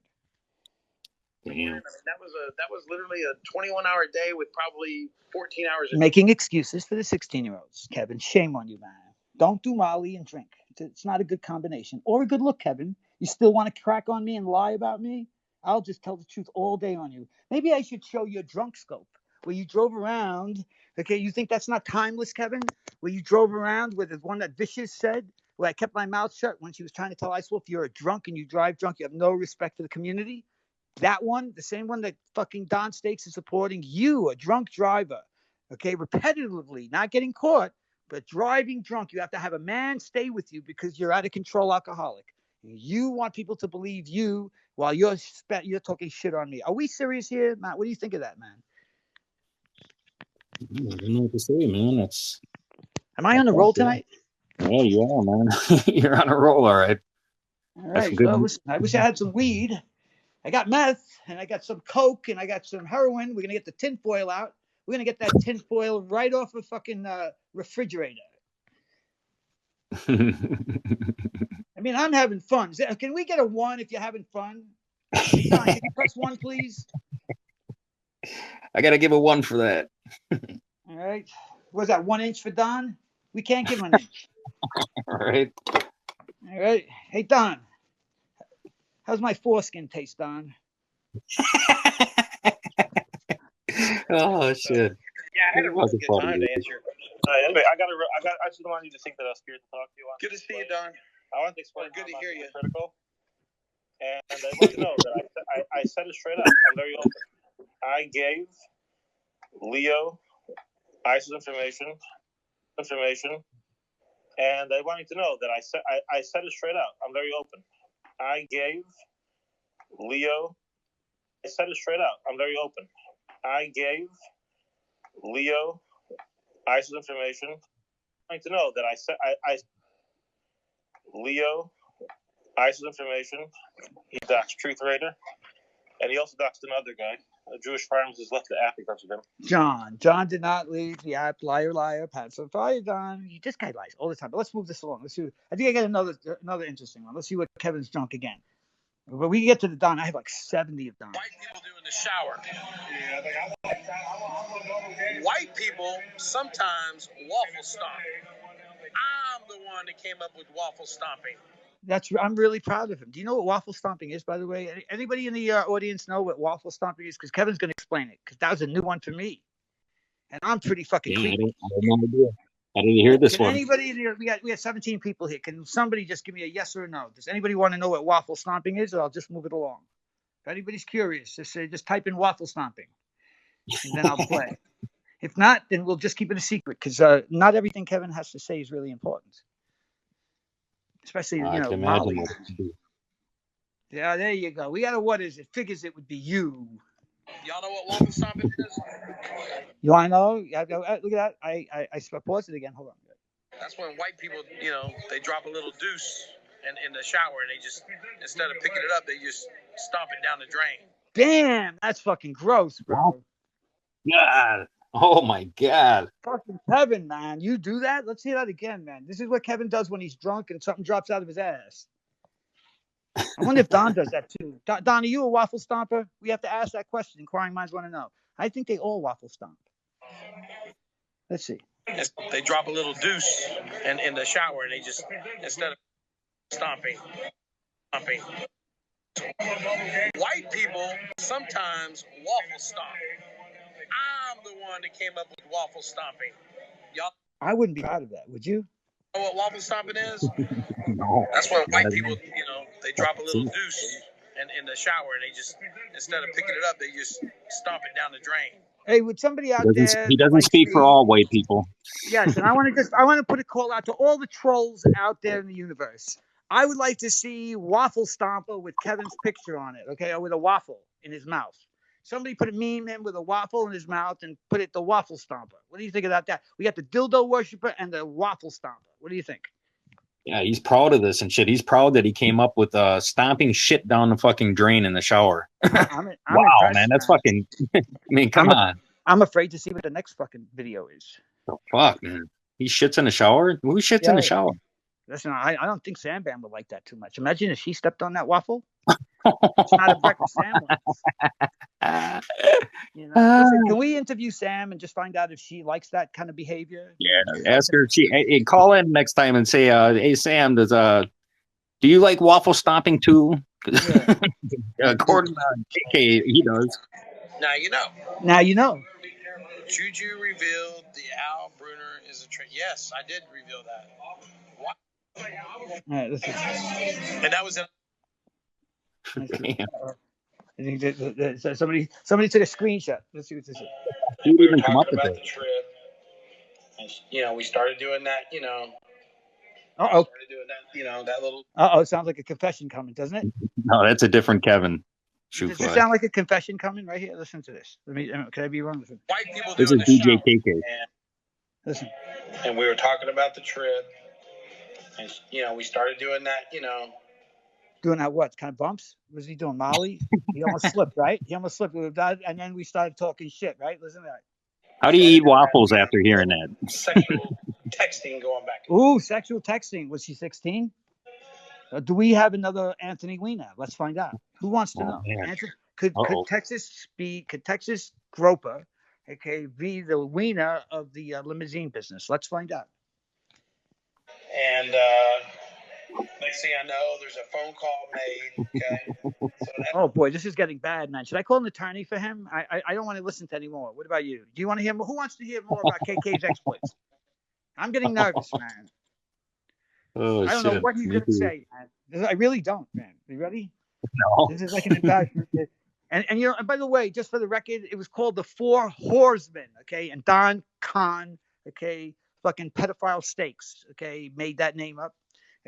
Damn. I mean, that was literally a 21-hour day with probably 14 hours. Making excuses for the 16-year-olds, Kevin. Shame on you, man. Don't do Molly and drink. It's not a good combination or a good look, Kevin. You still want to crack on me and lie about me? I'll just tell the truth all day on you. Maybe I should show you a drunk scope where you drove around. Okay, you think that's not timeless, Kevin? Where you drove around with the one that Vicious said, where I kept my mouth shut when she was trying to tell Ice Wolf, you're a drunk and you drive drunk, you have no respect for the community. That one, the same one that fucking Don Stakes is supporting, you, a drunk driver, okay, repetitively, not getting caught, but driving drunk. You have to have a man stay with you because you're out of control alcoholic. You want people to believe you while you're talking shit on me. Are we serious here, Matt? What do you think of that, man? I don't know what to say, man. Am I on the roll tonight? Yeah, you are, man. You're on a roll, all right. All right. Well, listen, I wish I had some weed. I got meth, and I got some coke, and I got some heroin. We're gonna get the tinfoil out. We're gonna get that tinfoil right off a fucking refrigerator. I mean, I'm having fun. Can we get a 1 if you're having fun? Hey, Don, can you press 1, please? I gotta give a 1 for that. All right. Was that 1 inch for Don? We can't give him an inch. All right. All right. Hey, Don. How's my foreskin taste, Don? Oh shit. Yeah, I had a really good time to answer your question. Anyway, I just don't want you to think that I was scared to talk to you. Good to see you, Don. I want to explain. Good to hear you. Critical. And I want to know that I said it straight up. I'm very open. I gave Leo ISIS information, and I want you to know that I said it straight out. I'm very open. I gave Leo. I said it straight out. I'm very open. I gave Leo ISIS information. I want you to know that I Leo ISIS information. He doxed Truth Raider, and he also doxed another guy. A Jewish pharmacist left the app because of him. John did not leave the app. Liar, pants on fire, Don. This guy lies all the time. But let's move this along. Let's see. I think I got another interesting one. Let's see what Kevin's drunk again. But we get to the Don. I have like 70 of Don. White people do in the shower. White people sometimes waffle stomp. I'm the one that came up with waffle stomping. I'm really proud of him. Do you know what waffle stomping is, by the way? Anybody in the audience know what waffle stomping is? Because Kevin's going to explain it, because that was a new one for me. And I'm pretty fucking creepy. I have no idea. I didn't hear this one. Anybody, we got 17 people here. Can somebody just give me a yes or a no? Does anybody want to know what waffle stomping is, or I'll just move it along? If anybody's curious, just type in waffle stomping, and then I'll play. If not, then we'll just keep it a secret, because not everything Kevin has to say is really important. Especially, Molly. Yeah, there you go. We got a what is it? Figures it would be you. Y'all know what waffle stomping is? You want to know? Look at that. I paused it again. Hold on. That's when white people, they drop a little deuce in the shower, and they just, instead of picking it up, they just stomp it down the drain. Damn, that's fucking gross, bro. God. Oh my God. Fucking Kevin, man. You do that? Let's see that again, man. This is what Kevin does when he's drunk and something drops out of his ass. I wonder if Don does that too. Don, are you a waffle stomper? We have to ask that question. Inquiring minds want to know. I think they all waffle stomp. Let's see. They drop a little deuce in the shower, and they just, instead of stomping. White people sometimes waffle stomp. I'm the one that came up with waffle stomping. I wouldn't be proud of that. Would you? You know what waffle stomping is? No. That's when Not white at people, all. they drop a little deuce in the shower, and they just, instead of picking it up, they just stomp it down the drain. Hey, would somebody out there He doesn't like speak for me? all white people. Yes, and I want to put a call out to all the trolls out there in the universe. I would like to see Waffle Stomper with Kevin's picture on it, okay, or with a waffle in his mouth. Somebody put a meme in with a waffle in his mouth and put it the Waffle Stomper. What do you think about that? We got the dildo worshiper and the Waffle Stomper. What do you think? Yeah, he's proud of this and shit. He's proud that he came up with stomping shit down the fucking drain in the shower. I'm Wow, impressed, man, that's fucking. I mean, come on. I'm afraid to see what the next fucking video is. The fuck, man. He shits in the shower. Who shits in the shower? Listen, I don't think Sam Bam would like that too much. Imagine if she stepped on that waffle. It's not a breakfast sandwich. Listen, can we interview Sam and just find out if she likes that kind of behavior? Yeah, ask her. Hey, call in next time and say, "Hey, Sam, do you like waffle stomping too?" Yeah. According to KK, he does. Now you know. Now you know. Juju revealed the Al Bruner is a trick. Yes, I did reveal that. What? All right, listen. And that was in. Somebody took a screenshot. Let's see what this is. Who We were even come up talking with about it? the trip. And, we started doing that, Uh-oh. Started doing that, that little. Uh-oh, sounds like a confession coming, doesn't it? No, that's a different Kevin. Does this sound like a confession coming right here? Listen to this. Can I be wrong? Listen. White people this doing is the DJ show. KK. Listen. And we were talking about the trip. And, we started doing that, Doing that what? Kind of bumps? Was he doing Molly? He almost slipped, right? He almost slipped. And then we started talking shit, right? Listen to that. How do you eat waffles after hearing that? Sexual texting going back. Ooh, sexual texting. Was she 16? Do we have another Anthony Weiner? Let's find out. Who wants to know? Anthony, could Texas Groper, okay, be the Weiner of the limousine business? Let's find out. And next thing I know, there's a phone call made. Okay. Oh boy, this is getting bad, man. Should I call an attorney for him? I don't want to listen to anymore. What about you? Do you want to hear more? Who wants to hear more about KK's exploits? I'm getting nervous, man. Oh, I don't know what he's going to say, man. I really don't, man. You ready? No. This is like an embarrassment. And and by the way, just for the record, it was called the Four Horsemen, okay? And Don Kahn, okay, fucking pedophile stakes, okay, made that name up,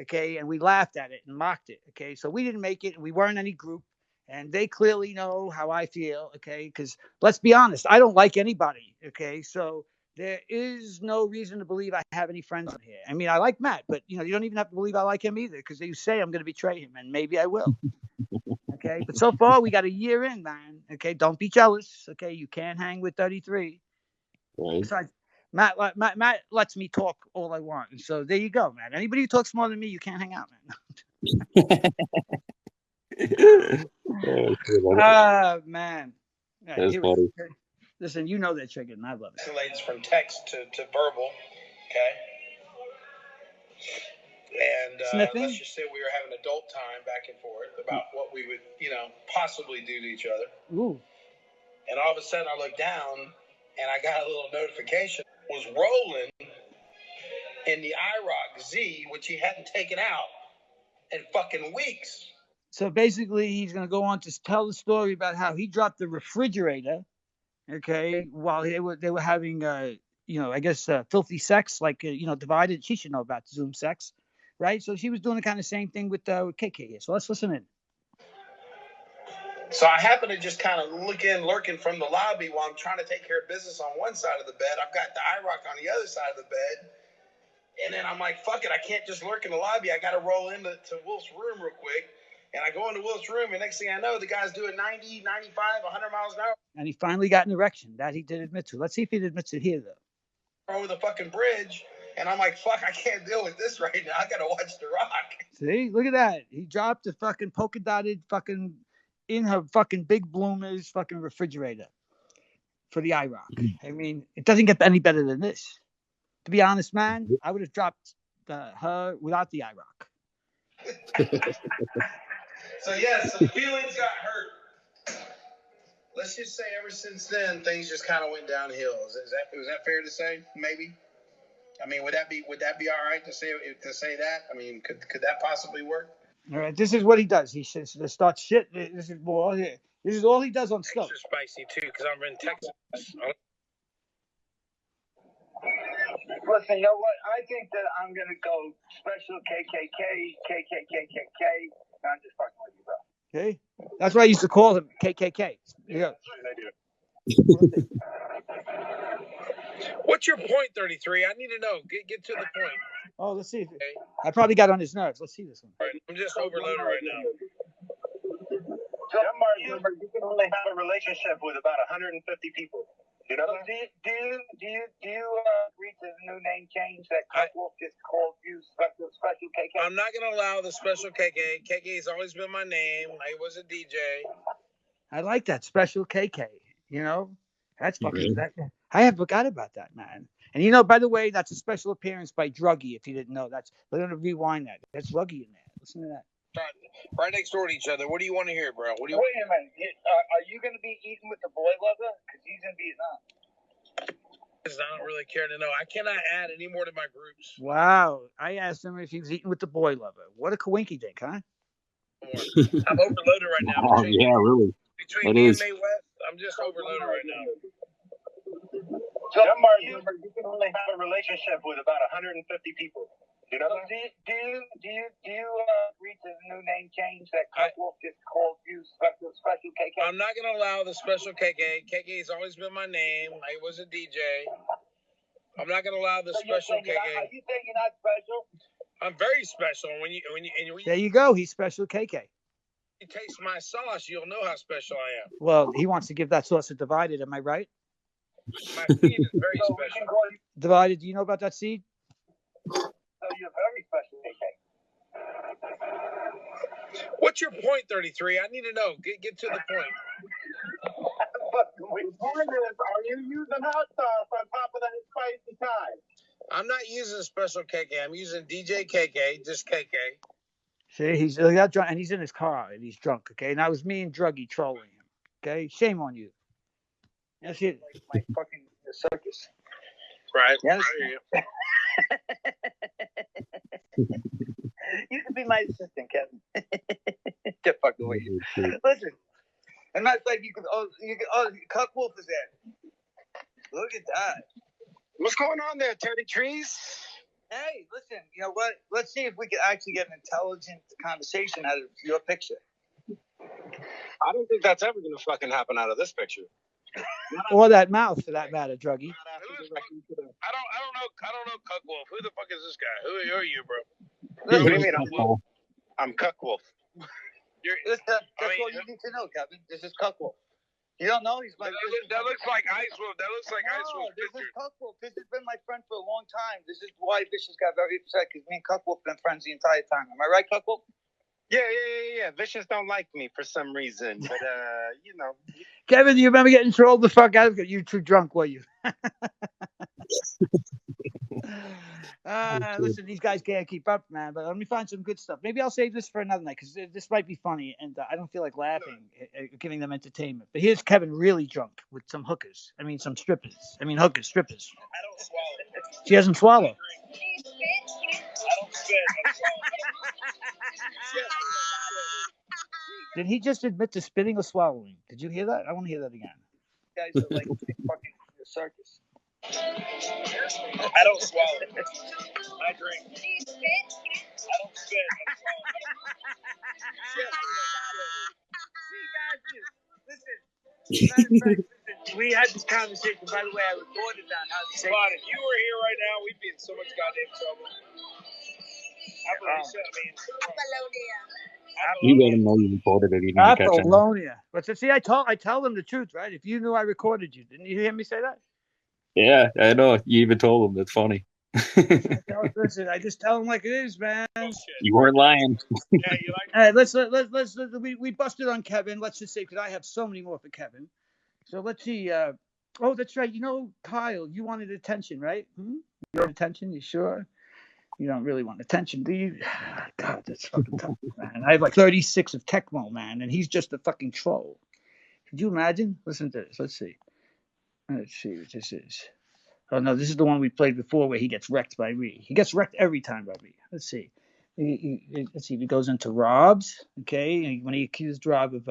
okay? And we laughed at it and mocked it, okay? So we didn't make it, and we weren't any group, and they clearly know how I feel, okay? Because let's be honest, I don't like anybody, okay? So there is no reason to believe I have any friends on here. I mean, I like Matt, but you don't even have to believe I like him either, because you say I'm going to betray him, and maybe I will. Okay, but so far we got a year in, man. Okay, don't be jealous. Okay, you can't hang with 33. Right. Besides, Matt lets me talk all I want, and so there you go, man. Anybody who talks more than me, you can't hang out, man. Man. Right, that's funny. Listen, you know that trigger, and I love it. Escalates from text to verbal. Okay. And let's just say we were having adult time back and forth about what we would, possibly do to each other. Ooh. And all of a sudden I looked down and I got a little notification. It was rolling in the IROC Z, which he hadn't taken out in fucking weeks. So basically he's going to go on to tell the story about how he dropped the refrigerator, okay, while they were having, I guess, filthy sex, like, divided. She should know about Zoom sex. Right, so she was doing the kind of same thing with KK here. So let's listen in. So I happen to just kind of lurking from the lobby while I'm trying to take care of business on one side of the bed. I've got the IROC on the other side of the bed. And then I'm like, fuck it, I can't just lurk in the lobby. I got to roll into Wolf's room real quick. And I go into Wolf's room, and next thing I know, the guy's doing 90, 95, 100 miles an hour. And he finally got an erection. That he did admit to. Let's see if he admits it here, though. Over the fucking bridge. And I'm like, fuck, I can't deal with this right now. I got to watch The Rock. See? Look at that. He dropped the fucking polka dotted fucking in her fucking big bloomers fucking refrigerator for the IROC. I mean, it doesn't get any better than this. To be honest, man, I would have dropped her without the IROC. So, yeah, some feelings got hurt. Let's just say ever since then, things just kind of went downhill. Was that fair to say? Maybe? I mean, would that be all right to say that? I mean, could that possibly work? All right, this is what he does. He says to start shit. This is all here. This is all he does on stuff. Extra spicy too, because I'm in Texas. Listen, you know what? I think that I'm gonna go special KKK. I'm just fucking with you, bro. Okay, that's why I used to call him KKK. Yeah. What's your point, 33? I need to know. Get to the point. Oh, let's see. Okay. I probably got on his nerves. Let's see this one. All right, I'm just overloaded right now. You can only have a relationship with about 150 people. You know? Do you agree to the new name change that Wolf just called you special KK? I'm not gonna allow the special KK. KK's always been my name. I was a DJ. I like that special KK. You know, that's fucking. I had forgot about that, man. And you know, by the way, that's a special appearance by Druggy. If you didn't know, we're gonna rewind that. That's Druggy in there. Listen to that. Right next door to each other. What do you want to hear, bro? Wait a minute. Are you going to be eating with the boy lover? Because he's in Vietnam. I don't really care to know. I cannot add any more to my groups. Wow. I asked him if he was eating with the boy lover. What a coinky dink, huh? I'm overloaded right now. Oh, yeah, really. Between me and May West, I'm just overloaded right now. So, you can only have a relationship with about 150 people. You know? Do you agree to the new name change that Wolf just called you special KK? I'm not gonna allow the special KK. KK's always been my name. I was a DJ. I'm not gonna allow the special KK. Are you saying you're not special? I'm very special. When you there you go. He's special KK. You taste my sauce, you'll know how special I am. Well, he wants to give that sauce a Divided. Am I right? My seed is very special. Divided. Do you know about that seed? So you're very special, KK. What's your point, 33? I need to know. Get to the point. The point is, are you using hot sauce on top of that spicy Thai? I'm not using special KK. I'm using DJ KK, just KK. See, he's got drunk, and he's in his car, and he's drunk. Okay, and that was me and Druggy trolling him. Okay, shame on you. That's it. My fucking circus. Right. Yes. You can be my assistant, Kevin. Get fucking with you. Listen, and that's like you can. Cuck Wolf is there. Look at that. What's going on there, Teddy Trees? Hey, listen. You know what? Let's see if we can actually get an intelligent conversation out of your picture. I don't think that's ever going to fucking happen out of this picture. Or that mouth, for that matter, Druggy. I don't know Cuck Wolf. Who the fuck is this guy? Who are you, bro? What do you mean? I'm Cuck Wolf. That's all you need to know, Kevin. This is Cuck Wolf. You don't know? He's my. That looks like Ice Wolf. That looks like Ice Wolf. This is Cuck Wolf. This has been my friend for a long time. This is why Vicious got very upset, because me and Cuck Wolf been friends the entire time. Am I right, Cuck Wolf? Yeah. Vicious don't like me for some reason, but you know. Kevin, do you remember getting trolled the fuck out of it? You were too drunk, were you? Listen, these guys can't keep up, man. But let me find some good stuff. Maybe I'll save this for another night, because this might be funny, and I don't feel like laughing, giving them entertainment. But here's Kevin really drunk with some hookers. I mean, some strippers. I mean, hookers, strippers. I don't swallow. She doesn't swallow. I don't spit. Did he just admit to spitting or swallowing? Did you hear that? I want to hear that again. You guys are like fucking circus. I don't swallow. I drink. I don't spit. Listen, we had this conversation. By the way, I recorded that. If you were here right now, we'd be in so much goddamn trouble. You let him know you recorded it. Even Apollonia. But see, I tell them the truth, right? If you knew I recorded you, didn't you hear me say that? Yeah, I know. You even told him. That's funny. Listen, I just tell them like it is, man. You weren't lying. Yeah, you like. All right, let's we busted on Kevin. Let's just say, because I have so many more for Kevin. So let's see. Oh, that's right. You know, Kyle, you wanted attention, right? You want attention? You sure? You don't really want attention, do you? God, that's fucking tough, man. I have like 36 of Tecmo, man, and he's just a fucking troll. Could you imagine? Listen to this. Let's see what this is. Oh no, this is the one we played before where he gets wrecked by Ree. He gets wrecked every time by Ree. Let's see. Let's see. He goes into Rob's. Okay, when he accused Rob of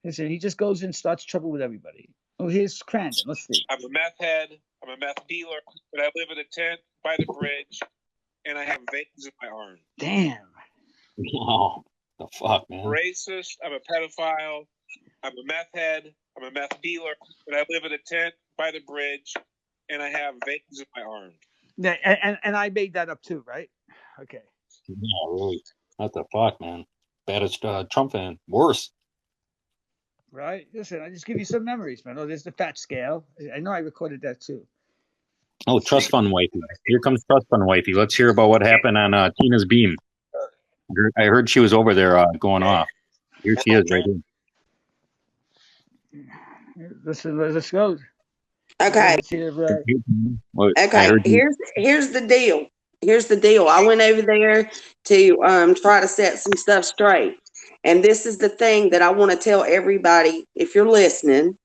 listen, he just goes in, starts trouble with everybody. Oh, here's Crandon. Let's see. I'm a meth head. I'm a meth dealer, but I live in a tent by the bridge, and I have veins in my arm. Damn. Oh, the fuck, man. Racist. I'm a pedophile. I'm a meth head. I'm a meth dealer, but I live in a tent by the bridge, and I have veins in my arm. Yeah, and I made that up too, right? Okay. Yeah, really. What the fuck, man? Baddest Trump fan. Worse. Right? Listen, I just give you some memories, man. Oh, there's the fat scale. I know I recorded that too. Oh, trust fund wifey. Here comes trust fund wifey. Let's hear about what happened on Tina's beam. I heard she was over there going off. Here she is, right here. Listen, let's go. Okay. Okay. Here's the deal. Here's the deal. I went over there to try to set some stuff straight. And this is the thing that I want to tell everybody, if you're listening.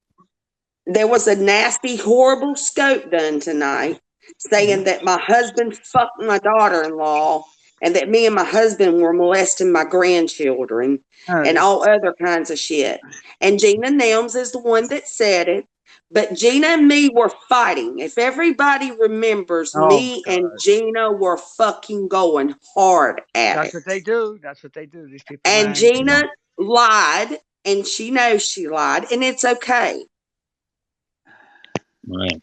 There was a nasty, horrible scope done tonight saying that my husband fucked my daughter-in-law and that me and my husband were molesting my grandchildren and all other kinds of shit. And Gina Nelms is the one that said it. But Gina and me were fighting. If everybody remembers, me and Gina were fucking going hard at it. That's what they do. That's what they do. These people. And Gina lied, and she knows she lied, and it's okay. Right.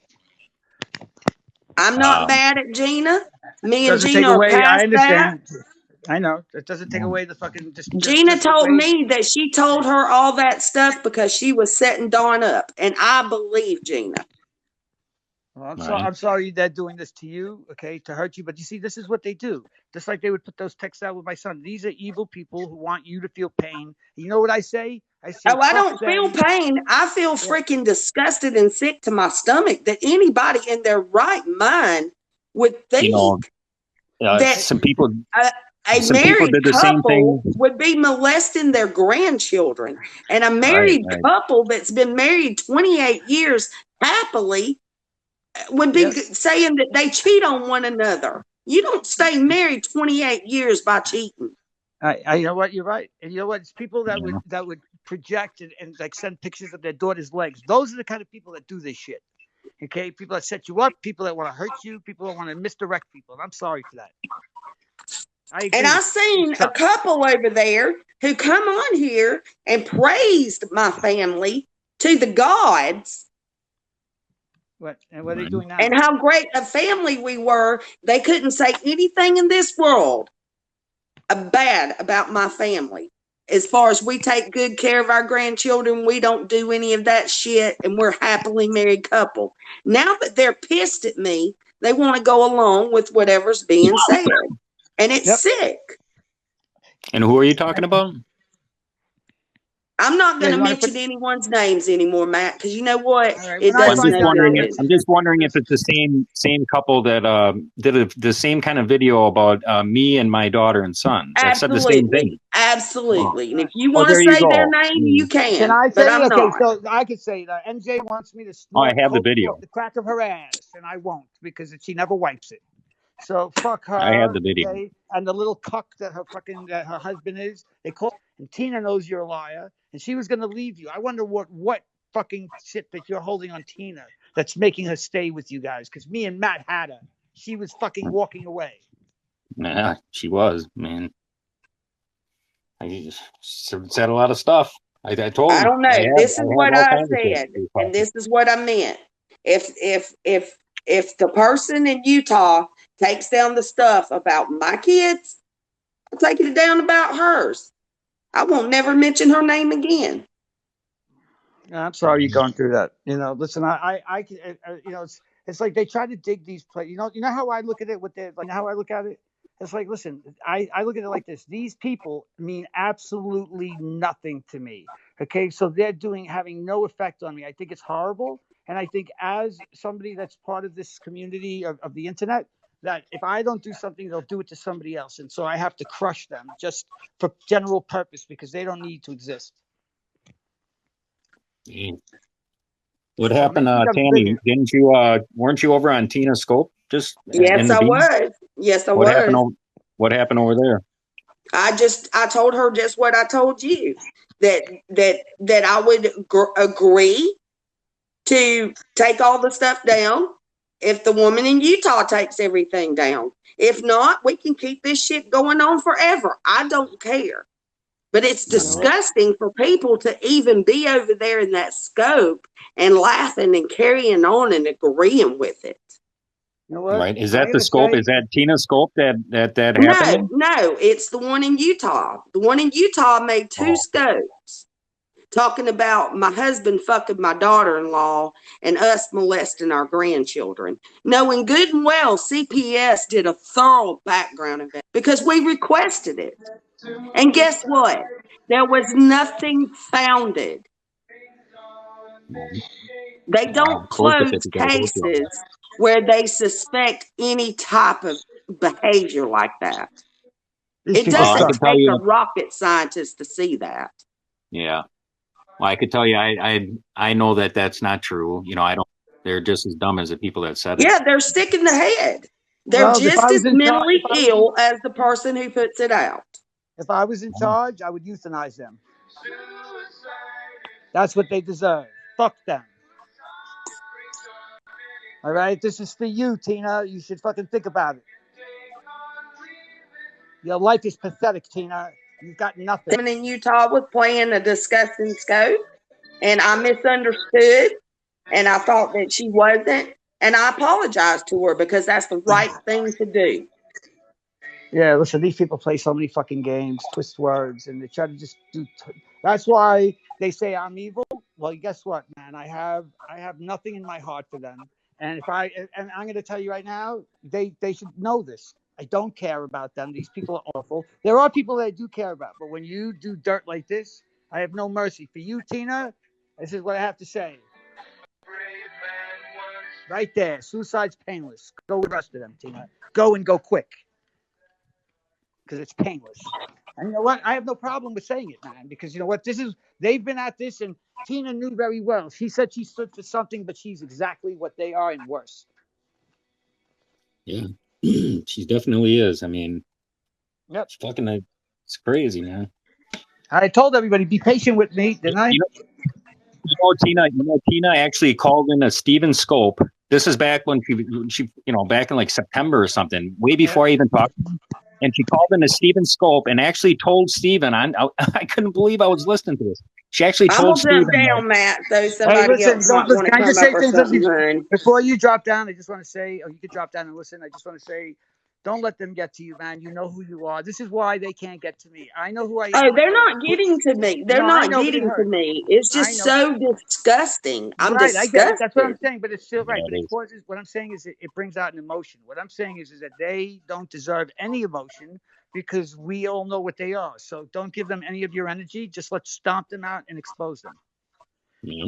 I'm not mad at Gina. Me and Doesn't Gina take away. are past I understand. that. I know. It doesn't take away the fucking. Gina told me that she told her all that stuff because she was setting Dawn up, and I believe Gina. Well, I'm sorry they're doing this to you, okay, to hurt you. But you see, this is what they do. Just like they would put those texts out with my son. These are evil people who want you to feel pain. You know what I say? I say, oh, I don't feel pain. I feel freaking disgusted and sick to my stomach that anybody in their right mind would think that some people. A married couple would be molesting their grandchildren, and a married couple that's been married 28 years happily would be saying that they cheat on one another. You don't stay married 28 years by cheating. You know what? You're right. And you know what? It's people that would project and like send pictures of their daughter's legs. Those are the kind of people that do this shit. Okay, people that set you up, people that want to hurt you, people that want to misdirect people. And I'm sorry for that. And I seen a couple over there who come on here and praised my family to the gods. What are they doing now? And how great a family we were. They couldn't say anything in this world bad about my family. As far as we take good care of our grandchildren, we don't do any of that shit, and we're a happily married couple. Now that they're pissed at me, they want to go along with whatever's being said. And it's sick. And who are you talking about? I'm not going to mention anyone's names anymore, Matt, because you know what? It does I'm just wondering if it's the same couple that did the same kind of video about me and my daughter and son. That said the same thing. Absolutely. And if you want to say their name, you can. Can I say but I'm not. So I could say that NJ wants me to snort I have the video. Off the crack of her ass, and I won't because she never wipes it. So fuck her. I have the video. Okay? And the little cuck that her husband is. They call, and Tina knows you're a liar, and she was going to leave you. I wonder what fucking shit that you're holding on Tina that's making her stay with you guys. Because me and Matt had her. She was fucking walking away. Yeah, she was, man. I said a lot of stuff. I told him. I don't know. This is what I said, and this is what I meant. If the person in Utah takes down the stuff about my kids, I'm taking it down about hers. I won't never mention her name again. I'm sorry you're going through that. Listen, I it's like they try to dig these places. You know how I look at it how I look at it? It's like, listen, I look at it like this. These people mean absolutely nothing to me. Okay, so they're having no effect on me. I think it's horrible. And I think as somebody that's part of this community of the internet, that if I don't do something, they'll do it to somebody else. And so I have to crush them just for general purpose because they don't need to exist. What So happened, maybe the Tammy? video. Didn't you? Weren't you over on Tina Scope just in Yes, the I bean? was. Yes, I What happened? was. What happened over there? I told her just what I told you, that I would agree to take all the stuff down if the woman in Utah takes everything down. If not, we can keep this shit going on forever. I don't care. But it's disgusting for people to even be over there in that scope and laughing and carrying on and agreeing with it. You know what? Right? Is I'm that the gonna scope? say Is that Tina Scope that happened No, in? no, it's the one in Utah. The one in Utah made two Oh, scopes talking about my husband fucking my daughter-in-law and us molesting our grandchildren, knowing good and well CPS did a thorough background investigation because we requested it. And guess what? There was nothing founded. They don't of course, if close it's got to go through all that. cases where they suspect any type of behavior like that. these It people Well, I doesn't suck. could tell take a you. rocket scientist to see that. Yeah. Well, I could tell you. I know that that's not true. You know, I don't. They're just as dumb as the people that said it. Yeah, they're sick in the head. They're Well, just as mentally ill as the person who puts it out. if I was in charge, I would euthanize them. That's what they deserve. Fuck them. All right, this is for you, Tina. You should fucking think about it. Your life is pathetic, Tina. You've got nothing. Someone in Utah was playing a disgusting scope, and I misunderstood, and I thought that she wasn't, and I apologized to her because that's the right thing to do. Yeah, listen, these people play so many fucking games, twist words, and they try to just do. That's why they say I'm evil. Well, guess what, man? I have nothing in my heart for them. And I'm going to tell you right now, they should know this. I don't care about them. These people are awful. There are people that I do care about, but when you do dirt like this, I have no mercy for you, Tina. This is what I have to say. Right there, suicide's painless. Go with the rest of them, Tina. Go and go quick. Because it's painless. And you know what? I have no problem with saying it, man, because you know what? They've been at this, and Tina knew very well. She said she stood for something, but she's exactly what they are and worse. Yeah, she definitely is. I mean, Yep. It's crazy, man. I told everybody, be patient with me, didn't I? Tina actually called in a Steven Scope. This is back when she back in like September or something, way before I even talked to him. And she called in a Steven Scope and actually told Steven, I couldn't believe I was listening to this. She actually I'm told gonna jump Steven, down, Matt, so Hey, somebody listen, else might want to can I come just up say or something something, hon. before you drop down? I just want to say, you could drop down and listen. I just want to say, don't let them get to you, man. You know who you are. This is why they can't get to me. I know who I Oh, am. they're not getting to me. They're No, I not know, but it getting to hurts. me. It's I just know. so disgusting. I'm Right, I get it. That's what I'm disgusted. saying. But it's still right. Yeah, But it it is. causes. What I'm saying is it brings out an emotion. What I'm saying is that they don't deserve any emotion because we all know what they are. So don't give them any of your energy. Just let's stomp them out and expose them. Yeah.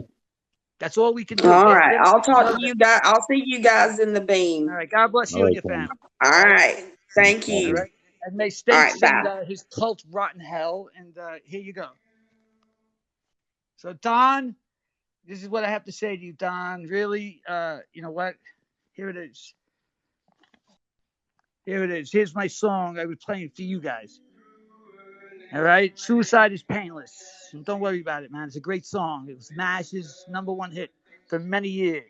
That's all we can do. All right, They're I'll talk know to that. you guys. I'll see you guys in the All beam. right. God bless All you and right, your then. family. All right, thank All All you. right. And may All State right, send bye. his cult rotten hell. And here you go. So Don, this is what I have to say to you, Don. Really, you know what? Here it is. Here it is. Here's my song I was playing for you guys. All right. Suicide is painless. And don't worry about it, man. It's a great song. It was Mash's #1 hit for many years.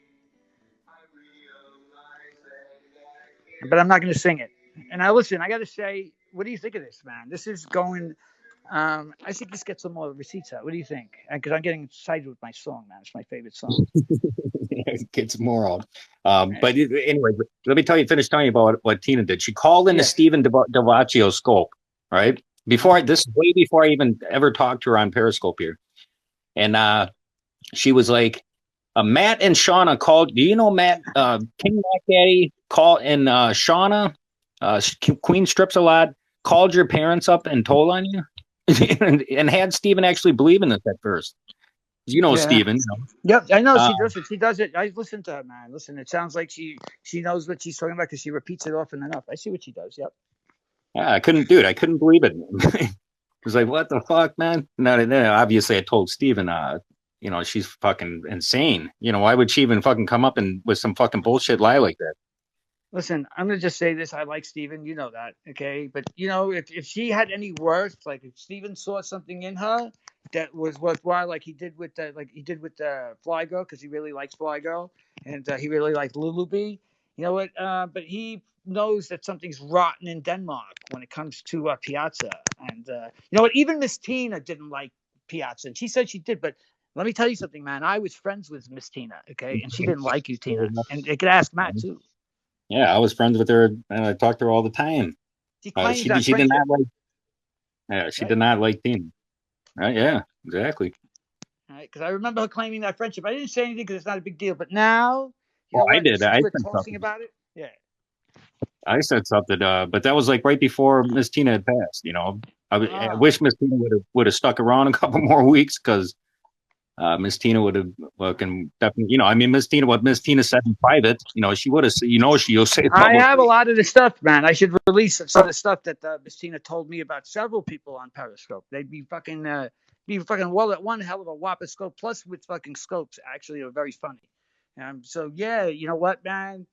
But I'm not going to sing it. And I got to say, what do you think of this, man? This is going. I think this gets some more receipts out. What do you think? Because I'm getting excited with my song, man. It's my favorite song. It's moron. But anyway, let me finish telling you about what Tina did. She called in a Stephen Devaccio Scope, right? This is way before I even ever talked to her on Periscope here. And she was like, Matt and Shauna called. Do you know Matt, King Mac Daddy, and Shauna, Queen Strips a lot, called your parents up and told on you? and had Steven actually believe in this at first. You know, Steven. You know. Yep, I know she does it. She does it. I listen to her, man. Listen, it sounds like she knows what she's talking about because she repeats it often enough. I see what she does. Yep. Yeah, I couldn't believe it. It was like, what the fuck, man? No, obviously I told Steven you know, she's fucking insane. You know, why would she even fucking come up and with some fucking bullshit lie like that? Listen, I'm gonna just say this. I like Steven, you know that, okay? But you know, if she had any worth, like if Steven saw something in her that was worthwhile, like he did with Fly Girl, because he really likes Fly Girl, and he really liked Lulu Bee. You know what? But he knows that something's rotten in Denmark when it comes to Piazza, and you know what? Even Miss Tina didn't like Piazza, and she said she did, but. Let me tell you something, man. I was friends with Miss Tina, okay, and she didn't like you, Tina. And you could ask Matt too. Yeah, I was friends with her, and I talked to her all the time. She claims that She did friendship. not like. Yeah, she did not like Tina. Right? Yeah, exactly. Right? Because I remember her claiming that friendship. I didn't say anything because it's not a big deal. But now, you Well, know I what? did. Since I we're said tossing something. about it, yeah. I said something, but that was like right before Miss Tina had passed. You know, I wish Miss Tina would have stuck around a couple more weeks because Miss Tina would have fucking definitely. You know, I mean, what Miss Tina said in private. You know, she would have. You know, she'll say it I have a publicly. lot of the stuff, man. I should release some of the stuff that Miss Tina told me about several people on Periscope. They'd be fucking well at one hell of a whopper scope. Plus, with fucking scopes, actually, are very funny. So yeah, you know what, man?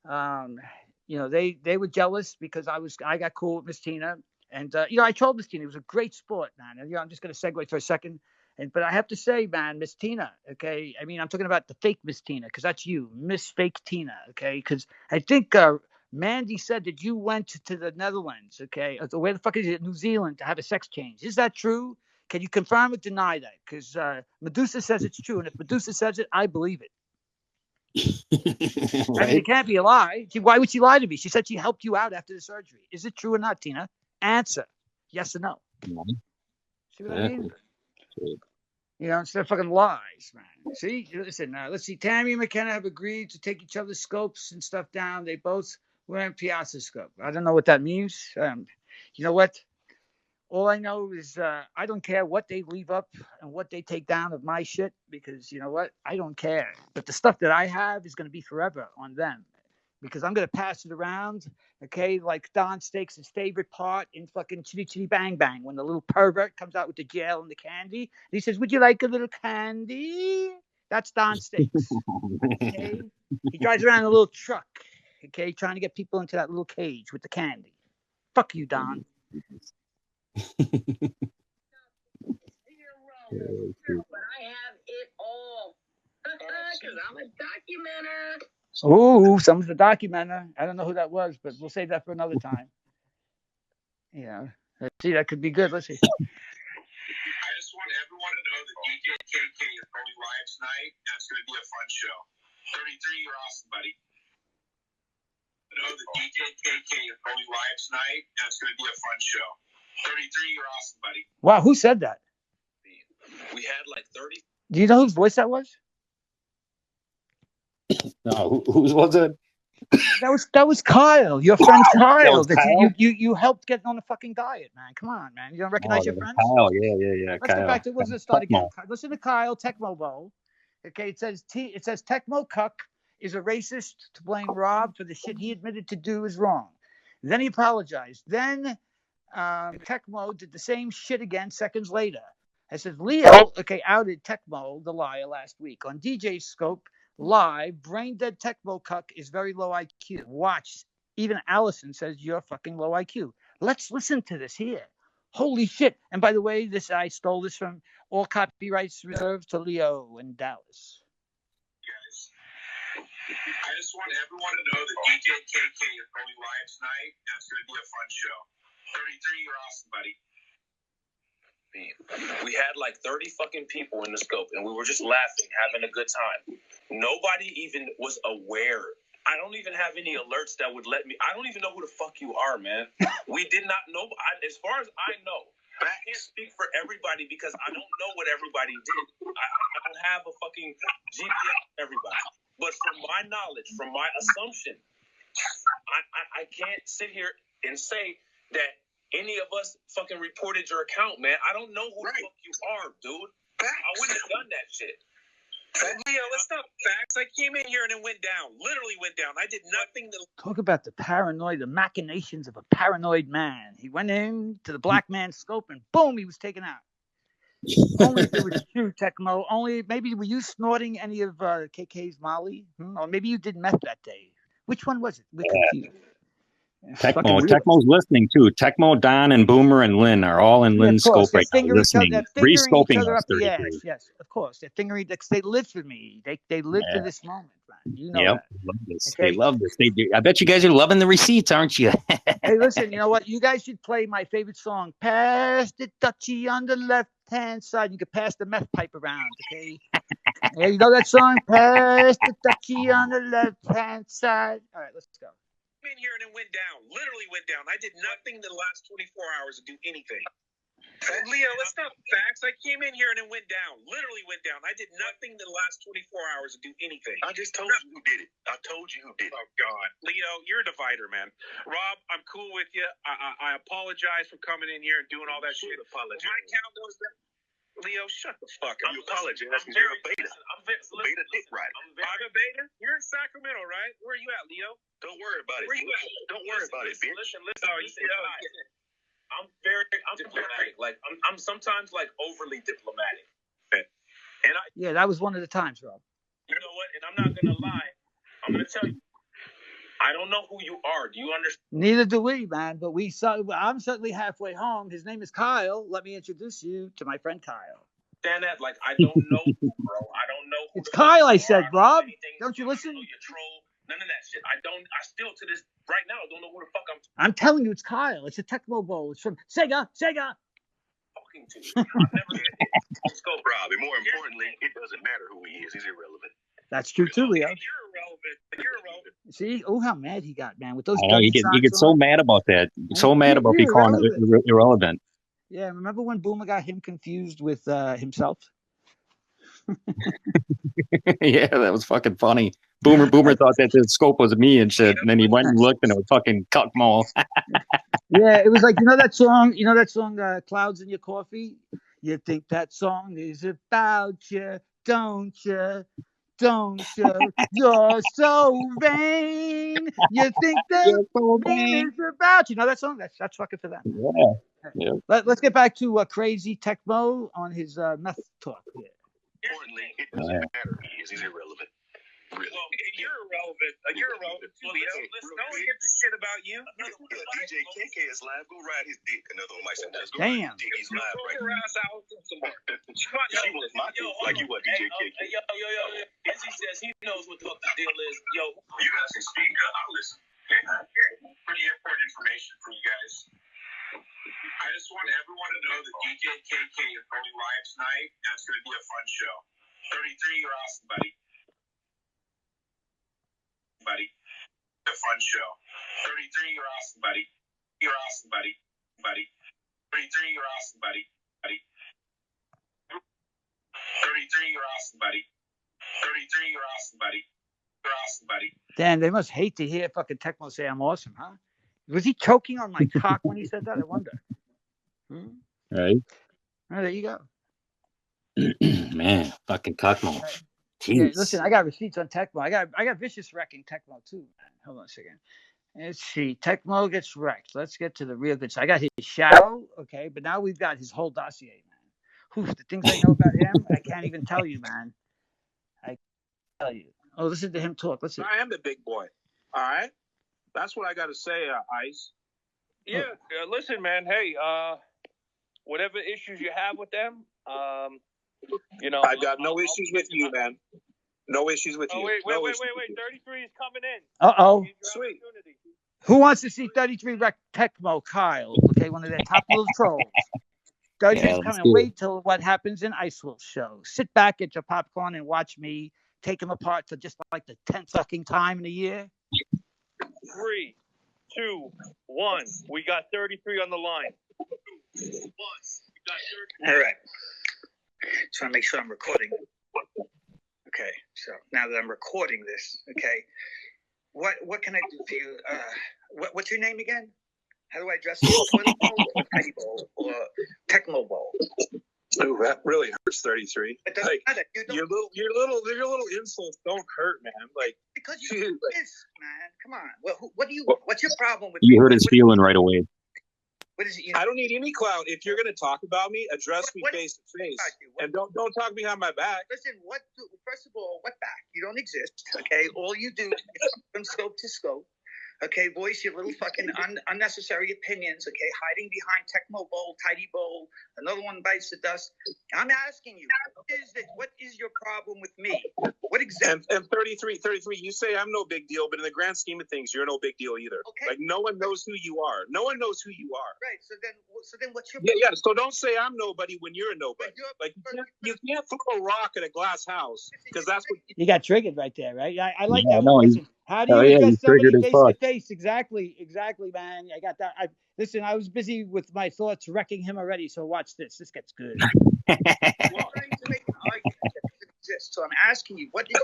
Um, you know, they were jealous because I got cool with Miss Tina, and you know, I told Miss Tina it was a great sport, man. And you know, I'm just gonna segue for a second, but I have to say, man, Miss Tina, okay. I mean, I'm talking about the fake Miss Tina because that's you, Miss Fake Tina, okay? Because I think Mandy said that you went to the Netherlands, okay? Where the fuck is it? New Zealand to have a sex change. Is that true? Can you confirm or deny that? Because Medusa says it's true, and if Medusa says it, I believe it. Right? I mean, it can't be a lie. Why would she lie to me? She said she helped you out after the surgery. Is it true or not, Tina? Answer. Yes or no. See what I mean? You know, instead of fucking lies, man. See? Listen, let's see. Tammy and McKenna have agreed to take each other's scopes and stuff down. They both wear in Piazza scope. I don't know what that means. You know what? All I know is I don't care what they leave up and what they take down of my shit because you know what? I don't care. But the stuff that I have is going to be forever on them because I'm going to pass it around, okay? Like Don Steaks' favorite part in fucking Chitty Chitty Bang Bang when the little pervert comes out with the gel and the candy. And he says, would you like a little candy? That's Don Steaks, okay? He drives around in a little truck, okay, trying to get people into that little cage with the candy. Fuck you, Don. But I have it all because I'm a documenter. Oh, someone's a documenter. I don't know who that was, but we'll save that for another time. Yeah. Let's see, that could be good. Let's see. I just want everyone to know that DJ KK is going live tonight, and it's going to be a fun show. 33, you're awesome, buddy. Know that DJ KK is going live tonight, and it's going to be a fun show. 33, you're awesome, buddy. Wow, who said that? We had like 30. Do you know whose voice that was? No, whose was it? That was Kyle, your friend Kyle. That was Kyle? You helped get on a fucking diet, man. Come on, man. You don't recognize your friends? Kyle, yeah. Let's Kyle. go back to let's just start again. Tecmo. Listen to Kyle Tecmo Bowl. Okay, it says Tecmo Cuck is a racist to blame Rob for the shit he admitted to do is wrong. Then he apologized. Then Tecmo did the same shit again seconds later. I said Leo, okay, outed Tecmo the liar last week on DJ Scope Live. Brain dead Tecmo Cuck is very low IQ. Watch, even Allison says you're fucking low IQ. Let's listen to this here. Holy shit! And by the way, I stole this from all copyrights reserved to Leo in Dallas. I just want everyone to know that DJ KK is going live tonight, and it's going to be a fun show. 33, you're awesome, buddy. We had like 30 fucking people in the scope, and we were just laughing, having a good time. Nobody even was aware. I don't even have any alerts that would let me. I don't even know who the fuck you are, man. We did not know. As far as I know, I can't speak for everybody because I don't know what everybody did. I don't have a fucking GPS for everybody. But from my knowledge, from my assumption, I can't sit here and say that any of us fucking reported your account, man. I don't know who the fuck you are, dude. I wouldn't have done that shit. Leo, let's not facts. I came in here and it went down. Literally went down. I did nothing to. Talk about the machinations of a paranoid man. He went in to the black man's scope and boom, he was taken out. Only if it was true, Tecmo. Only maybe were you snorting any of KK's Molly? Or maybe you did meth that day. Which one was it? We're confused. Tecmo's listening too. Tecmo, Don, and Boomer and Lynn are all in Lynn's scope right now, listening, they're fingering each re-scoping other us. up the 33. ass. Yes, of course. They're fingering. They live for me. They live for this moment, man. You know Yep, that. love this. Okay? They love this. They do. I bet you guys are loving the receipts, aren't you? Hey, listen. You know what? You guys should play my favorite song. Pass the touchy on the left-hand side. You can pass the meth pipe around. Okay. Yeah, you know that song? Pass the touchy on the left-hand side. All right, let's go. In here and it went down. Literally went down. I did nothing the last 24 hours to do anything. Leo, that's not facts. I came in here and it went down. Literally went down. I did nothing the last 24 hours to do anything. I just told you who did it. I told you who did it. Oh, God. Leo, you're a divider, man. Rob, I'm cool with you. I apologize for coming in here and doing all that shit. Apologize. My account goes down. Leo, shut the fuck up. You apologize because you're a beta. Beta dick rider. I'm a beta? You're in Sacramento, right? Where are you at, Leo? Don't worry about it. Where you at? Don't worry about it, bitch. Listen. I'm diplomatic. Like I'm sometimes like overly diplomatic. And Yeah, that was one of the times, Rob. You know what? And I'm not gonna lie. I'm gonna tell you. I don't know who you are. Do you understand? Neither do we, man. But I'm certainly halfway home. His name is Kyle. Let me introduce you to my friend Kyle. That like I don't know you, bro. I don't know who it's Kyle. I said, Rob. Don't you listen? You troll. None of that shit. I still to this right now don't know who the fuck I'm telling you, it's Kyle. It's a Tecmo Bowl. It's from Sega. Talking to. I've never. Let's go, Rob. And more importantly, it doesn't matter who he is. He's irrelevant. That's true too, Leo. You're irrelevant. See, how mad he got, man, with those. I know, he gets so mad about that. So mad about being called irrelevant. Yeah, remember when Boomer got him confused with himself? Yeah, that was fucking funny. Boomer thought that the scope was me and shit, and then he went and looked, and it was fucking Cuckmall. Yeah, it was like that song, "Clouds in Your Coffee." You think that song is about you, don't you? Don't you? You're so vain. You think that name is about you. Know that song? That's fucking for them. Yeah. Let's get back to Crazy Tecmo on his meth talk. Yeah. Importantly, it doesn't matter who he is. He's irrelevant. Really. Well, you're irrelevant. You're irrelevant too, Leo. Listen, no one gives a shit about you. DJ KK is live. Go ride his dick. Another one might say, "Let's go Damn. ride his dick." He's live right now. She wants my dick like you what, DJ KK. Yo. As he says, he knows what the fuck the deal is. Yo, you guys can speak. I'll listen. Pretty important information for you guys. I just want everyone to know that DJ KK is going live tonight, and it's going to be a fun show. 33, you're awesome, buddy. A fun show. 33, you're awesome, buddy. You're awesome, buddy. 33, you're awesome, buddy. 33, you're awesome, buddy. 33, you're awesome, buddy. You're awesome, buddy. Damn, they must hate to hear fucking Tecmo say I'm awesome, huh? Was he choking on my cock when he said that? I wonder. Right. Oh, there you go. Man, fucking Cuckmall. Yeah, listen, I got receipts on Tecmo. I got vicious wrecking Tecmo too, man. Hold on a second. Let's see. Tecmo gets wrecked. Let's get to the real good side. I got his shadow, okay, but now we've got his whole dossier, man. The things I know about him, I can't even tell you, man. I can't tell you. Oh, listen to him talk. Listen. I am the big boy. All right? That's what I got to say, Ice. Yeah, listen, man. Hey, whatever issues you have with them, I've got no issues with you, man. No issues with you. Wait. 33 is coming in. Uh-oh. Sweet. Who wants to see 33 wreck Tecmo? Kyle. Okay, one of their top little trolls. 33 is coming. Wait till what happens in Icewill show. Sit back, get your popcorn, and watch me take him apart for just like the 10th fucking time in a year. 3, 2, 1. We got 33 on the line. All right. Just want to make sure I'm recording. Okay, so now that I'm recording this, okay, what can I do for you? What's your name again? How do I address you? Twitter Bowl or Teddy Bowl or Tecmo Bowl? Ooh, that really hurts, 33. It doesn't matter. Your little insults don't hurt, man. Like because you do this, man. Come on. Well, what's your problem with? You hurt his feeling right away. What is it? I don't need any clout. If you're going to talk about me, address me face to face, and don't talk behind my back. Listen, first of all, what back? You don't exist. Okay, all you do is from scope to scope. Okay, voice your little fucking unnecessary opinions. Okay, hiding behind Tecmo Bowl, Tidy Bowl. Another one bites the dust. I'm asking you, what is your problem with me? What exactly? And 33, you say I'm no big deal, but in the grand scheme of things, you're no big deal either. Okay. Like, no one knows who you are. No one knows who you are. Right. So then what's your yeah. So don't say I'm nobody when you're a nobody. Like, you can't throw a rock at a glass house, because that's what you got triggered right there, right? I like Yeah, that no, one. Listen, how do you address somebody face to face? Exactly, man. I got that. Listen, I was busy with my thoughts wrecking him already, so watch this. This gets good. I'm trying to make an argument that doesn't exist. So I'm asking you, what is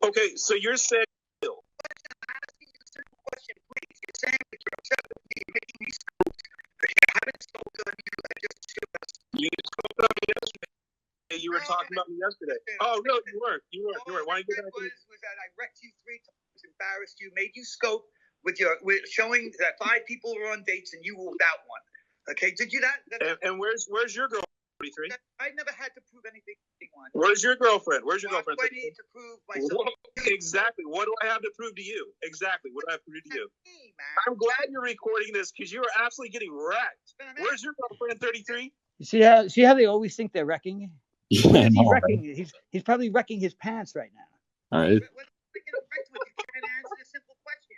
okay, so you're saying I'm asking you a simple question, please. You're saying that you're upset with me making these scopes. I haven't spoken on you. I just shoot us. You spoke on me yesterday. You were talking about me yesterday. Oh, no, you weren't. You weren't. Why don't you go back? Was that I wrecked you 3 times, embarrassed you, made you scope with showing that 5 people were on dates and you were about one. Okay, did you that? And where's your girlfriend? 33? I never had to prove anything to anyone. Where's your girlfriend? Where's your girlfriend? What do I need to prove myself? Exactly. What do I have to prove to you? Exactly. What do I have to prove to you? I'm glad you're recording this, because you are absolutely getting wrecked. Where's your girlfriend? 33? You see how they always think they're wrecking? What is he wrecking? Right? He's probably wrecking his pants right now. All right. What are you wrecked with? You can't answer a simple question.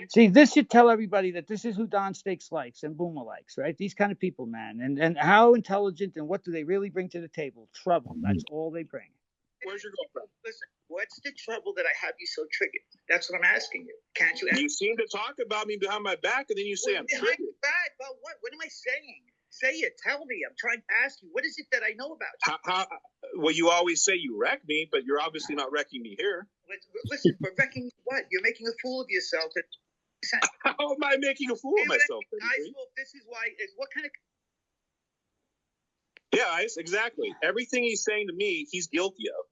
See, this should tell everybody that this is who Don Steaks likes and Boomer likes, right? These kind of people, man. And how intelligent and what do they really bring to the table? Trouble. That's all they bring. Where's your girlfriend? Listen, what's the trouble that I have you so triggered? That's what I'm asking you. Can't you answer? You seem to talk about me behind my back, and then you say I'm triggered. Behind your back? About what? What am I saying? Say it. Tell me. I'm trying to ask you. What is it that I know about you? Well, you always say you wreck me, but you're obviously not wrecking me here. Listen, but wrecking what? You're making a fool of yourself. How am I making a fool of myself? This is why. What kind of? Yeah, exactly. Everything he's saying to me, he's guilty of.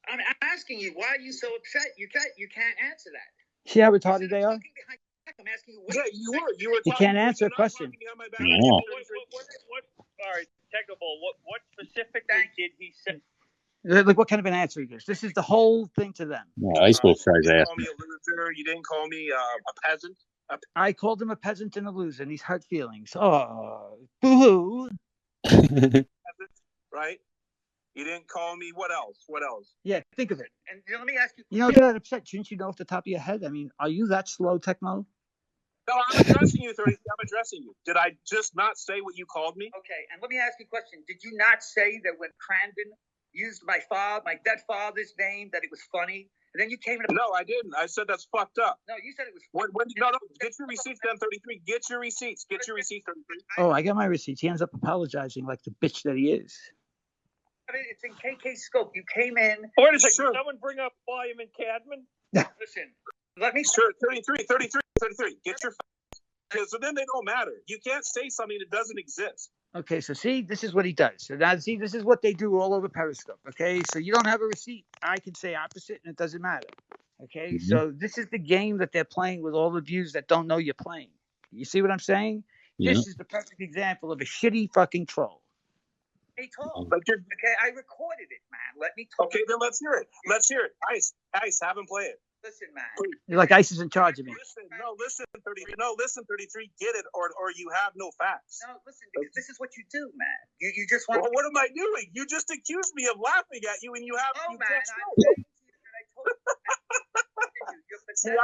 I'm asking you, why are you so upset? You can't answer that. See how retarded they are? I'm asking you. Yeah, you were. He can't answer a question. Yeah. What, all right, technical. What specifically did he say? Like, what kind of an answer he gives? This is the whole thing to them. Yeah, I suppose tries you didn't asking. call me a loser. You didn't call me a peasant. I called him a peasant and a loser, and he's hurt feelings. Oh, boo-hoo. Right? You didn't call me. What else? Yeah, think of it. And let me ask you. You know, get that upset. Shouldn't you know off the top of your head? I mean, are you that slow, Tecmo? No, I'm addressing you, 30. I'm addressing you. Did I just not say what you called me? Okay, and let me ask you a question. Did you not say that when Crandon used my dead father's name, that it was funny? And then you came in. No, I didn't. I said that's fucked up. No, you said it was funny. No, get your receipts, then, 33. Get your receipts. Get your receipts, 33. Oh, I got my receipts. He ends up apologizing like the bitch that he is. It's in KK Scope. You came in. Wait a second. Sure. Did someone bring up William and Cadman? Listen, let me. Sure, 33. Get your facts. So then they don't matter. You can't say something that doesn't exist. Okay, so see, this is what he does. So now, see, this is what they do all over Periscope. Okay, so you don't have a receipt. I can say opposite, and it doesn't matter. Okay, so this is the game that they're playing with all the views that don't know you're playing. You see what I'm saying? Yeah. This is the perfect example of a shitty fucking troll. Hey, Tom. Okay, I recorded it, man. Let me talk. Okay, then let's hear it. Ice, have him play it. Listen, man. You're like Ice is in charge of me. Listen, 33. Get it, or you have no facts. No, listen, because this is what you do, man. You just want. Well, what am I doing? You just accused me of laughing at you, and you have. Oh, man, I'm saying to you that I told you. See,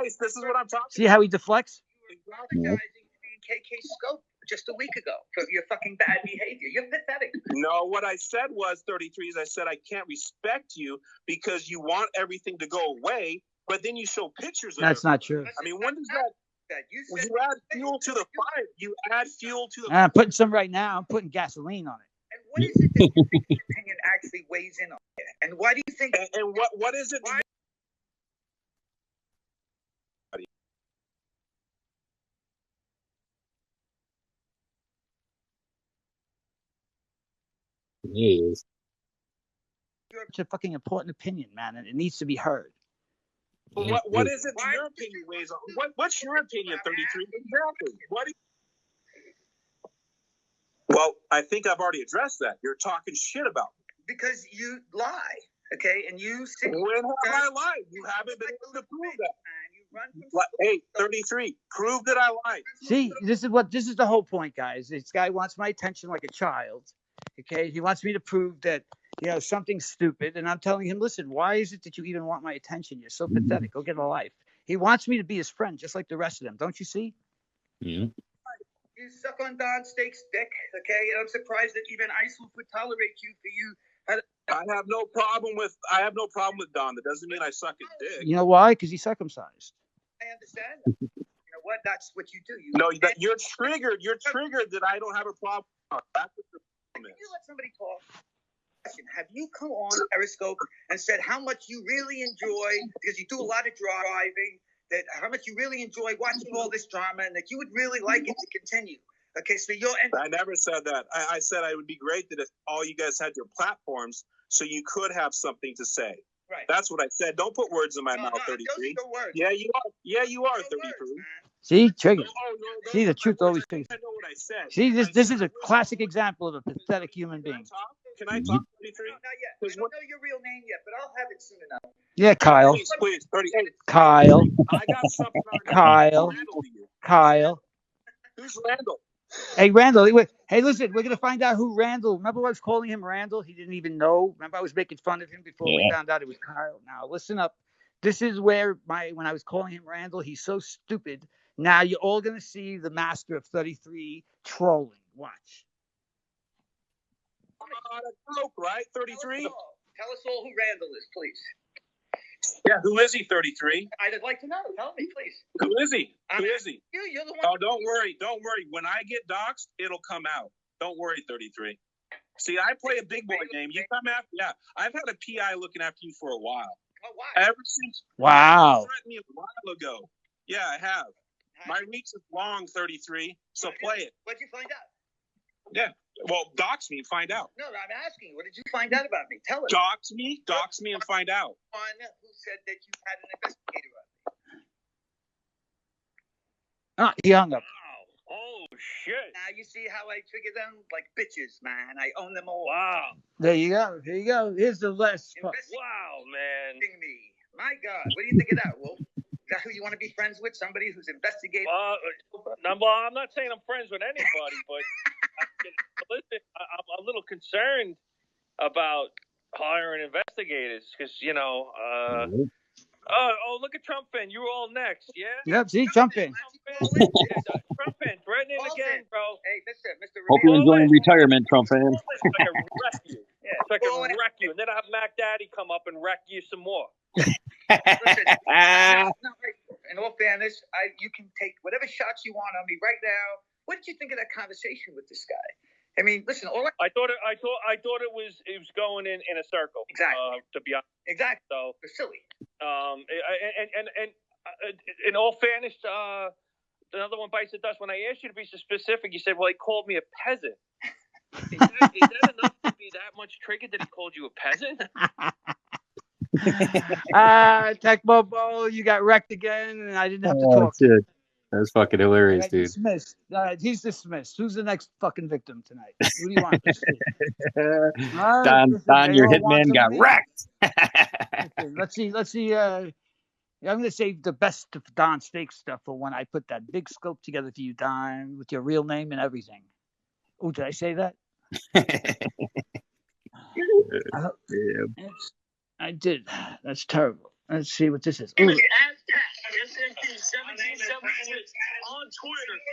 Ice, this is what I'm talking about. See how he deflects? You were apologizing to me in KK Scope just a week ago for your fucking bad behavior. You're pathetic. No, what I said was, 33, is I said I can't respect you because you want everything to go away, but then you show pictures of it. That's not true. I mean, when does that... You add fuel to the fire. You add fuel to the I'm putting some right now. I'm putting gasoline on it. And what is it that you think your opinion actually weighs in on it? And why do you think... And what is it... Why? Yes. It's a fucking important opinion, man, and it needs to be heard. What is it that your opinion weighs on? What's your opinion, 33? Exactly. Well, I think I've already addressed that. You're talking shit about me. Because you lie, okay? And you sit. When have I lied? You haven't been able to prove that. Hey, 33, prove that I lied. See, this is the whole point, guys. This guy wants my attention like a child. Okay, he wants me to prove that something's stupid, and I'm telling him, listen, why is it that you even want my attention? You're so pathetic. Go get a life. He wants me to be his friend, just like the rest of them. Don't you see? Yeah. You suck on Don Steak's dick, okay? And I'm surprised that even ISIL would tolerate you for you. I have no problem with Don. That doesn't mean I suck his dick. You know why? Because he's circumcised. I understand that. You know what? That's what you do. You're triggered. You're triggered that I don't have a problem. That's what the problem is. Can you let somebody talk? Have you come on Periscope and said how much you really enjoy, because you do a lot of driving, that how much you really enjoy watching all this drama and that you would really like it to continue? Okay, so I never said that. I said it would be great that if all you guys had your platforms so you could have something to say. Right. That's what I said. Don't put words in my mouth, 33. Yeah, you are. Yeah, you are, 33. See, triggered. No, See, the truth always triggers. I know what I said. See, this is a classic example of a pathetic human being. Can I talk, 33? Not yet. I don't know your real name yet, but I'll have it soon enough. Yeah, Kyle. Please, 38. Kyle. I got something on Kyle. Kyle. Who's Randall? Hey, Randall. Hey, listen, we're going to find out who Randall. Remember I was calling him Randall? He didn't even know. Remember I was making fun of him before we found out it was Kyle? Now, listen up. This is where when I was calling him Randall, he's so stupid. Now you're all going to see the master of 33 trolling. Watch. That's broke, right? 33? Tell us all who Randall is, please. Yeah, who is he, 33? I'd like to know. Tell me, please. Who is he? Who is he? You're the one. Oh, don't worry. Don't worry. When I get doxxed, it'll come out. Don't worry, 33. See, I play a big boy game. You come after, yeah. I've had a PI looking after you for a while. Oh, wow. Ever since. Wow. You threatened me a while ago. Yeah, I have. My reach is long, 33. So play it. What'd you find out? Yeah. Well, dox me and find out. No, I'm asking. What did you find out about me? Tell us. Dox me and find out. One who said that you had an investigator on me. He hung up. Wow. Oh, shit. Now you see how I trigger them? Like bitches, man. I own them all. Wow. There you go. Here you go. Here's the last part. Wow, man. Me. My God. What do you think of that, Wolf? Is that who you want to be friends with? Somebody who's investigating? I'm not saying I'm friends with anybody, but listen, I'm a little concerned about hiring investigators because, look at Trump fan. You were all next, yeah? Yep, see, Trump fan. Trump fan, threatening again, bro. Hey, Mr. Hope you're enjoying retirement, Trump fan. It's like a wreck you. Yeah, it's like a wreck you. And then I have Mac Daddy come up and wreck you some more. Listen, in all fairness, you can take whatever shots you want on me right now. What did you think of that conversation with this guy? I mean, listen. I thought it was going in a circle. Exactly. To be honest. Exactly. So it's silly. And in all fairness, another one bites the dust. When I asked you to be so specific, you said, "Well, he called me a peasant." Is that enough to be that much triggered that he called you a peasant? Tech Bobo, you got wrecked again, and I didn't have to talk. Shit. That's fucking hilarious, dude. Dismissed. He's dismissed. Who's the next fucking victim tonight? Who do you want? Don, your hitman got wrecked. Okay, let's see. I'm going to save the best of Don Steak stuff for when I put that big scope together for you, Don, with your real name and everything. Oh, did I say that? I did. That's terrible. Let's see what this is. Ooh. On Twitter,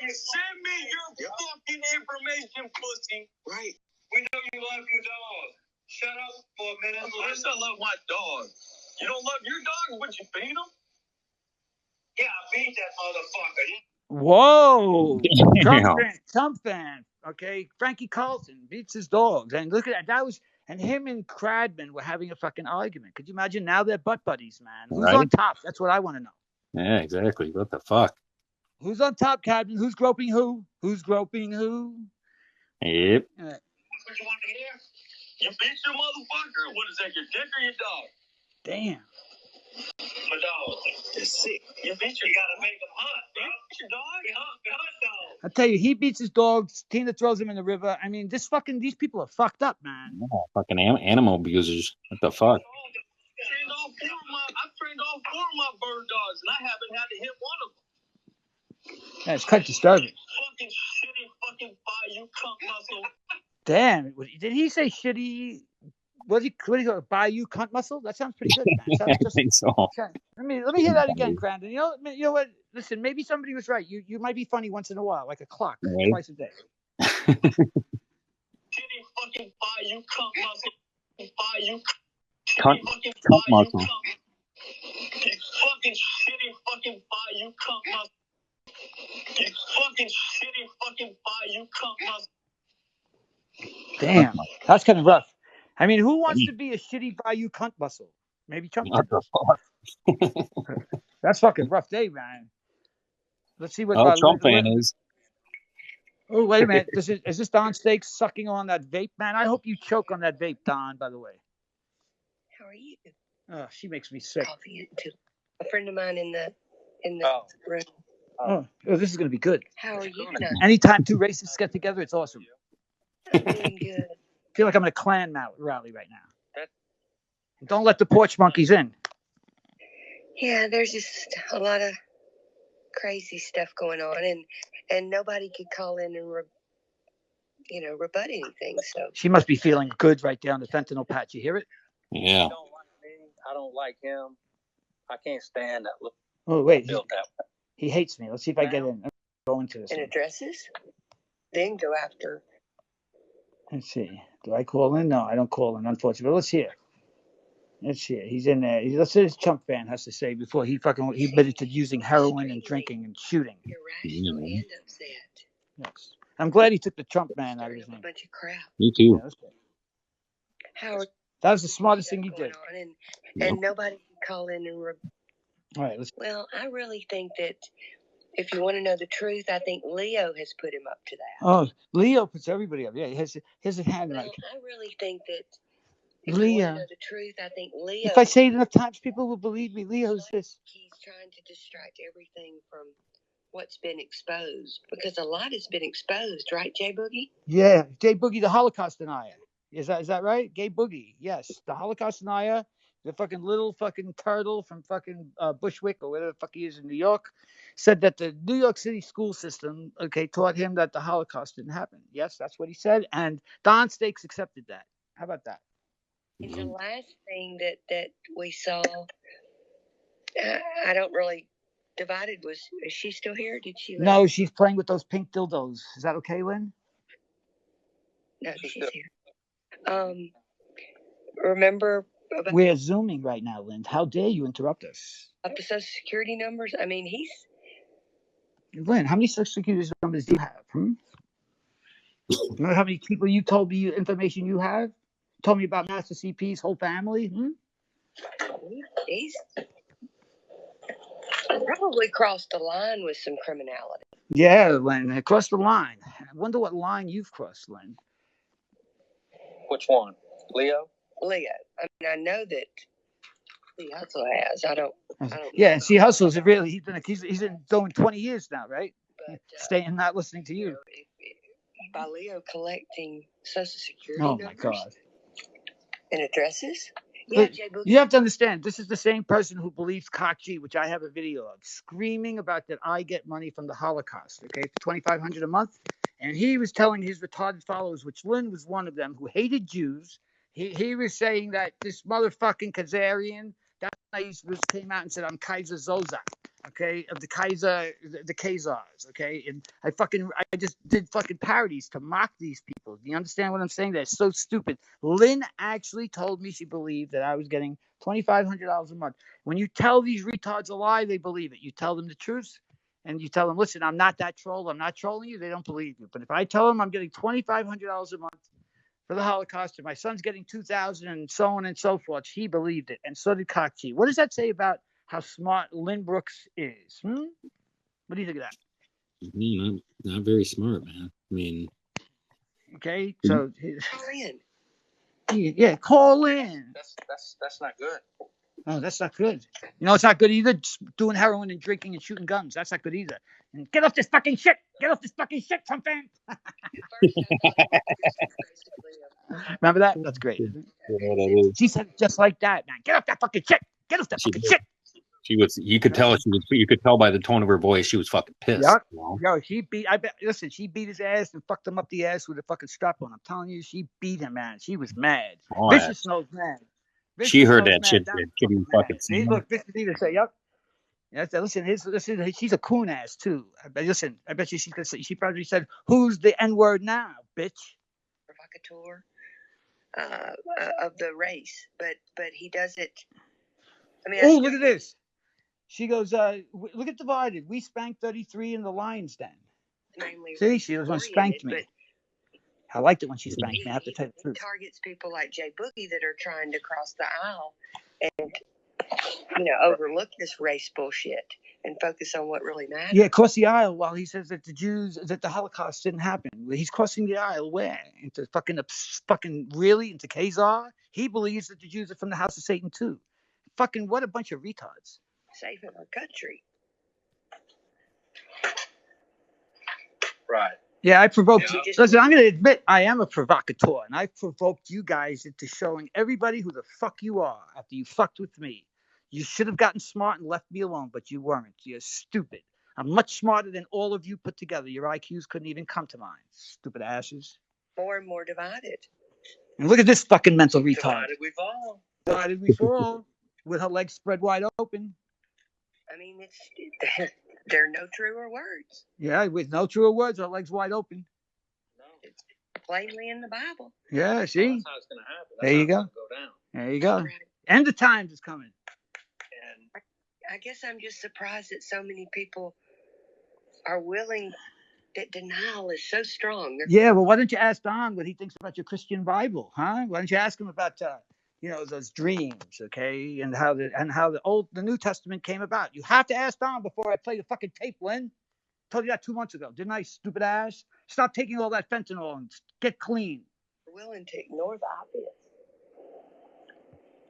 send me your fucking information, pussy. Right. We know you love your dog. Shut up for a minute. Listen, I love my dog. You don't love your dog, but you feed him? Yeah, I feed that motherfucker. Whoa. Trump fan. Okay. Frankie Carlton beats his dogs. And look at that. And him and Cradman were having a fucking argument. Could you imagine? Now they're butt buddies, man. Who's on top? That's what I want to know. Yeah, exactly. What the fuck? Who's on top, Cradman? Who's groping who? Who's groping who? Yep. What you want to hear? You beat your motherfucker? What is that, your dick or your dog? Damn. My dog. They're sick. Your bitch, you gotta make them hot, bro. Your dog, hot dog. I tell you, he beats his dogs. Tina throws him in the river. I mean, these people are fucked up, man. Yeah, fucking animal abusers. What the fuck? I've trained all 4 of my bird dogs, and I haven't had to hit one of them. Yeah, it's quite disturbing. Fucking shitty fucking bayou cunt muscle. Damn, did he say shitty? What did he go? Bayou cunt muscle? That sounds pretty good, man. Sounds I think so. Let me hear that again, Brandon. You know what? Listen, maybe somebody was right. You might be funny once in a while, like a clock, Right. twice a day. Shitty fucking bayou cunt muscle. Bayou Cunt muscle. You fucking shitty fucking bayou cunt muscle. You fucking shitty fucking bayou cunt muscle. Damn, that's kind of rough. I mean, who wants to be a shitty bayou cunt muscle? Maybe Trump. That's fucking rough day, man. Let's see what Trump fan is. Oh, wait a minute. Is this Don Steaks sucking on that vape, man? I hope you choke on that vape, Don. By the way. How are you? Oh, she makes me sick. Coffee too. A friend of mine in the room. Oh, this is gonna be good. How are you tonight? Anytime 2 racists get together, it's awesome. I'm doing good. I feel like I'm at a Klan rally right now. Don't let the porch monkeys in. Yeah, there's just a lot of crazy stuff going on, and nobody could call in and rebut anything. So she must be feeling good right there on the fentanyl patch. You hear it? Yeah. He don't like me. I don't like him. I can't stand that look. Oh wait, he hates me. Let's see if I get in. I'm going to this. And addresses, then go after. Let's see. Do I call in? No, I don't call in. Unfortunately, but let's hear. Let's see. He's in there. Let's see what his Trump fan has to say before he admitted to using heroin and drinking and shooting. Irrational and upset. Yes. I'm glad he took the Trump man out of his name. A bunch of crap. Me too. Yeah, that was the smartest thing he did. And nobody can call in and. All right. Well, I really think that if you want to know the truth, I think Leo has put him up to that. Oh, Leo puts everybody up. Yeah, he has his hand right. I really think that. If Leo. you want to know the truth, I think Leo. If I say it enough times, people will believe me. Leo's this. He's trying to distract everything from what's been exposed, because a lot has been exposed, right, Jay Boogie? Yeah, Jay Boogie, the Holocaust denier. Is that right? Jay Boogie, yes, the Holocaust denier, the fucking little fucking turtle from fucking Bushwick or whatever the fuck he is in New York, said that the New York City school system, taught him that the Holocaust didn't happen. Yes, that's what he said, and Don Steaks accepted that. How about that? And the last thing that we saw, I don't really divided was, is she still here? Did she? No, she's playing with those pink dildos. Is that okay, Lynn? No, she's here. Remember about we're Zooming right now, Lynn. How dare you interrupt us? The Social Security numbers? I mean, Lynn, how many Social Security numbers do you have? You know how many people you told me information you have? Told me about Master CP's whole family? He's probably crossed the line with some criminality. Yeah, Lynn, across the line. I wonder what line you've crossed, Lynn. Which one? Leo? Leo. I mean, I know that he Hustle has. I don't yeah, and see, Hustle's really, he's been doing 20 years now, right? But, staying, not listening to you. By Leo collecting Social Security numbers. Oh, my God. And addresses? Yeah, Jay Boogie. You have to understand, this is the same person who believes Kachi, which I have a video of, screaming about that I get money from the Holocaust, for $2,500 a month. And he was telling his retarded followers, which Lynn was one of them, who hated Jews. He was saying that this motherfucking Khazarian, that night came out and said, I'm Kaiser Zozak, of the Khazars, and I just did fucking parodies to mock these people. Do you understand what I'm saying? They're so stupid. Lynn actually told me she believed that I was getting $2,500 a month. When you tell these retards a lie, they believe it. You tell them the truth, and you tell them, listen, I'm not that troll. I'm not trolling you. They don't believe you. But if I tell them I'm getting $2,500 a month for the Holocaust, and my son's getting $2,000 and so on and so forth, he believed it. And so did Kachi. What does that say about how smart Lynn Brooks is? What do you think of that? Not very smart, man. I mean, okay, so call in. Yeah, call in. That's not good. Oh, that's not good. You know, it's not good either. Just doing heroin and drinking and shooting guns. That's not good either. And get off this fucking shit. Get off this fucking shit, Trump fan. Remember that? That's great. Yeah, that is. She said it just like that, man. Get off that fucking shit. Get off that She fucking did. shit. She was. You could tell. You could tell by the tone of her voice. She was fucking pissed. Yep. You know? Yo, she beat. I bet. Listen, she beat his ass and fucked him up the ass with a fucking strap on. I'm telling you, she beat him, man. She was mad. Oh, Vicious Snow's mad. she Vicious heard Snow's that mad. shit. That That was kitty fucking fucking mad. See, look, Vicious either say, yep. Yeah, listen, she's a coon ass too. Listen, I bet you she probably said, "Who's the N word now, bitch?" Provocateur of the race, but he does it. I mean, oh, look at this. She goes, look at Divided. We spanked 33 in the Lions Den. See, she was going to spank me. I liked it when she spanked me. I have to tell you the truth. He targets people like Jay Boogie that are trying to cross the aisle and, overlook this race bullshit and focus on what really matters. Yeah, cross the aisle while he says that the Holocaust didn't happen. He's crossing the aisle where? Into fucking really? Into Khazar? He believes that the Jews are from the house of Satan too. Fucking what a bunch of retards. Saving our country. Right. Yeah, I provoked you. Listen, I'm going to admit I am a provocateur, and I provoked you guys into showing everybody who the fuck you are after you fucked with me. You should have gotten smart and left me alone, but you weren't. You're stupid. I'm much smarter than all of you put together. Your IQs couldn't even come to mine. Stupid asses. More and more divided. And look at this fucking mental retard. Divided we fall. Divided we fall. With her legs spread wide open. I mean, there are no truer words. Yeah, with no truer words, her legs wide open. No. It's plainly in the Bible. Yeah, see? That's how it's going to happen. That's there you go. Go down. There you go. Right. End of times is coming. And I guess I'm just surprised that so many people are willing, that denial is so strong. Yeah, well, why don't you ask Don what he thinks about your Christian Bible, huh? Why don't you ask him about those dreams, okay, and how the New Testament came about. You have to ask Don before I play the fucking tape, Lynn. I told you that 2 months ago, didn't I, stupid ass? Stop taking all that fentanyl and get clean. We're willing to ignore the obvious.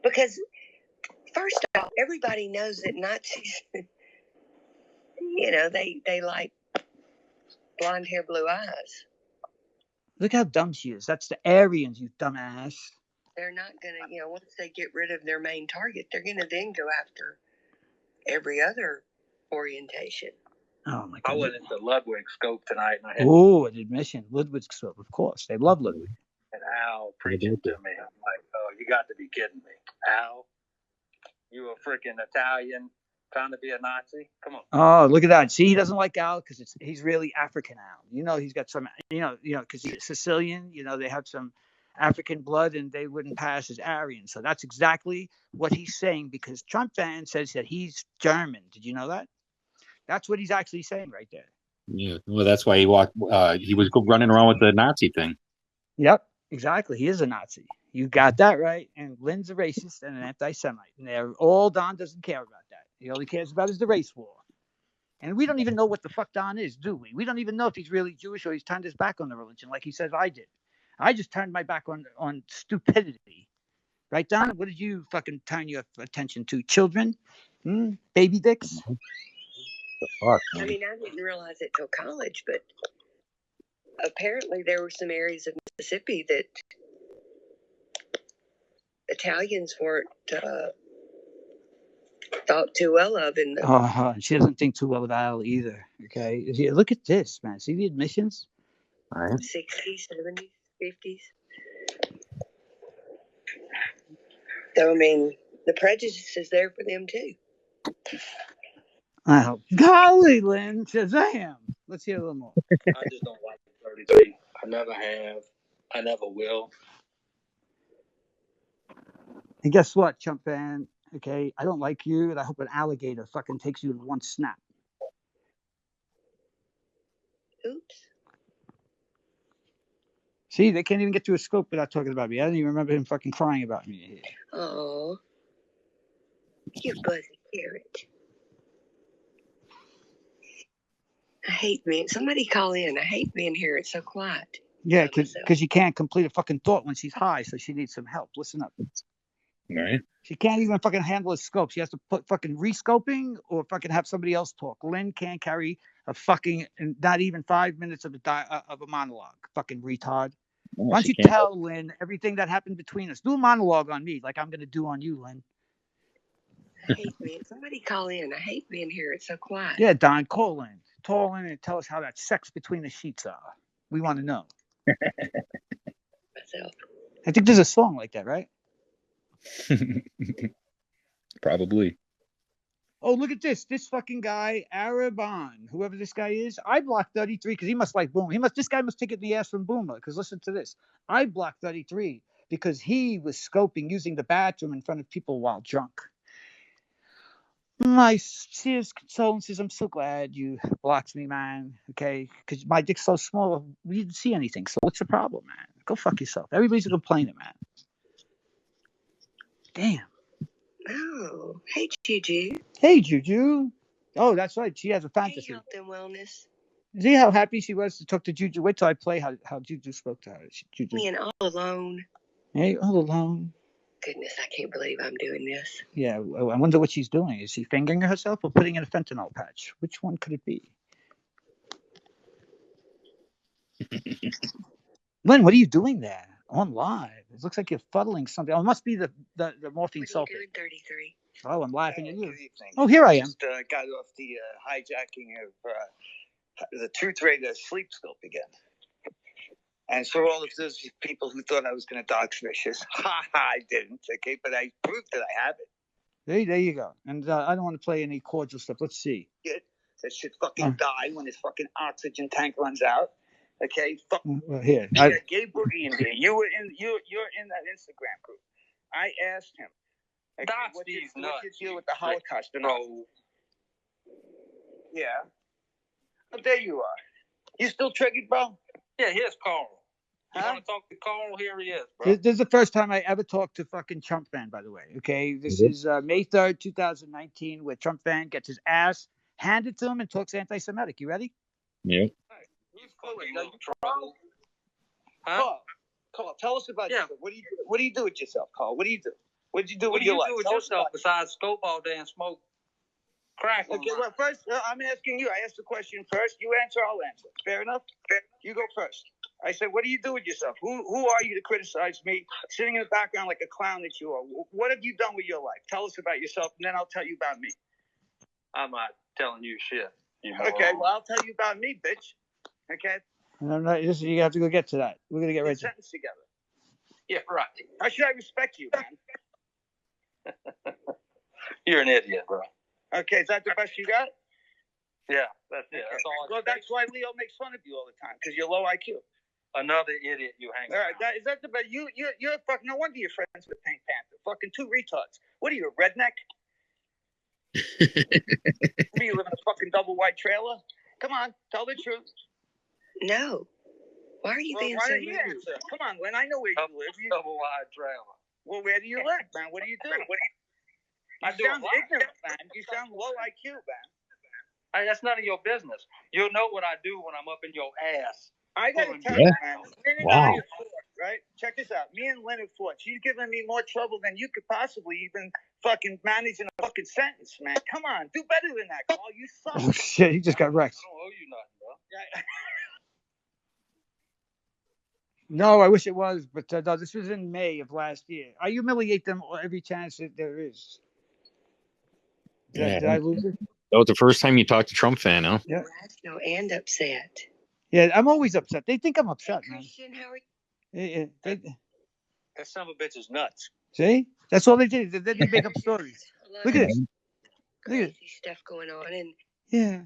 Because, first off, everybody knows that Nazis, they like blonde hair, blue eyes. Look how dumb she is. That's the Aryans, you dumbass. They're not going to, once they get rid of their main target, they're going to then go after every other orientation. Oh, my God. I went into Ludwig Scope tonight. Oh, an admission. Ludwig Scope, of course. They love Ludwig. And Al preaching to me. I'm like, oh, you got to be kidding me. Al, you a freaking Italian trying to be a Nazi? Come on. Oh, look at that. See, he doesn't like Al because he's really African Al. He's got some, because he's Sicilian, they have some African blood and they wouldn't pass as Aryan. So that's exactly what he's saying because Trump fan says that he's German. Did you know that? That's what he's actually saying right there. Yeah. Well, that's why he was running around with the Nazi thing. Yep, exactly. He is a Nazi. You got that right. And Lynn's a racist and an anti-Semite. And they're all Don doesn't care about that. He only cares about is the race war. And we don't even know what the fuck Don is, do we? We don't even know if he's really Jewish or he's turned his back on the religion like he says I did. I just turned my back on stupidity. Right, Don? What did you fucking turn your attention to? Children? Baby dicks? I mean, I didn't realize it till college, but apparently there were some areas of Mississippi that Italians weren't thought too well of. She doesn't think too well of Al either. Okay, look at this, man. See the admissions? All right. 60s, 70s, 50s. So, I mean, the prejudice is there for them, too. Oh, golly, Lynn, Shazam. Let's hear a little more. I just don't like 33. I never have. I never will. And guess what, chump fan? Okay, I don't like you, and I hope an alligator fucking takes you in one snap. Oops. See, they can't even get to a scope without talking about me. I don't even remember him fucking crying about me. Oh, you buzzy carrot. I hate being. Somebody call in. I hate being here. It's so quiet. Yeah, because you can't complete a fucking thought when she's high, so she needs some help. Listen up. Right. She can't even fucking handle a scope. She has to put fucking rescoping or fucking have somebody else talk. Lynn can't carry a fucking not even 5 minutes of a monologue. Fucking retard. No, Why don't she you can't. tell Lynn everything that happened between us? Do a monologue on me, like I'm gonna do on you, Lynn. I hate being. Somebody call in. I hate being here. It's so quiet. Yeah, Don, call in. Call in and tell us how that sex between the sheets are. We want to know. Myself. I think there's a song like that, right? Probably. Oh, look at this. This fucking guy, Araban, whoever this guy is. I blocked 33 because he must like Boomer. This guy must take it in the ass from Boomer. Because listen to this. I blocked 33 because he was scoping using the bathroom in front of people while drunk. My serious condolences. I'm so glad you blocked me, man. Okay, because my dick's so small, we didn't see anything. So what's the problem, man? Go fuck yourself. Everybody's a complainer, man. Damn. Oh, hey Juju. Hey, Juju. Oh, that's right. She has a fantasy. Hey, health and wellness. See how happy she was to talk to Juju? Wait till I play how Juju spoke to her. Juju. Me and all alone. Hey, all alone. Goodness, I can't believe I'm doing this. Yeah, I wonder what she's doing. Is she fingering herself or putting in a fentanyl patch? Which one could it be? Lynn, what are you doing there on live? It looks like you're fuddling something. Oh, it must be the morphine sulfate. What are you doing, 33? Oh, I'm laughing at you. Good evening. Oh, here I am. Just got off the hijacking of the Truth Radar sleep scope again. And so all of those people who thought I was going to dog fishes, I didn't, okay? But I proved that I have it. There you go. And I don't want to play any cordial stuff. Let's see. That should fucking die when his fucking oxygen tank runs out. Okay, fuck. Well, here, You got Gay Boogie in here. You're in that Instagram group. I asked him, okay, what's your deal with the Holocaust? No. Yeah. Oh, there you are. You still triggered, bro? Yeah, here's Carl. You want to talk to Carl? Here he is, bro. This is the first time I ever talked to fucking Trump fan, by the way. Okay, this is May 3rd, 2019, where Trump fan gets his ass handed to him and talks anti-Semitic. You ready? Yeah. Carl, tell us about yourself. What do you do with yourself, Carl? What do you do? What did you do with your life? What do you do with yourself besides scope all day and smoke crack? Okay, well, first, I'm asking you. I asked the question first. You answer, I'll answer. Fair enough? You go first. I said, what do you do with yourself? Who are you to criticize me, sitting in the background like a clown that you are? What have you done with your life? Tell us about yourself, and then I'll tell you about me. I'm not telling you shit. Okay, well, I'll tell you about me, bitch. Okay? You have to go get to that. We're going to get right to sentence together. Yeah, right. How should I respect you, man? You're an idiot, bro. Okay, is that the best you got? Yeah, that's it. That's all. Well, that's why Leo makes fun of you all the time, because you're low IQ. Another idiot you hang All right, is that the best? You're fucking. No wonder you're friends with Pink Panther. Fucking two retards. What are you, a redneck? You live in a fucking double white trailer? Come on, tell the truth. No. Why are you being so rude? Answer? Come on, Lynn. I know where you live. Double wide trailer. Well, where do you live, man? What do you do? You sound ignorant, man. You sound low IQ, man. Hey, that's none of your business. You'll know what I do when I'm up in your ass. I gotta tell you, man. Lynn and I have fought, right? Check this out. Me and Lynn have fought. She's giving me more trouble than you could possibly even fucking manage in a fucking sentence, man. Come on, do better than that, Carl. You suck. Oh shit, he just got wrecked. I don't owe you nothing, bro. No, I wish it was, but no, this was in May of last year. I humiliate them every chance that there is. Did I lose it? That was the first time you talked to Trump fan, huh? Yeah. No, and upset. Yeah, I'm always upset. They think I'm upset, man. Christian, how are you? Yeah, that son of a bitch is nuts. See? That's all they did. They make up stories. Look at this. Crazy stuff going on, and yeah.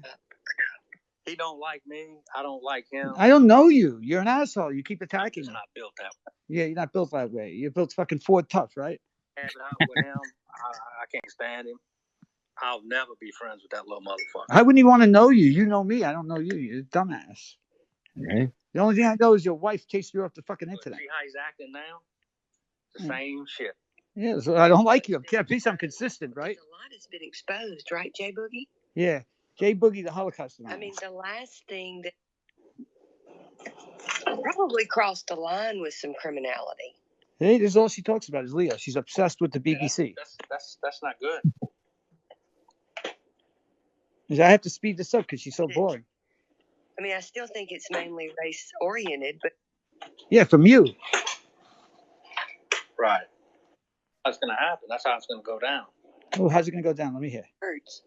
He don't like me. I don't like him. I don't know you. You're an asshole. You keep attacking me. I'm not built that way. Yeah, you're not built that way. You're built fucking Ford tough, right? With him, I can't stand him. I'll never be friends with that little motherfucker. I wouldn't even want to know you. You know me. I don't know you. You're a dumbass. Right. The only thing I know is your wife chased you off the fucking internet. See how he's acting now? The same shit. Yeah, so I don't like you. At least I'm consistent, right? A lot has been exposed, right, Jay Boogie? Yeah. Jay Boogie, the Holocaust. I mean, the last thing that probably crossed the line with some criminality. Hey, this is all she talks about is Leo. She's obsessed with the BBC. That's not good. I have to speed this up because she's so boring. I mean, I still think it's mainly race oriented, but Yeah, from you. Right. That's going to happen. That's how it's going to go down. Oh, how's it going to go down? Let me hear. words.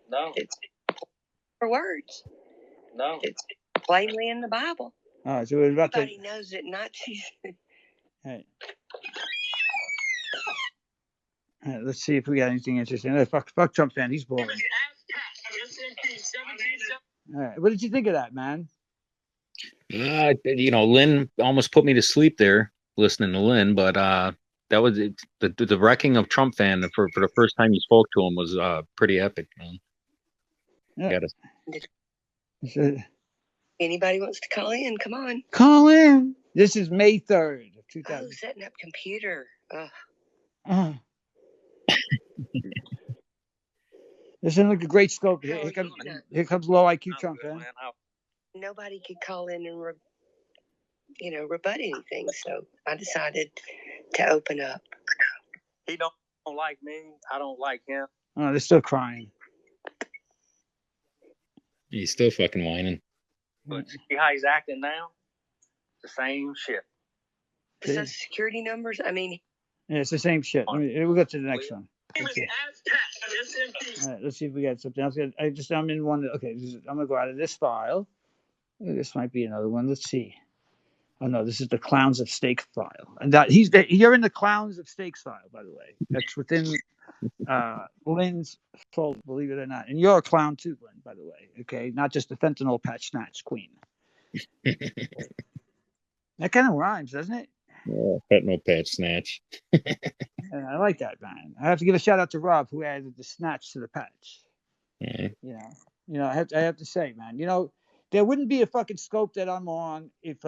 No. It's for words. No. It's plainly in the Bible. All right, so we're about Everybody knows that Nazis. All right, let's see if we got anything interesting. Fuck Trump fan. He's boring. All right, what did you think of that, man? Lynn almost put me to sleep there listening to Lynn, but that was the wrecking of Trump fan for the first time you spoke to him was pretty epic, man. Yeah. Anybody wants to call in? Come on. Call in. This is May 3rd, 2000. Oh, setting up computer. This isn't like a great scope. Here comes low IQ Trump fan. Nobody could call in and rebut anything, so I decided to open up. He don't like me. I don't like him. Oh, they're still crying. He's still fucking whining. But see how he's acting now? The same shit. The Social Security numbers, I mean. Yeah, it's the same shit. We'll go to the next one. All right, let's see if we got something else. I'm in one. Okay, I'm gonna go out of this file. This might be another one. Let's see. Oh no, this is the Clowns of Steak file, and you're in the Clowns of Steaks file, by the way. That's within Lynn's folder, believe it or not. And you're a clown too, Lynn, by the way. Okay, not just the fentanyl patch snatch queen. That kind of rhymes, doesn't it? Yeah, fentanyl patch snatch. I like that, man. I have to give a shout out to Rob who added the snatch to the patch. Yeah. I have to say, man. There wouldn't be a fucking scope that I'm on if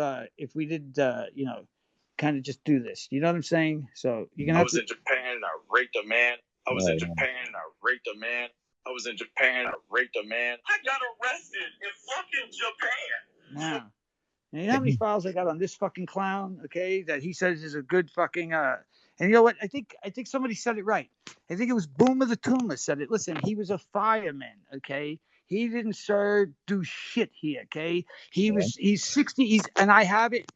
we did kind of just do this. You know what I'm saying? So you're gonna. I was in Japan and I raped a man. I was in Japan and I raped a man. I was in Japan and I raped a man. I got arrested in fucking Japan. Now, you know how many files I got on this fucking clown? Okay, that he says is a good fucking. And you know what? I think somebody said it right. I think it was Boomer the Toomer said it. Listen, he was a fireman. Okay. He didn't do shit here, okay? He's 60, and I have it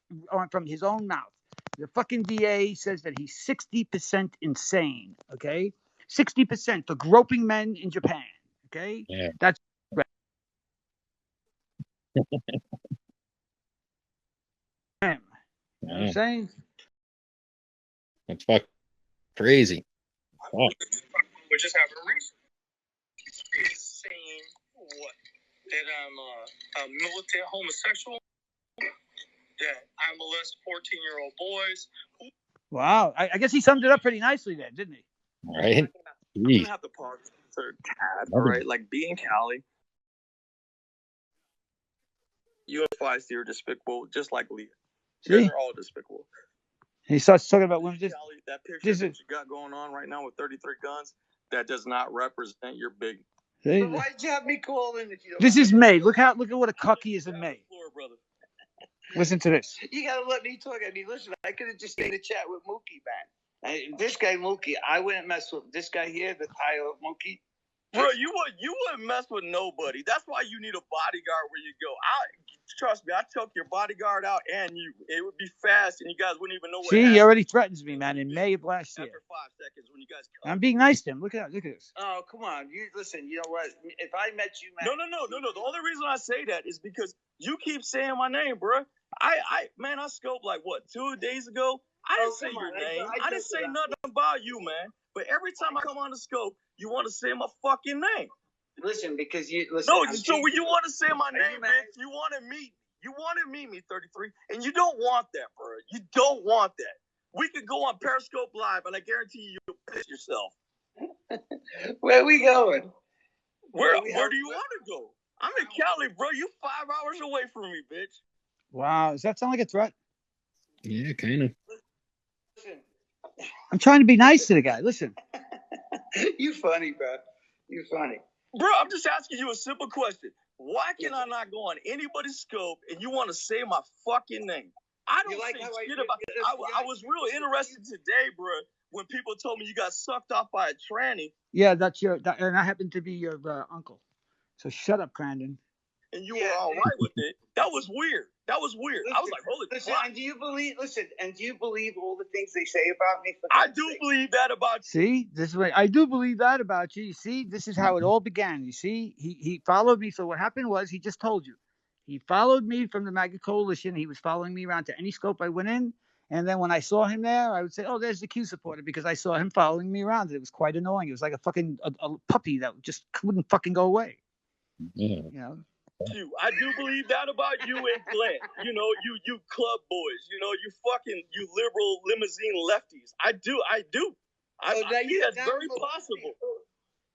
from his own mouth. The fucking DA says that he's 60% insane, okay? 60% for groping men in Japan, okay? Yeah. That's him. You know what I'm saying? That's fuck crazy. We just have a reason. He's saying what? That I'm a militant homosexual? That I molest 14-year-old boys? Wow. I guess he summed it up pretty nicely then, didn't he? Right. I'm going to have to pause for a tad, all right? Like, being Cali, UFIs here are despicable, just like Leah. They're all despicable. He starts talking about women. That picture that you got going on right now with 33 guns, that does not represent your big. See? Why'd you have me call in if you don't This is May. Look at what a cuck he is in May. Listen to this. You gotta let me talk. I mean, listen, I could have just stayed in chat with Mookie, man. This guy Mookie, I wouldn't mess with this guy here, the Tyler Mookie. Bro, you wouldn't mess with nobody. That's why you need a bodyguard where you go. Trust me, I took your bodyguard out and you. It would be fast and you guys wouldn't even know what See, he already threatens me, man, in May of last year. After 5 seconds when you guys come. I'm being nice to him. Look at this. Oh, come on. You listen, you know what? If I met you, man. No. The only reason I say that is because you keep saying my name, bro. I scoped like what 2 days ago. I didn't say your name. I didn't say nothing about you, man. But every time I come on the scope, you want to say my fucking name. Listen, because you listen. No, so when you want to say my name, bitch, you want to meet. You want to meet me, 33, and you don't want that, bro. You don't want that. We could go on Periscope Live, and I guarantee you'll piss yourself. Where are we going? Where do you want to go? I'm in Cali, bro. You 5 hours away from me, bitch. Wow, does that sound like a threat? Yeah, kind of. I'm trying to be nice to the guy. Listen. You funny, bro. You funny. Bro, I'm just asking you a simple question. Why can I not go on anybody's scope and you want to say my fucking name? I don't say shit about. I was real interested today, bro, when people told me you got sucked off by a tranny. Yeah, and I happen to be your uncle. So shut up, Crandon. And you were all right with it. That was weird. That was weird. Listen, I was like, holy fuck. And do you believe? Listen, and do you believe all the things they say about me? I do believe that about you. See, this is what I do believe that about you. You see, this is how it all began. You see, he followed me. So what happened was, he just told you, he followed me from the MAGA coalition. He was following me around to any scope I went in. And then when I saw him there, I would say, oh, there's the Q supporter, because I saw him following me around. It was quite annoying. It was like a puppy that just wouldn't fucking go away. Yeah. You know. I do believe that about you and Glenn. You know, you club boys. You know, you liberal limousine lefties. I do. I think that's very possible.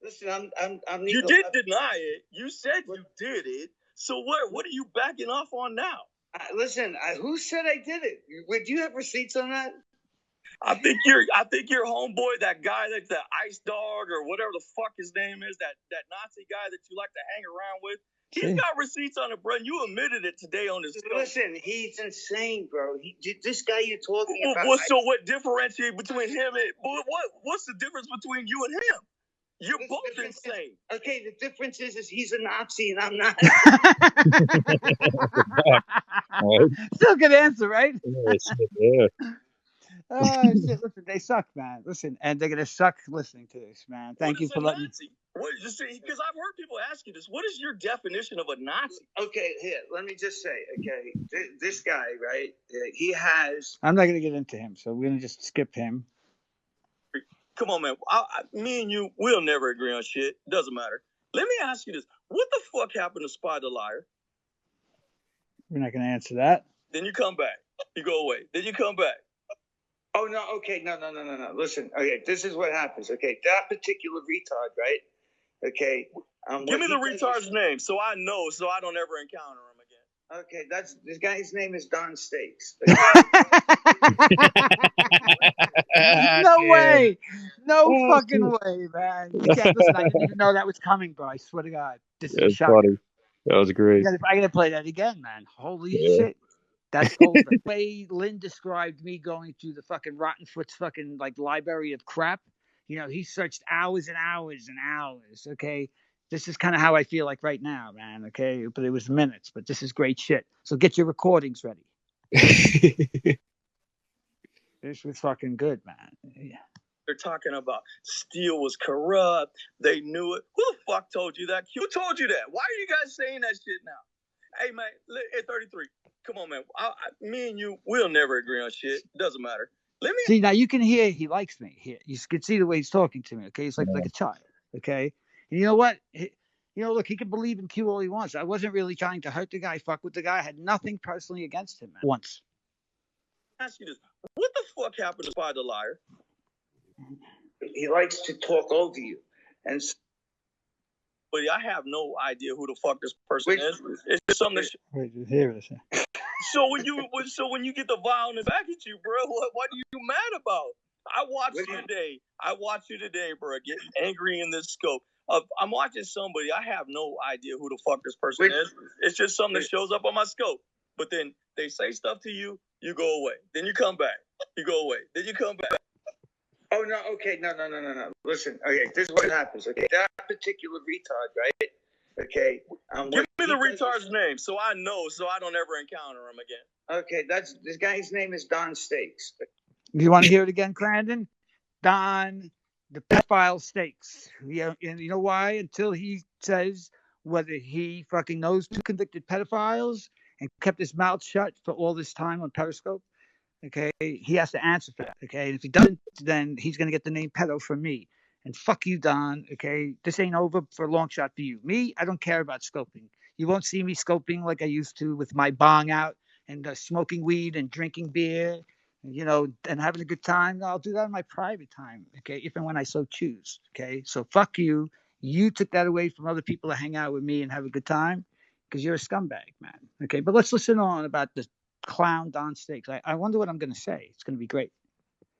Listen, I'm You did deny it. You said you did it. So what are you backing off on now? Listen, who said I did it? Would you have receipts on that? I think your homeboy, that guy that's the ice dog or whatever the fuck his name is, that Nazi guy that you like to hang around with. He's got receipts on it, bro. You admitted it today on this show. Listen, he's insane, bro. This guy you're talking about. So what differentiates between him and what's the difference between you and him? You're both insane. Okay, the difference is he's a Nazi and I'm not. Still good answer, right? Yeah. Oh shit! Listen, they suck, man. Listen, and they're gonna suck listening to this, man. Thank you for letting me. Because I've heard people ask you this. What is your definition of a Nazi? Okay, here, let me just say. Okay, this guy, right? He has. I'm not gonna get into him, so we're gonna just skip him. Come on, man. Me and you, we'll never agree on shit. Doesn't matter. Let me ask you this. What the fuck happened to Spy the Liar? We're not going to answer that. Then you come back. You go away. Then you come back. Oh, no. Okay. No. Listen. Okay. This is what happens. Okay. That particular retard, right? Okay. Give me the retard's name so I know, so I don't ever encounter him again. Okay. This guy's name is Don Stakes. No way. No fucking way, man. You can't listen. I didn't even know that was coming, bro. I swear to God. This is funny. That was great. I gotta play that again, man. Holy shit. That's gold. The way Lynn described me going through the fucking Rottenfoot's fucking like library of crap. You know, he searched hours and hours and hours. Okay. This is kind of how I feel like right now, man. Okay. But it was minutes, but this is great shit. So get your recordings ready. This was fucking good, man. Yeah. They're talking about Steele was corrupt. They knew it. Who the fuck told you that? Who told you that? Why are you guys saying that shit now? Hey, man, at 33, come on, man. Me and you, we'll never agree on shit. Doesn't matter. See, now you can hear he likes me. You can see the way he's talking to me, okay? He's like a child, okay? And you know what? Look, he can believe in Q all he wants. I wasn't really trying to hurt the guy, fuck with the guy. I had nothing personally against him, man. Once. Ask you this. What the fuck happened to Spy the Liar? He likes to talk over you. And but I have no idea who the fuck this person is. It's just something here it is. So when you get the violence back at you, bro, what are you mad about? I watched you today, bro, getting angry in this scope. I'm watching somebody. I have no idea who the fuck this person is. It's just something that shows up on my scope. But then they say stuff to you, you go away. Then you come back. You go away. Then you come back. Oh, no, okay, no. Listen, okay, this is what happens, okay? That particular retard, right? Okay. Give me the retard's name so I know, so I don't ever encounter him again. Okay, this guy's name is Don Stakes. You want to hear it again, Crandon? Don, the pedophile Stakes. Yeah, and you know why? Until he says whether he fucking knows two convicted pedophiles and kept his mouth shut for all this time on Periscope. Okay, he has to answer for that. Okay, and if he doesn't, then he's gonna get the name pedo from me. And fuck you, Don. Okay, this ain't over for a long shot for you. Me, I don't care about scoping. You won't see me scoping like I used to with my bong out and smoking weed and drinking beer, and having a good time. I'll do that in my private time. Okay, if and when I so choose. Okay, so fuck you. You took that away from other people to hang out with me and have a good time because you're a scumbag, man. Okay, but let's listen on about this clown Don Stakes. I wonder what I'm going to say. It's going to be great.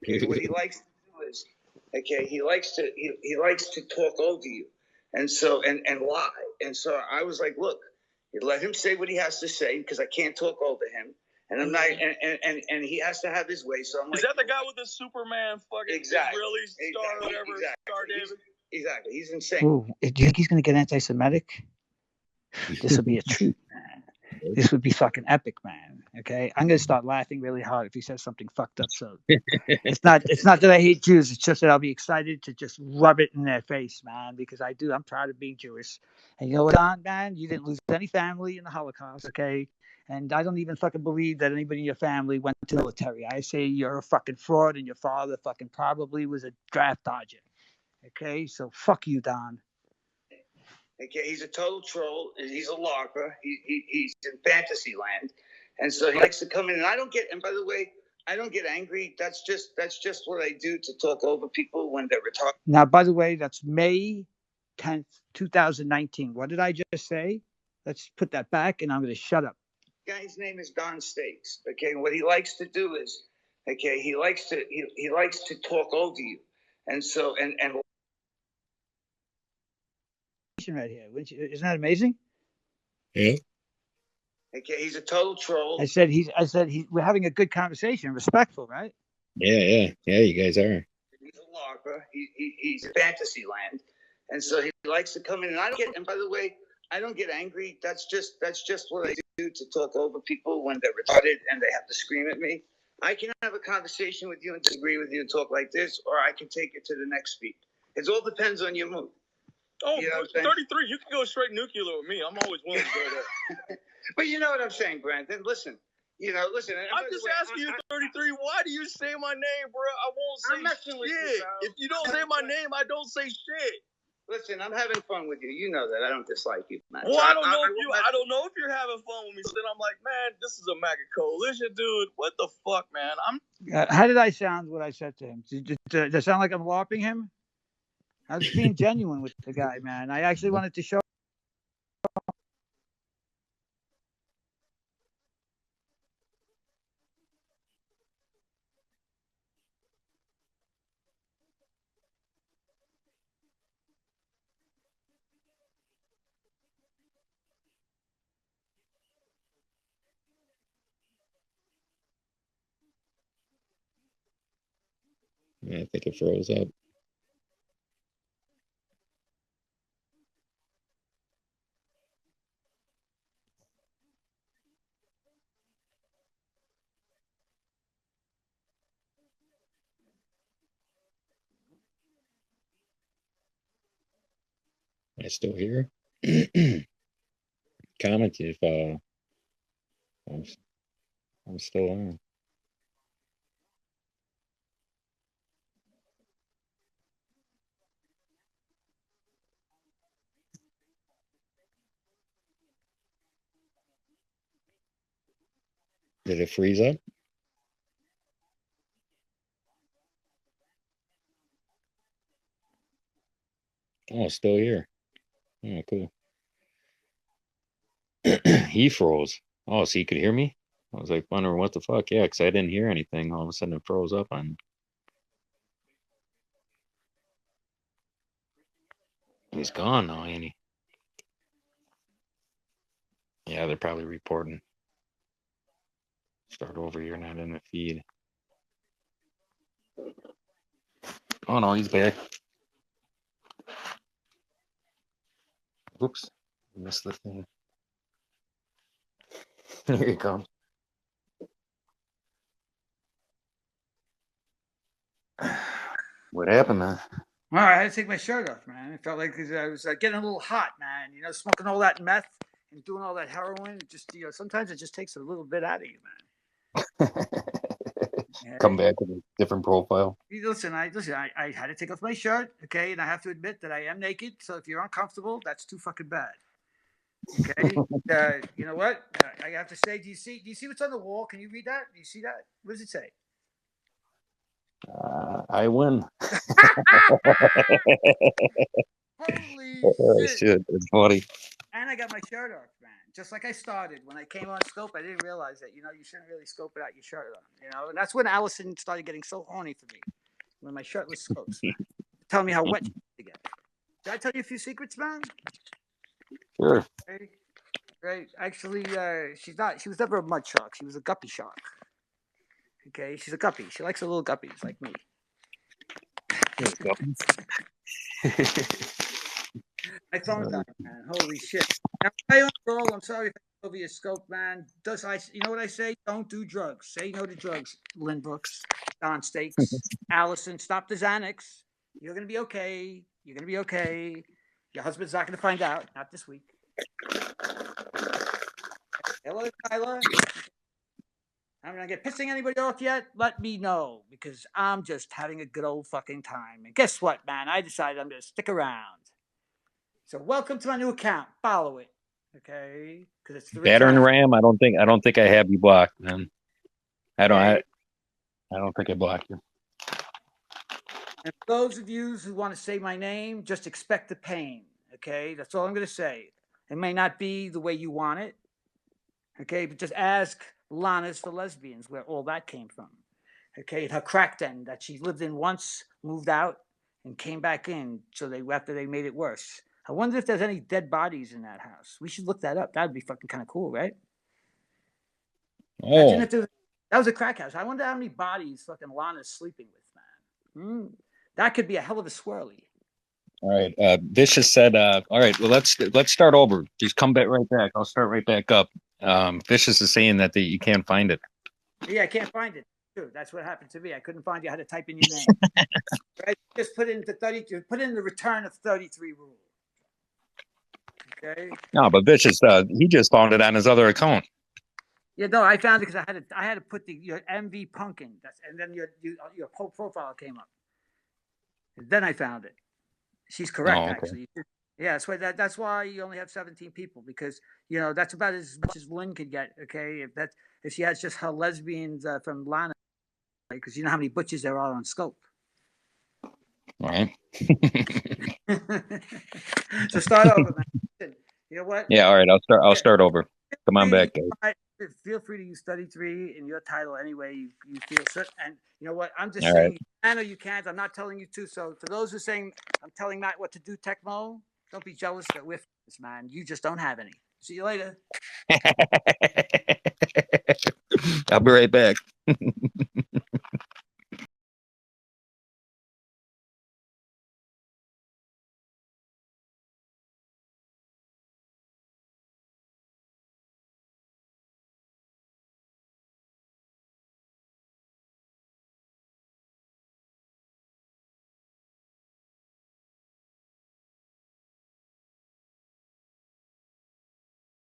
Okay, what he likes to do is, he likes to talk over you, and so and lie. And so I was like, look, you let him say what he has to say because I can't talk over him. And I'm not, and he has to have his way. So I'm like, is that the guy with the Superman fucking exactly, Israeli star or whatever? exactly. Star David? Exactly. He's insane. Ooh, do you think he's going to get anti-Semitic? This would be a treat, man. This would be fucking epic, man. Okay, I'm going to start laughing really hard if he says something fucked up. So it's not that I hate Jews. It's just that I'll be excited to just rub it in their face, man, because I do. I'm proud of being Jewish. And you know what, Don, man? You didn't lose any family in the Holocaust, okay? And I don't even fucking believe that anybody in your family went to the military. I say you're a fucking fraud, and your father fucking probably was a draft dodger. Okay, so fuck you, Don. Okay, he's a total troll. He's a larper. He's in fantasy land, and so he likes to come in. And I don't get. And by the way, I don't get angry. That's just what I do to talk over people when they're retarded. Now, by the way, that's May 10th, 2019. What did I just say? Let's put that back, and I'm going to shut up. Guy's name is Don Stakes. Okay, and what he likes to do is, okay, he likes to talk over you, and so and right here. Isn't that amazing? Yeah. Okay, he's a total troll. I said we're having a good conversation, respectful, right? Yeah. You guys are. He's a larper. He's in fantasy land, and so he likes to come in. And I don't get. And by the way, I don't get angry. That's just what I do to talk over people when they're retarded and they have to scream at me. I can have a conversation with you and disagree with you and talk like this, or I can take it to the next speed. It all depends on your mood. Oh, you know 33. You can go straight nuclear with me. I'm always willing to go there. But you know what I'm saying, Brandon. Listen. I'm just asking you, 33. Why do you say my name, bro? I won't say shit. If you don't say my name, I don't say shit. Listen, I'm having fun with you. You know that I don't dislike you, man. Well, I don't know if you're having fun with me. So then I'm like, man, this is a MAGA coalition, dude. What the fuck, man? How did I sound? What I said to him? Does it sound like I'm LARPing him? I was being genuine with the guy, man. I actually wanted to show. Yeah, I think it froze up. I still here. Comment if I'm still on. Did it freeze up? Oh, still here. Oh, cool. He froze. Oh, so you could hear me? I was like wondering what the fuck. Yeah, because I didn't hear anything. All of a sudden it froze up on. He's gone now, ain't he? Yeah, they're probably reporting. Start over. You're not in the feed. Oh no, he's back. Oops, missed the thing. Here he comes. What happened, man? Well, I had to take my shirt off, man. It felt like I was getting a little hot, man. You know, smoking all that meth and doing all that heroin. Just sometimes it just takes a little bit out of you, man. Yeah. Come back with a different profile. Listen, I had to take off my shirt, okay, and I have to admit that I am naked. So if you're uncomfortable, that's too fucking bad. Okay, you know what? I have to say, do you see what's on the wall? Can you read that? Do you see that? What does it say? I win. Holy shit! It's funny. And I got my shirt off, man. Just like I started. When I came on scope, I didn't realize that, you shouldn't really scope it out your shirt on, And that's when Allison started getting so horny for me. When my shirt was scopes, man. Telling me how wet to get. Did I tell you a few secrets, man? Sure. Okay. Right? Actually, she's not. She was never a mud shark. She was a guppy shark. Okay, she's a guppy. She likes the little guppies like me. My phone died, man. Holy shit. Now, I on roll. I'm sorry if I over your scope, man. You know what I say? Don't do drugs. Say no to drugs. Lynn Brooks, Don Stakes, Allison, stop the Xanax. You're gonna be okay. You're gonna be okay. Your husband's not gonna find out. Not this week. Hello, Tyler. I'm gonna get pissing anybody off yet? Let me know, because I'm just having a good old fucking time. And guess what, man? I decided I'm gonna stick around. So welcome to my new account. Follow it, okay? Because it's the Pattern return. Ram. I don't think I have you blocked, man. I don't. Okay. I don't think I blocked you. And for those of you who want to say my name, just expect the pain. Okay, that's all I'm gonna say. It may not be the way you want it. Okay, but just ask Lana's for Lesbians, where all that came from. Okay, her crack den that she lived in once, moved out, and came back in. So after they made it worse. I wonder if there's any dead bodies in that house. We should look that up. That'd be fucking kind of cool, right? Imagine if that was a crack house. I wonder how many bodies fucking Lana's sleeping with, man. That could be a hell of a swirly. All right. Vicious said, all right, well, let's start over. Just come back right back. I'll start right back up. Vicious is saying that you can't find it. Yeah, I can't find it. Too. That's what happened to me. I couldn't find you. I had to type in your name. Right? Just put in the return of 33 rule. Okay. No, but Vicious, he just found it on his other account. Yeah, no, I found it because I had to put your MV Punkin. And then your whole profile came up. And then I found it. She's correct, okay. Actually. Yeah, that's why you only have 17 people, because that's about as much as Lynn could get. Okay, if she has just her lesbians from Lana, because you know how many butches there are on Scope. All right. So start over, man. You know what? Yeah, all right. I'll start over. Come on back, guys. Feel free to use 33 in your title any way you feel. And you know what? I'm just saying, you can or you can't. I'm not telling you to. So for those who are saying I'm telling Matt what to do, Tecmo, don't be jealous that we're friends, man. You just don't have any. See you later. I'll be right back.